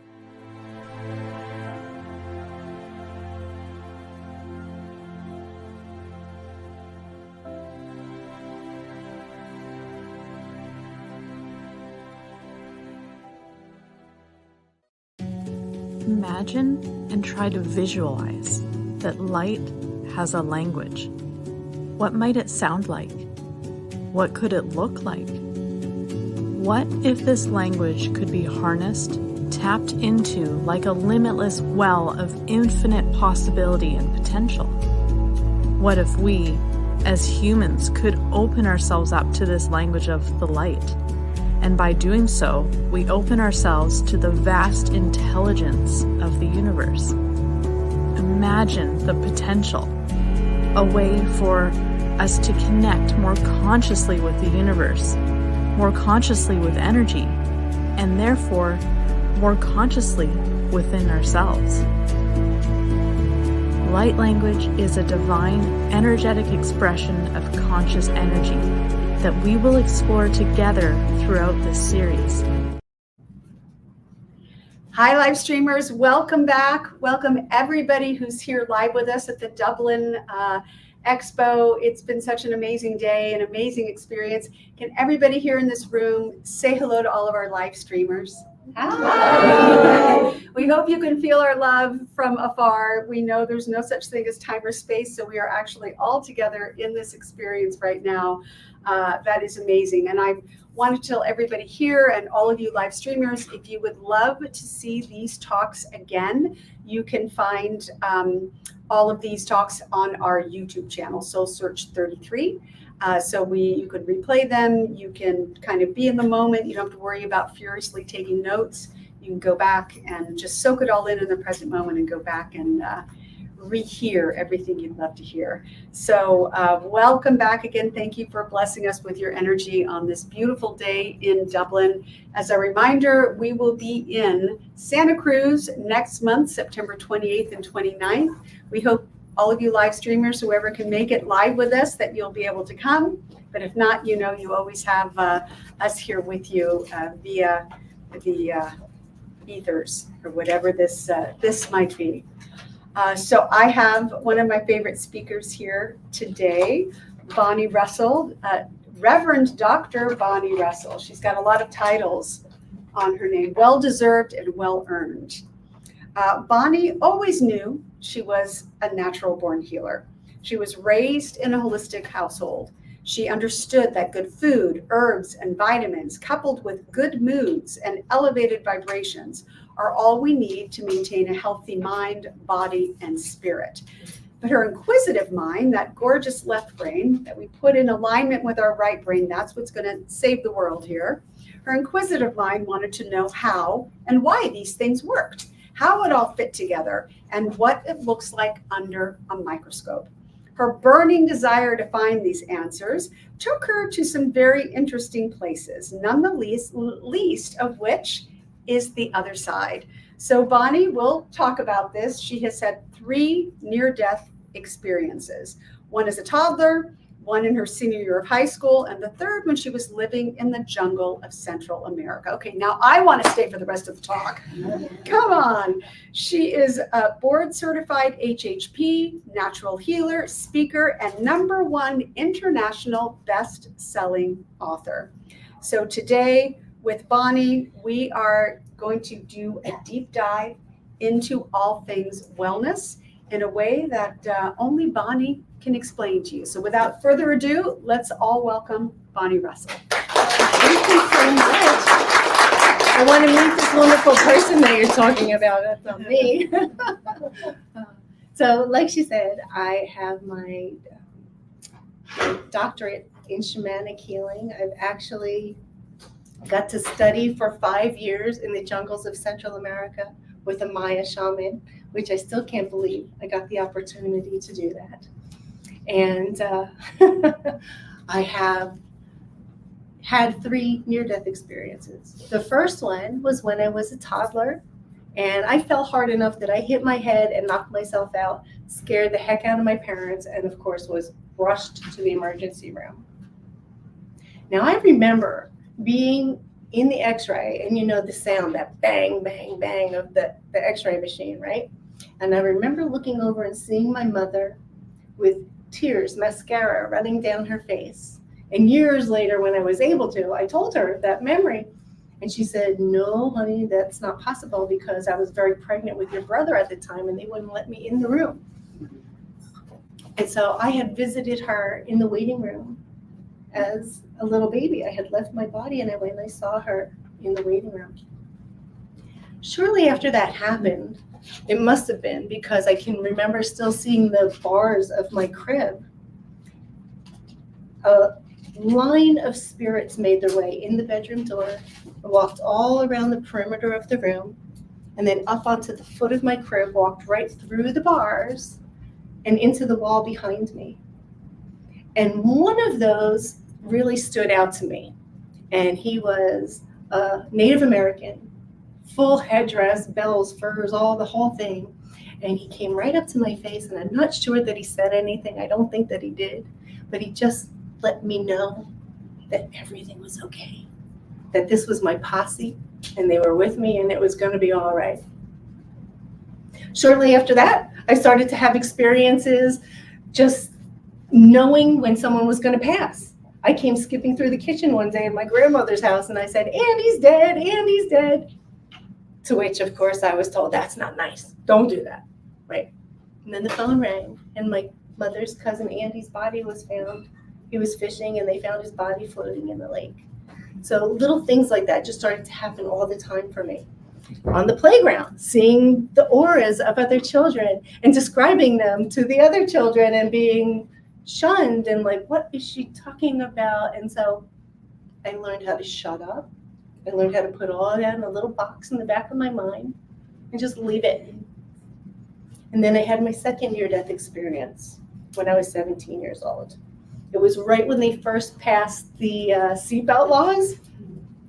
Imagine and try to visualize that light has a language. What might it sound like? What could it look like? What if this language could be harnessed, tapped into like a limitless well of infinite possibility and potential? What if we, as humans, could open ourselves up to this language of the light? And by doing so, we open ourselves to the vast intelligence of the universe. Imagine the potential, a way for us to connect more consciously with the universe, more consciously with energy, and therefore more consciously within ourselves. Light language is a divine, energetic expression of conscious energy that we will explore together throughout this series. Hi, live streamers. Welcome back. Welcome everybody who's here live with us at the Dublin Expo. It's been such an amazing day, an amazing experience. Can everybody here in this room say hello to all of our live streamers? Hi. We hope you can feel our love from afar. We know there's no such thing as time or space, so we are actually all together in this experience right now. That is amazing. And I want to tell everybody here and all of you live streamers, if you would love to see these talks again, you can find all of these talks on our YouTube channel, SoulSearch 33. So you could replay them. You can kind of be in the moment. You don't have to worry about furiously taking notes. You can go back and just soak it all in the present moment and go back and rehear everything you'd love to hear. So welcome back again. Thank you for blessing us with your energy on this beautiful day in Dublin. As a reminder, we will be in Santa Cruz next month, September 28th and 29th. We hope all of you live streamers, whoever can make it live with us, that you'll be able to come But if not, you know, you always have us here with you via the ethers or whatever this might be. So I have one of my favorite speakers here today, Bonnie Russell, Reverend Dr. Bonnie Russell. She's got a lot of titles on her name, well-deserved and well-earned. Bonnie always knew she was a natural-born healer. She was raised in a holistic household. She understood that good food, herbs, and vitamins, coupled with good moods and elevated vibrations, are all we need to maintain a healthy mind, body, and spirit. But her inquisitive mind, that gorgeous left brain that we put in alignment with our right brain, that's what's going to save the world here. Her inquisitive mind wanted to know how and why these things worked, how it all fit together, and what it looks like under a microscope. Her burning desire to find these answers took her to some very interesting places, none the least of which is the other side. So Bonnie will talk about this. She has had 3 near-death experiences. One as a toddler, one in her senior year of high school, and the third when she was living in the jungle of Central America. Okay, now I want to stay for the rest of the talk. Come on. She is a board-certified HHP, natural healer, speaker, and #1 international best-selling author. So today with Bonnie, we are going to do a deep dive into all things wellness in a way that only Bonnie can explain to you. So without further ado, let's all welcome Bonnie Russell. Thank you so much. I want to meet this wonderful person that you're talking about. That's not me. So like she said, I have my doctorate in shamanic healing. I've actually got to study for 5 years in the jungles of Central America with a Maya shaman, which I still can't believe I got the opportunity to do that. And I have had 3 near-death experiences. The first one was when I was a toddler, and I fell hard enough that I hit my head and knocked myself out, scared the heck out of my parents, and of course was rushed to the emergency room. Now I remember being in the x-ray, and you know the sound, that bang, bang, bang of the x-ray machine, right? And I remember looking over and seeing my mother with tears, mascara running down her face. And years later, when I was able to, I told her that memory. And she said, no, honey, that's not possible because I was very pregnant with your brother at the time and they wouldn't let me in the room. And so I had visited her in the waiting room as a little baby. I had left my body and I went and I saw her in the waiting room. Shortly after that happened, it must have been because I can remember still seeing the bars of my crib. A line of spirits made their way in the bedroom door, walked all around the perimeter of the room, and then up onto the foot of my crib, walked right through the bars and into the wall behind me. And one of those really stood out to me. And he was a Native American, full headdress, bells, furs, all the whole thing. And he came right up to my face, and I'm not sure that he said anything. I don't think that he did, but he just let me know that everything was okay, that this was my posse and they were with me and it was going to be all right. Shortly after that, I started to have experiences just knowing when someone was going to pass. I came skipping through the kitchen one day at my grandmother's house and I said, Andy's dead, Andy's dead. To which, of course, I was told, that's not nice. Don't do that, right? And then the phone rang and my mother's cousin Andy's body was found. He was fishing and they found his body floating in the lake. So little things like that just started to happen all the time for me. On the playground, seeing the auras of other children and describing them to the other children and being shunned and like, what is she talking about? And so I learned how to shut up. I learned how to put all that in a little box in the back of my mind and just leave it. And then I had my second near-death experience when I was 17 years old. It was right when they first passed the seatbelt laws.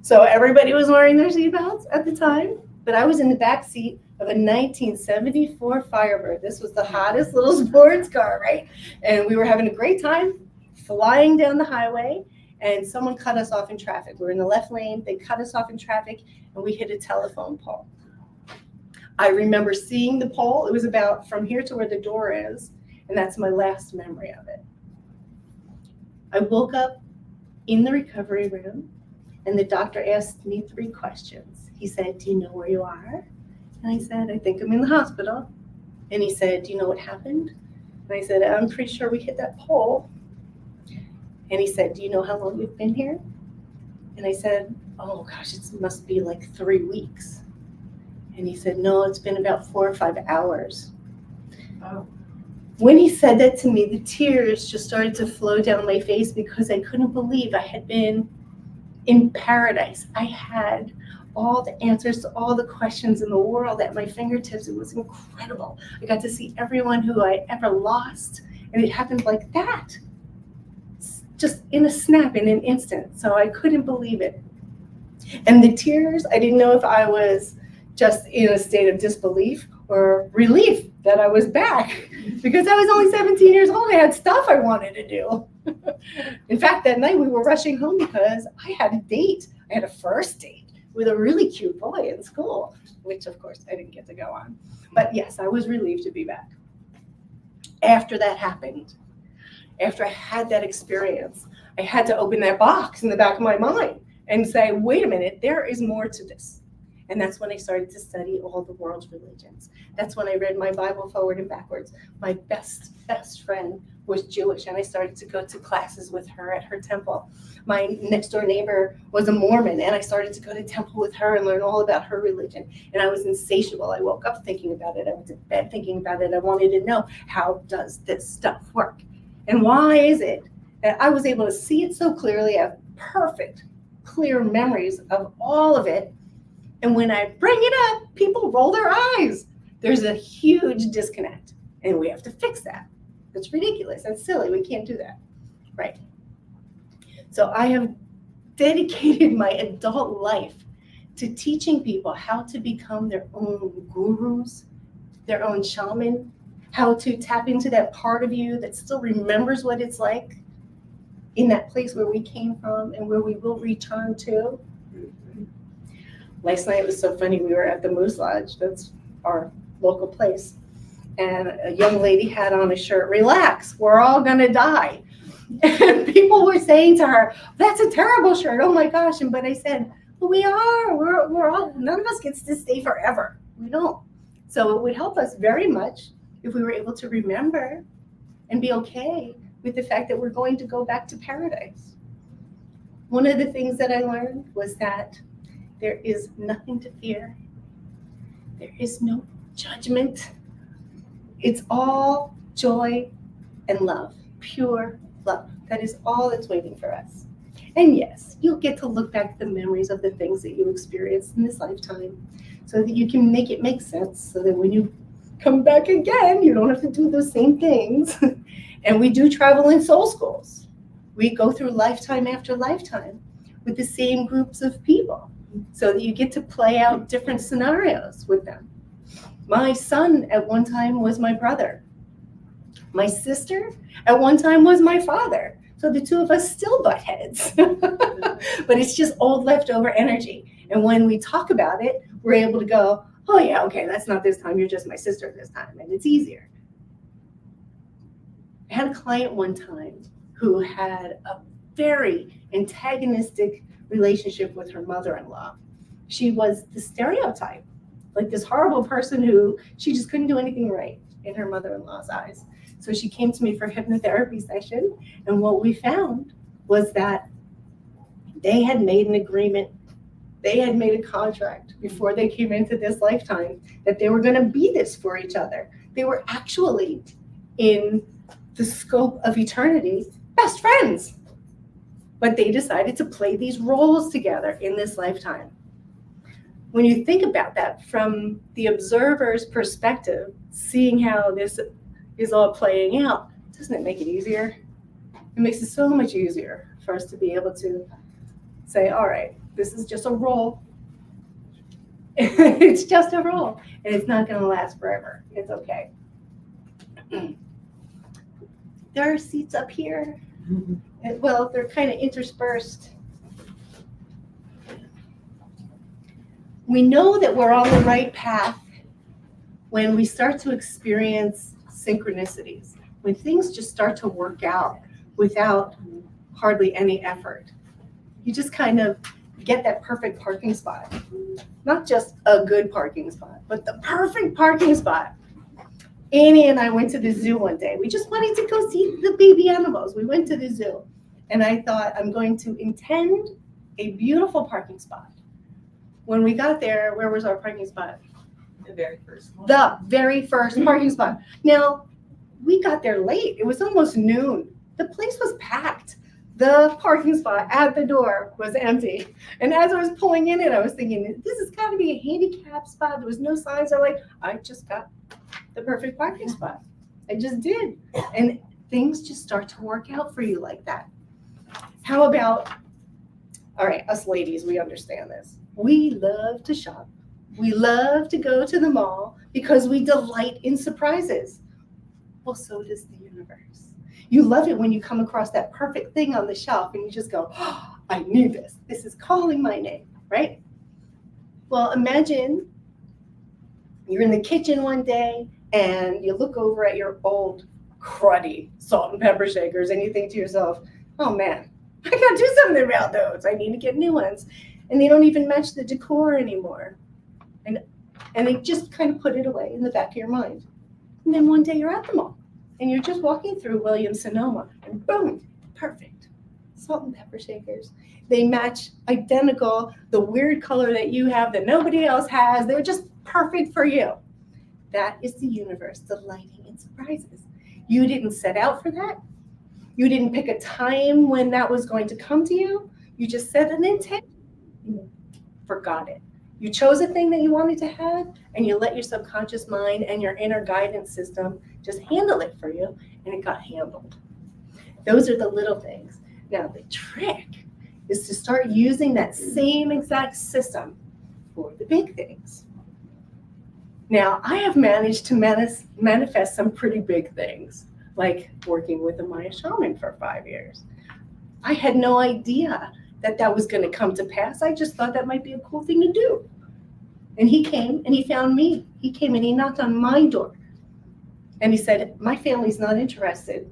So everybody was wearing their seatbelts at the time. But I was in the back seat of a 1974 Firebird. This was the hottest little sports car, right? And we were having a great time flying down the highway, and someone cut us off in traffic. We're in the left lane, they cut us off in traffic, and we hit a telephone pole. I remember seeing the pole. It was about from here to where the door is, and that's my last memory of it. I woke up in the recovery room, and the doctor asked me 3 questions. He said, "Do you know where you are?" And I said, "I think I'm in the hospital." And he said, "Do you know what happened?" And I said, "I'm pretty sure we hit that pole." And he said, "Do you know how long you've been here?" And I said, "Oh gosh, it must be like 3 weeks." And he said, "No, it's been about 4 or 5 hours." Oh. When he said that to me, the tears just started to flow down my face because I couldn't believe I had been in paradise. I had all the answers to all the questions in the world at my fingertips. It was incredible. I got to see everyone who I ever lost, and it happened like that. Just in a snap, in an instant. So I couldn't believe it. And the tears, I didn't know if I was just in a state of disbelief or relief that I was back, because I was only 17 years old. I had stuff I wanted to do. In fact, that night we were rushing home because I had a date. I had a first date with a really cute boy in school, which of course I didn't get to go on. But yes, I was relieved to be back. After that happened, after I had that experience, I had to open that box in the back of my mind and say, wait a minute, there is more to this. And that's when I started to study all the world's religions. That's when I read my Bible forward and backwards. My best friend was Jewish, and I started to go to classes with her at her temple. My next door neighbor was a Mormon, and I started to go to temple with her and learn all about her religion. And I was insatiable. I woke up thinking about it. I went to bed thinking about it. I wanted to know, how does this stuff work? And why is it that I was able to see it so clearly? I have perfect, clear memories of all of it. And when I bring it up, people roll their eyes. There's a huge disconnect, and we have to fix that. That's ridiculous. That's silly. We can't do that, right? So I have dedicated my adult life to teaching people how to become their own gurus, their own shaman, how to tap into that part of you that still remembers what it's like in that place where we came from and where we will return to. Last night it was so funny. We were at the Moose Lodge, that's our local place, and a young lady had on a shirt, "Relax, we're all gonna die." And people were saying to her, "That's a terrible shirt, oh my gosh." But I said, well, we're all, none of us gets to stay forever. We don't. So it would help us very much if we were able to remember and be okay with the fact that we're going to go back to paradise. One of the things that I learned was that there is nothing to fear. There is no judgment. It's all joy and love, pure love. That is all that's waiting for us. And yes, you'll get to look back at the memories of the things that you experienced in this lifetime so that you can make it make sense, so that when you come back again, you don't have to do those same things. And we do travel in soul schools. We go through lifetime after lifetime with the same groups of people, so that you get to play out different scenarios with them. My son at one time was my brother. My sister at one time was my father. So the two of us still butt heads. But it's just old leftover energy. And when we talk about it, we're able to go, oh yeah, okay, that's not this time, you're just my sister this time. And it's easier. I had a client one time who had a very antagonistic relationship with her mother-in-law. She was the stereotype, like this horrible person who she just couldn't do anything right in her mother-in-law's eyes. So she came to me for a hypnotherapy session, and what we found was that they had made an agreement, they had made a contract before they came into this lifetime that they were going to be this for each other. They were actually, in the scope of eternity, best friends. But they decided to play these roles together in this lifetime. When you think about that from the observer's perspective, seeing how this is all playing out, doesn't it make it easier? It makes it so much easier for us to be able to say, all right, this is just a role. It's just a role, and it's not going to last forever. It's okay. There are seats up here. Well, they're kind of interspersed. We know that we're on the right path when we start to experience synchronicities, when things just start to work out without hardly any effort. You just kind of get that perfect parking spot. Not just a good parking spot, but the perfect parking spot. Annie and I went to the zoo one day. We just wanted to go see the baby animals. We went to the zoo, and I thought, I'm going to intend a beautiful parking spot. When we got there, where was our parking spot? The very first one. The very first parking spot. Now, we got there late. It was almost noon. The place was packed. The parking spot at the door was empty. And as I was pulling in it, I was thinking, this has got to be a handicap spot. There was no signs. I'm like, I just got the perfect parking spot. I just did. And things just start to work out for you like that. How about, all right, us ladies, we understand this. We love to shop. We love to go to the mall because we delight in surprises. Well, so does the universe. You love it when you come across that perfect thing on the shelf and you just go, oh, I knew this. This is calling my name, right? Well, imagine you're in the kitchen one day and you look over at your old cruddy salt and pepper shakers and you think to yourself, oh man, I gotta do something about those. I need to get new ones. And they don't even match the decor anymore. And they just kind of put it away in the back of your mind. And then one day you're at the mall and you're just walking through Williams-Sonoma and boom, perfect. Salt and pepper shakers. They match identical, the weird color that you have that nobody else has. They're just perfect for you. That is the universe delighting in surprises. You didn't set out for that. You didn't pick a time when that was going to come to you. You just set an intent. You forgot it. You chose a thing that you wanted to have, and you let your subconscious mind and your inner guidance system just handle it for you, and it got handled. Those are the little things. Now, the trick is to start using that same exact system for the big things. Now, I have managed to manifest some pretty big things, like working with a Maya shaman for 5 years. I had no idea that that was going to come to pass. I just thought that might be a cool thing to do. And he came and he found me. He came and he knocked on my door. And he said, my family's not interested.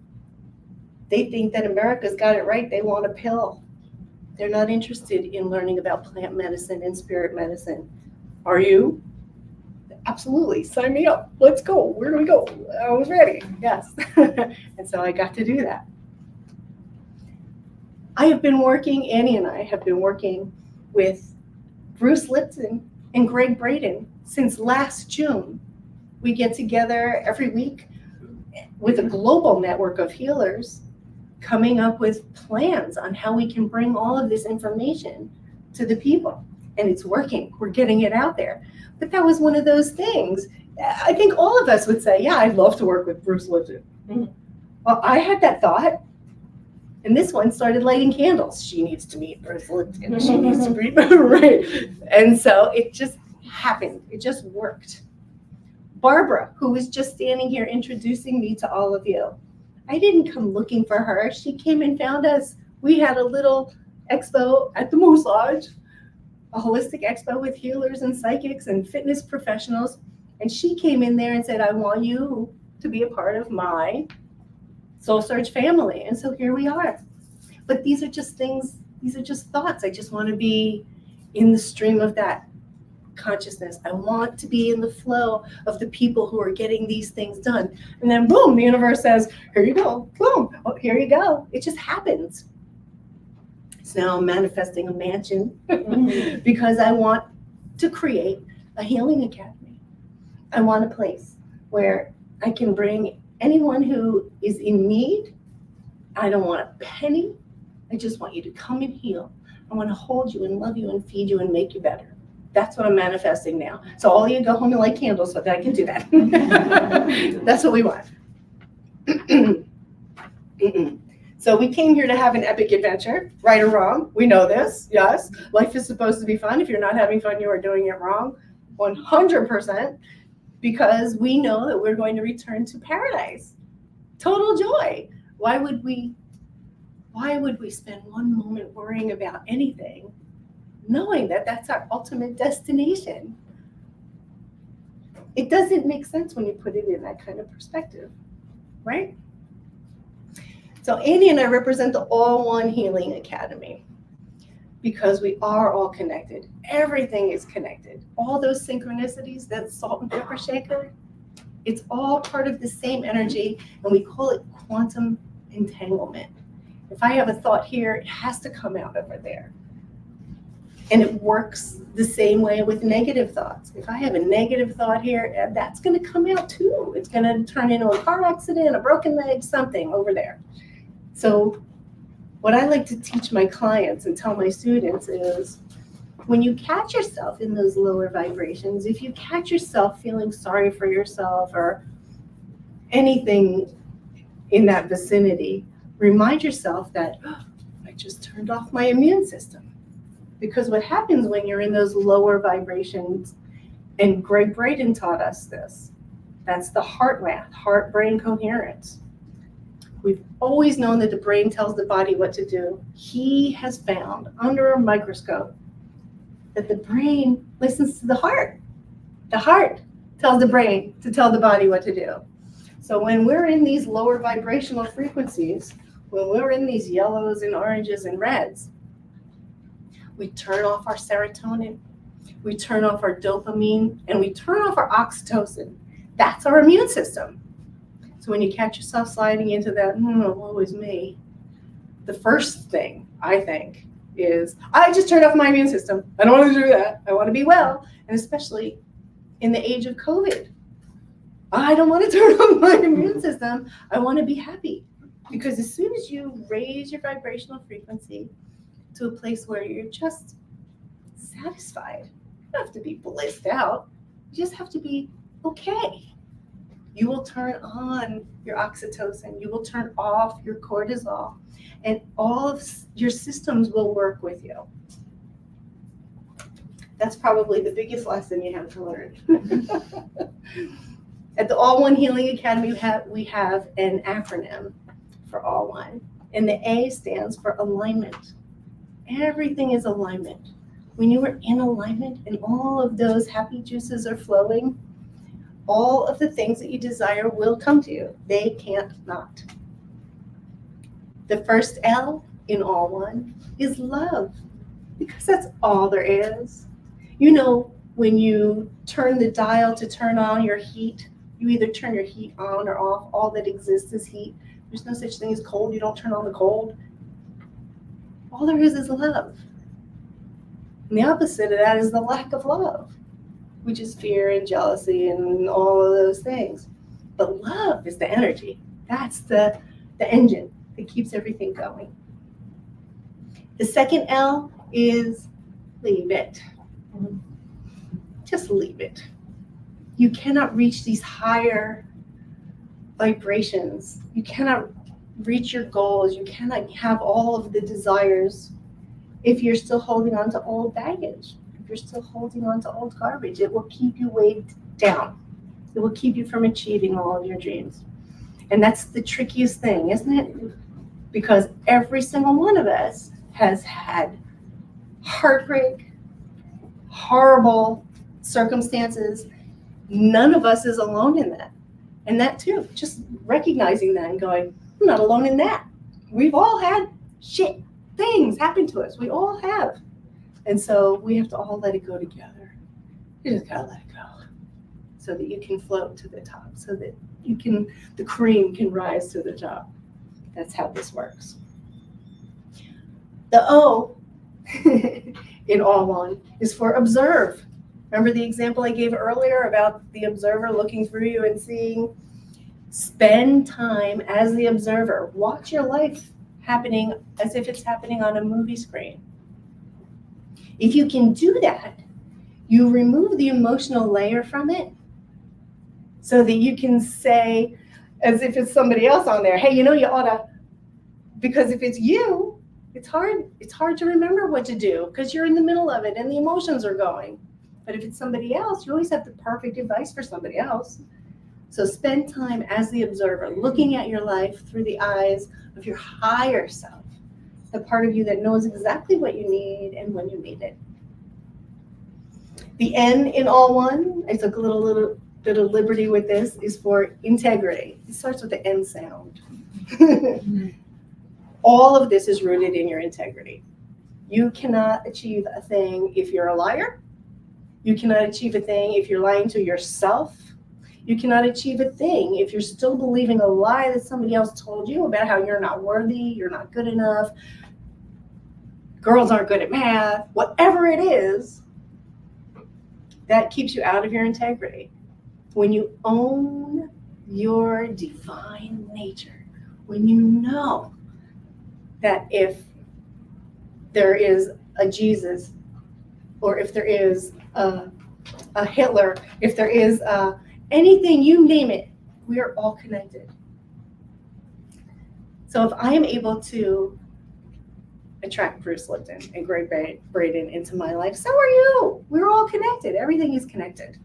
They think that America's got it right. They want a pill. They're not interested in learning about plant medicine and spirit medicine. Are you? Absolutely. Sign me up. Let's go. Where do we go? I was ready. Yes. And so I got to do that. Annie and I have been working with Bruce Lipton and Greg Braden since last June. We get together every week with a global network of healers coming up with plans on how we can bring all of this information to the people. And it's working. We're getting it out there. But that was one of those things. I think all of us would say, yeah, I'd love to work with Bruce Lipton. Mm-hmm. Well, I had that thought. And this one started lighting candles. She needs to meet Bruce Lipton. She needs to meet, right. And so it just happened. It just worked. Barbara, who was just standing here introducing me to all of you. I didn't come looking for her. She came and found us. We had a little expo at the Moose Lodge, a holistic expo with healers and psychics and fitness professionals. And she came in there and said, I want you to be a part of my SoulSearch family. And so here we are. But these are just things, these are just thoughts. I just want to be in the stream of that consciousness. I want to be in the flow of the people who are getting these things done. And then boom, the universe says, here you go. Boom, oh, here you go. It just happens. So now I'm manifesting a mansion because I want to create a healing academy. I want a place where I can bring anyone who is in need. I don't want a penny. I just want you to come and heal. I want to hold you and love you and feed you and make you better. That's what I'm manifesting now. So all of you go home and light candles so that I can do that. That's what we want. So we came here to have an epic adventure, right or wrong. We know this, yes. Life is supposed to be fun. If you're not having fun, you are doing it wrong, 100%, because we know that we're going to return to paradise. Total joy. Why would we Why would we spend one moment worrying about anything, knowing that that's our ultimate destination? It doesn't make sense when you put it in that kind of perspective, right? So Andy and I represent the All One Healing Academy because we are all connected. Everything is connected. All those synchronicities, that salt and pepper shaker, it's all part of the same energy, and we call it quantum entanglement. If I have a thought here, it has to come out over there. And it works the same way with negative thoughts. If I have a negative thought here, that's going to come out too. It's going to turn into a car accident, a broken leg, something over there. So what I like to teach my clients and tell my students is, when you catch yourself in those lower vibrations, if you catch yourself feeling sorry for yourself or anything in that vicinity, remind yourself that, oh, I just turned off my immune system. Because what happens when you're in those lower vibrations, and Greg Braden taught us this, that's the heart math, heart-brain coherence. We've always known that the brain tells the body what to do. He has found under a microscope that the brain listens to the heart. The heart tells the brain to tell the body what to do. So when we're in these lower vibrational frequencies, when we're in these yellows and oranges and reds, we turn off our serotonin, we turn off our dopamine, and we turn off our oxytocin. That's our immune system. So when you catch yourself sliding into that, woe is me, the first thing I think is, I just turned off my immune system. I don't want to do that. I want to be well. And especially in the age of COVID, I don't want to turn off my immune system. I want to be happy. Because as soon as you raise your vibrational frequency to a place where you're just satisfied, you don't have to be blissed out. You just have to be okay. You will turn on your oxytocin. You will turn off your cortisol. And all of your systems will work with you. That's probably the biggest lesson you have to learn. At the All One Healing Academy, we have an acronym for All One. And the A stands for alignment. Everything is alignment. When you are in alignment and all of those happy juices are flowing, all of the things that you desire will come to you. They can't not. The first L in All One is love, because that's all there is. You know, when you turn the dial to turn on your heat, you either turn your heat on or off. All that exists is heat. There's no such thing as cold. You don't turn on the cold. All there is love. And the opposite of that is the lack of love, which is fear and jealousy and all of those things. But love is the energy. That's the engine that keeps everything going. The second L is leave it. Just leave it. You cannot reach these higher vibrations. You cannot reach your goals. You cannot have all of the desires if you're still holding on to old baggage. If you're still holding on to old garbage, it will keep you weighed down. It will keep you from achieving all of your dreams. And that's the trickiest thing, isn't it? Because every single one of us has had heartbreak, horrible circumstances. None of us is alone in that. And that too, just recognizing that and going, I'm not alone in that. We've all had shit things happen to us. We all have. And so we have to all let it go together. You just gotta let it go so that you can float to the top, so that the cream can rise to the top. That's how this works. The O in All One is for observe. Remember the example I gave earlier about the observer looking through you and seeing? Spend time as the observer. Watch your life happening as if it's happening on a movie screen. If you can do that, you remove the emotional layer from it so that you can say, as if it's somebody else on there, hey, you know, you ought to, because if it's you, it's hard to remember what to do because you're in the middle of it and the emotions are going. But if it's somebody else, you always have the perfect advice for somebody else. So spend time as the observer, looking at your life through the eyes of your higher self, the part of you that knows exactly what you need and when you need it. The N in all one, I took a little bit of liberty with this, is for integrity. It starts with the N sound. All of this is rooted in your integrity. You cannot achieve a thing if you're a liar. You cannot achieve a thing if you're lying to yourself. You cannot achieve a thing if you're still believing a lie that somebody else told you about how you're not worthy, you're not good enough, girls aren't good at math, whatever it is, that keeps you out of your integrity. When you own your divine nature, when you know that if there is a Jesus, or if there is a Hitler, if there is anything, you name it, we are all connected. So if I am able to attract Bruce Lipton and Greg Braden into my life, so are you. We're all connected. Everything is connected.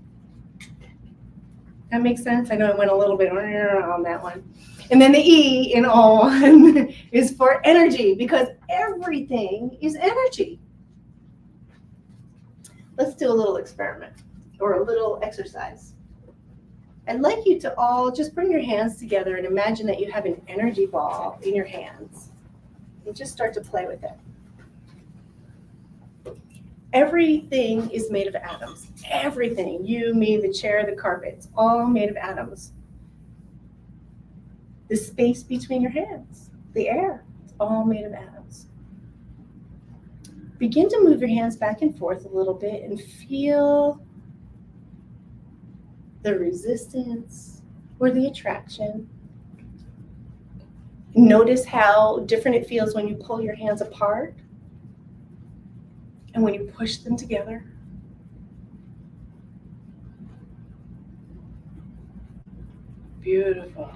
That makes sense? I know I went a little bit on that one. And then the E in all one is for energy, because everything is energy. Let's do a little experiment or a little exercise. I'd like you to all just bring your hands together and imagine that you have an energy ball in your hands. And just start to play with it. Everything is made of atoms. Everything. You, me, the chair, the carpet. It's all made of atoms. The space between your hands, the air, it's all made of atoms. Begin to move your hands back and forth a little bit and feel the resistance or the attraction. Notice how different it feels when you pull your hands apart and when you push them together. Beautiful.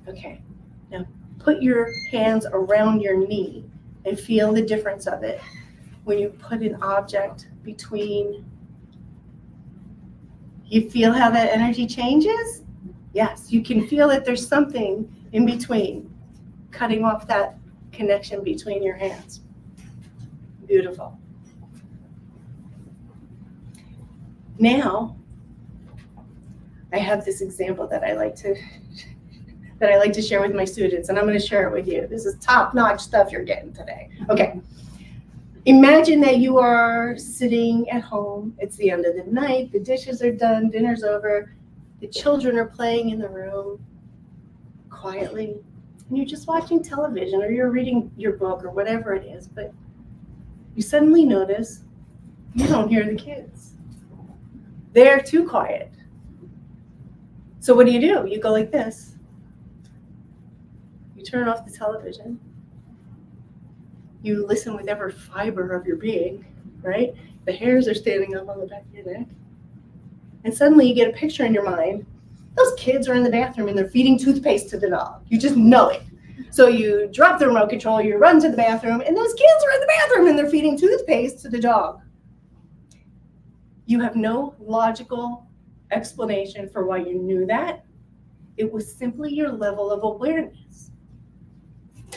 Okay, now put your hands around your knee and feel the difference of it when you put an object between. You feel how that energy changes? Yes, you can feel that there's something in between, cutting off that connection between your hands. Beautiful. Now, I have this example that I like to share with my students, and I'm going to share it with you. This is top-notch stuff you're getting today. Okay. Imagine that you are sitting at home. It's the end of the night. The dishes are done. Dinner's over. The children are playing in the room quietly. And you're just watching television, or you're reading your book, or whatever it is. But you suddenly notice you don't hear the kids. They're too quiet. So what do? You go like this. You turn off the television. You listen with every fiber of your being, right? The hairs are standing up on the back of your neck. And suddenly you get a picture in your mind. Those kids are in the bathroom and they're feeding toothpaste to the dog. You just know it. So you drop the remote control, you run to the bathroom, and those kids are in the bathroom and they're feeding toothpaste to the dog. You have no logical explanation for why you knew that. It was simply your level of awareness.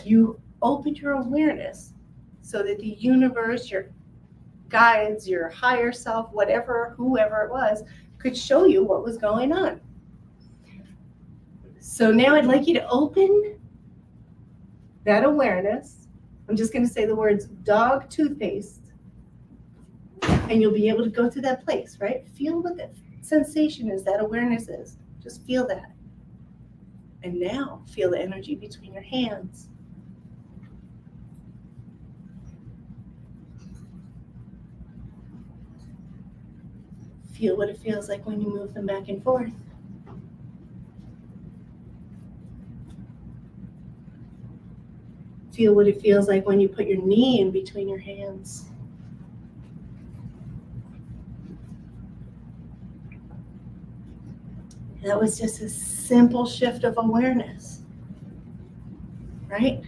You opened your awareness so that the universe, your guides, your higher self, whatever, whoever it was, could show you what was going on. So now I'd like you to open that awareness. I'm just going to say the words dog toothpaste, and you'll be able to go to that place, right? Feel what that sensation is, that awareness is. Just feel that. And now feel the energy between your hands. Feel what it feels like when you move them back and forth. Feel what it feels like when you put your knee in between your hands. That was just a simple shift of awareness, right?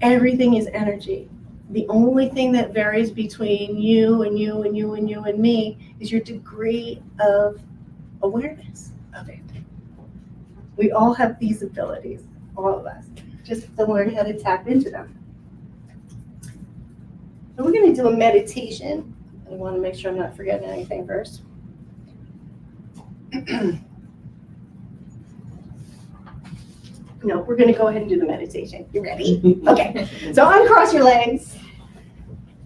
Everything is energy. The only thing that varies between you and you and you and you and me is your degree of awareness of it. We all have these abilities, all of us. just to learn how to tap into them. So we're going to do a meditation. I want to make sure I'm not forgetting anything first. No, we're going to go ahead and do the meditation. You ready? Okay. So uncross your legs.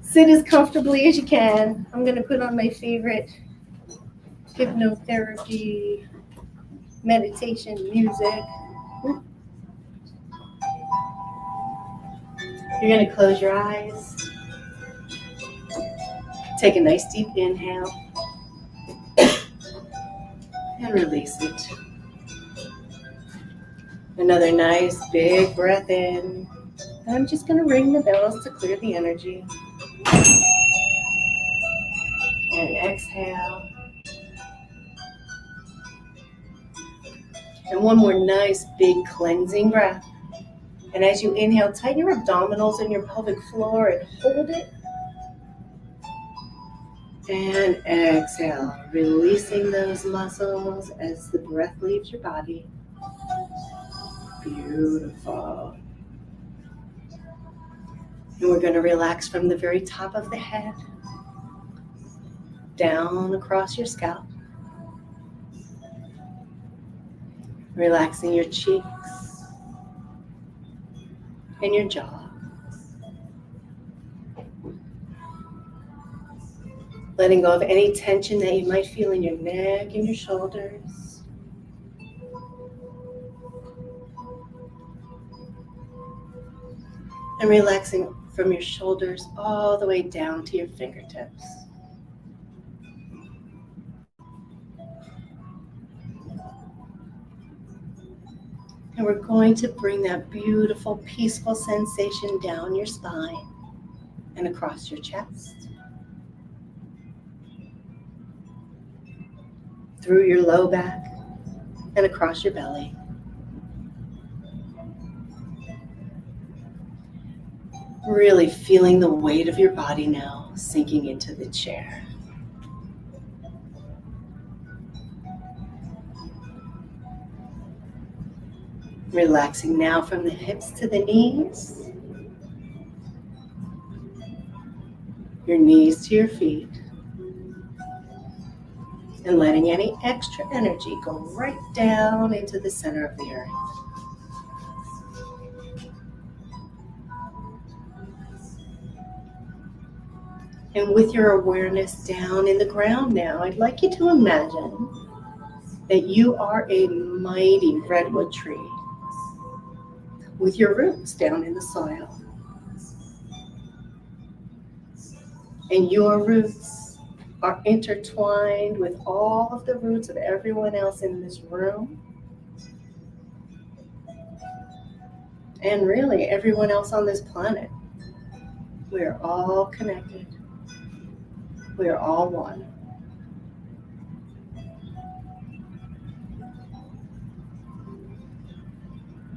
Sit as comfortably as you can. I'm going to put on my favorite hypnotherapy meditation music. You're going to close your eyes. Take a nice deep inhale and release it. Another nice big breath in. And I'm just going to ring the bells to clear the energy. And exhale. And one more nice big cleansing breath. And as you inhale, tighten your abdominals and your pelvic floor and hold it. And exhale, releasing those muscles as the breath leaves your body. Beautiful. And we're going to relax from the very top of the head, down across your scalp. Relaxing your cheeks and your jaw. Letting go of any tension that you might feel in your neck and your shoulders. And relaxing from your shoulders all the way down to your fingertips. And we're going to bring that beautiful, peaceful sensation down your spine and across your chest. Through your low back and across your belly. Really feeling the weight of your body now sinking into the chair. Relaxing now from the hips to the knees. Your knees to your feet. And letting any extra energy go right down into the center of the earth. And with your awareness down in the ground now, I'd like you to imagine that you are a mighty redwood tree with your roots down in the soil. And your roots are intertwined with all of the roots of everyone else in this room. And really everyone else on this planet. We're all connected. We're all one.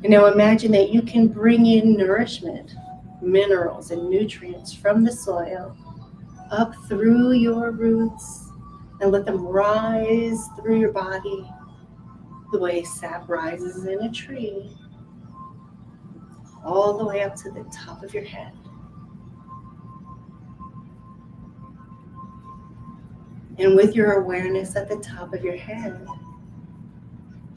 And now imagine that you can bring in nourishment, minerals and nutrients from the soil up through your roots and let them rise through your body the way sap rises in a tree, all the way up to the top of your head. And with your awareness at the top of your head,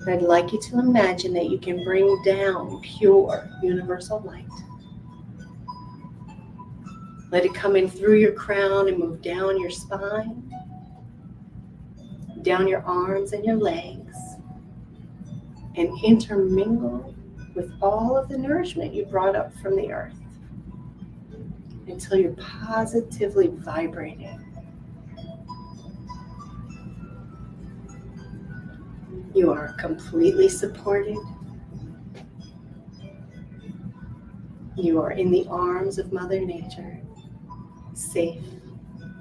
I'd like you to imagine that you can bring down pure universal light. Let it come in through your crown and move down your spine, down your arms and your legs, and intermingle with all of the nourishment you brought up from the earth until you're positively vibrating. You are completely supported. You are in the arms of Mother Nature, safe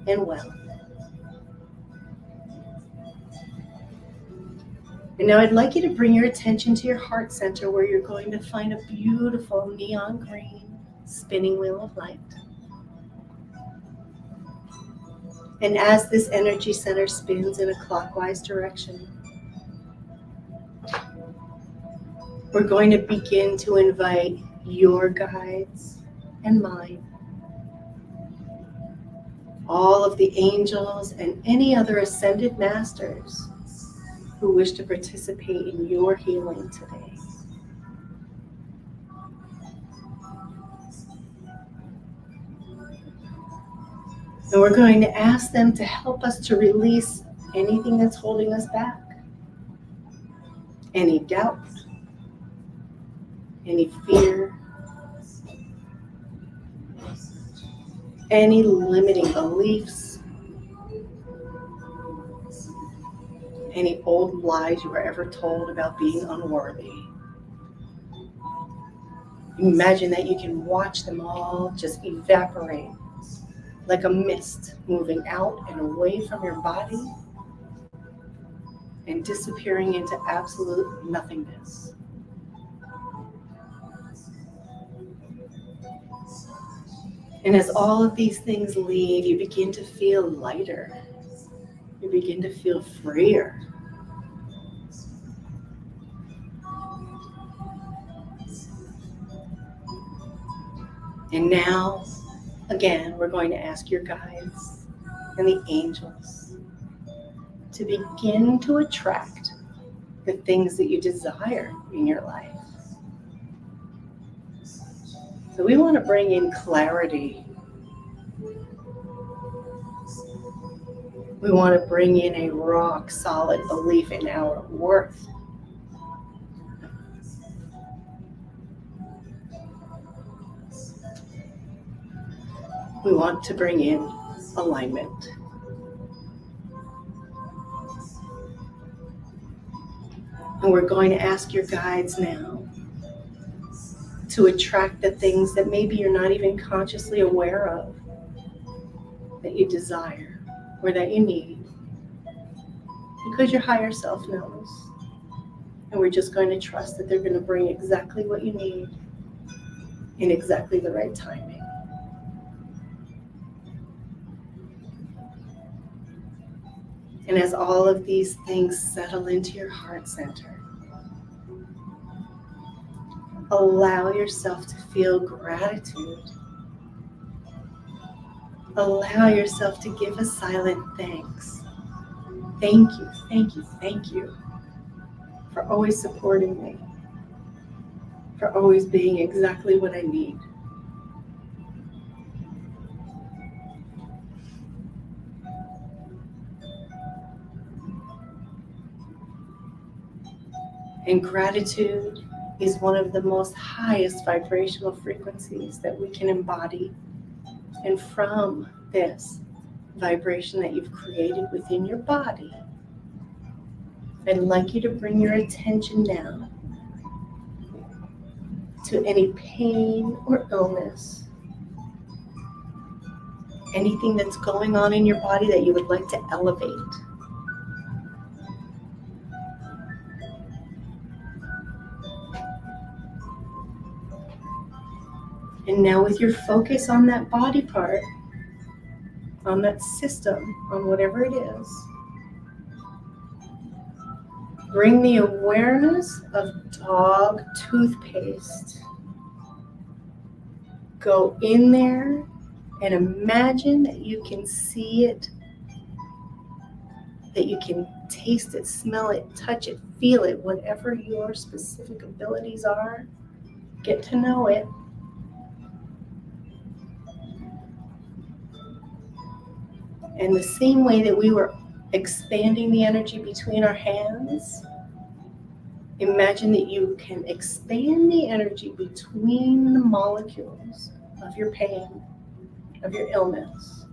and well. And now I'd like you to bring your attention to your heart center where you're going to find a beautiful neon green spinning wheel of light. And as this energy center spins in a clockwise direction, we're going to begin to invite your guides and mine, all of the angels and any other ascended masters who wish to participate in your healing today. And we're going to ask them to help us to release anything that's holding us back, any doubt, any fear, any limiting beliefs, any old lies you were ever told about being unworthy. Imagine that you can watch them all just evaporate like a mist, moving out and away from your body and disappearing into absolute nothingness. And as all of these things leave, you begin to feel lighter. You begin to feel freer. And now, again, we're going to ask your guides and the angels to begin to attract the things that you desire in your life. So we want to bring in clarity. We want to bring in a rock solid belief in our worth. We want to bring in alignment. And we're going to ask your guides now to attract the things that maybe you're not even consciously aware of, that you desire or that you need, because your higher self knows. And we're just going to trust that they're going to bring exactly what you need in exactly the right timing. And as all of these things settle into your heart center, allow yourself to feel gratitude. Allow yourself to give a silent thanks. Thank you, thank you, thank you for always supporting me, for always being exactly what I need. And gratitude is one of the most highest vibrational frequencies that we can embody. And from this vibration that you've created within your body, I'd like you to bring your attention now to any pain or illness, anything that's going on in your body that you would like to elevate. And now with your focus on that body part, on that system, on whatever it is, bring the awareness of dog toothpaste. Go in there and imagine that you can see it, that you can taste it, smell it, touch it, feel it, whatever your specific abilities are. Get to know it. And the same way that we were expanding the energy between our hands, imagine that you can expand the energy between the molecules of your pain, of your illness,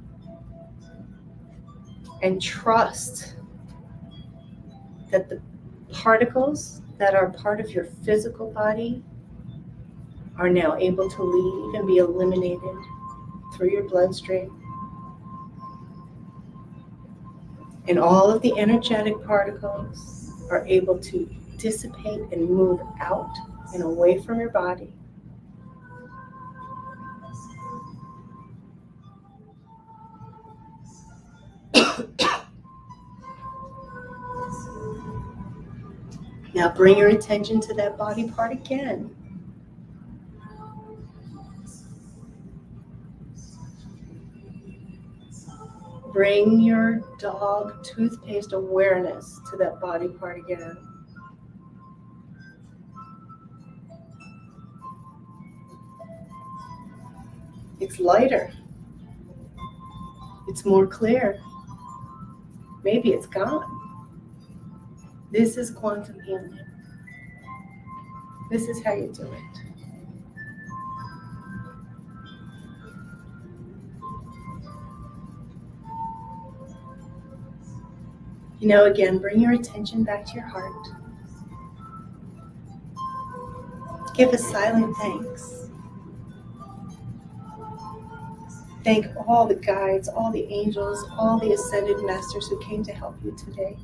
and trust that the particles that are part of your physical body are now able to leave and be eliminated through your bloodstream. And all of the energetic particles are able to dissipate and move out and away from your body. Now bring your attention to that body part again. Bring your dog toothpaste awareness to that body part again. It's lighter. It's more clear. Maybe it's gone. This is quantum healing. This is how you do it. You know, again, bring your attention back to your heart. Give a silent thanks. Thank all the guides, all the angels, all the ascended masters who came to help you today.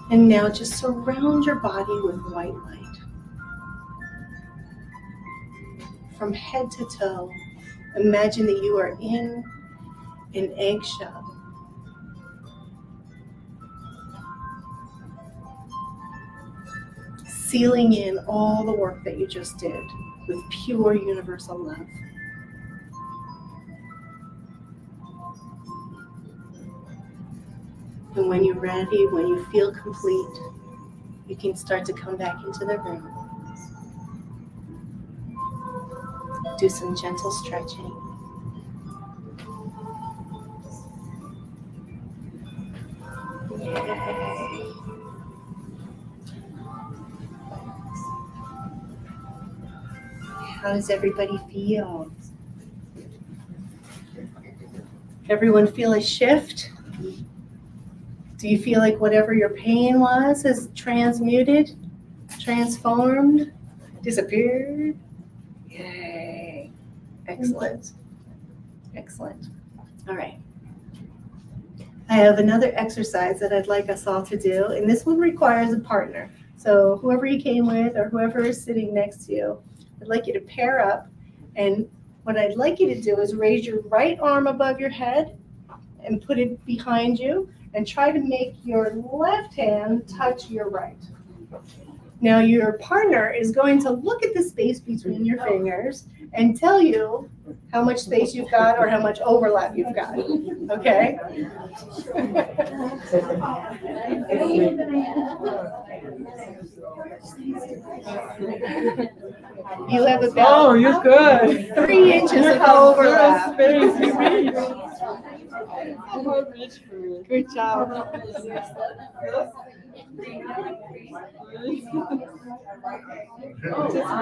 And now just surround your body with white light. From head to toe, imagine that you are in an eggshell. Sealing in all the work that you just did with pure universal love. And when you're ready, when you feel complete, you can start to come back into the room. Do some gentle stretching. Yay. How does everybody feel? Everyone feel a shift? Do you feel like whatever your pain was is transmuted, transformed, disappeared? Yay. Excellent. Excellent. All right. I have another exercise that I'd like us all to do, and this one requires a partner. So whoever you came with or whoever is sitting next to you, I'd like you to pair up, and what I'd like you to do is raise your right arm above your head and put it behind you, and try to make your left hand touch your right. Now your partner is going to look at the space between your fingers and tell you how much space you've got or how much overlap you've got, okay? You have about you're good. 3 inches of overlap. Good job.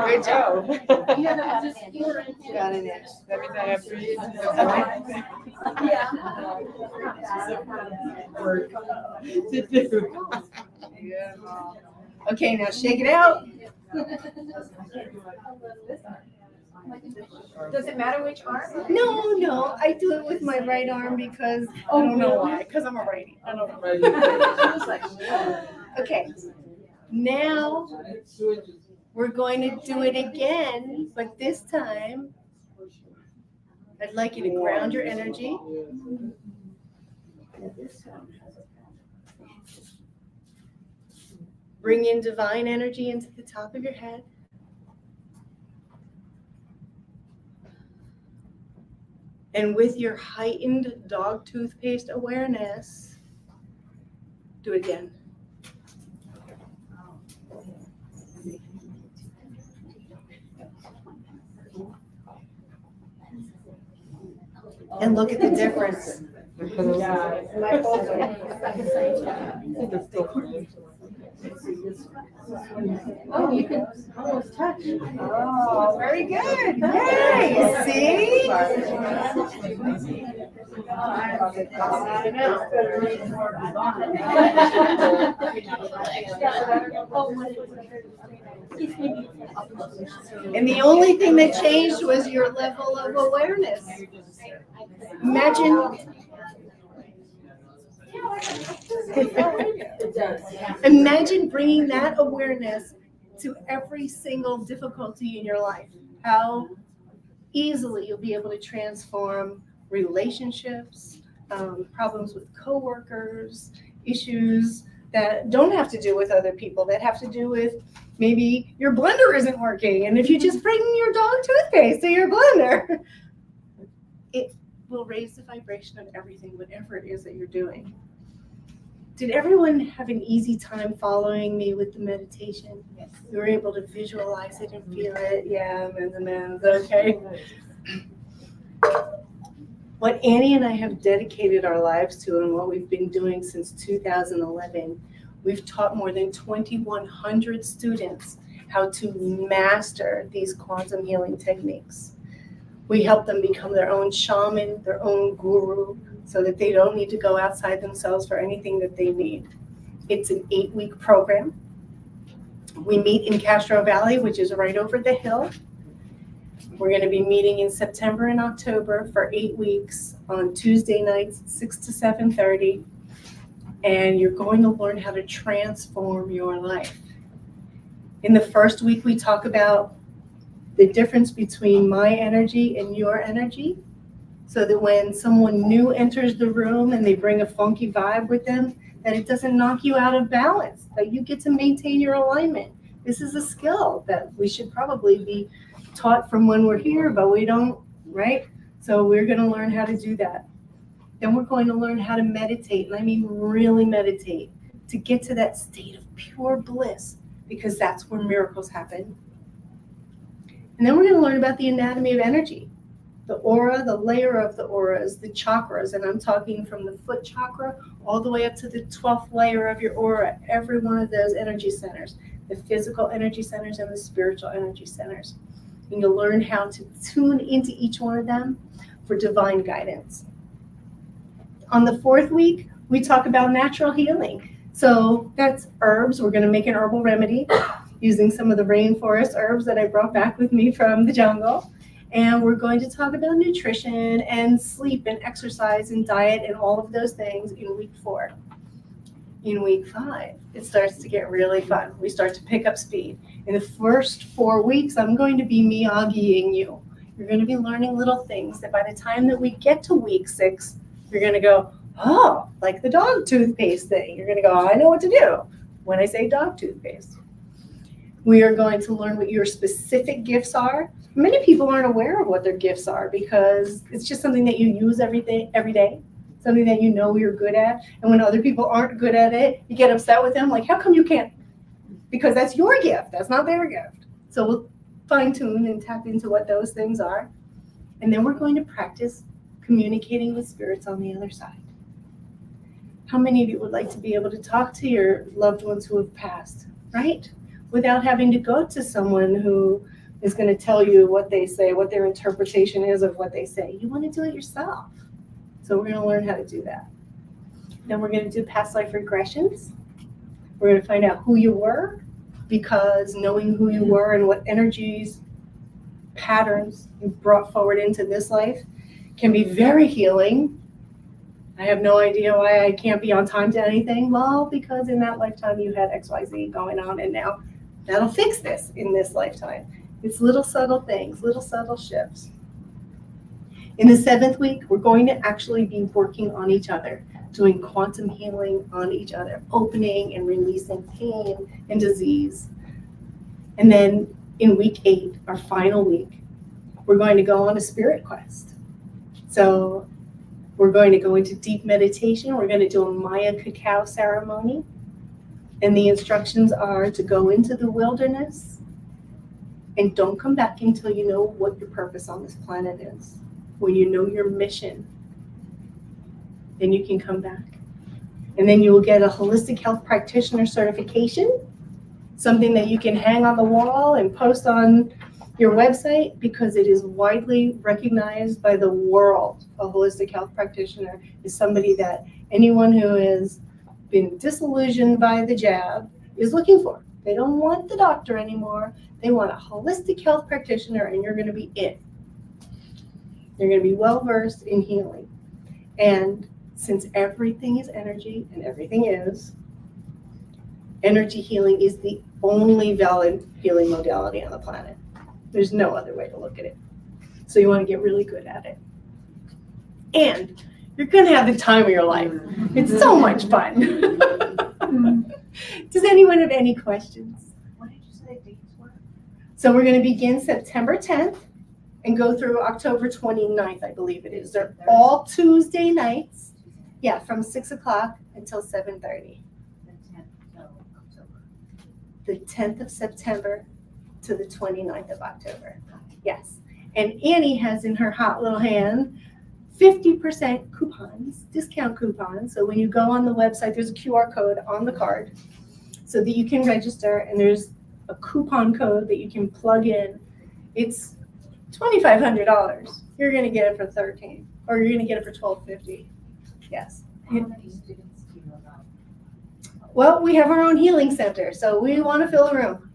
Good job. Got an inch. That means I have 3 inches. Okay, now shake it out. Does it matter which arm? No, I do it with my right arm because I don't know why, because I'm a righty. I don't know. Okay, now we're going to do it again, but this time I'd like you to ground your energy. Bring in divine energy into the top of your head. And with your heightened dog toothpaste awareness, do it again. And look at the difference. Oh, you can almost touch. Oh, very good. Yay, see? And the only thing that changed was your level of awareness. Imagine bringing that awareness to every single difficulty in your life. How easily you'll be able to transform relationships, problems with coworkers, issues that don't have to do with other people, that have to do with maybe your blender isn't working. And if you just bring your dog toothpaste to your blender, it will raise the vibration of everything, whatever it is that you're doing. Did everyone have an easy time following me with the meditation? Yes. You were able to visualize it and feel it? Yeah, men's okay. What Annie and I have dedicated our lives to and what we've been doing since 2011, we've taught more than 2,100 students how to master these quantum healing techniques. We help them become their own shaman, their own guru, so that they don't need to go outside themselves for anything that they need. It's an 8-week program. We meet in Castro Valley, which is right over the hill. We're going to be meeting in September and October for 8 weeks on Tuesday nights, 6 to 7:30. And you're going to learn how to transform your life. In the first week, we talk about the difference between my energy and your energy, so that when someone new enters the room and they bring a funky vibe with them, that it doesn't knock you out of balance, that you get to maintain your alignment. This is a skill that we should probably be taught from when we're here, but we don't, right? So we're going to learn how to do that. Then we're going to learn how to meditate, and I mean really meditate, to get to that state of pure bliss, because that's where miracles happen. And then we're going to learn about the anatomy of energy, the aura, the layer of the auras, the chakras, and I'm talking from the foot chakra all the way up to the 12th layer of your aura, every one of those energy centers, the physical energy centers and the spiritual energy centers. And you'll learn how to tune into each one of them for divine guidance. On the 4th week, we talk about natural healing. So that's herbs. We're going to make an herbal remedy using some of the rainforest herbs that I brought back with me from the jungle. And we're going to talk about nutrition and sleep and exercise and diet and all of those things in week 4. In week 5, it starts to get really fun. We start to pick up speed. In the first 4 weeks, I'm going to be Miyagi-ing you. You're going to be learning little things that by the time that we get to week 6, you're going to go, oh, like the dog toothpaste thing. You're going to go, I know what to do when I say dog toothpaste. We are going to learn what your specific gifts are. Many people aren't aware of what their gifts are because it's just something that you use every day, something that you know you're good at. And when other people aren't good at it, you get upset with them, like, how come you can't? Because that's your gift, that's not their gift. So we'll fine tune and tap into what those things are. And then we're going to practice communicating with spirits on the other side. How many of you would like to be able to talk to your loved ones who have passed, right? Without having to go to someone who is going to tell you what they say, what their interpretation is of what they say. You want to do it yourself. So we're going to learn how to do that. Then we're going to do past life regressions. We're going to find out who you were, because knowing who you were and what energies, patterns you brought forward into this life can be very healing. I have no idea why I can't be on time to anything. Well, because in that lifetime you had XYZ going on, and now that'll fix this in this lifetime. It's little subtle things, little subtle shifts. In the 7th week, we're going to actually be working on each other, doing quantum healing on each other, opening and releasing pain and disease. And then in week 8, our final week, we're going to go on a spirit quest. So we're going to go into deep meditation. We're going to do a Maya cacao ceremony. And the instructions are to go into the wilderness and don't come back until you know what your purpose on this planet is. When you know your mission, then you can come back. And then you will get a holistic health practitioner certification, something that you can hang on the wall and post on your website, because it is widely recognized by the world. A holistic health practitioner is somebody that anyone who has been disillusioned by the jab is looking for. They don't want the doctor anymore. They want a holistic health practitioner, and you're going to be it. You're going to be well-versed in healing. And since everything is energy and everything is, energy healing is the only valid healing modality on the planet. There's no other way to look at it. So you want to get really good at it. And you're going to have the time of your life. It's so much fun. Does anyone have any questions? What did you say dates were? So we're going to begin September 10th and go through October 29th, I believe it is. They're all Tuesday nights. Yeah, from 6 o'clock until 7:30. The 10th of September to the 29th of October. Yes. And Annie has in her hot little hand 50% coupons, discount coupons. So when you go on the website, there's a QR code on the card so that you can register, and there's a coupon code that you can plug in. It's $2,500. You're going to get it for $13, or you're going to get it for $12.50. Yes. How many students do you have? Well, we have our own healing center, so we want to fill a room.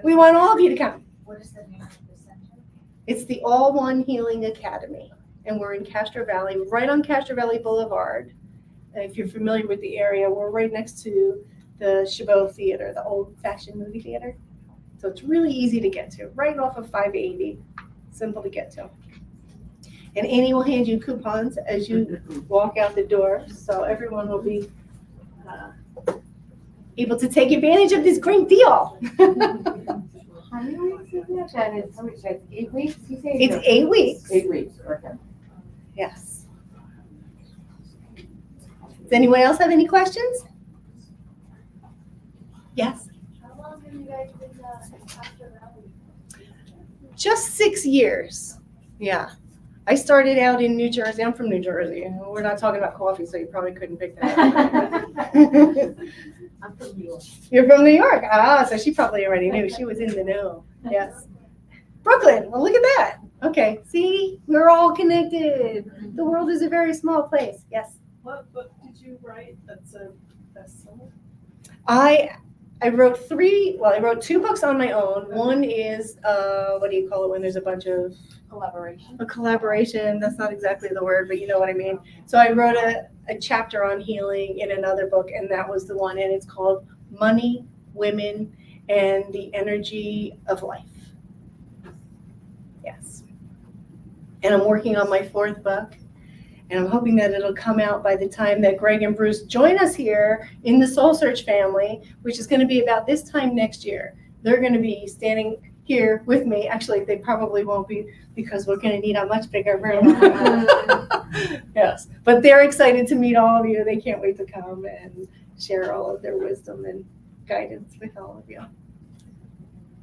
We want all of you to come. What is the name of the center? It's the All One Healing Academy, and we're in Castro Valley, right on Castro Valley Boulevard. And if you're familiar with the area, we're right next to the Chabot Theater, the old-fashioned movie theater. So it's really easy to get to, right off of 580, simple to get to. And Annie will hand you coupons as you walk out the door, so everyone will be able to take advantage of this great deal. How many weeks is it? And it's how much, like 8 weeks, you say? It's 8 weeks. 8 weeks, okay. Yes. Does anyone else have any questions? Yes. How long have you guys been in Castro Valley? Just 6 years. Yeah. I started out in New Jersey. I'm from New Jersey. We're not talking about coffee, so you probably couldn't pick that up. I'm from New York. You're from New York. Ah, so she probably already knew. She was in the know. Yes. Brooklyn. Well, look at that. Okay. See, we're all connected. The world is a very small place. Yes. What book did you write that's a bestseller? I wrote I wrote 2 books on my own. One is, what do you call it when there's a bunch of Collaboration. a collaboration? That's not exactly the word, but you know what I mean. So I wrote a chapter on healing in another book, and that was the one, and it's called Money, Women, and the Energy of Life. Yes. And I'm working on my 4th book, and I'm hoping that it'll come out by the time that Greg and Bruce join us here in the SoulSearch family, which is going to be about this time next year. They're going to be standing here with me. Actually, they probably won't be, because we're going to need a much bigger room. Yes, but they're excited to meet all of you. They can't wait to come and share all of their wisdom and guidance with all of you.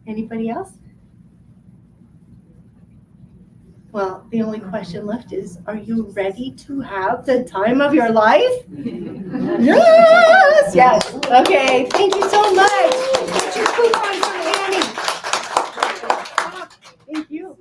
Anybody else? Well, the only question left is, are you ready to have the time of your life? Yes! Yes. Okay, thank you so much. Get your coupon from Annie. Thank you.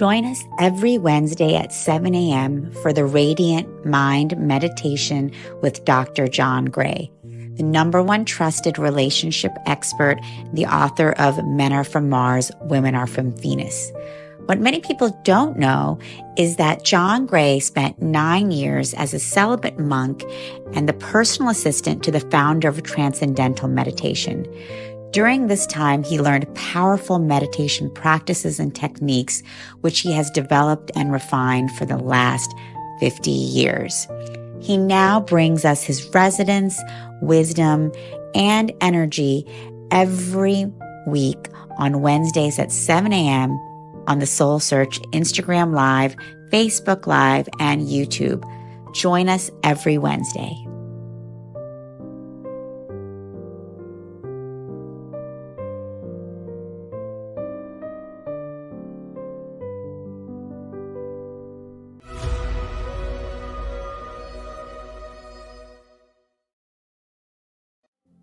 Join us every Wednesday at 7 a.m. for the Radiant Mind Meditation with Dr. John Gray, the #1 trusted relationship expert, the author of Men Are From Mars, Women Are From Venus. What many people don't know is that John Gray spent 9 years as a celibate monk and the personal assistant to the founder of Transcendental Meditation. During this time, he learned powerful meditation practices and techniques, which he has developed and refined for the last 50 years. He now brings us his resonance, wisdom, and energy every week on Wednesdays at 7 a.m. on the SoulSearch Instagram Live, Facebook Live, and YouTube. Join us every Wednesday.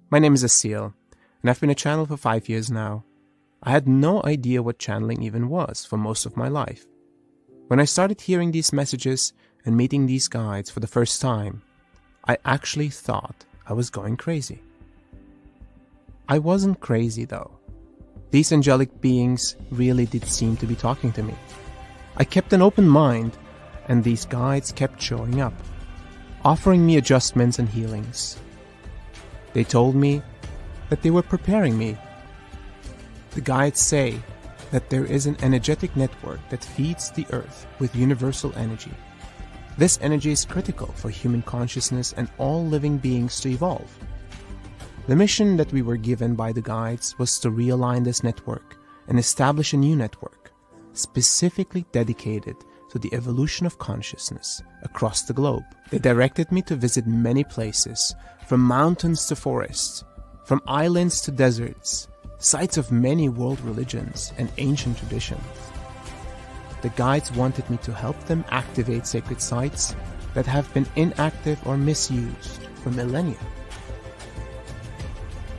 My name is Asil, and I've been a channel for 5 years now. I had no idea what channeling even was for most of my life. When I started hearing these messages and meeting these guides for the first time, I actually thought I was going crazy. I wasn't crazy though. These angelic beings really did seem to be talking to me. I kept an open mind, and these guides kept showing up, offering me adjustments and healings. They told me that they were preparing me. The guides say that there is an energetic network that feeds the earth with universal energy. This energy is critical for human consciousness and all living beings to evolve. The mission that we were given by the guides was to realign this network and establish a new network, specifically dedicated to the evolution of consciousness across the globe. They directed me to visit many places, from mountains to forests, from islands to deserts, sites of many world religions and ancient traditions. The guides wanted me to help them activate sacred sites that have been inactive or misused for millennia.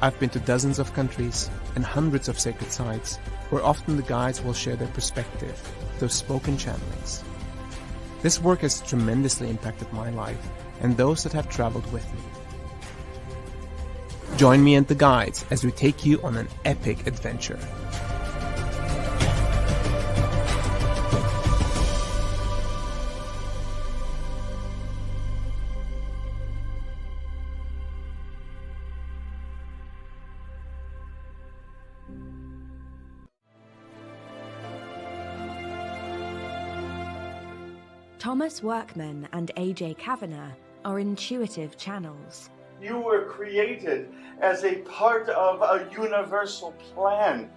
I've been to dozens of countries and hundreds of sacred sites where often the guides will share their perspective through spoken channelings. This work has tremendously impacted my life and those that have traveled with me. Join me and the guides as we take you on an epic adventure. Thomas Workman and AJ Kavanagh are intuitive channels. You were created as a part of a universal plan.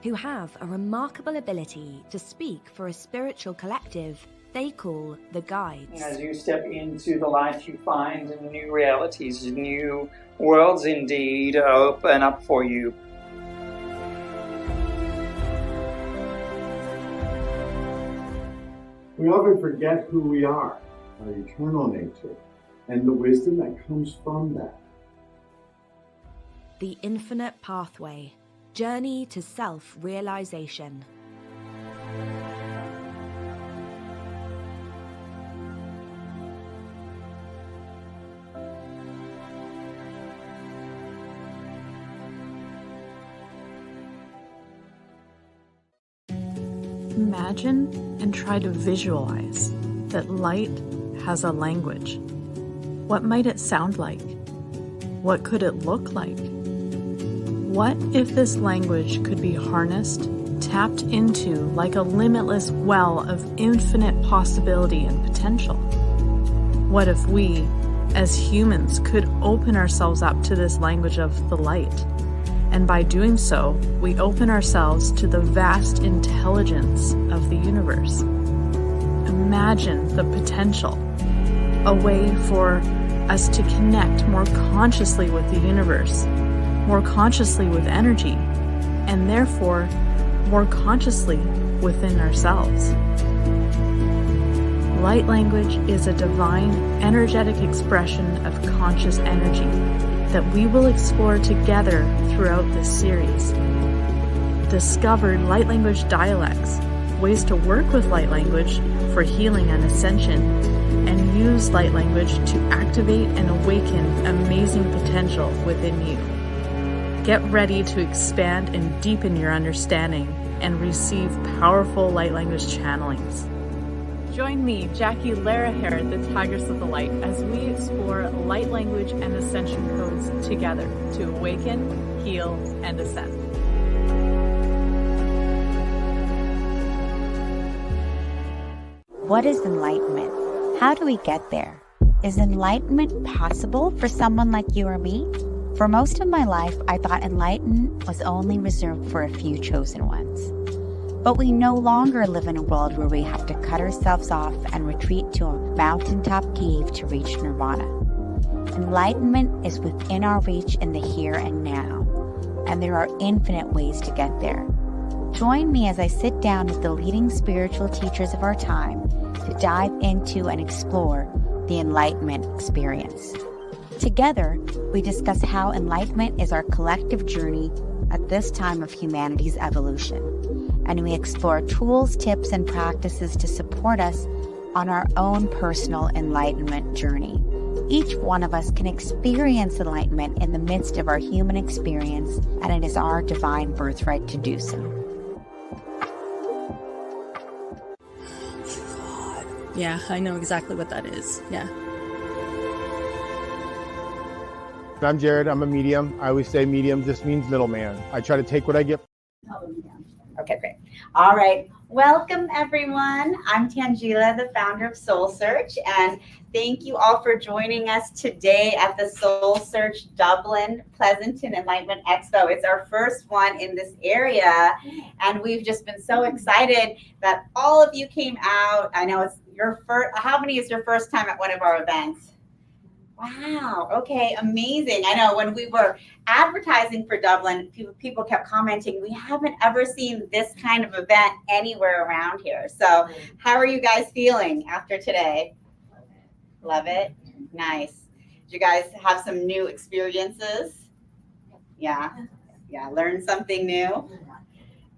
Who have a remarkable ability to speak for a spiritual collective they call the guides. As you step into the light, you find new realities, new worlds indeed open up for you. We often forget who we are, our eternal nature, and the wisdom that comes from that. The Infinite Pathway, Journey to Self-Realization. Imagine and try to visualize that light has a language. What might it sound like? What could it look like? What if this language could be harnessed, tapped into like a limitless well of infinite possibility and potential? What if we, as humans, could open ourselves up to this language of the light? And by doing so, we open ourselves to the vast intelligence of the universe. Imagine the potential, a way for us to connect more consciously with the universe, more consciously with energy, and therefore more consciously within ourselves. Light language is a divine, energetic expression of conscious energy that we will explore together throughout this series. Discover light language dialects, ways to work with light language for healing and ascension, and use light language to activate and awaken amazing potential within you. Get ready to expand and deepen your understanding and receive powerful light language channelings. Join me, Jackie Laraher, the Tigress of the Light, as we explore light language and ascension codes together to awaken, heal, and ascend. What is enlightenment? How do we get there? Is enlightenment possible for someone like you or me? For most of my life, I thought enlightenment was only reserved for a few chosen ones. But we no longer live in a world where we have to cut ourselves off and retreat to a mountaintop cave to reach nirvana. Enlightenment is within our reach in the here and now, and there are infinite ways to get there. Join me as I sit down with the leading spiritual teachers of our time to dive into and explore the Enlightenment experience. Together, we discuss how enlightenment is our collective journey at this time of humanity's evolution, and we explore tools, tips, and practices to support us on our own personal enlightenment journey. Each one of us can experience enlightenment in the midst of our human experience, and it is our divine birthright to do so. Yeah, I know exactly what that is. Yeah. I'm Jared. I'm a medium. I always say medium just means middleman. I try to take what I get. Okay, great. All right. Welcome, everyone. I'm Tangela, the founder of SoulSearch, and thank you all for joining us today at the SoulSearch Dublin-Pleasanton Enlightenment Expo. It's our first one in this area, and we've just been so excited that all of you came out. I know it's your first. How many is your first time at one of our events? Wow. Okay. Amazing. I know when we were advertising for Dublin, people kept commenting, we haven't ever seen this kind of event anywhere around here. So how are you guys feeling after today? Love it. Nice. Did you guys have some new experiences? Yeah. Yeah. Learn something new.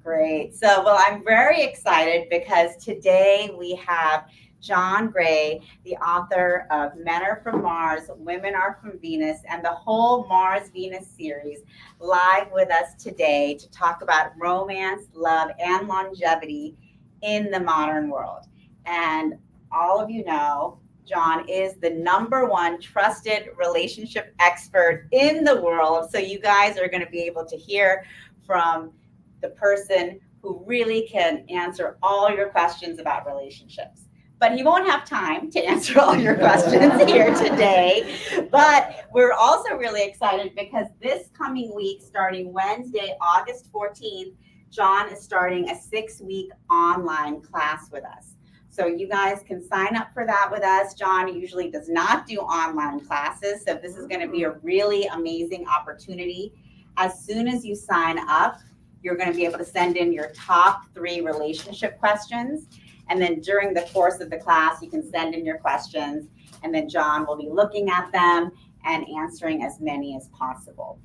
Great. So, well, I'm very excited because today we have John Gray, the author of Men Are From Mars, Women Are From Venus, and the whole Mars-Venus series, live with us today to talk about romance, love, and longevity in the modern world. And all of you know, John is the #1 trusted relationship expert in the world. So you guys are going to be able to hear from the person who really can answer all your questions about relationships. But he won't have time to answer all your questions here today. But we're also really excited because this coming week, starting Wednesday, August 14th, John is starting a 6-week online class with us. So you guys can sign up for that with us. John usually does not do online classes, so this is going to be a really amazing opportunity. As soon as you sign up, you're going to be able to send in your top 3 relationship questions. And then during the course of the class, you can send in your questions, and then John will be looking at them and answering as many as possible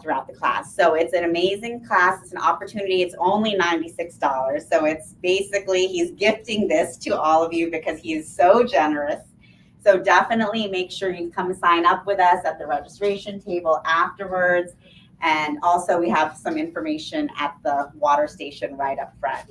throughout the class. So it's an amazing class. It's an opportunity. It's only $96. So it's basically, he's gifting this to all of you because he is so generous. So definitely make sure you come sign up with us at the registration table afterwards. And also we have some information at the water station right up front.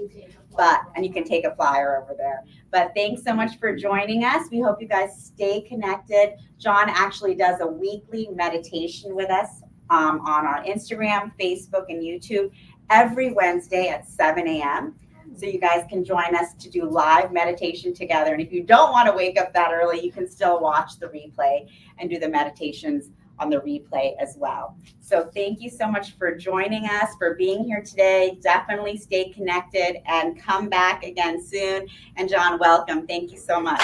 And you can take a flyer over there. But thanks so much for joining us. We hope you guys stay connected. John actually does a weekly meditation with us on our Instagram, Facebook, and YouTube every Wednesday at 7 a.m. So you guys can join us to do live meditation together. And if you don't want to wake up that early, you can still watch the replay and do the meditations on the replay as well. So thank you so much for joining us, for being here today. Definitely stay connected and come back again soon. And John, welcome. Thank you so much.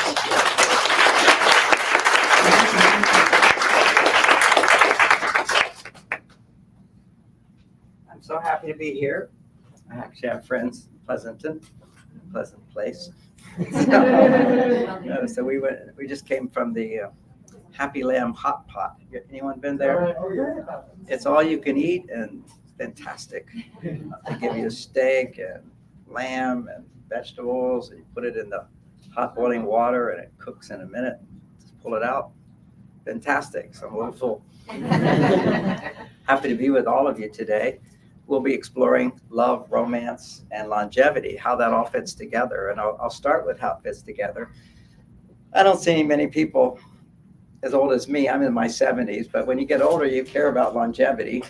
I'm so happy to be here. I actually have friends in Pleasanton, pleasant place. So we just came from the Happy Lamb Hot Pot. Anyone been there? It's all you can eat and fantastic. They give you steak and lamb and vegetables, and you put it in the hot boiling water and it cooks in a minute. Just pull it out. Fantastic. So I'm a little full. Happy to be with all of you today. We'll be exploring love, romance, and longevity, how that all fits together. And I'll start with how it fits together. I don't see many people as old as me. I'm in my 70s, but when you get older, you care about longevity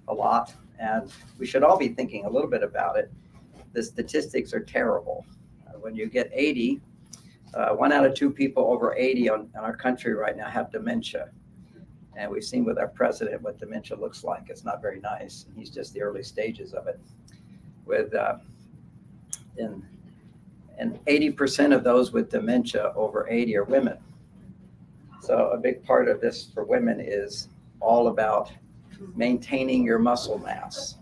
a lot. And we should all be thinking a little bit about it. The statistics are terrible. When you get 80, 1 out of 2 people over 80 in our country right now have dementia. And we've seen with our president what dementia looks like. It's not very nice. He's just the early stages of it. And 80% of those with dementia over 80 are women. So a big part of this for women is all about maintaining your muscle mass.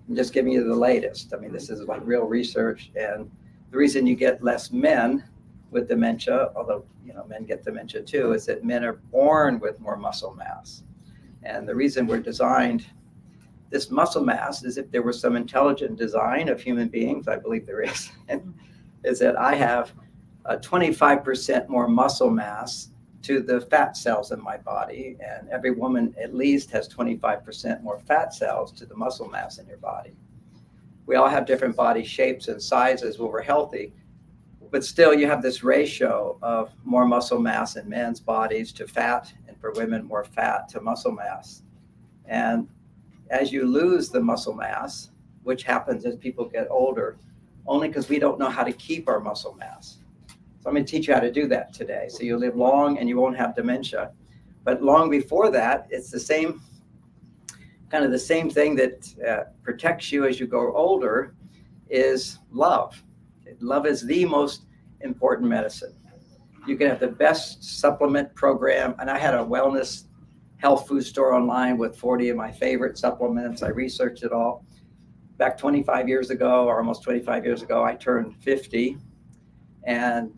I'm just giving you the latest. I mean, this is like real research. And the reason you get less men with dementia, although men get dementia too, is that men are born with more muscle mass. And the reason we're designed this muscle mass is if there was some intelligent design of human beings, I believe there is, is that I have 25% more muscle mass to the fat cells in my body. And every woman at least has 25% more fat cells to the muscle mass in your body. We all have different body shapes and sizes when we're healthy, but still you have this ratio of more muscle mass in men's bodies to fat, and for women, more fat to muscle mass. And as you lose the muscle mass, which happens as people get older, only because we don't know how to keep our muscle mass. So I'm going to teach you how to do that today. So you'll live long and you won't have dementia. But long before that, it's the same, kind of the same thing that protects you as you grow older is love. Love is the most important medicine. You can have the best supplement program. And I had a wellness health food store online with 40 of my favorite supplements. I researched it all. Back 25 years ago, or almost 25 years ago, I turned 50 and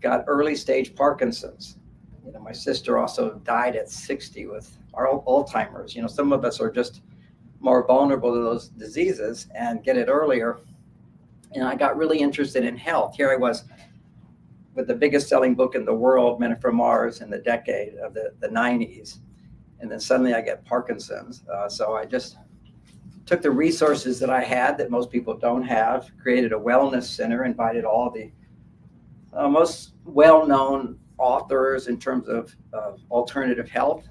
got early stage Parkinson's. My sister also died at 60 with our Alzheimer's. Some of us are just more vulnerable to those diseases and get it earlier. And I got really interested in health. Here I was with the biggest selling book in the world, Men Are From Mars, in the decade of the 90s. And then suddenly I get Parkinson's. So I just took the resources that I had that most people don't have, created a wellness center, invited all the most well-known authors in terms of alternative health.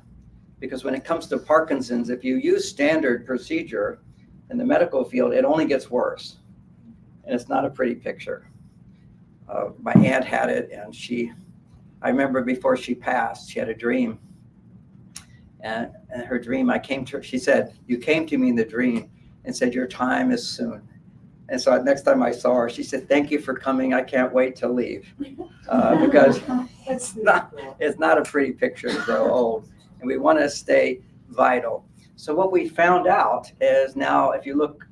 Because when it comes to Parkinson's, if you use standard procedure in the medical field, it only gets worse. And it's not a pretty picture. My aunt had it, and I remember before she passed, she had a dream. And her dream, I came to her, she said, "You came to me in the dream and said, your time is soon." And so next time I saw her, she said, "Thank you for coming. I can't wait to leave." Because it's not a pretty picture to grow old. And we want to stay vital. So what we found out is now, if you look,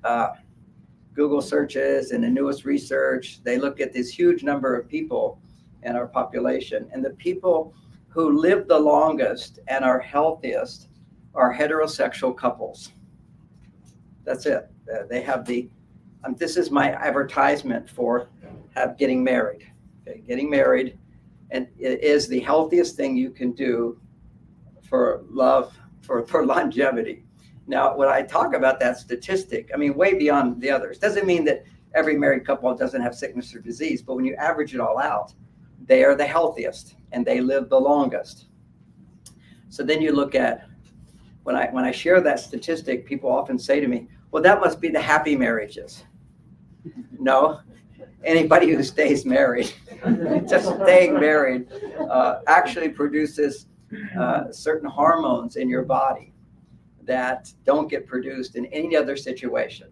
Google searches and the newest research, they look at this huge number of people in our population. And the people who live the longest and are healthiest are heterosexual couples. That's it. They have this is my advertisement for getting married. Okay, getting married, and it is the healthiest thing you can do for love, for longevity. Now, when I talk about that statistic, I mean, way beyond the others. Doesn't mean that every married couple doesn't have sickness or disease, but when you average it all out, they are the healthiest and they live the longest. So then you look at, when I share that statistic, people often say to me, well, that must be the happy marriages. No, anybody who stays married, just staying married, actually produces certain hormones in your body that don't get produced in any other situation.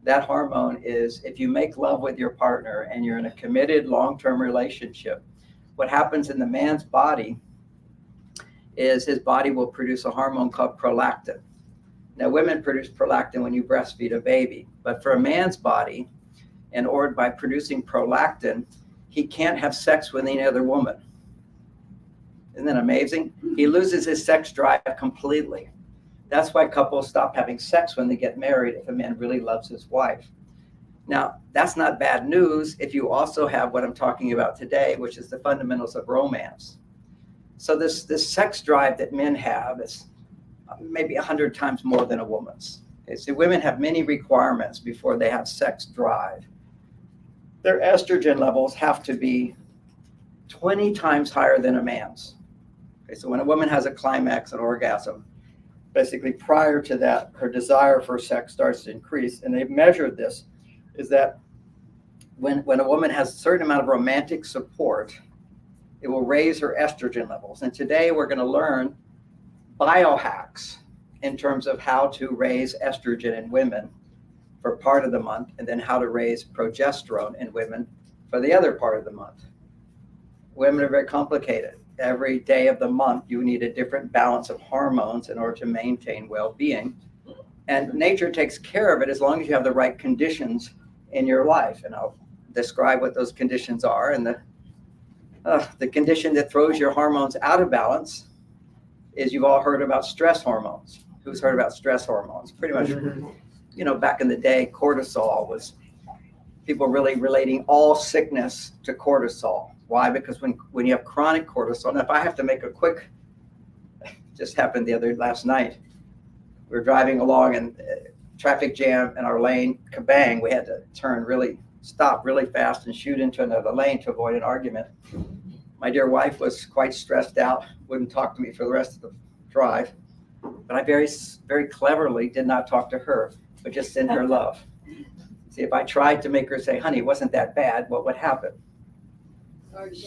That hormone is, if you make love with your partner and you're in a committed long-term relationship, what happens in the man's body is his body will produce a hormone called prolactin. Now, women produce prolactin when you breastfeed a baby, but for a man's body, in order by producing prolactin, he can't have sex with any other woman. Isn't that amazing? He loses his sex drive completely. That's why couples stop having sex when they get married if a man really loves his wife. Now, that's not bad news if you also have what I'm talking about today, which is the fundamentals of romance. So this sex drive that men have is maybe 100 times more than a woman's. Okay, so women have many requirements before they have sex drive. Their estrogen levels have to be 20 times higher than a man's. Okay, so when a woman has a climax, an orgasm, basically prior to that, her desire for sex starts to increase. And they've measured this, is that when a woman has a certain amount of romantic support, it will raise her estrogen levels. And today we're going to learn biohacks in terms of how to raise estrogen in women for part of the month, and then how to raise progesterone in women for the other part of the month. Women are very complicated. Every day of the month, you need a different balance of hormones in order to maintain well-being. And nature takes care of it as long as you have the right conditions in your life. And I'll describe what those conditions are. And the condition that throws your hormones out of balance is, you've all heard about stress hormones. Who's heard about stress hormones? Pretty much, you know, back in the day, cortisol was, people really relating all sickness to cortisol. Why? Because when you have chronic cortisol, and if I have to make a quick, just happened last night, we were driving along and traffic jam in our lane, kabang, we had to stop really fast and shoot into another lane to avoid an argument. My dear wife was quite stressed out, wouldn't talk to me for the rest of the drive, but I very, very cleverly did not talk to her, but just send her love. See, if I tried to make her say, honey, it wasn't that bad, what would happen?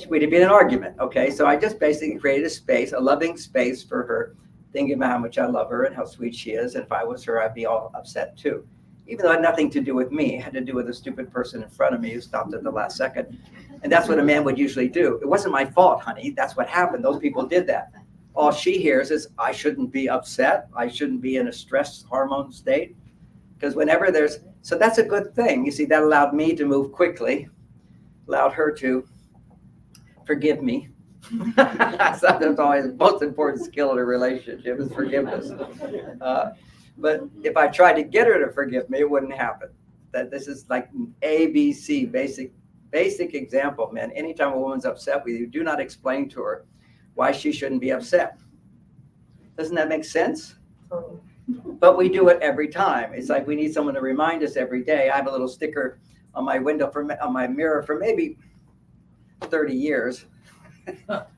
We'd be in an argument, okay? So I just basically created a space, a loving space for her, thinking about how much I love her and how sweet she is. And if I was her, I'd be all upset too. Even though it had nothing to do with me, it had to do with a stupid person in front of me who stopped at the last second. And that's what a man would usually do. It wasn't my fault, honey. That's what happened. Those people did that. All she hears is, I shouldn't be upset. I shouldn't be in a stress hormone state. Because whenever so that's a good thing. You see, that allowed me to move quickly, allowed her to forgive me. That's always the most important skill in a relationship, is forgiveness. But if I tried to get her to forgive me, it wouldn't happen. That this is like ABC, basic example, man. Anytime a woman's upset with you, do not explain to her why she shouldn't be upset. Doesn't that make sense? But we do it every time. It's like we need someone to remind us every day. I have a little sticker on my window, on my mirror for maybe 30 years. It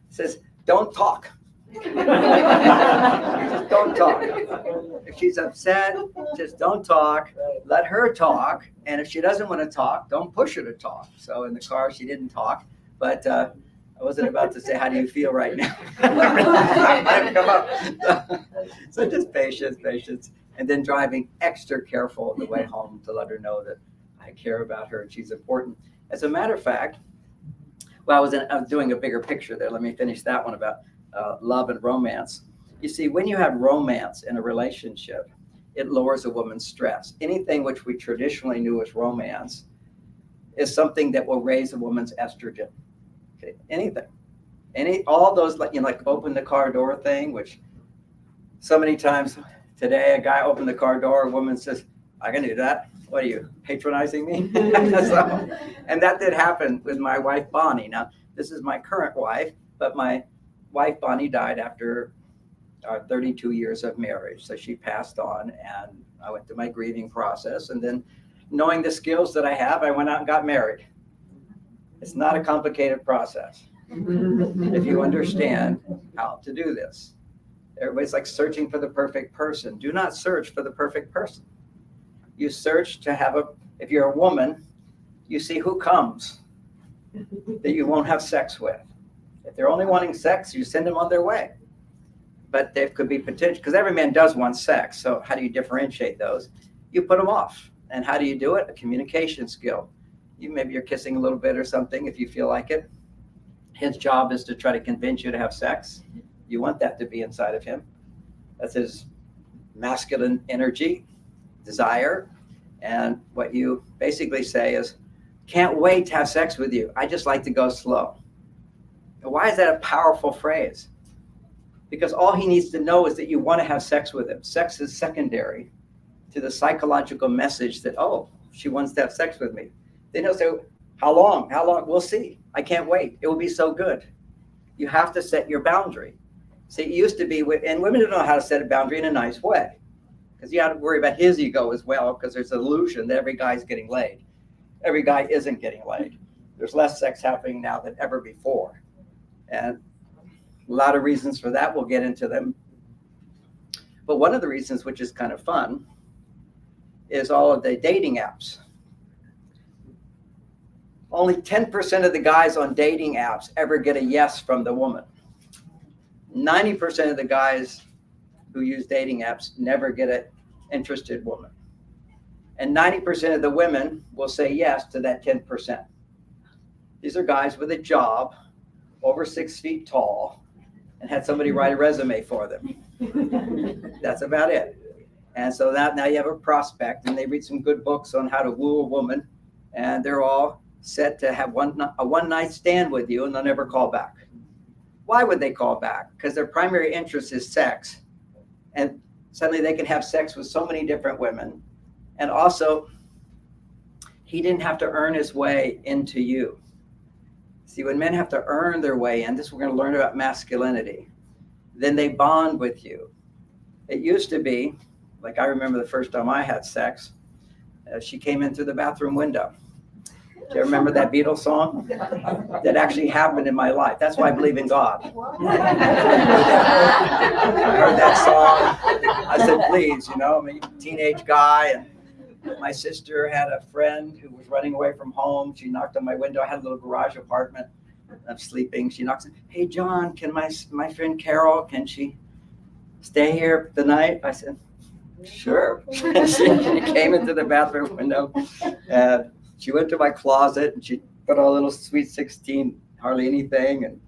says, don't talk. Just don't talk. If she's upset, just don't talk. Let her talk. And if she doesn't want to talk, don't push her to talk. So in the car, she didn't talk. But I wasn't about to say, how do you feel right now? Come up. So just patience. And then driving extra careful on the way home to let her know that I care about her and she's important. As a matter of fact, well, I was doing a bigger picture there. Let me finish that one about love and romance. You see, when you have romance in a relationship, it lowers a woman's stress. Anything which we traditionally knew as romance is something that will raise a woman's estrogen. Okay, anything. All those, like open the car door thing, which so many times today, a guy opened the car door, a woman says, I can do that. What are you, patronizing me? And that did happen with my wife, Bonnie. Now, this is my current wife, but my wife, Bonnie, died after 32 years of marriage. So she passed on, and I went through my grieving process. And then, knowing the skills that I have, I went out and got married. It's not a complicated process if you understand how to do this. Everybody's like searching for the perfect person. Do not search for the perfect person. You search to if you're a woman, you see who comes that you won't have sex with. If they're only wanting sex, you send them on their way. But there could be potential, because every man does want sex. So how do you differentiate those? You put them off. And how do you do it? A communication skill. Maybe you're kissing a little bit or something if you feel like it. His job is to try to convince you to have sex. You want that to be inside of him. That's his masculine energy, desire. And what you basically say is, can't wait to have sex with you. I just like to go slow. And why is that a powerful phrase? Because all he needs to know is that you want to have sex with him. Sex is secondary to the psychological message that, oh, she wants to have sex with me. Then he'll say, how long? How long? We'll see. I can't wait. It will be so good. You have to set your boundary. See, it used to be, and women don't know how to set a boundary in a nice way, because you have to worry about his ego as well, because there's an illusion that every guy's getting laid. Every guy isn't getting laid. There's less sex happening now than ever before. And a lot of reasons for that, we'll get into them. But one of the reasons, which is kind of fun, is all of the dating apps. Only 10% of the guys on dating apps ever get a yes from the woman. 90% of the guys who use dating apps never get an interested woman. And 90% of the women will say yes to that 10%. These are guys with a job, over 6 feet tall, and had somebody write a resume for them. That's about it. And so now you have a prospect, and they read some good books on how to woo a woman, and they're all set to have a one-night stand with you, and they'll never call back. Why would they call back? Because their primary interest is sex, and suddenly they can have sex with so many different women. And also, he didn't have to earn his way into you. See, when men have to earn their way in, this we're going to learn about masculinity, then they bond with you. It used to be, like I remember the first time I had sex, she came in through the bathroom window. Do you remember that Beatles song? That actually happened in my life. That's why I believe in God. I heard that song. I said, please, I'm a teenage guy, and my sister had a friend who was running away from home. She knocked on my window. I had a little garage apartment. I'm sleeping. She knocks, hey, John, can my friend Carol, can she stay here the night? I said, sure. She came into the bathroom window, and she went to my closet, and she put on a little Sweet 16, hardly anything. And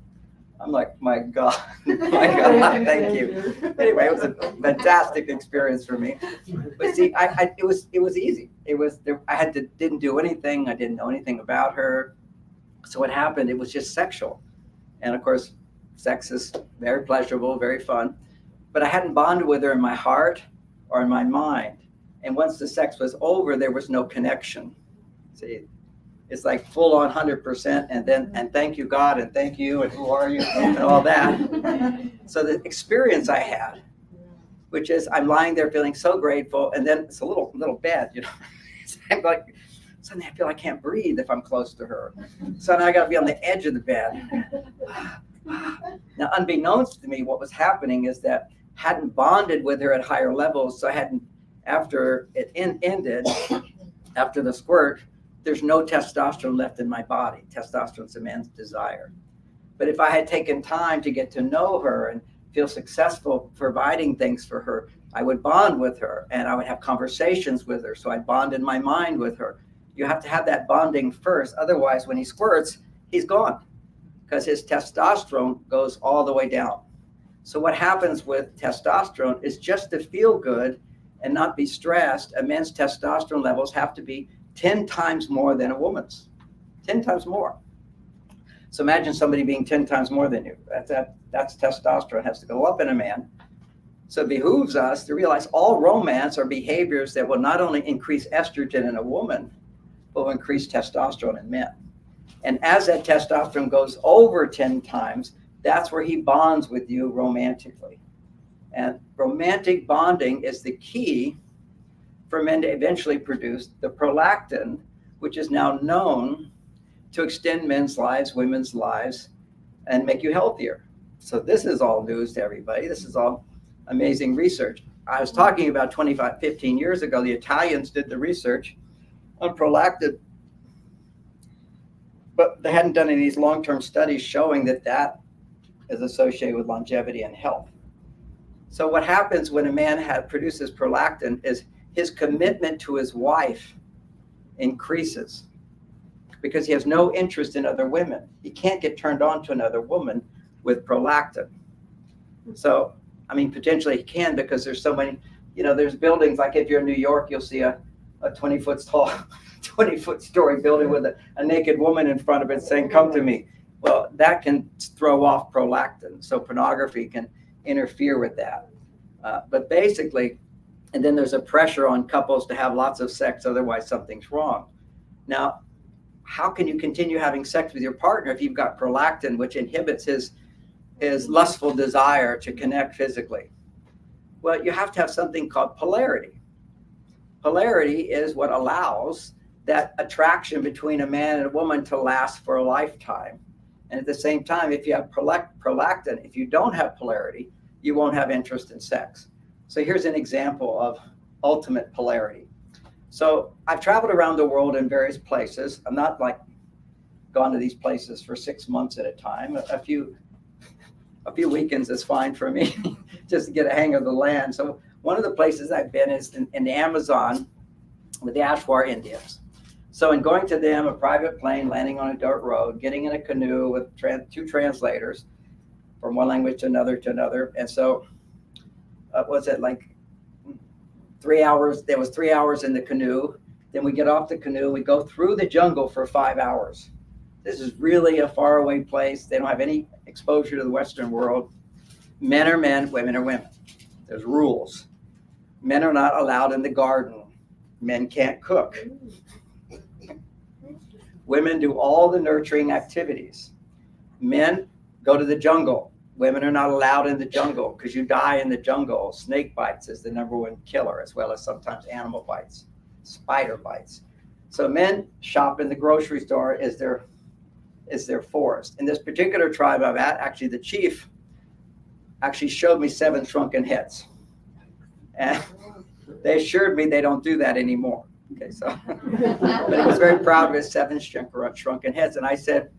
I'm like, my God, thank you. Anyway, it was a fantastic experience for me. But see, it was easy. Didn't do anything. I didn't know anything about her. So what happened, it was just sexual. And of course, sex is very pleasurable, very fun. But I hadn't bonded with her in my heart or in my mind. And once the sex was over, there was no connection. See, it's like full on 100%, and thank you, God, and thank you, and who are you, and all that. So the experience I had, which is I'm lying there feeling so grateful, and then it's a little bad, I'm like, suddenly I feel I can't breathe if I'm close to her. So now I got to be on the edge of the bed. Now, unbeknownst to me, what was happening is that I hadn't bonded with her at higher levels, so I hadn't, after it ended, after the squirt, there's no testosterone left in my body. Testosterone's a man's desire. But if I had taken time to get to know her and feel successful providing things for her, I would bond with her, and I would have conversations with her. So I bond in my mind with her. You have to have that bonding first. Otherwise, when he squirts, he's gone, because his testosterone goes all the way down. So what happens with testosterone is, just to feel good and not be stressed, a man's testosterone levels have to be 10 times more than a woman's, 10 times more. So imagine somebody being 10 times more than you. That's testosterone has to go up in a man. So it behooves us to realize all romance are behaviors that will not only increase estrogen in a woman, but will increase testosterone in men. And as that testosterone goes over 10 times, that's where he bonds with you romantically. And romantic bonding is the key for men to eventually produce the prolactin, which is now known to extend men's lives, women's lives, and make you healthier. So this is all news to everybody. This is all amazing research. I was talking about 15 years ago, the Italians did the research on prolactin, but they hadn't done any of these long-term studies showing that is associated with longevity and health. So what happens when a man produces prolactin is his commitment to his wife increases, because he has no interest in other women. He can't get turned on to another woman with prolactin. So, potentially he can, because there's so many, there's buildings, like if you're in New York, you'll see a 20-foot tall, 20-foot story building with a naked woman in front of it saying, come to me. Well, that can throw off prolactin. So pornography can interfere with that. But basically, And then there's a pressure on couples to have lots of sex, otherwise something's wrong. Now, how can you continue having sex with your partner if you've got prolactin, which inhibits his lustful desire to connect physically? Well, you have to have something called polarity. Polarity is what allows that attraction between a man and a woman to last for a lifetime. And at the same time, if you have prolactin, if you don't have polarity, you won't have interest in sex. So here's an example of ultimate polarity. So I've traveled around the world in various places. I'm not like gone to these places for 6 months at a time. A few weekends is fine for me, just to get a hang of the land. So one of the places I've been is in the Amazon with the Ashwar Indians. So in going to them, a private plane landing on a dirt road, getting in a canoe with two translators from one language to another. And so was it like 3 hours? There was 3 hours in the canoe. Then we get off the canoe, we go through the jungle for 5 hours. This is really a faraway place. They don't have any exposure to the Western world. Men are men, women are women. There's rules. Men are not allowed in the garden. Men can't cook. Women do all the nurturing activities. Men go to the jungle. Women are not allowed in the jungle because you die in the jungle. Snake bites is the #1 killer, as well as sometimes animal bites, spider bites. So men shop in the grocery store is their forest. In this particular tribe I'm at, actually the chief actually showed me 7 shrunken heads. And they assured me they don't do that anymore. Okay, so, but he was very proud of his 7 shrunken heads. And I said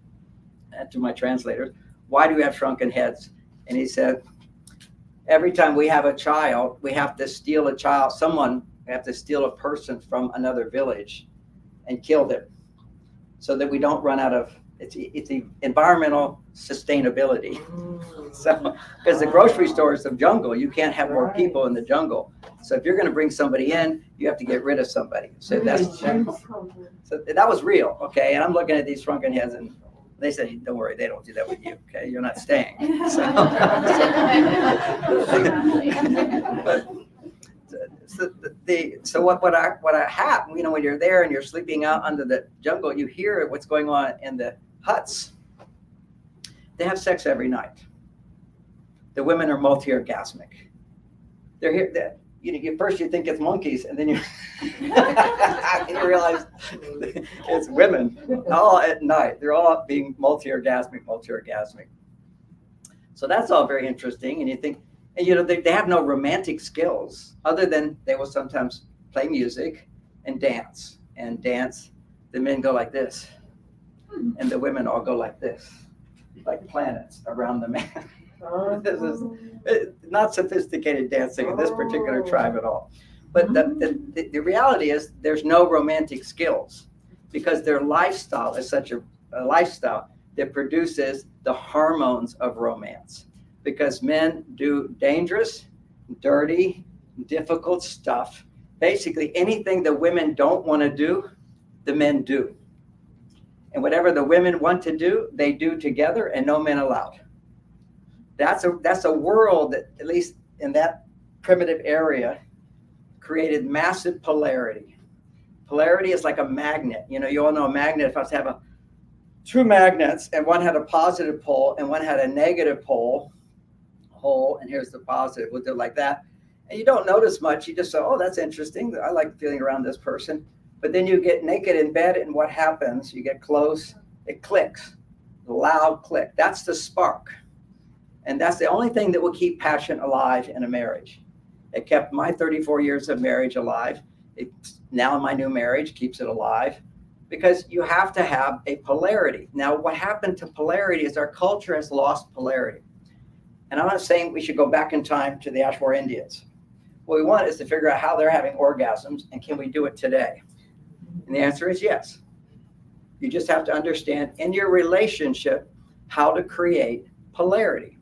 to my translators, why do we have shrunken heads? And he said, every time we have a child, we have to steal a child, we have to steal a person from another village and kill them so that we don't run out of, it's the environmental sustainability. So, because the grocery store is the jungle, you can't have more people in the jungle. So if you're going to bring somebody in, you have to get rid of somebody. So that was real, okay? And I'm looking at these shrunken heads, and they said, don't worry, they don't do that with you, okay? You're not staying. So what I have, when you're there and you're sleeping out under the jungle, you hear what's going on in the huts. They have sex every night. The women are multi-orgasmic. They're here. First you think it's monkeys, and then you realize it's women all at night. They're all being multi-orgasmic. So that's all very interesting. And you think, and they have no romantic skills other than they will sometimes play music and dance. And dance, the men go like this, and the women all go like this, like planets around the man. This is not sophisticated dancing in this particular tribe at all. But the reality is there's no romantic skills because their lifestyle is such a lifestyle that produces the hormones of romance. Because men do dangerous, dirty, difficult stuff. Basically anything the women don't want to do, the men do. And whatever the women want to do, they do together and no men allowed. That's a world that, at least in that primitive area, created massive polarity. Polarity is like a magnet. You all know a magnet. If I was to have two magnets and one had a positive pole and one had a negative pole, and here's the positive, we'll do it like that. And you don't notice much. You just say, oh, that's interesting. I like feeling around this person. But then you get naked in bed, and what happens? You get close, it clicks, a loud click. That's the spark. And that's the only thing that will keep passion alive in a marriage. It kept my 34 years of marriage alive. Now my new marriage keeps it alive because you have to have a polarity. Now, what happened to polarity is our culture has lost polarity. And I'm not saying we should go back in time to the Ashwar Indians. What we want is to figure out how they're having orgasms and can we do it today? And the answer is yes. You just have to understand in your relationship how to create polarity.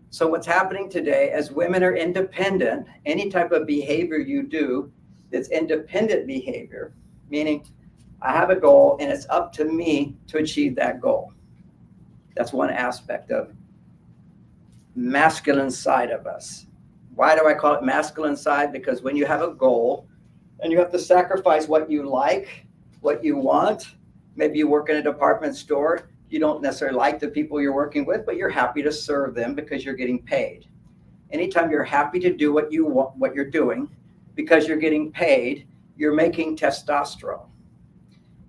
So what's happening today, as women are independent, any type of behavior you do that's independent behavior, meaning I have a goal and it's up to me to achieve that goal. That's one aspect of masculine side of us. Why do I call it masculine side? Because when you have a goal and you have to sacrifice what you like, what you want, maybe you work in a department store, you don't necessarily like the people you're working with, but you're happy to serve them because you're getting paid. Anytime you're happy to do what you want, what you're doing, because you're getting paid, you're making testosterone.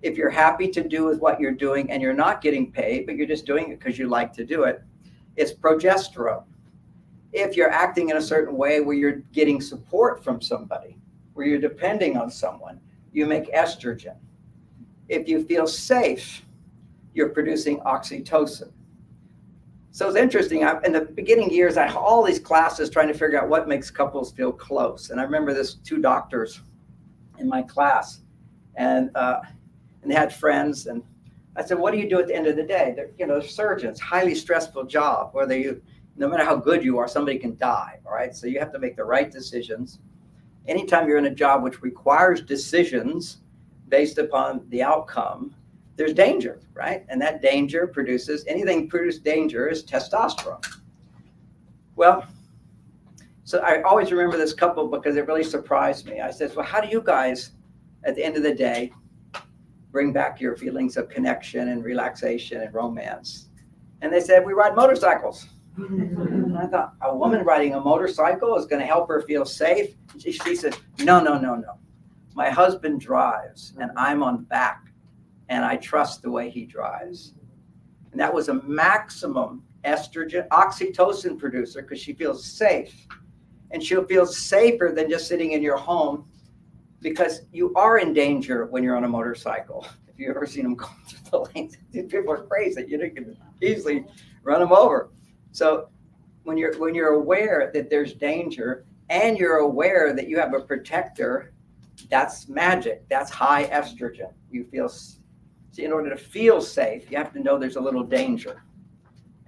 If you're happy to do with what you're doing and you're not getting paid, but you're just doing it because you like to do it, it's progesterone. If you're acting in a certain way where you're getting support from somebody, where you're depending on someone, you make estrogen. If you feel safe, you're producing oxytocin. So it's interesting. In the beginning years, I had all these classes trying to figure out what makes couples feel close. And I remember this 2 doctors in my class, and they had friends. And I said, "What do you do at the end of the day?" They're surgeons, highly stressful job. No matter how good you are, somebody can die. All right, so you have to make the right decisions. Anytime you're in a job which requires decisions based upon the outcome, there's danger, right? And that danger anything produce danger is testosterone. Well, so I always remember this couple because it really surprised me. I said, "Well, how do you guys, at the end of the day, bring back your feelings of connection and relaxation and romance?" And they said, "We ride motorcycles." And I thought, a woman riding a motorcycle is going to help her feel safe? She said, no. My husband drives and I'm on back and I trust the way he drives. And that was a maximum estrogen, oxytocin producer because she feels safe. And she'll feel safer than just sitting in your home because you are in danger when you're on a motorcycle. If you've ever seen them go through the lanes, these people are crazy. You can easily run them over. So when you're aware that there's danger and you're aware that you have a protector, that's magic. That's high estrogen. So in order to feel safe, you have to know there's a little danger.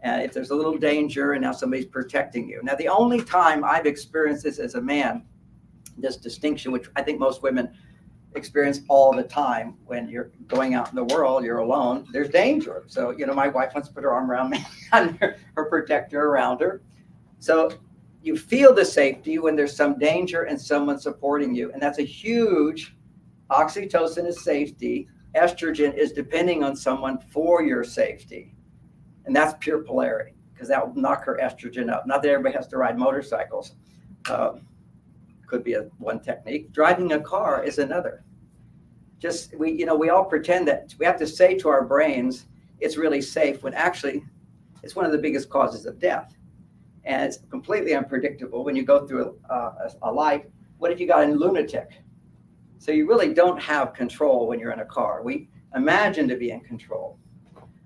And if there's a little danger and now somebody's protecting you. Now, the only time I've experienced this as a man, this distinction, which I think most women experience all the time when you're going out in the world, you're alone, there's danger. So, my wife wants to put her arm around me and her protector around her. So you feel the safety when there's some danger and someone supporting you. And that's a huge, oxytocin is safety. Estrogen is depending on someone for your safety. And that's pure polarity because that will knock her estrogen up. Not that everybody has to ride motorcycles. Could be one technique. Driving a car is another. We all pretend that we have to say to our brains, it's really safe when actually it's one of the biggest causes of death. And it's completely unpredictable when you go through a life. What if you got a lunatic? So you really don't have control when you're in a car. We imagine to be in control.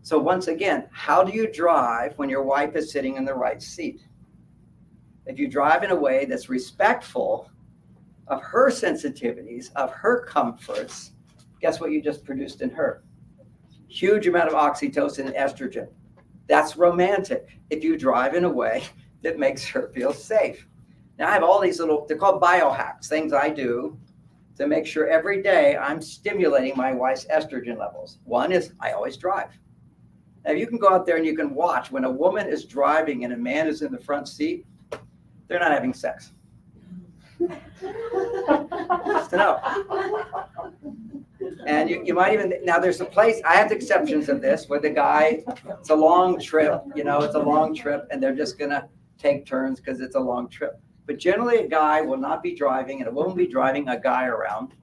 So once again, how do you drive when your wife is sitting in the right seat? If you drive in a way that's respectful of her sensitivities, of her comforts, guess what you just produced in her? Huge amount of oxytocin and estrogen. That's romantic if you drive in a way that makes her feel safe. Now I have all these they're called biohacks, things I do to make sure every day I'm stimulating my wife's estrogen levels. One is I always drive. Now you can go out there and you can watch when a woman is driving and a man is in the front seat, they're not having sex. Just to know. And you might even, now there's a place, I have exceptions of this, where the guy, it's a long trip, it's a long trip and they're just going to take turns because it's a long trip. But generally a guy will not be driving and a woman will be driving a guy around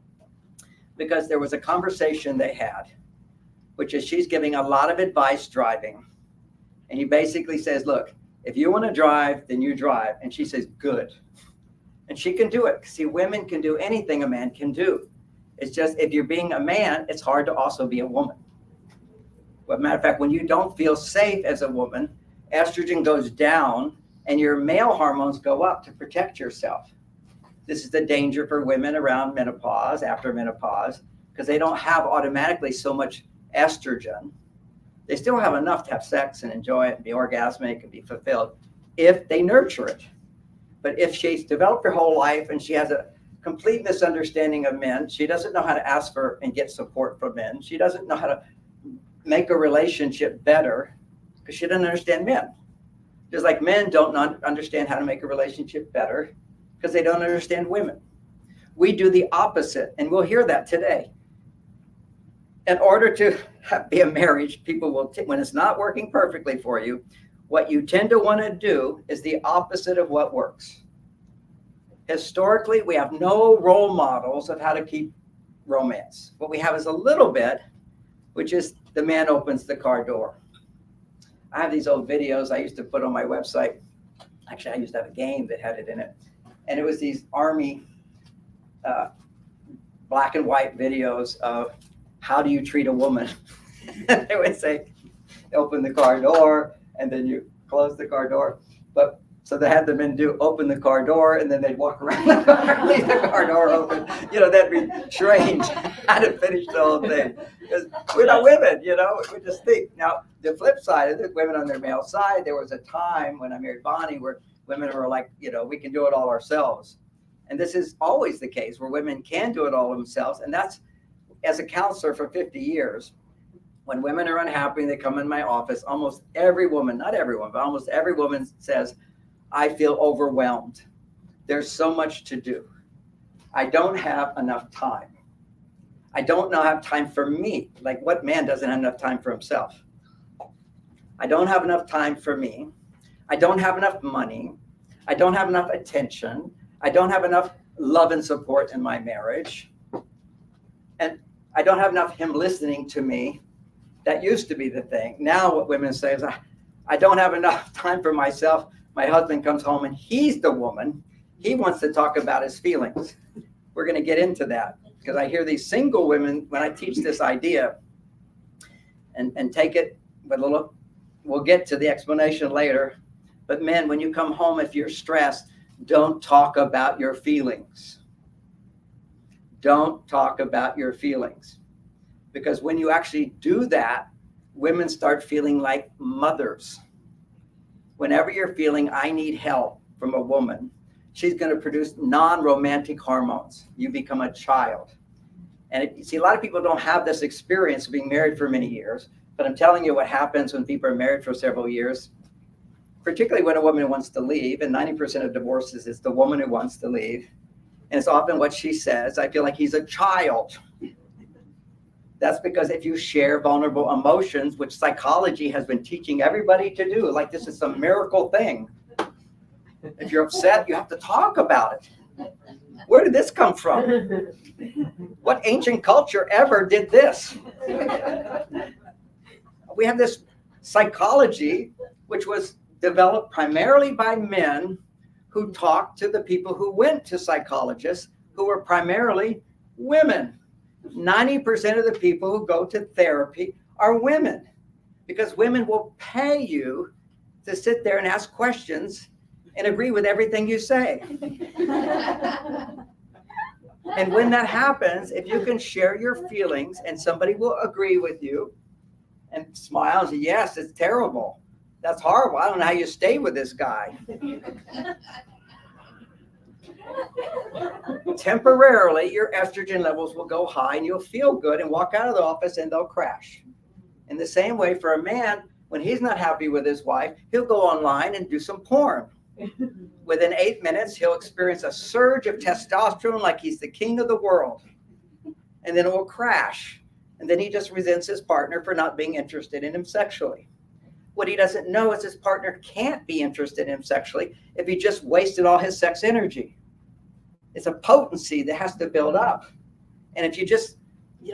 because there was a conversation they had, which is she's giving a lot of advice driving. And he basically says, look, if you want to drive, then you drive. And she says, good. And she can do it. See, women can do anything a man can do. It's just, if you're being a man, it's hard to also be a woman. But matter of fact, when you don't feel safe as a woman, estrogen goes down and your male hormones go up to protect yourself. This is the danger for women around menopause, after menopause, because they don't have automatically so much estrogen. They still have enough to have sex and enjoy it and be orgasmic and be fulfilled if they nurture it. But if she's developed her whole life and she has a complete misunderstanding of men, she doesn't know how to ask for and get support from men. She doesn't know how to make a relationship better because she doesn't understand men. Just like men don't understand how to make a relationship better because they don't understand women. We do the opposite, and we'll hear that today. In order to be a marriage, people will, when it's not working perfectly for you, what you tend to want to do is the opposite of what works. Historically, we have no role models of how to keep romance. What we have is a little bit, which is the man opens the car door. I have these old videos I used to put on my website. Actually, I used to have a game that had it in it. And it was these Army black and white videos of how do you treat a woman. They would say, open the car door, and then you close the car door. But so they had the men do open the car door, and then they'd walk around the car, leave the car door open. You know, that'd be strange how to finish the whole thing. Because we're not women, you know, we just think. Now, the flip side of it, women on their male side, there was a time when I married Bonnie where women were like, you know, we can do it all ourselves. And this is always the case where women can do it all themselves. And that's, as a counselor for 50 years, when women are unhappy and they come in my office, almost every woman, not everyone, but almost every woman says, I feel overwhelmed. There's so much to do. I don't have enough time. I don't have time for me. Like, what man doesn't have enough time for himself? I don't have enough time for me. I don't have enough money. I don't have enough attention. I don't have enough love and support in my marriage. And I don't have enough him listening to me. That used to be the thing. Now what women say is, I don't have enough time for myself. My husband comes home and he's the woman. He wants to talk about his feelings. We're going to get into that because I hear these single women, when I teach this idea and take it with a little, we'll get to the explanation later. But men, when you come home, if you're stressed, don't talk about your feelings. Don't talk about your feelings. Because when you actually do that, women start feeling like mothers. Whenever you're feeling, I need help from a woman, she's going to produce non-romantic hormones. You become a child. And you see, a lot of people don't have this experience of being married for many years, but I'm telling you what happens when people are married for several years, particularly when a woman wants to leave, and 90% of divorces is the woman who wants to leave. And it's often what she says, I feel like he's a child. That's because if you share vulnerable emotions, which psychology has been teaching everybody to do, like this is some miracle thing. If you're upset, you have to talk about it. Where did this come from? What ancient culture ever did this? We have this psychology, which was developed primarily by men who talked to the people who went to psychologists, who were primarily women. 90% of the people who go to therapy are women, because women will pay you to sit there and ask questions and agree with everything you say. And when that happens, if you can share your feelings and somebody will agree with you and smile and say, yes, it's terrible. That's horrible. I don't know how you stay with this guy. Temporarily, your estrogen levels will go high and you'll feel good and walk out of the office and they'll crash. In the same way, for a man, when he's not happy with his wife, he'll go online and do some porn. Within 8 minutes, he'll experience a surge of testosterone like he's the king of the world. And then it will crash. And then he just resents his partner for not being interested in him sexually. What he doesn't know is his partner can't be interested in him sexually if he just wasted all his sex energy. It's a potency that has to build up. And if you just,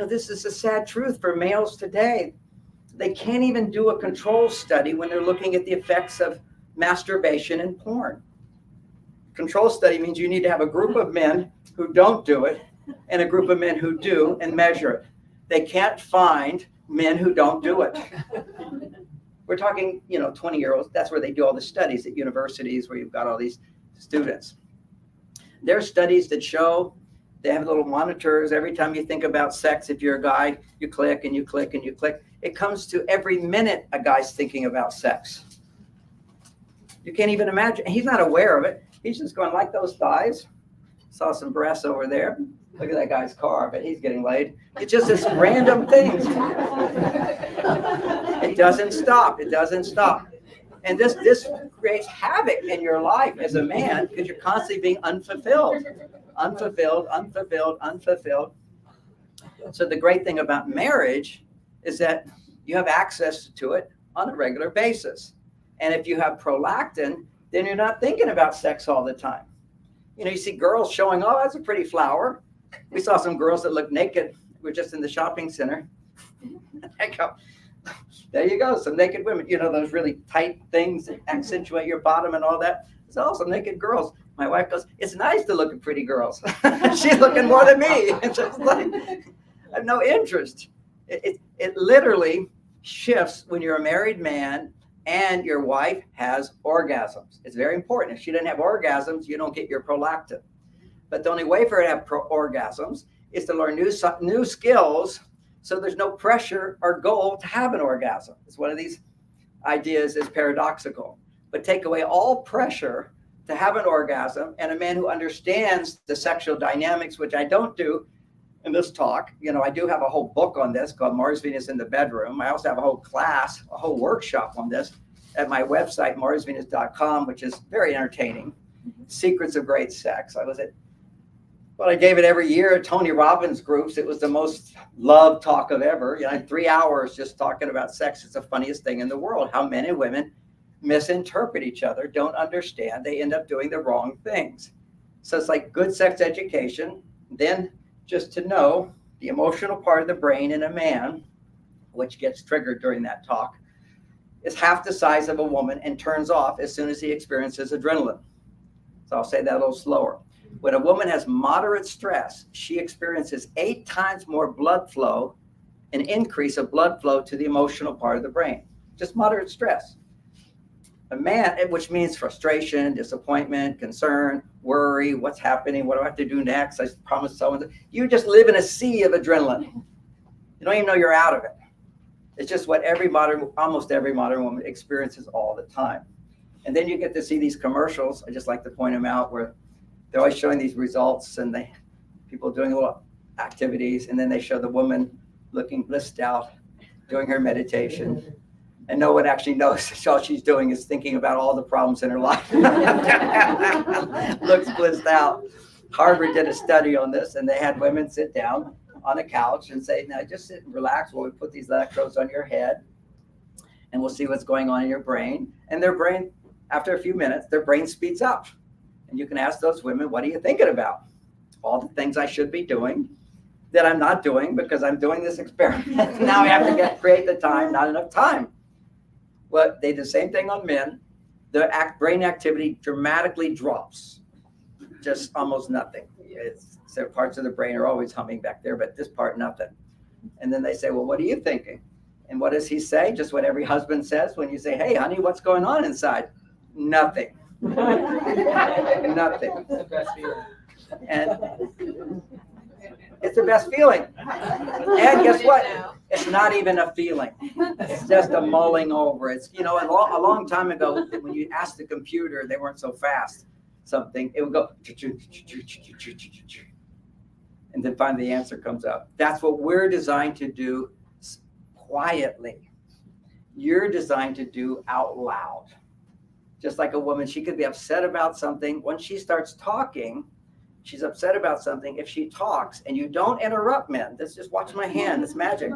this is a sad truth for males today. They can't even do a control study when they're looking at the effects of masturbation and porn. Control study means you need to have a group of men who don't do it and a group of men who do and measure it. They can't find men who don't do it. We're talking, 20-year-olds. That's where they do all the studies at universities where you've got all these students. There are studies that show they have little monitors. Every time you think about sex, if you're a guy, you click and you click and you click. It comes to every minute a guy's thinking about sex. You can't even imagine. He's not aware of it. He's just going, like those thighs. Saw some breasts over there. Look at that guy's car, but he's getting laid. It's just this random thing. It doesn't stop. It doesn't stop. And this creates havoc in your life as a man because you're constantly being unfulfilled. So the great thing about marriage is that you have access to it on a regular basis. And if you have prolactin, then you're not thinking about sex all the time. You know, you see girls showing, oh, that's a pretty flower. We saw some girls that look naked. We're just in the shopping center. I go, there you go, some naked women. You know, those really tight things that accentuate your bottom and all that. It's also naked girls. My wife goes, it's nice to look at pretty girls. She's looking more than me. It's just like, I have no interest. It literally shifts when you're a married man and your wife has orgasms. It's very important. If she doesn't have orgasms, you don't get your prolactin. But the only way for her to have orgasms is to learn new skills, so there's no pressure or goal to have an orgasm. It's one of these ideas is paradoxical. But take away all pressure to have an orgasm, and a man who understands the sexual dynamics, which I don't do in this talk. You know, I do have a whole book on this called Mars, Venus in the Bedroom. I also have a whole class, a whole workshop on this at my website, marsvenus.com, which is very entertaining. Secrets of Great Sex. I gave it every year at Tony Robbins groups. It was the most loved talk of ever. You know, 3 hours just talking about sex. It's the funniest thing in the world. How men and women misinterpret each other, don't understand. They end up doing the wrong things. So it's like good sex education. Then just to know the emotional part of the brain in a man, which gets triggered during that talk, is half the size of a woman and turns off as soon as he experiences adrenaline. So I'll say that a little slower. When a woman has moderate stress, she experiences 8 times more blood flow, an increase of blood flow to the emotional part of the brain. Just moderate stress. A man, which means frustration, disappointment, concern, worry, what's happening, what do I have to do next? I promised someone. You just live in a sea of adrenaline. You don't even know you're out of it. It's just what almost every modern woman experiences all the time. And then you get to see these commercials. I just like to point them out where they're always showing these results and people doing little activities, and then they show the woman looking blissed out, doing her meditation, and no one actually knows all she's doing is thinking about all the problems in her life. Looks blissed out. Harvard did a study on this, and they had women sit down on a couch and say, now just sit and relax while we put these electrodes on your head, and we'll see what's going on in your brain. And their brain, after a few minutes, their brain speeds up. And you can ask those women, what are you thinking about? All the things I should be doing that I'm not doing because I'm doing this experiment. Now I have to create the time, not enough time. Well, they do the same thing on men. The brain activity dramatically drops, just almost nothing. So parts of the brain are always humming back there, but this part, nothing. And then they say, well, what are you thinking? And what does he say? Just what every husband says when you say, hey, honey, what's going on inside? Nothing. Nothing. And it's the best feeling. And guess what? It's not even a feeling. It's just a mulling over. It's, you know, a long time ago, when you asked the computer, they weren't so fast, something, it would go, and then finally the answer comes out. That's what we're designed to do quietly. You're designed to do out loud. Just like a woman, she could be upset about something. Once she starts talking, she's upset about something. If she talks and you don't interrupt, men, just watch my hand, it's magic.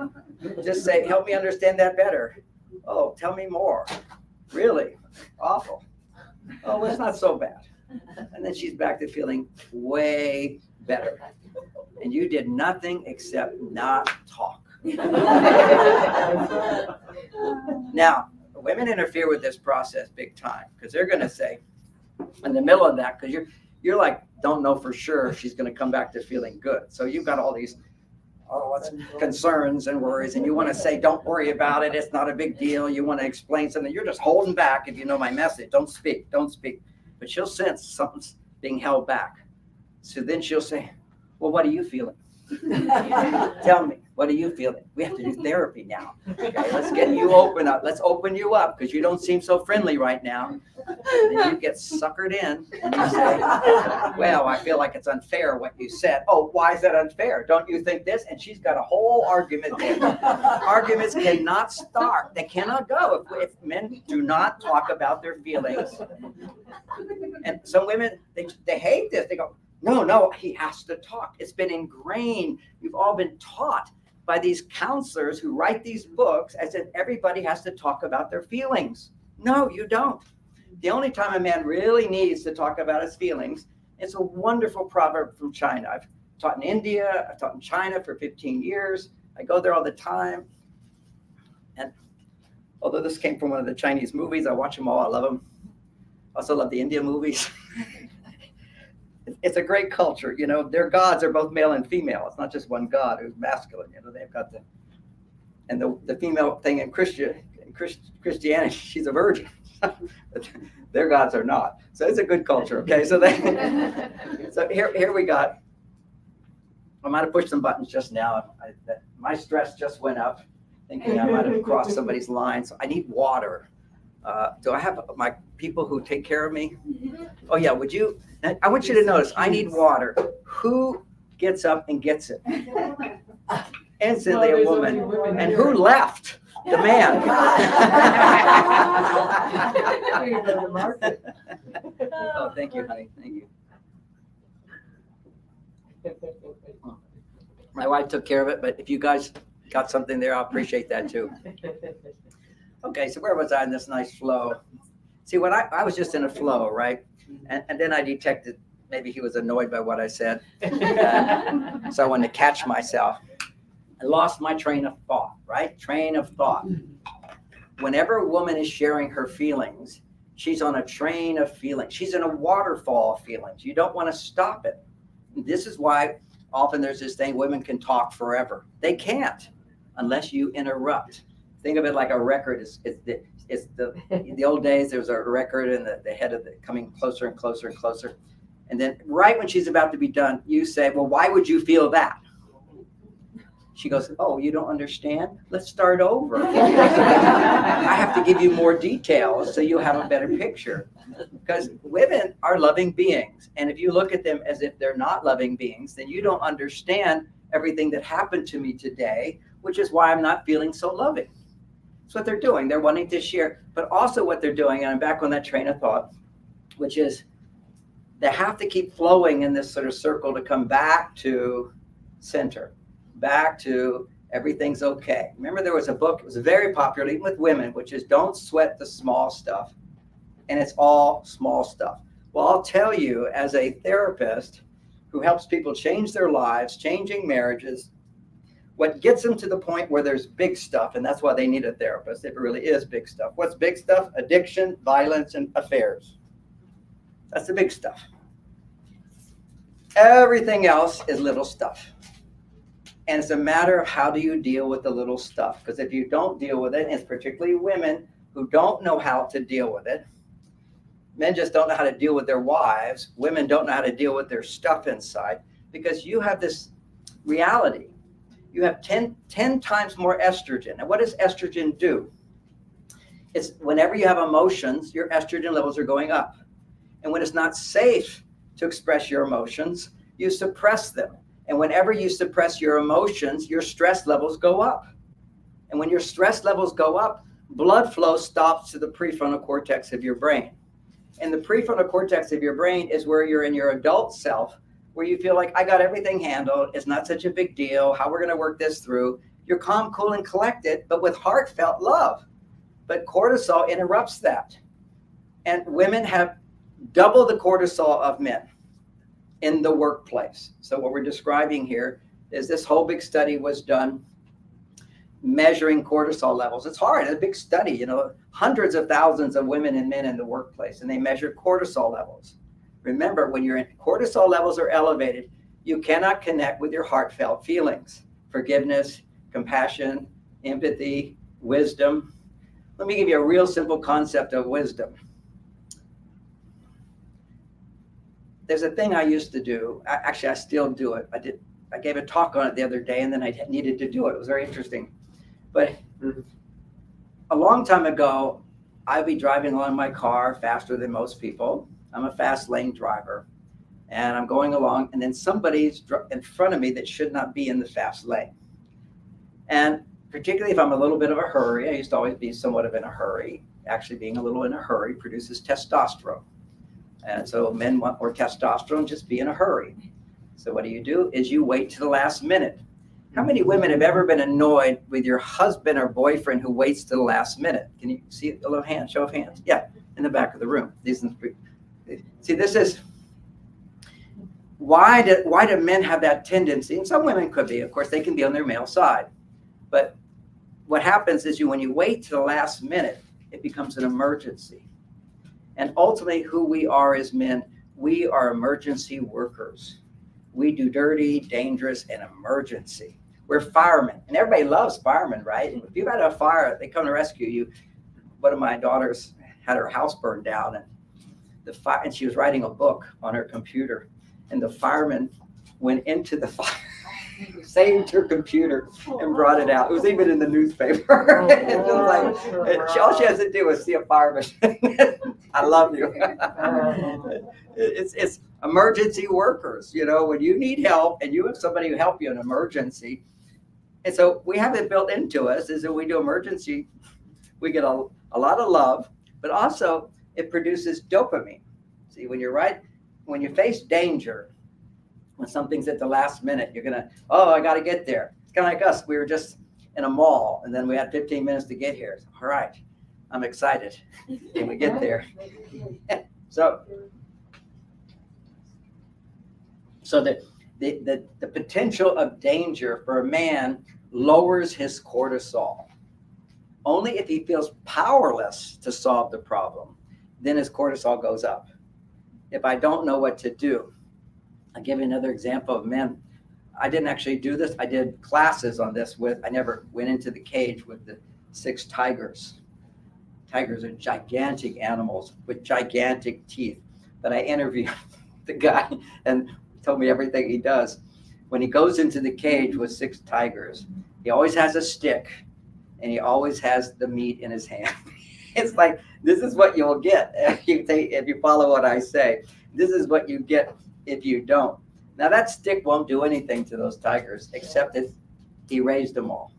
Just say, help me understand that better. Oh, tell me more. Really? Awful. Oh, well, it's not so bad. And then she's back to feeling way better. And you did nothing except not talk. Now, women interfere with this process big time because they're going to say, in the middle of that, because you're like, don't know for sure if she's going to come back to feeling good. So you've got all these concerns and worries, and you want to say, don't worry about it. It's not a big deal. You want to explain something. You're just holding back if you know my message. Don't speak. Don't speak. But she'll sense something's being held back. So then she'll say, well, what are you feeling? Tell me, what are you feeling? We have to do therapy now. Okay, let's get you open up. Let's open you up because you don't seem so friendly right now. And then you get suckered in and you say, well, I feel like it's unfair what you said. Oh, why is that unfair? Don't you think this? And she's got a whole argument there. Arguments cannot start. They cannot go if men do not talk about their feelings. And some women, they hate this. They go, no, he has to talk. It's been ingrained. You've all been taught by these counselors who write these books as if everybody has to talk about their feelings. No, you don't. The only time a man really needs to talk about his feelings, it's a wonderful proverb from China. I've taught in India, I've taught in China for 15 years. I go there all the time. And although this came from one of the Chinese movies, I watch them all, I love them. I also love the Indian movies. It's a great culture. You know, their gods are both male and female. It's not just one god who's masculine. You know, they've got the female thing in Christianity, she's a virgin. Their gods are not. So it's a good culture. Okay, so here we got. I might have pushed some buttons just now. My stress just went up, thinking I might have crossed somebody's line. So I need water. Do I have my people who take care of me? Oh yeah, would you? I want you to notice, I need water. Who gets up and gets it? Instantly a woman. And who left? The man. Oh, thank you, honey. Thank you. My wife took care of it, but if you guys got something there, I'll appreciate that too. Okay, so where was I in this nice flow? See, when I was just in a flow, right? And then I detected maybe he was annoyed by what I said. So I wanted to catch myself. I lost my train of thought, right? Train of thought. Whenever a woman is sharing her feelings, she's on a train of feelings. She's in a waterfall of feelings. You don't want to stop it. This is why often there's this thing, women can talk forever. They can't unless you interrupt. Think of it like a record. In the old days, there was a record and the head of it coming closer and closer and closer. And then right when she's about to be done, you say, well, why would you feel that? She goes, oh, you don't understand? Let's start over. I have to give you more details so you have a better picture. Because women are loving beings. And if you look at them as if they're not loving beings, then you don't understand everything that happened to me today, which is why I'm not feeling so loving. That's what they're doing. They're wanting to share. But also what they're doing, and I'm back on that train of thought, which is they have to keep flowing in this sort of circle to come back to center. Back to everything's okay. Remember, there was a book, it was very popular even with women, which is Don't Sweat the Small Stuff. And it's all small stuff. Well, I'll tell you, as a therapist who helps people change their lives, changing marriages, what gets them to the point where there's big stuff, and that's why they need a therapist, if it really is big stuff. What's big stuff? Addiction, violence, and affairs. That's the big stuff. Everything else is little stuff. And it's a matter of how do you deal with the little stuff. Because if you don't deal with it, and it's particularly women who don't know how to deal with it, men just don't know how to deal with their wives. Women don't know how to deal with their stuff inside. Because you have this reality. You have 10 times more estrogen. And what does estrogen do? It's whenever you have emotions, your estrogen levels are going up. And when it's not safe to express your emotions, you suppress them. And whenever you suppress your emotions, your stress levels go up. And when your stress levels go up, blood flow stops to the prefrontal cortex of your brain. And the prefrontal cortex of your brain is where you're in your adult self, where you feel like, I got everything handled. It's not such a big deal. How we're going to work this through. You're calm, cool, and collected, but with heartfelt love. But cortisol interrupts that. And women have double the cortisol of men in the workplace. So what we're describing here is this whole big study was done measuring cortisol levels. It's hard, it's a big study, you know, hundreds of thousands of women and men in the workplace, and they measured cortisol levels. Remember, when your cortisol levels are elevated, you cannot connect with your heartfelt feelings, forgiveness, compassion, empathy, wisdom. Let me give you a real simple concept of wisdom. There's a thing I used to do. Actually, I still do it. I did I gave a talk on it the other day, and then I needed to do it. It was very interesting. But a long time ago, I'd be driving along my car faster than most people. I'm a fast lane driver, and I'm going along, and then somebody's in front of me that should not be in the fast lane. And particularly if I'm a little bit of a hurry, I used to always be somewhat of in a hurry. Actually, being a little in a hurry produces testosterone. And so men want more testosterone, just be in a hurry. So what do? Is you wait to the last minute. How many women have ever been annoyed with your husband or boyfriend who waits to the last minute? Can you see a little hand, show of hands? Yeah, in the back of the room. See, this is, why do men have that tendency? And some women could be, of course, they can be on their male side. But what happens is when you wait to the last minute, it becomes an emergency. And ultimately who we are as men, we are emergency workers. We do dirty, dangerous, and emergency. We're firemen, and everybody loves firemen, right? If you've had a fire, they come to rescue you. One of my daughters had her house burned down, and she was writing a book on her computer, and the fireman went into the fire, saved her computer, and brought it out. It was even in the newspaper. It was like, all she has to do is see a fireman. I love you. It's emergency workers, when you need help and you have somebody who help you in an emergency. And so we have it built into us is that we do emergency, we get a lot of love, but also it produces dopamine. See, when you face danger, when something's at the last minute, you're gonna, I gotta get there. It's kind of like us. We were just in a mall and then we had 15 minutes to get here. So, all right, I'm excited when we get there. So the potential of danger for a man lowers his cortisol. Only if he feels powerless to solve the problem, then his cortisol goes up. If I don't know what to do, I'll give you another example of men. I didn't actually do this. I did classes on this I never went into the cage with the 6 tigers. Tigers are gigantic animals with gigantic teeth. But I interviewed the guy and told me everything he does. When he goes into the cage with 6 tigers, he always has a stick and he always has the meat in his hand. It's like, this is what you'll get if you follow what I say. This is what you get if you don't. Now that stick won't do anything to those tigers except that he raised them all.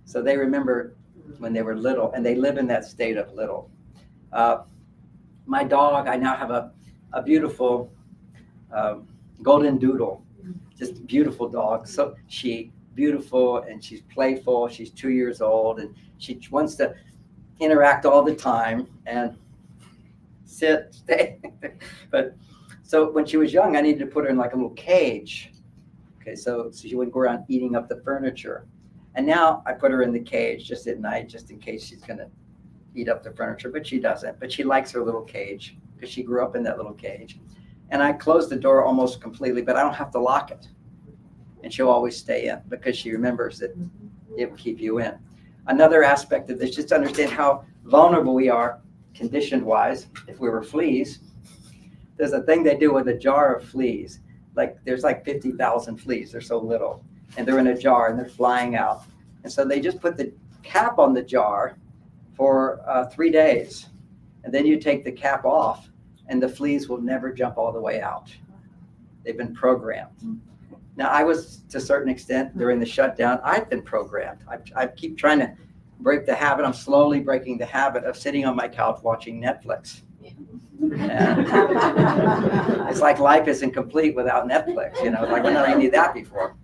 So they remember when they were little, and they live in that state of little. My dog, I now have a beautiful golden doodle, just a beautiful dog. So she beautiful and she's playful. She's 2 years old and she wants to interact all the time and sit, stay. But so when she was young, I needed to put her in like a little cage. Okay, so she wouldn't go around eating up the furniture. And now I put her in the cage just at night, just in case she's gonna eat up the furniture, but she doesn't. But she likes her little cage because she grew up in that little cage. And I close the door almost completely, but I don't have to lock it. And she'll always stay in because she remembers that it will keep you in. Another aspect of this, just to understand how vulnerable we are condition-wise. If we were fleas, there's a thing they do with a jar of fleas. Like there's like 50,000 fleas, they're so little. And they're in a jar and they're flying out. And so they just put the cap on the jar for 3 days. And then you take the cap off and the fleas will never jump all the way out. They've been programmed. Now I was, to a certain extent, during the shutdown, I've been programmed. I keep trying to break the habit. I'm slowly breaking the habit of sitting on my couch watching Netflix. It's like life isn't complete without Netflix, like I never needed that before.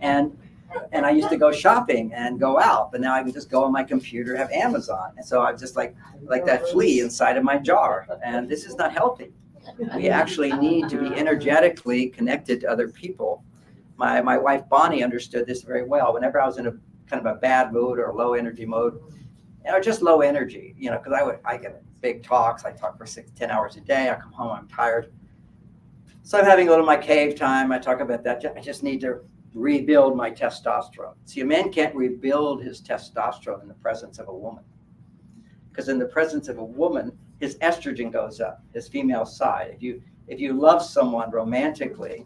And I used to go shopping and go out, but now I can just go on my computer, have Amazon. And so I'm just like that flea inside of my jar. And this is not healthy. We actually need to be energetically connected to other people. My wife Bonnie understood this very well. Whenever I was in a kind of a bad mood or a low energy mode, just low energy, because I get big talks. I talk for 6-10 hours a day. I come home, I'm tired. So I'm having a little of my cave time. I talk about that. I just need to rebuild my testosterone. See, a man can't rebuild his testosterone in the presence of a woman. Because in the presence of a woman, his estrogen goes up, his female side. If you love someone romantically,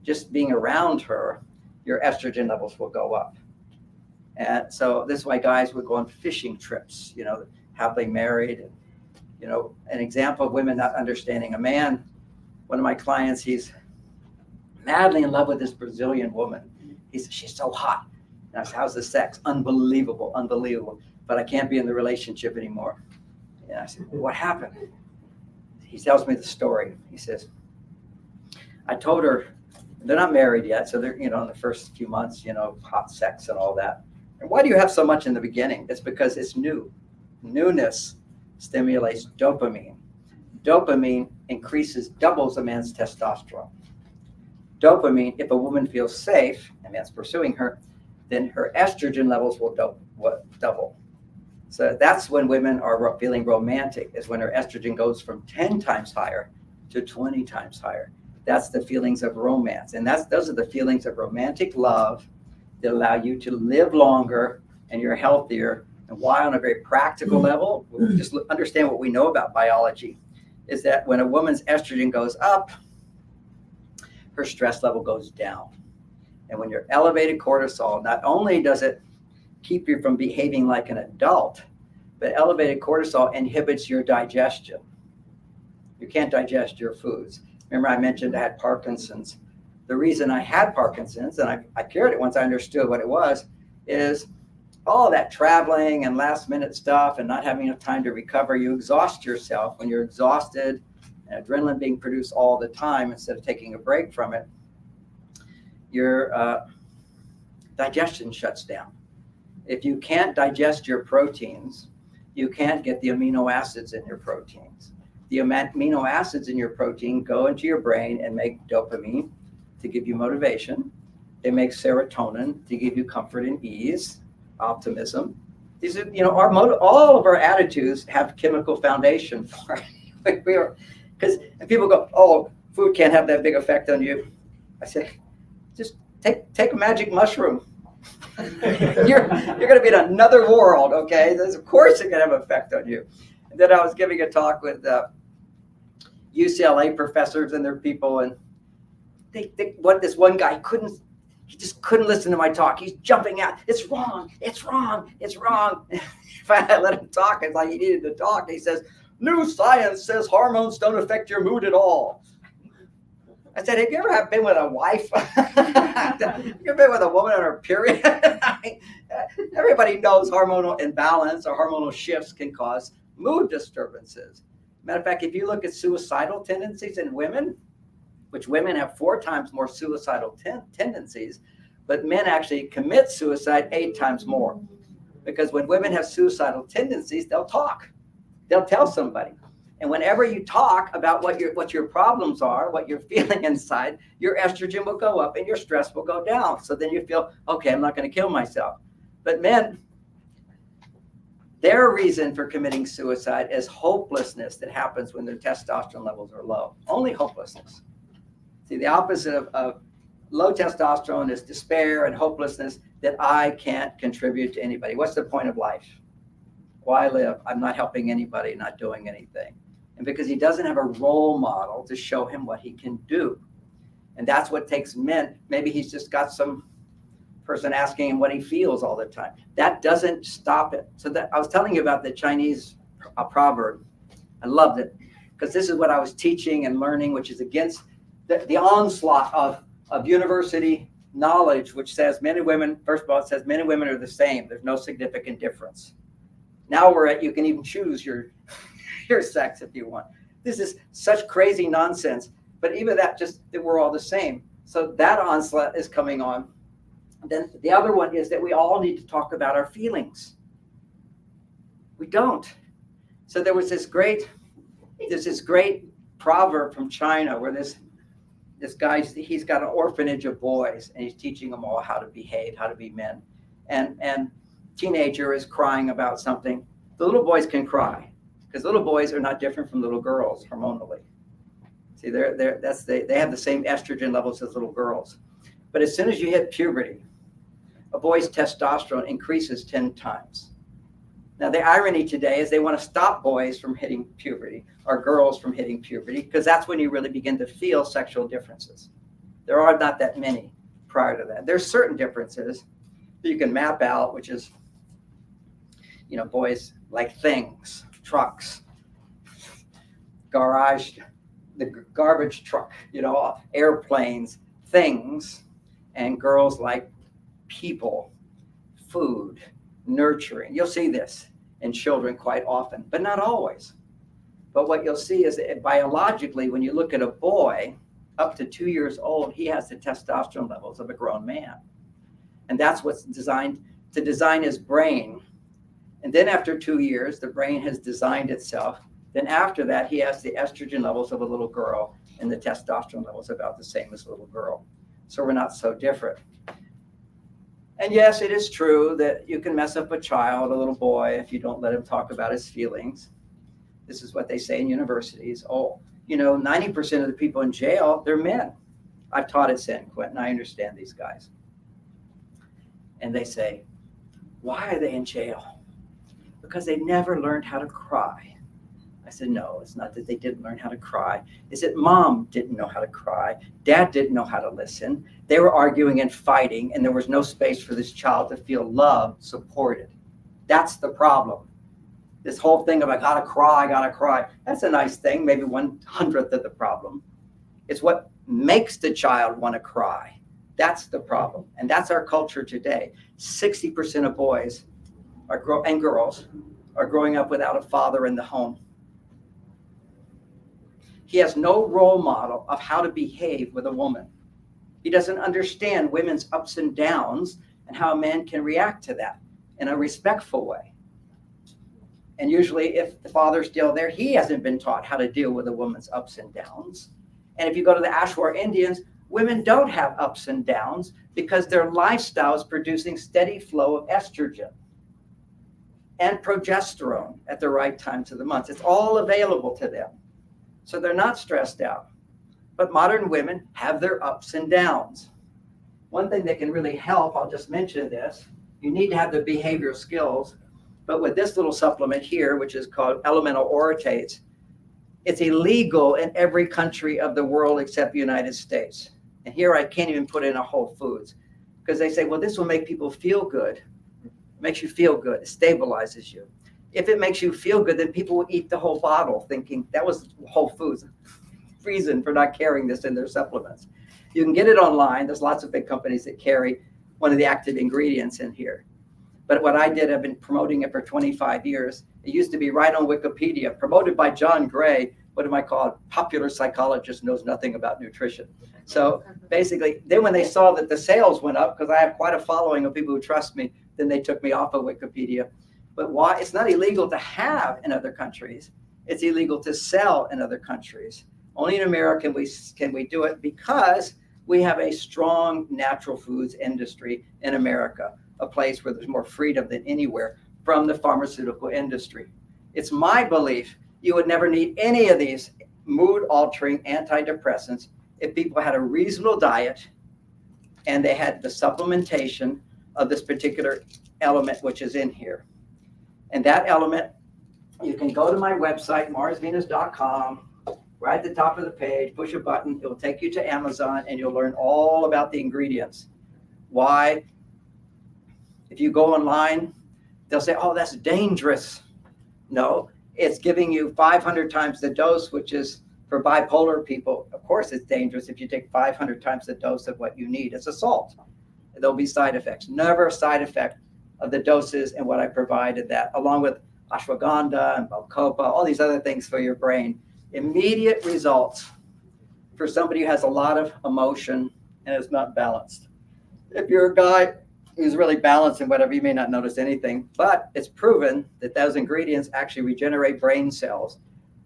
just being around her, your estrogen levels will go up. And so this is why guys would go on fishing trips, you know, happily married. And, you know, an example of women not understanding a man. One of my clients, he's madly in love with this Brazilian woman. He said, she's so hot. And I said, how's the sex? Unbelievable, unbelievable. But I can't be in the relationship anymore. And I said, what happened? He tells me the story. He says, I told her, they're not married yet, so they're, you know, in the first few months, you know, hot sex and all that. And why do you have so much in the beginning? It's because it's new. Newness stimulates dopamine. Dopamine doubles a man's testosterone. Dopamine, if a woman feels safe, and man's pursuing her, then her estrogen levels will double. So that's when women are feeling romantic, is when her estrogen goes from 10 times higher to 20 times higher. That's the feelings of romance. And those are the feelings of romantic love that allow you to live longer and you're healthier. And why, on a very practical level, just understand what we know about biology, is that when a woman's estrogen goes up, her stress level goes down. And when you're elevated cortisol, not only does it keep you from behaving like an adult, but elevated cortisol inhibits your digestion. You can't digest your foods. Remember I mentioned I had Parkinson's. The reason I had Parkinson's, and I cured it once I understood what it was, is all that traveling and last minute stuff and not having enough time to recover. You exhaust yourself. When you're exhausted, and adrenaline being produced all the time instead of taking a break from it, your digestion shuts down. If you can't digest your proteins, you can't get the amino acids in your proteins. The amino acids in your protein go into your brain and make dopamine to give you motivation. They make serotonin to give you comfort and ease, optimism. These are, you know, all of our attitudes have chemical foundation for it. Because people go, oh, food can't have that big effect on you. I say, just take a magic mushroom. you're going to be in another world, okay? Of course it can have an effect on you. And then I was giving a talk with UCLA professors and their people, and this one guy he just couldn't listen to my talk. He's jumping out. It's wrong. It's wrong. It's wrong. Finally, I let him talk. It's like he needed to talk. He says, new science says hormones don't affect your mood at all. I said, have you ever been with a wife? Have you ever been with a woman on her period? Everybody knows hormonal imbalance or hormonal shifts can cause mood disturbances. Matter of fact, if you look at suicidal tendencies in women, which women have 4 times more suicidal tendencies, but men actually commit suicide 8 times more. Because when women have suicidal tendencies, they'll talk. They'll tell somebody. And whenever you talk about what your problems are, what you're feeling inside, your estrogen will go up and your stress will go down. So then you feel, okay, I'm not going to kill myself. But men, their reason for committing suicide is hopelessness that happens when their testosterone levels are low. Only hopelessness. See, the opposite of low testosterone is despair and hopelessness that I can't contribute to anybody. What's the point of life? Why live? I'm not helping anybody, not doing anything. And because he doesn't have a role model to show him what he can do. And that's what takes men. Maybe he's just got some person asking him what he feels all the time. That doesn't stop it. So that I was telling you about the Chinese proverb. I loved it because this is what I was teaching and learning, which is against the onslaught of university knowledge, which says men and women, first of all, it says men and women are the same. There's no significant difference. Now you can even choose your sex if you want. This is such crazy nonsense. But even that, just that we're all the same. So that onslaught is coming on. Then the other one is that we all need to talk about our feelings. We don't. So there's this great proverb from China where this guy, he's got an orphanage of boys and he's teaching them all how to behave, how to be men. And teenager is crying about something. The little boys can cry because little boys are not different from little girls hormonally. See, they have the same estrogen levels as little girls. But as soon as you hit puberty, a boy's testosterone increases 10 times. Now, the irony today is they want to stop boys from hitting puberty or girls from hitting puberty because that's when you really begin to feel sexual differences. There are not that many prior to that. There's certain differences that you can map out, which is, you know, boys like things, trucks, garage, the garbage truck, you know, airplanes, things, and girls like people, food, nurturing. You'll see this in children quite often, but not always. But what you'll see is that biologically, when you look at a boy up to 2 years old, he has the testosterone levels of a grown man. And that's what's designed to design his brain. And then after 2 years, the brain has designed itself. Then after that, he has the estrogen levels of a little girl and the testosterone levels about the same as a little girl. So we're not so different. And yes, it is true that you can mess up a child, a little boy, if you don't let him talk about his feelings. This is what they say in universities. Oh, you know, 90% of the people in jail, they're men. I've taught at San Quentin. I understand these guys. And they say, why are they in jail? Because they never learned how to cry. I said, no, it's not that they didn't learn how to cry. It's that mom didn't know how to cry. Dad didn't know how to listen. They were arguing and fighting, and there was no space for this child to feel loved, supported. That's the problem. This whole thing of I gotta cry, that's a nice thing, maybe 1/100th of the problem. It's what makes the child want to cry. That's the problem. And that's our culture today. 60% of boys and girls are growing up without a father in the home. He has no role model of how to behave with a woman. He doesn't understand women's ups and downs and how a man can react to that in a respectful way. And usually if the father's still there, he hasn't been taught how to deal with a woman's ups and downs. And if you go to the Ashwar Indians, women don't have ups and downs because their lifestyle is producing steady flow of estrogen and progesterone at the right times of the month. It's all available to them. So they're not stressed out. But modern women have their ups and downs. One thing that can really help, I'll just mention this, you need to have the behavioral skills. But with this little supplement here, which is called elemental orotates, it's illegal in every country of the world except the United States. And here I can't even put in a Whole Foods because they say, well, this will make people feel good. It makes you feel good. It stabilizes you. If it makes you feel good, then people will eat the whole bottle thinking that was Whole Foods reason for not carrying this in their supplements. You can get it online. There's lots of big companies that carry one of the active ingredients in here. But what I did, I've been promoting it for 25 years. It used to be right on Wikipedia, promoted by John Gray. What am I called? Popular psychologist knows nothing about nutrition. So basically, then when they saw that the sales went up, because I have quite a following of people who trust me, then they took me off of Wikipedia. But why? It's not illegal to have in other countries. It's illegal to sell in other countries. Only in America can we do it because we have a strong natural foods industry in America, a place where there's more freedom than anywhere from the pharmaceutical industry. It's my belief you would never need any of these mood-altering antidepressants if people had a reasonable diet and they had the supplementation of this particular element which is in here. And that element, you can go to my website, marsvenus.com, right at the top of the page, push a button, it will take you to Amazon and you'll learn all about the ingredients. Why? If you go online, they'll say, oh, that's dangerous. No, it's giving you 500 times the dose, which is for bipolar people. Of course, it's dangerous if you take 500 times the dose of what you need. It's a salt. There'll be side effects. Never a side effect of the doses and what I provided that, along with ashwagandha and bacopa, all these other things for your brain. Immediate results for somebody who has a lot of emotion and is not balanced. If you're a guy who's really balanced and whatever, you may not notice anything, but it's proven that those ingredients actually regenerate brain cells.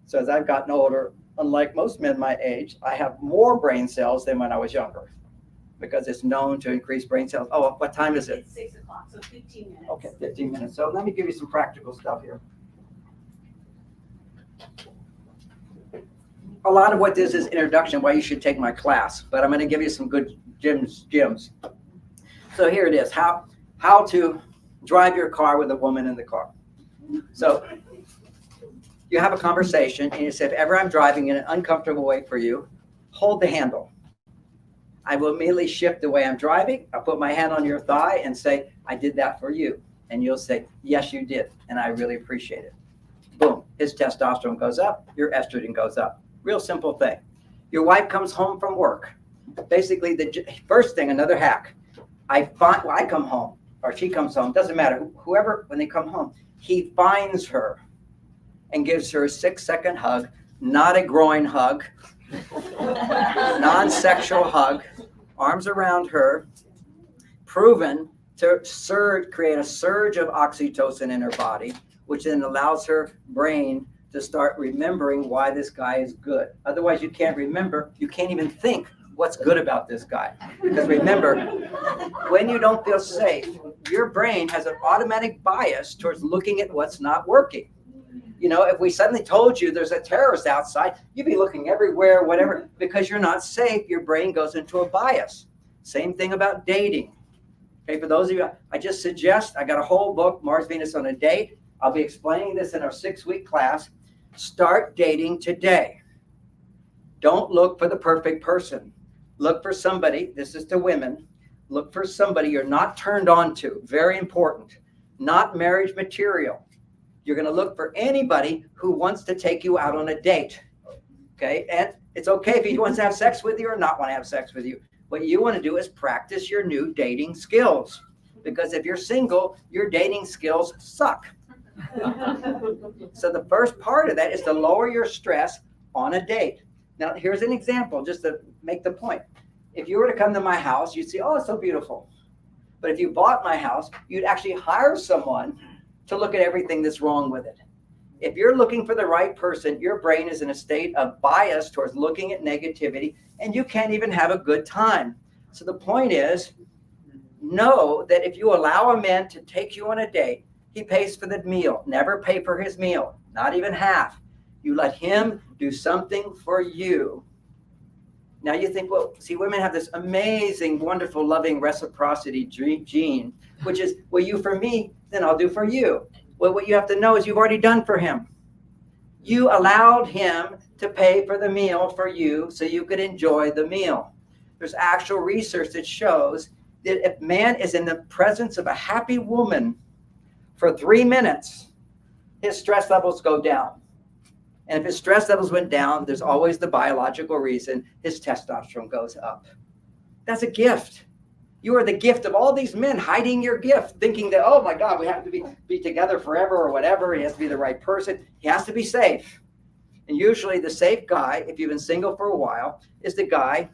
So as I've gotten older, unlike most men my age, I have more brain cells than when I was younger because it's known to increase brain cells. Oh, what time is it? It's 6 o'clock, so 15 minutes. Okay, 15 minutes. So let me give you some practical stuff here. A lot of what this is introduction, why you should take my class, but I'm going to give you some good gems. So here it is, how to drive your car with a woman in the car. So you have a conversation and you say, if ever I'm driving in an uncomfortable way for you, hold the handle. I will immediately shift the way I'm driving. I'll put my hand on your thigh and say, I did that for you. And you'll say, yes, you did. And I really appreciate it. Boom, his testosterone goes up, your estrogen goes up. Real simple thing. Your wife comes home from work. Basically, the first thing, another hack. I come home, or she comes home, doesn't matter. Whoever, when they come home, he finds her and gives her a 6-second hug, not a groin hug, non-sexual hug, arms around her, proven to create a surge of oxytocin in her body, which then allows her brain to start remembering why this guy is good. Otherwise, you can't remember. You can't even think what's good about this guy. Because remember, when you don't feel safe, your brain has an automatic bias towards looking at what's not working. You know, if we suddenly told you there's a terrorist outside, you'd be looking everywhere, whatever, because you're not safe. Your brain goes into a bias. Same thing about dating. Okay, for those of you, I just suggest, I got a whole book, Mars, Venus on a Date. I'll be explaining this in our 6-week class. Start dating today. Don't look for the perfect person. Look for somebody, this is to women, look for somebody you're not turned on to. Very important. Not marriage material. You're going to look for anybody who wants to take you out on a date. Okay, and it's okay if he wants to have sex with you or not want to have sex with you. What you want to do is practice your new dating skills. Because if you're single, your dating skills suck. So the first part of that is to lower your stress on a date. Now, here's an example, just to make the point. If you were to come to my house, you'd see, oh, it's so beautiful. But if you bought my house, you'd actually hire someone to look at everything that's wrong with it. If you're looking for the right person, your brain is in a state of bias towards looking at negativity, and you can't even have a good time. So the point is, know that if you allow a man to take you on a date, he pays for the meal. Never pay for his meal, not even half. You let him do something for you. Now you think, well, see, women have this amazing, wonderful, loving reciprocity gene, which is, well, you for me, then I'll do for you. Well, what you have to know is you've already done for him. You allowed him to pay for the meal for you so you could enjoy the meal. There's actual research that shows that if man is in the presence of a happy woman for 3 minutes, his stress levels go down. And if his stress levels went down, there's always the biological reason his testosterone goes up. That's a gift. You are the gift of all these men hiding your gift, thinking that, oh my God, we have to be together forever or whatever. He has to be the right person. He has to be safe. And usually the safe guy, if you've been single for a while, is the guy.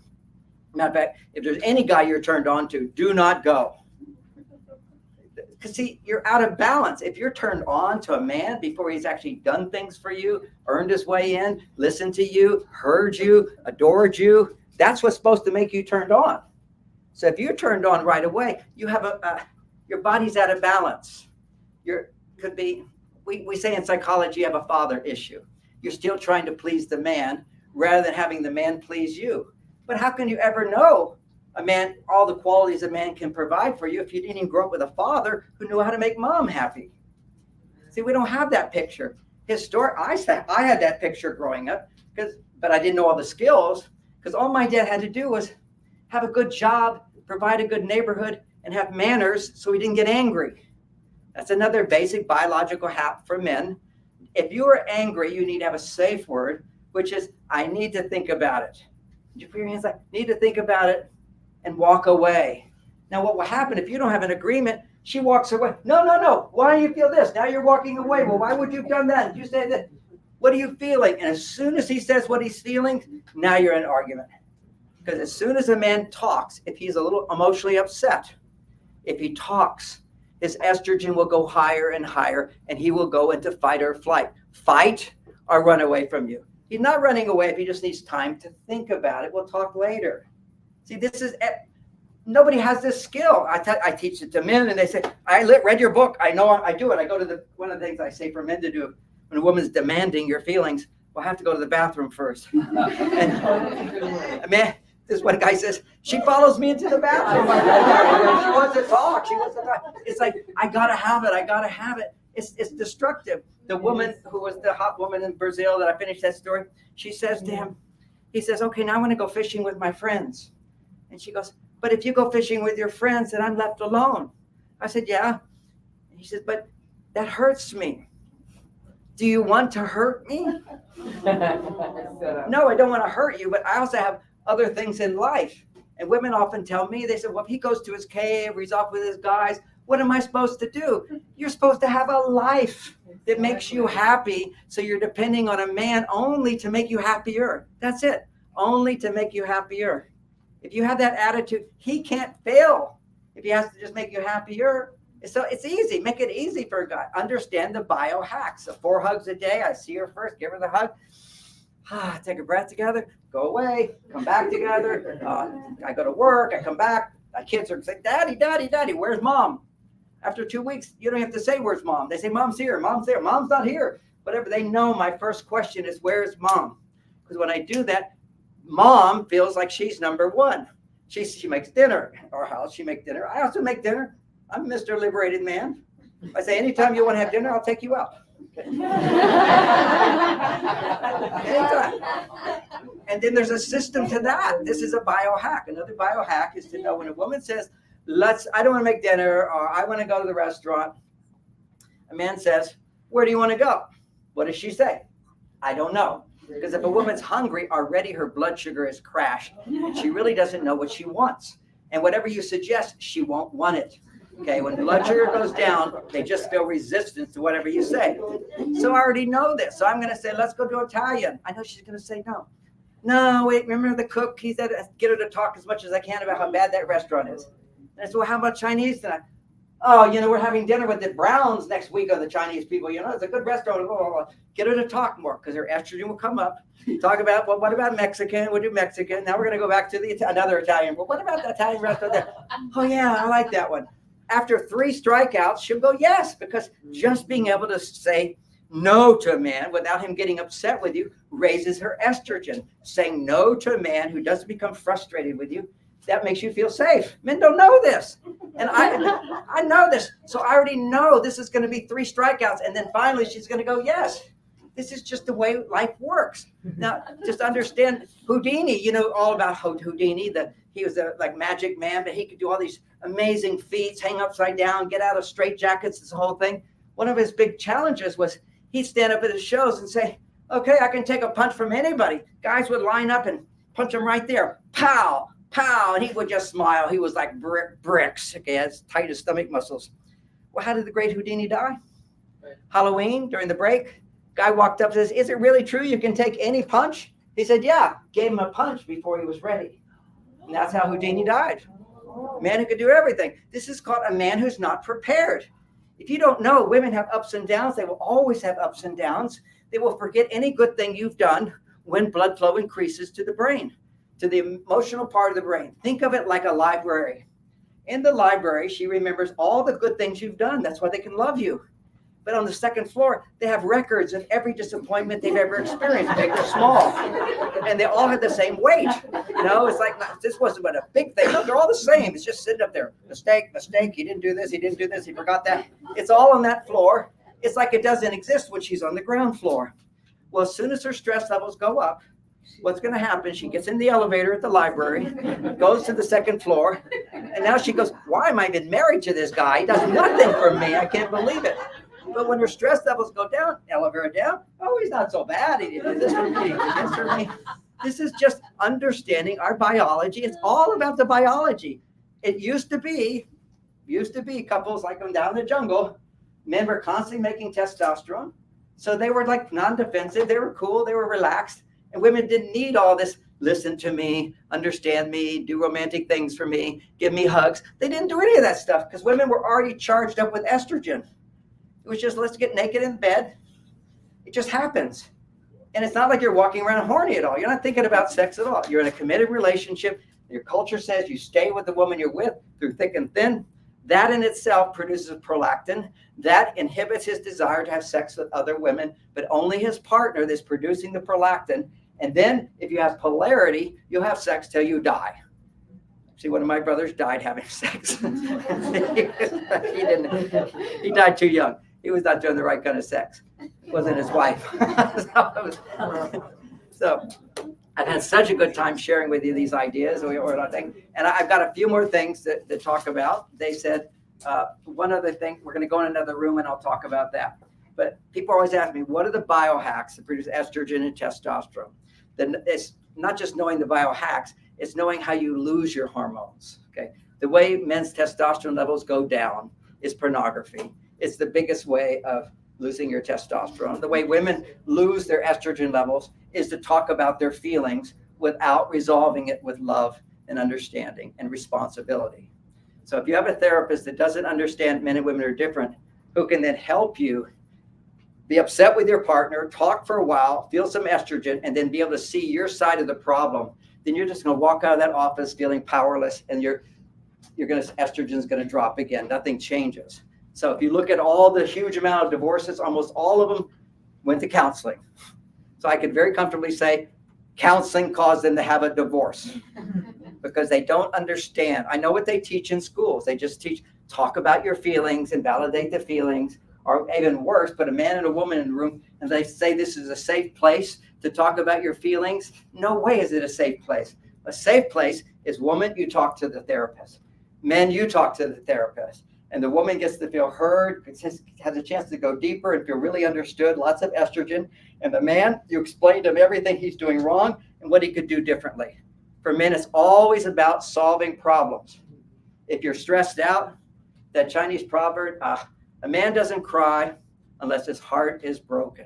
Matter of fact, if there's any guy you're turned on to, do not go. Because see, you're out of balance. If you're turned on to a man before he's actually done things for you, earned his way in, listened to you, heard you, adored you, that's what's supposed to make you turned on. So if you're turned on right away, you have your body's out of balance. We say in psychology, you have a father issue. You're still trying to please the man rather than having the man please you. But how can you ever know a man, all the qualities a man can provide for you if you didn't even grow up with a father who knew how to make mom happy? See, we don't have that picture. I had that picture growing up, but I didn't know all the skills, because all my dad had to do was have a good job, provide a good neighborhood, and have manners so he didn't get angry. That's another basic biological hack for men. If you are angry, you need to have a safe word, which is, I need to think about it. You put your hands like, need to think about it and walk away. Now, what will happen if you don't have an agreement? She walks away. No. Why do you feel this? Now you're walking away. Well, why would you have done that? You say that. What are you feeling? And as soon as he says what he's feeling, now you're in an argument. Because as soon as a man talks, if he's a little emotionally upset, if he talks, his estrogen will go higher and higher, and he will go into fight or flight. Fight or run away from you. He's not running away if he just needs time to think about it. We'll talk later. See, nobody has this skill. I teach it to men, and they say, I read your book. I know I do it. I go to one of the things I say for men to do when a woman's demanding your feelings, well, I have to go to the bathroom first. And man, this one guy says, she follows me into the bathroom. She wants to talk. It's like, I gotta have it. It's destructive. The woman who was the hot woman in Brazil that I finished that story, she says to him, he says, okay, now I want to go fishing with my friends. And she goes, but if you go fishing with your friends, then I'm left alone. I said, yeah. And he says, but that hurts me. Do you want to hurt me? No, I don't want to hurt you, but I also have other things in life. And women often tell me, they say, well, if he goes to his cave or he's off with his guys, what am I supposed to do? You're supposed to have a life that makes you happy. So you're depending on a man only to make you happier. That's it. Only to make you happier. If you have that attitude, he can't fail if he has to just make you happier. So it's easy. Make it easy for a guy. Understand the biohacks. So 4 hugs a day. I see her first, give her the hug. Take a breath together, go away, come back together. I go to work, I come back. My kids are saying, Daddy, Daddy, Daddy, where's mom? After 2 weeks, you don't have to say, where's mom? They say, Mom's here, Mom's there, Mom's not here. Whatever, they know my first question is, where's mom? Because when I do that, mom feels like she's number one. She makes dinner. Our house, she makes dinner. I also make dinner. I'm Mr. Liberated Man. I say, anytime you want to have dinner, I'll take you out. Anytime. And then there's a system to that. This is a biohack. Another biohack is to know when a woman says, I don't want to make dinner, or I want to go to the restaurant. A man says, where do you want to go? What does she say? I don't know. Because if a woman's hungry, already her blood sugar has crashed. And she really doesn't know what she wants. And whatever you suggest, she won't want it. Okay, when blood sugar goes down, they just feel resistance to whatever you say. So I already know this. So I'm going to say, let's go to Italian. I know she's going to say no. No, wait, remember the cook? He said, get her to talk as much as I can about how bad that restaurant is. And I said, well, how about Chinese tonight? Oh, we're having dinner with the Browns next week of the Chinese people. It's a good restaurant. Blah, blah, blah. Get her to talk more because her estrogen will come up. Talk about, well, what about Mexican? We'll do Mexican. Now we're going to go back to another Italian. Well, what about the Italian restaurant there? Oh, yeah, I like that one. After 3 strikeouts, she'll go yes, because just being able to say no to a man without him getting upset with you raises her estrogen. Saying no to a man who doesn't become frustrated with you, that makes you feel safe. Men don't know this. And I know this. So I already know this is going to be 3 strikeouts. And then finally she's going to go yes. This is just the way life works. Now, just understand Houdini, all about Houdini. He was a magic man, but he could do all these amazing feats, hang upside down, get out of straitjackets, this whole thing. One of his big challenges was he'd stand up at his shows and say, okay, I can take a punch from anybody. Guys would line up and punch him right there. Pow, pow. And he would just smile. He was like bricks. Okay, as tight as stomach muscles. Well, how did the great Houdini die? Halloween, during the break, guy walked up and says, is it really true you can take any punch? He said, yeah. Gave him a punch before he was ready. And that's how Houdini died. A man who could do everything. This is called a man who's not prepared. If you don't know, women have ups and downs. They will always have ups and downs. They will forget any good thing you've done when blood flow increases to the brain, to the emotional part of the brain. Think of it like a library. In the library, she remembers all the good things you've done. That's why they can love you. But on the second floor, they have records of every disappointment they've ever experienced, big or small. And they all have the same weight. It's like, this wasn't but a big thing. No, they're all the same. It's just sitting up there. Mistake, mistake. He didn't do this. He didn't do this. He forgot that. It's all on that floor. It's like it doesn't exist when she's on the ground floor. Well, as soon as her stress levels go up, what's going to happen? She gets in the elevator at the library, goes to the second floor, and now she goes, why am I even married to this guy? He does nothing for me. I can't believe it. But when her stress levels go down, elevator down, oh, he's not so bad. He did this for me. He did this for me. This is just understanding our biology. It's all about the biology. It used to be couples like them down in the jungle. Men were constantly making testosterone. So they were like non-defensive. They were cool. They were relaxed. And women didn't need all this. Listen to me, understand me, do romantic things for me, give me hugs. They didn't do any of that stuff because women were already charged up with estrogen. It was just, let's get naked in bed. It just happens. And it's not like you're walking around horny at all. You're not thinking about sex at all. You're in a committed relationship. Your culture says you stay with the woman you're with through thick and thin. That in itself produces prolactin. That inhibits his desire to have sex with other women, but only his partner that's producing the prolactin. And then if you have polarity, you'll have sex till you die. See, one of my brothers died having sex. He died too young. He was not doing the right kind of sex. It wasn't his wife. So I've had such a good time sharing with you these ideas. And I've got a few more things to talk about. They said, one other thing, we're going to go in another room and I'll talk about that. But people always ask me, what are the biohacks that produce estrogen and testosterone? Then it's not just knowing the biohacks, it's knowing how you lose your hormones. Okay. The way men's testosterone levels go down is pornography. It's the biggest way of losing your testosterone. The way women lose their estrogen levels is to talk about their feelings without resolving it with love and understanding and responsibility. So if you have a therapist that doesn't understand men and women are different, who can then help you be upset with your partner, talk for a while, feel some estrogen, and then be able to see your side of the problem, then you're just going to walk out of that office feeling powerless, and estrogen's going to drop again. Nothing changes. So if you look at all the huge amount of divorces, almost all of them went to counseling. So I could very comfortably say counseling caused them to have a divorce because they don't understand. I know what they teach in schools. They just teach, talk about your feelings and validate the feelings, or even worse, put a man and a woman in the room and they say this is a safe place to talk about your feelings. No way is it a safe place. A safe place is, woman, you talk to the therapist. Men, you talk to the therapist. And the woman gets to feel heard, has a chance to go deeper and feel really understood, lots of estrogen. And the man, you explain to him everything he's doing wrong and what he could do differently. For men, it's always about solving problems. If you're stressed out, that Chinese proverb, a man doesn't cry unless his heart is broken.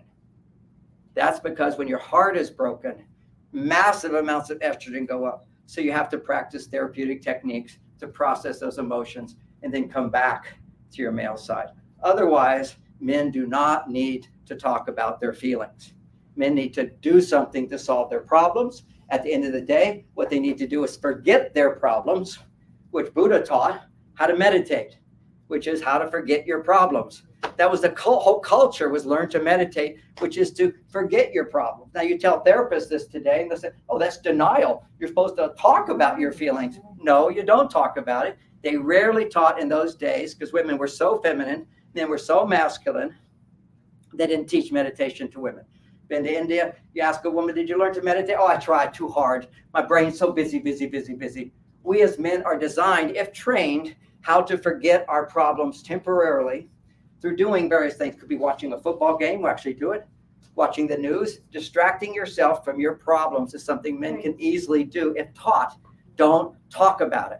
That's because when your heart is broken, massive amounts of estrogen go up. So you have to practice therapeutic techniques to process those emotions and then come back to your male side. Otherwise, men do not need to talk about their feelings. Men need to do something to solve their problems. At the end of the day, what they need to do is forget their problems, which Buddha taught, how to meditate, which is how to forget your problems. That was the whole culture, was learn to meditate, which is to forget your problems. Now you tell therapists this today and they say, oh, that's denial. You're supposed to talk about your feelings. No, you don't talk about it. They rarely taught in those days because women were so feminine, men were so masculine, they didn't teach meditation to women. Been to India, you ask a woman, did you learn to meditate? Oh, I tried too hard. My brain's so busy. We as men are designed, if trained, how to forget our problems temporarily through doing various things. Could be watching a football game, we'll actually do it, watching the news. Distracting yourself from your problems is something men can easily do if taught. Don't talk about it.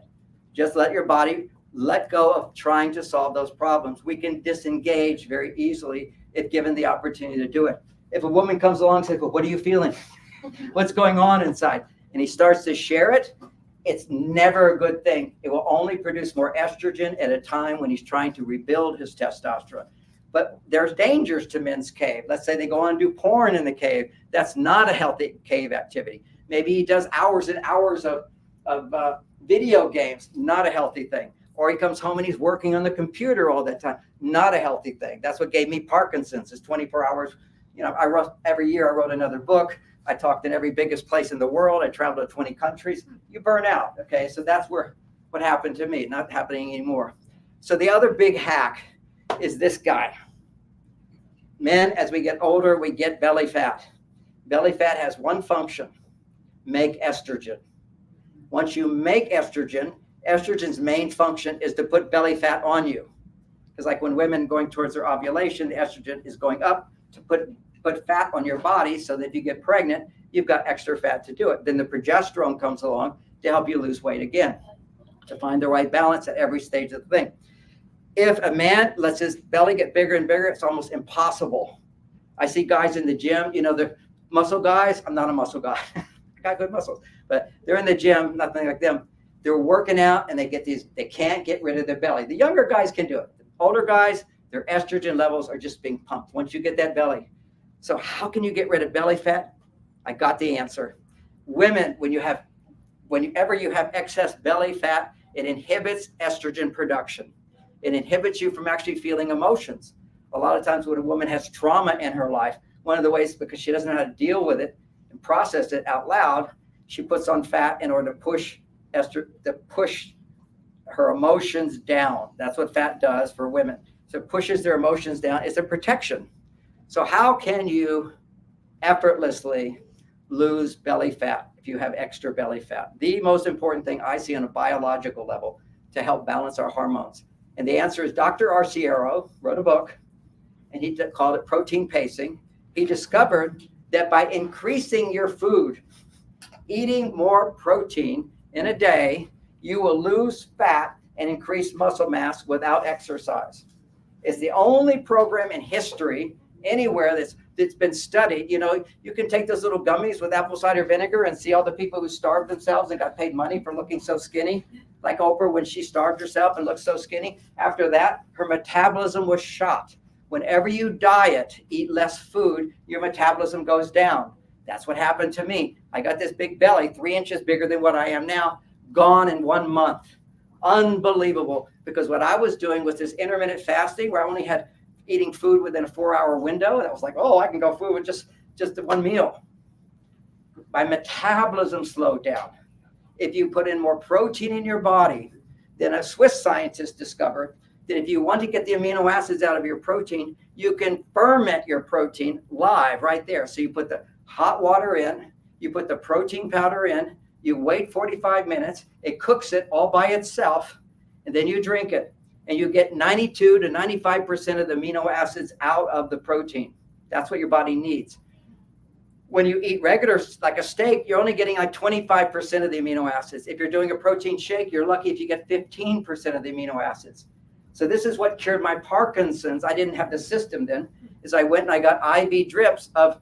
Just let your body let go of trying to solve those problems. We can disengage very easily if given the opportunity to do it. If a woman comes along and says, well, what are you feeling? What's going on inside? And he starts to share it, it's never a good thing. It will only produce more estrogen at a time when he's trying to rebuild his testosterone. But there's dangers to men's cave. Let's say they go on and do porn in the cave. That's not a healthy cave activity. Maybe he does hours and hours of video games, not a healthy thing. Or he comes home and he's working on the computer all that time, not a healthy thing. That's what gave me Parkinson's, is 24 hours. You know, every year I wrote another book. I talked in every biggest place in the world. I traveled to 20 countries. You burn out, okay? So that's what happened to me, not happening anymore. So the other big hack is this guy. Men, as we get older, we get belly fat. Belly fat has one function: make estrogen. Once you make estrogen, estrogen's main function is to put belly fat on you. Because like when women going towards their ovulation, the estrogen is going up to put fat on your body so that if you get pregnant, you've got extra fat to do it. Then the progesterone comes along to help you lose weight again, to find the right balance at every stage of the thing. If a man lets his belly get bigger and bigger, it's almost impossible. I see guys in the gym, you know, the muscle guys. I'm not a muscle guy. I got good muscles, but they're in the gym, nothing like them. They're working out and they can't get rid of their belly. The younger guys can do it. The older guys, their estrogen levels are just being pumped once you get that belly. So how can you get rid of belly fat? I got the answer. Women, whenever you have excess belly fat, it inhibits estrogen production. It inhibits you from actually feeling emotions. A lot of times when a woman has trauma in her life, one of the ways, because she doesn't know how to deal with it and process it out loud, she puts on fat in order to push her emotions down. That's what fat does for women. So it pushes their emotions down. It's a protection. So how can you effortlessly lose belly fat if you have extra belly fat. The most important thing I see on a biological level to help balance our hormones. And the answer is Dr. Arciero wrote a book, and he called it Protein Pacing. He discovered that by increasing your food, eating more protein in a day, you will lose fat and increase muscle mass without exercise. It's the only program in history anywhere that's been studied. You know, you can take those little gummies with apple cider vinegar and see all the people who starved themselves and got paid money for looking so skinny, like Oprah when she starved herself and looked so skinny. After that, her metabolism was shot. Whenever you diet, eat less food, your metabolism goes down. That's what happened to me. I got this big belly, 3 inches bigger than what I am now, gone in 1 month. Unbelievable. Because what I was doing was this intermittent fasting where I only had eating food within a 4-hour window. And I was like, oh, I can go food with just one meal. My metabolism slowed down. If you put in more protein in your body, then a Swiss scientist discovered that if you want to get the amino acids out of your protein, you can ferment your protein live right there. So you put the hot water in, you put the protein powder in, you wait 45 minutes, it cooks it all by itself, and then you drink it. And you get 92 to 95% of the amino acids out of the protein. That's what your body needs. When you eat regular, like a steak, you're only getting like 25% of the amino acids. If you're doing a protein shake, you're lucky if you get 15% of the amino acids. So this is what cured my Parkinson's. I didn't have the system then, is I went and I got IV drips of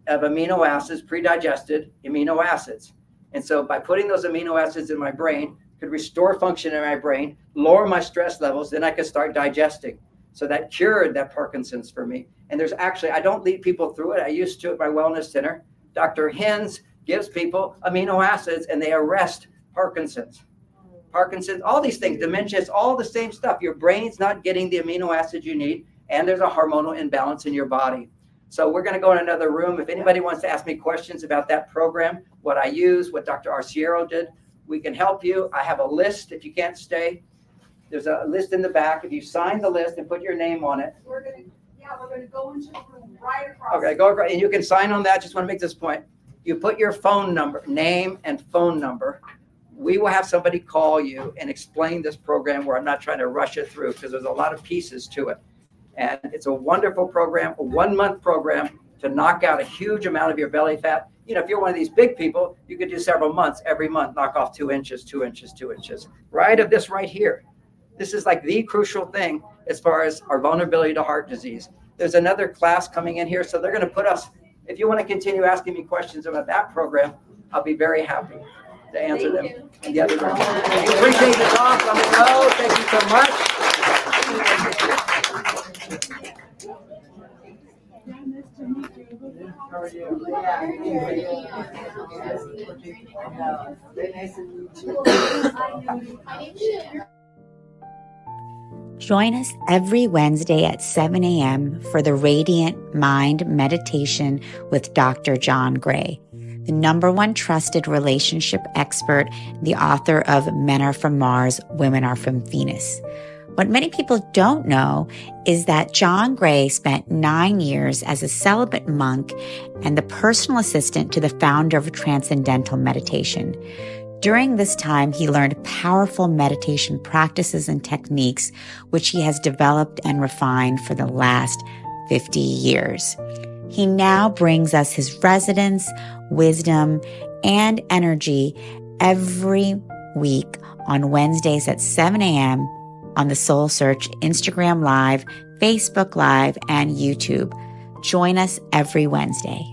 amino acids, pre-digested amino acids. And so by putting those amino acids in my brain, could restore function in my brain, lower my stress levels, then I could start digesting. So that cured that Parkinson's for me. And there's actually, I don't lead people through it. I used to at my wellness center. Dr. Hens gives people amino acids and they arrest Parkinson's. Parkinson's, all these things, dementia, it's all the same stuff. Your brain's not getting the amino acids you need, and there's a hormonal imbalance in your body. So we're going to go in another room. If anybody wants to ask me questions about that program, what I use, what Dr. Arciero did, we can help you. I have a list if you can't stay. There's a list in the back. If you sign the list and put your name on it. We're going to go into the room right across. Okay, go across, and you can sign on that. Just want to make this point. You put your phone number, name and phone number. We will have somebody call you and explain this program where I'm not trying to rush it through because there's a lot of pieces to it. And it's a wonderful program, a 1-month program to knock out a huge amount of your belly fat. You know, if you're one of these big people, you could do several months, every month, knock off 2 inches, 2 inches, 2 inches, right of this right here. This is like the crucial thing as far as our vulnerability to heart disease. There's another class coming in here, so they're going to put us, if you want to continue asking me questions about that program, I'll be very happy to answer them in the other room. I appreciate the talk on the road. Thank you so much. How are you? Very nice to meet you. Join us every Wednesday at 7 a.m. for the Radiant Mind Meditation with Dr. John Gray, the #1 trusted relationship expert, the author of Men Are From Mars, Women Are From Venus. What many people don't know is that John Gray spent 9 years as a celibate monk and the personal assistant to the founder of Transcendental Meditation. During this time, he learned powerful meditation practices and techniques, which he has developed and refined for the last 50 years. He now brings us his resonance, wisdom, and energy every week on Wednesdays at 7 a.m. on the SoulSearch Instagram Live, Facebook Live, and YouTube. Join us every Wednesday.